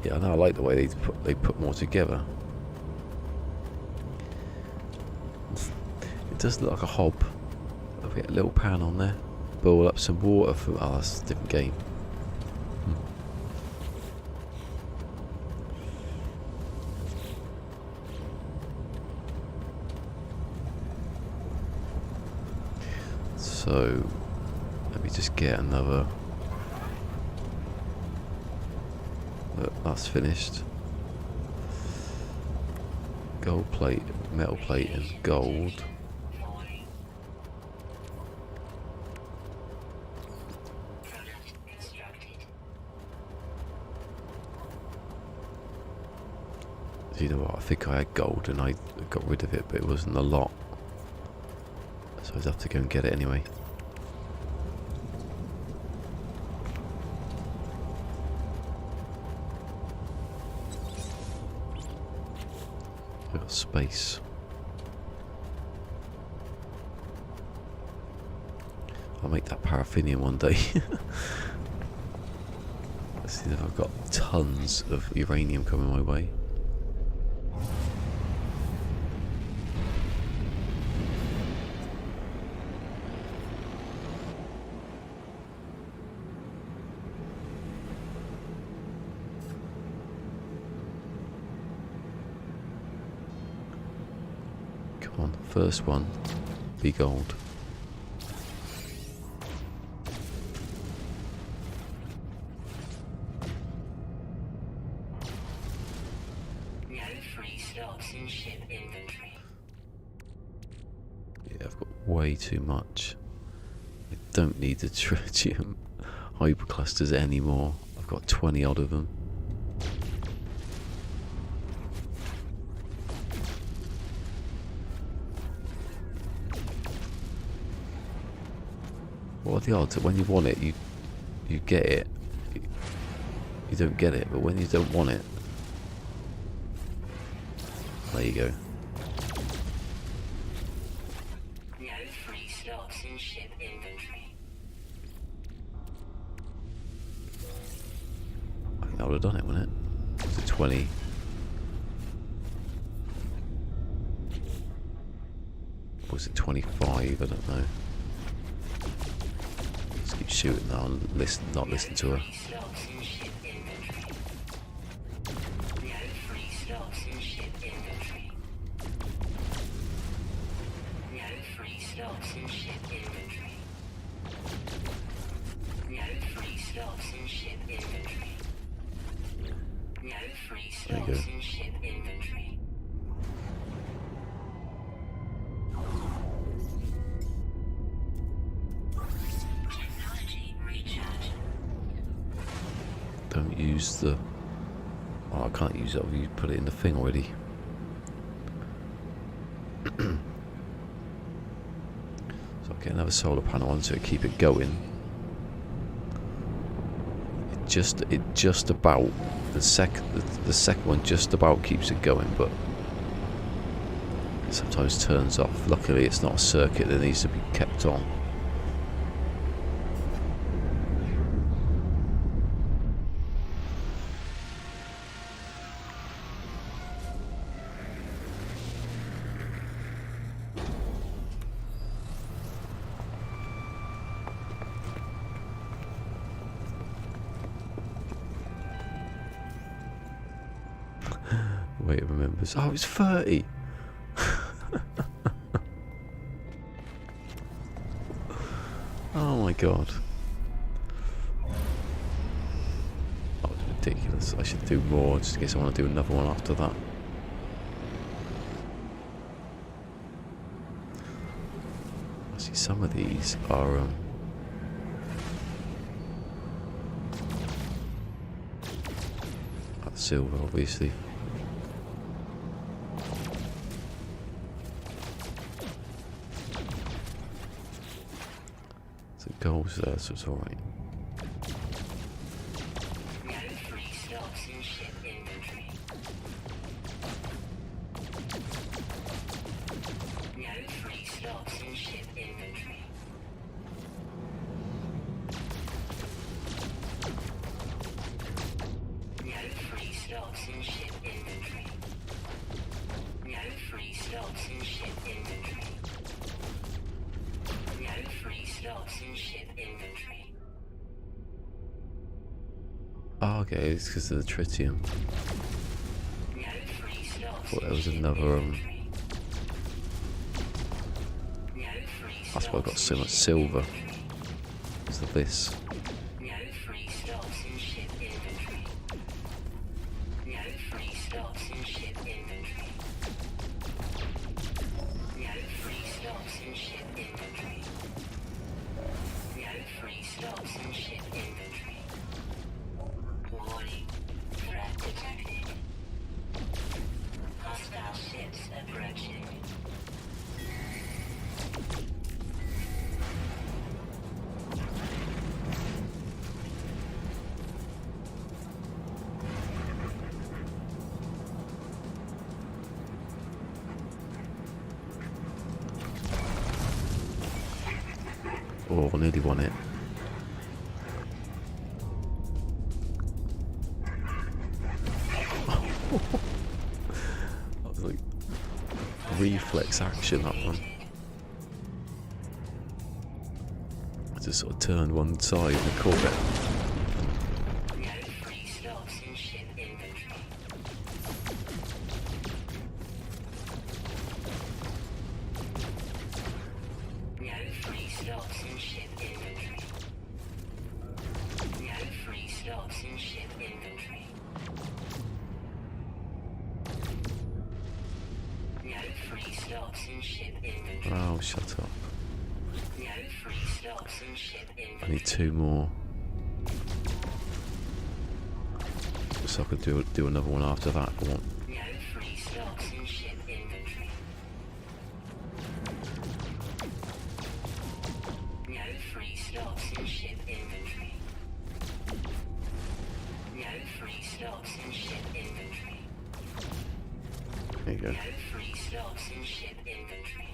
Yeah, I know. I like the way they put more together. It does look like a hob. I'll get a little pan on there. Boil up some water for. Oh, that's a different game. So, let me just get another. Look, that's finished. Gold plate, metal plate, and gold. You know what? I think I had gold and I got rid of it, but it wasn't a lot. So I'd have to go and get it anyway. I've got space. I'll make that paraffinium one day. Let's see if I've got tons of uranium coming my way. Come on, first one, be gold. No free slots in ship inventory. Yeah, I've got way too much. I don't need the tritium hyperclusters anymore. I've got 20 odd of them. What are the odds that when you want it, you get it? You don't get it, but when you don't want it, there you go. No free slots in ship inventory. I think that would have done it, wouldn't it? Was it 20? Or was it 25? I don't know. Let's keep shooting now and not listen to her. Free slots in ship inventory. No free slots in ship inventory. No free slots in ship inventory. No free slots in ship inventory. No free There you go. slots in ship inventory. Technology recharge. Don't use the... Oh, I can't use it. You put it in the thing already. So I'll get another solar panel on so keep it going. It just about the second one just about keeps it going, but it sometimes turns off. Luckily, it's not a circuit that needs to be kept on. Wait, it remembers. Oh, it's 30. Oh my god. That was ridiculous. I should do more just in case I want to do another one after that. I see some of these are that's silver, obviously. goals there, so it's alright. No free slots in ship inventory. No free slots in ship inventory. No free slots in ship inventory. No free slots in ship inventory. No free slots in ship inventory. Oh, okay, it's because of the tritium. No free slots. Thought there was another. No free That's why I got so much silver. Because of this. No free slots in ship inventory. No free slots in ship inventory. No free slots in ship inventory. No free slots in ship inventory. Warning. Threat detected. Hostile ships approaching. Oh, I nearly won it. That was like reflex action, that one. I just sort of turned one side and caught it. No free slots in ship inventory. No free slots in ship inventory. No free slots in ship inventory. No free slots in ship inventory. Oh, shut up. No free slots in ship I inventory. need 2 more. So I could do another one after that if I want. No free slots in ship inventory. No free slots in ship inventory. No free slots in ship inventory. There you go. No free slots in ship inventory.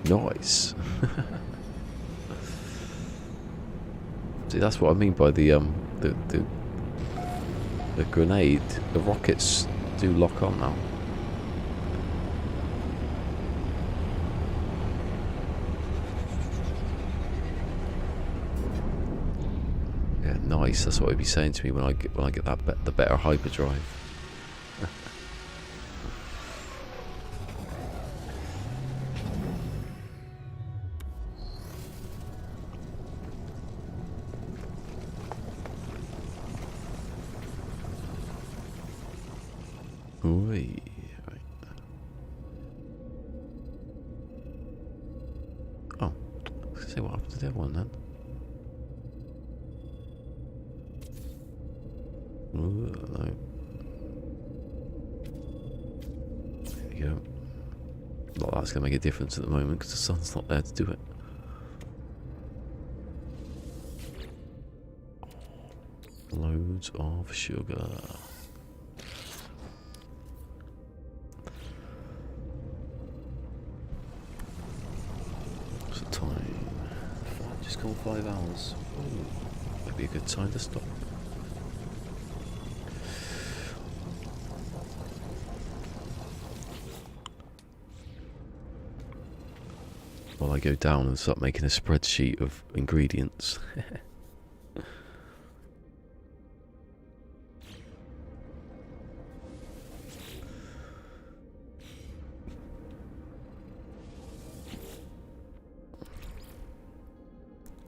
Nice. See, that's what I mean by the grenade. The rockets do lock on now. Yeah, nice. That's what he'd be saying to me when I get that the better hyperdrive. Oi. Right. Oh, let's see what happened to the other one then. Ooh, no. There we go. Not that's going to make a difference at the moment because the sun's not there to do it. Loads of sugar. What's the time? Just gone 5 hours. Ooh, might be a good time to stop. While I go down and start making a spreadsheet of ingredients.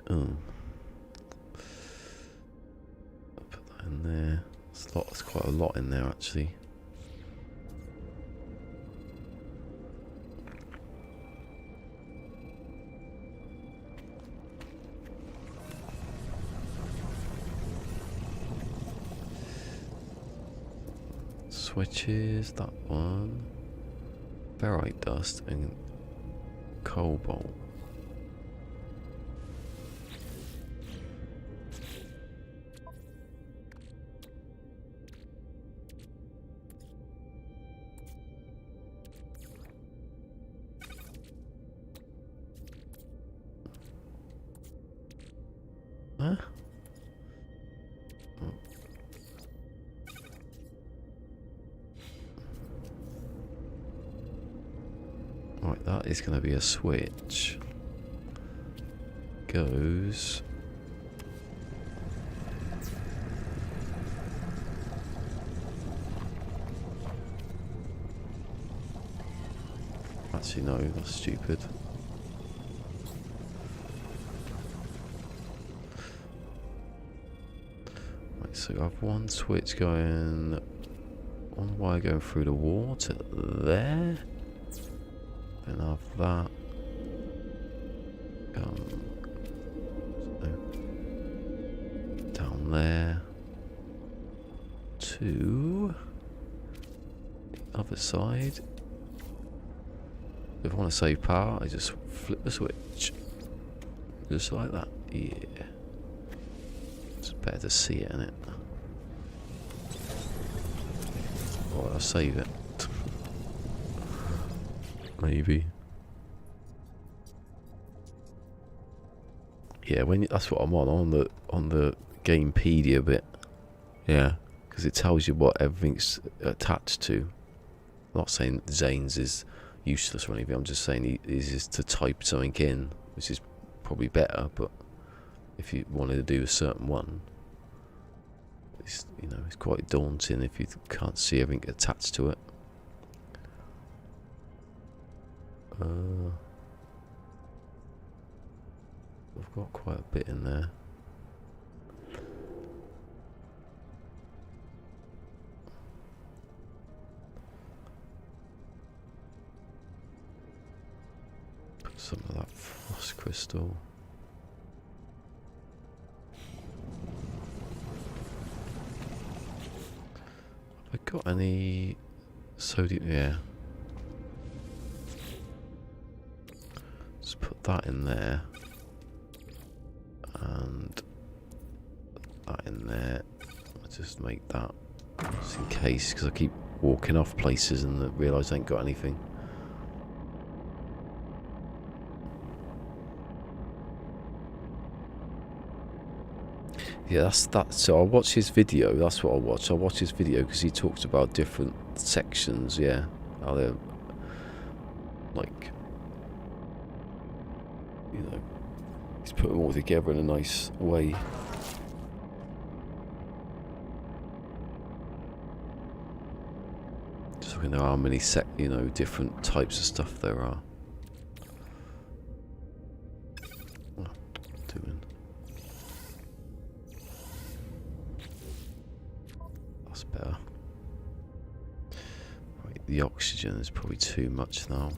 Oh. I'll put that in there. There's quite a lot in there actually. switches, that one. Ferrite dust and cobalt. Huh? Right, that is going to be a switch. Goes. Actually, no, that's stupid. Right, so I have one switch going, one wire going through the wall to there. Then I have that. Down there. To the other side. If I want to save power, I just flip the switch. Just like that. Yeah. It's better to see it, isn't it? Or I'll save it. Maybe. Yeah, that's what I'm on the Gamepedia bit. Yeah, because it tells you what everything's attached to. I'm not saying Zane's is useless or anything. I'm just saying is just to type something in, which is probably better. But if you wanted to do a certain one, it's it's quite daunting if you can't see everything attached to it. I've got quite a bit in there. Put some of that frost crystal. Have I got any sodium? Yeah. Let's put that in there. And that in there. I'll just make that just in case, because I keep walking off places and realise I ain't got anything. Yeah, that's that. So I'll watch his video. That's what I'll watch. I'll watch his video because he talks about different sections. Yeah, how they're like, he's put them all together in a nice way. Just looking at how many different types of stuff there are. That's better. Right, the oxygen is probably too much now.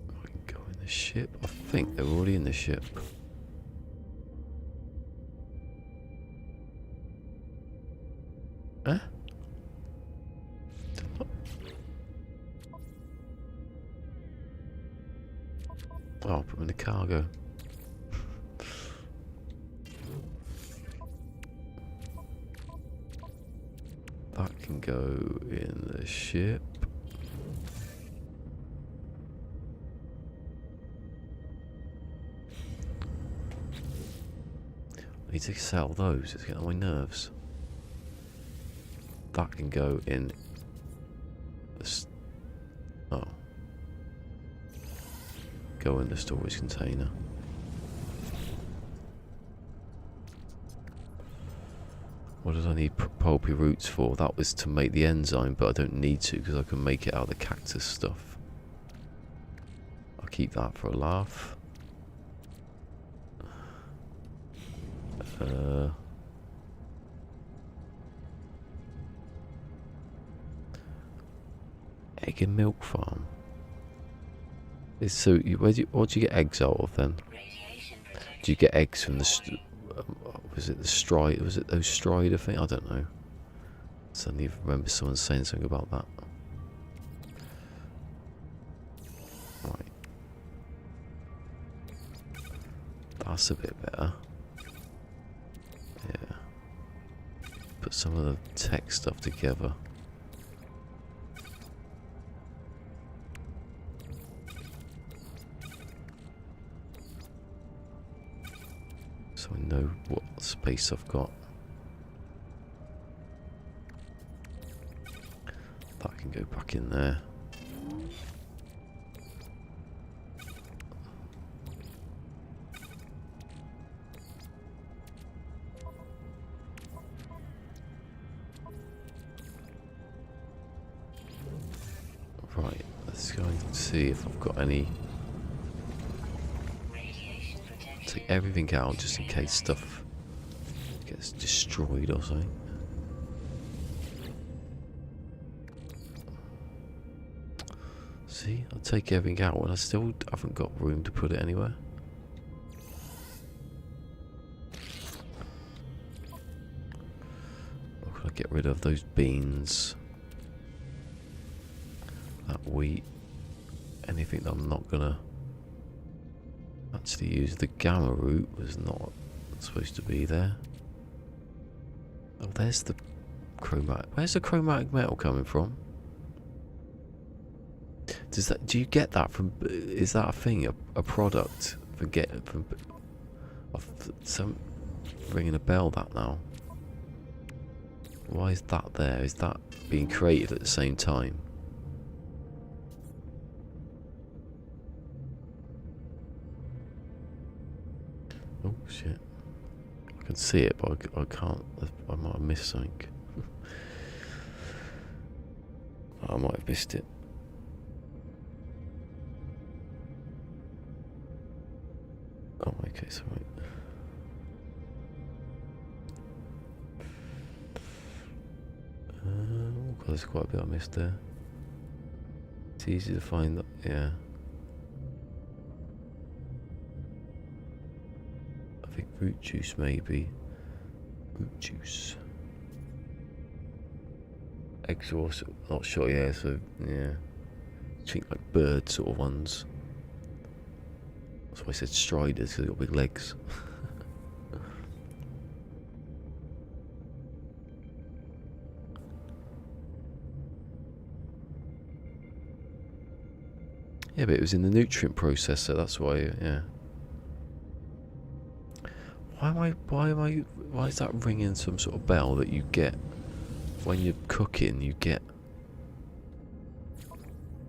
I can go in the ship. I think they're already in the ship. Huh? Oh, I'll put them in the cargo. That can go in the ship. I need to sell those, it's getting on my nerves. That can go in the go in the storage container. What did I need pulpy roots for? That was to make the enzyme, but I don't need to because I can make it out of the cactus stuff. I'll keep that for a laugh. Egg and milk farm. So what do you get eggs out of then? Do you get eggs from the... was it the stride? Was it those strider thing? I don't know. Suddenly remember someone saying something about that. Right. That's a bit better. Yeah. Put some of the tech stuff together. So I know what space I've got. That can go back in there. Right, let's go and see if I've got any. Take everything out just in case stuff gets destroyed or something. See, I'll take everything out and I still haven't got room to put it anywhere. Or can I get rid of those beans? That wheat? Anything that I'm not gonna actually use. The gamma root was not supposed to be there. Oh, there's the chromatic. Where's the chromatic metal coming from? Does that? Do you get that from? Is that a thing? A product? Forget from. Some ringing a bell that now. Why is that there? Is that being created at the same time? Oh shit. I can see it, but I can't. I might have missed something. I might have missed it. Oh, okay, so right. Oh, God, there's quite a bit I missed there. It's easy to find that, yeah. I think root juice maybe. Root juice. Exhaust, not sure, yeah, so, yeah. I think like bird sort of ones. That's why I said striders, because they've got big legs. Yeah, but it was in the nutrient processor, that's why, yeah. Why is that ringing some sort of bell that you get when you're cooking? You get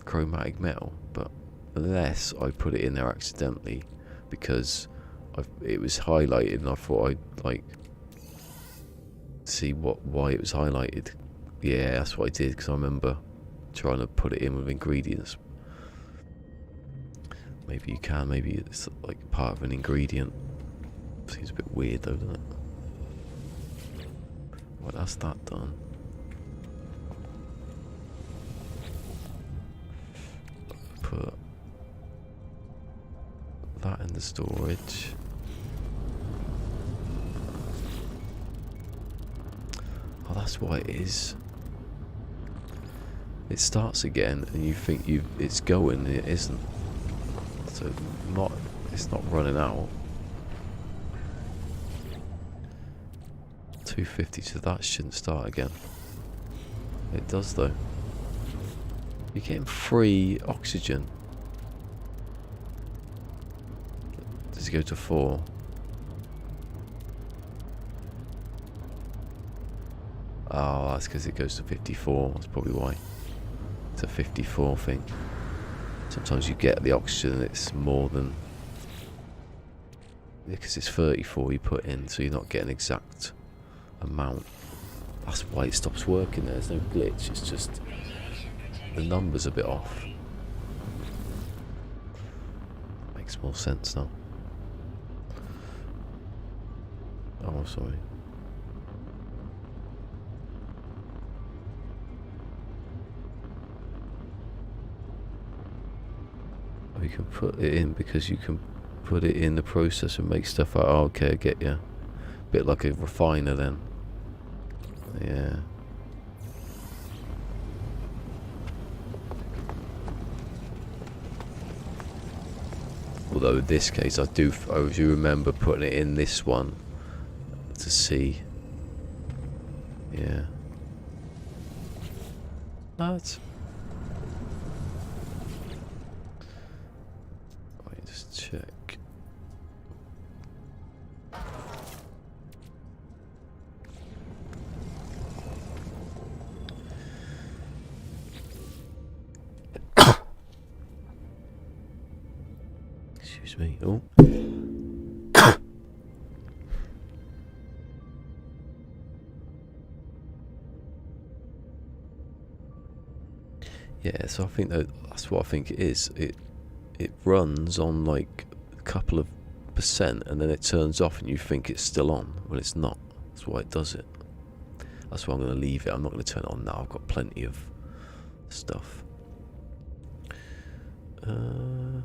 chromatic metal, but unless I put it in there accidentally because it was highlighted and I thought I'd like see why it was highlighted. Yeah, that's what I did because I remember trying to put it in with ingredients. Maybe you can, maybe it's like part of an ingredient. Seems a bit weird though, doesn't it? Well, that's that done. Put that in the storage. Oh, that's why it is. It starts again and you think it's going and it isn't. So it's not running out. 250, so that shouldn't start again. It does though. You're getting free oxygen. Does it go to 4? Oh, that's because it goes to 54. That's probably why. It's a 54 thing. Sometimes you get the oxygen and it's more than... because it's 34 you put in, so you're not getting exact amount. That's why it stops working. There's no glitch, it's just the numbers a bit off. Makes more sense now. Oh, sorry. Oh, you can put it in because you can Put it in the processor and make stuff out. Oh, okay, I get you. Bit like a refiner then. Yeah. Although in this case, I do remember putting it in this one to see. Yeah. That's. Let me just check. Excuse me. Oh. Yeah, so I think that's what I think it is. It runs on like a couple of percent and then it turns off and you think it's still on. Well, it's not. That's why it does it. That's why I'm going to leave it. I'm not going to turn it on now. I've got plenty of stuff. Oh,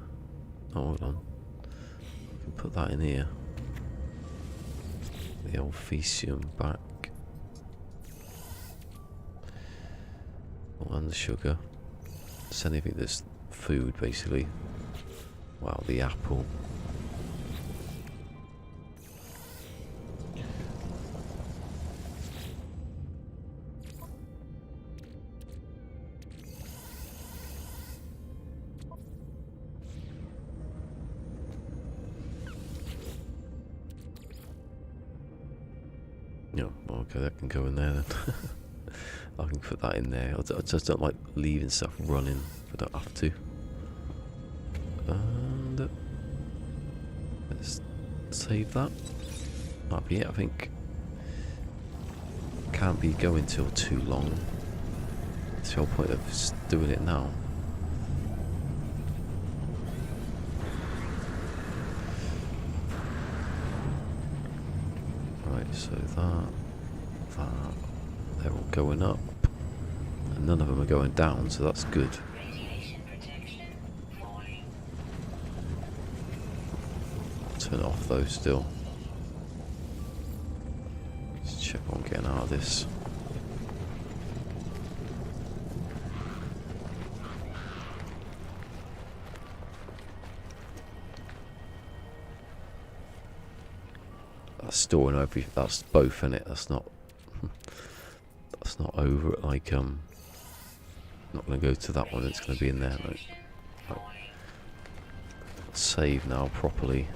hold on. I can put that in here. The old Fecium back. Oh, and the sugar. It's anything that's food, basically. Wow, the apple. Yeah, okay, that can go in there then. I can put that in there. I just don't like leaving stuff running if I don't have to. And let's save that. Might be it, I think. Can't be going till too long. It's the whole point of just doing it now. Right, so that, they're all going up. And none of them are going down, so that's good. Turn off those still. Just check on getting out of this. That's storing over. That's both in it. That's not. That's not over. Like not going to go to that one. It's going to be in there. Like, save now properly.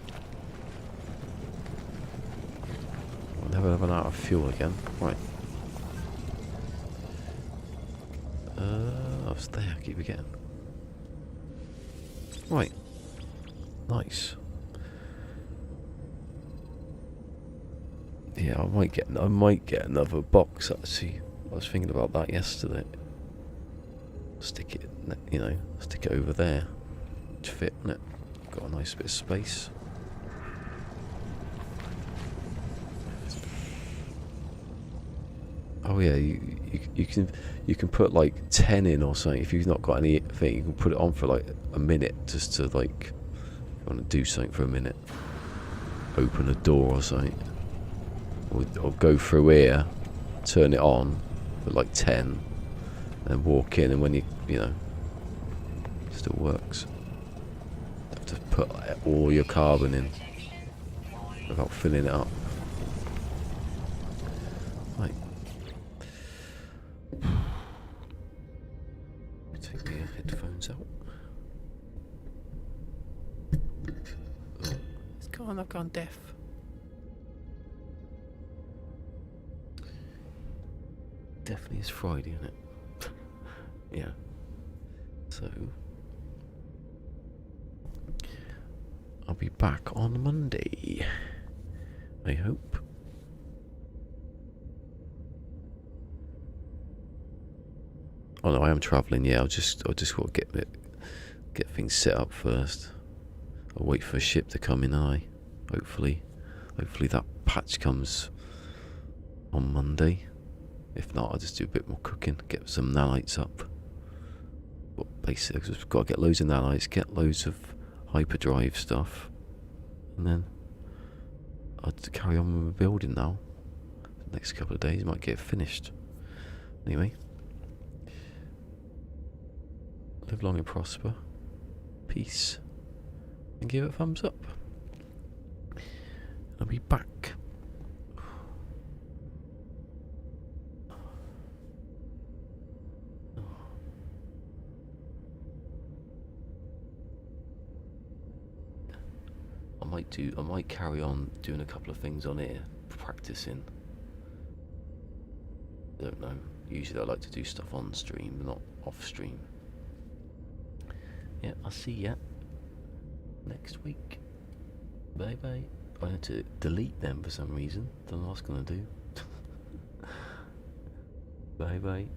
I'll never run out of fuel again. Right. I was there. I keep forgetting. Right. Nice. Yeah, I might get another box actually. I was thinking about that yesterday. Stick it, stick it over there. To fit in it. Got a nice bit of space. Oh yeah, you can put like 10 in or something. If you've not got anything, you can put it on for like a minute just to like, if you want to do something for a minute. Open a door or something. Or go through here, turn it on for like 10, and walk in, and when you know, it still works. You have to put all your carbon in without filling it up. Right. Take the headphones out. Oh. It's gone. I've gone deaf. Definitely is Friday, isn't it? Yeah. So I'll be back on Monday, I hope. Oh no, I am travelling. Yeah, I'll just got to get things set up first. I'll wait for a ship to come in. Hopefully that patch comes on Monday. If not, I'll just do a bit more cooking, get some nanites up. But basically, we've got to get loads of nanites, get loads of hyperdrive stuff, and then I'll carry on with building now. The next couple of days might get finished. Anyway, live long and prosper, peace, and give it a thumbs up. I'll be back. I might carry on doing a couple of things on here, practicing. Don't know. Usually I like to do stuff on stream, not off stream. Yeah, I'll see ya next week. Bye bye. I had to delete them for some reason. Don't know what I was gonna do. Bye bye.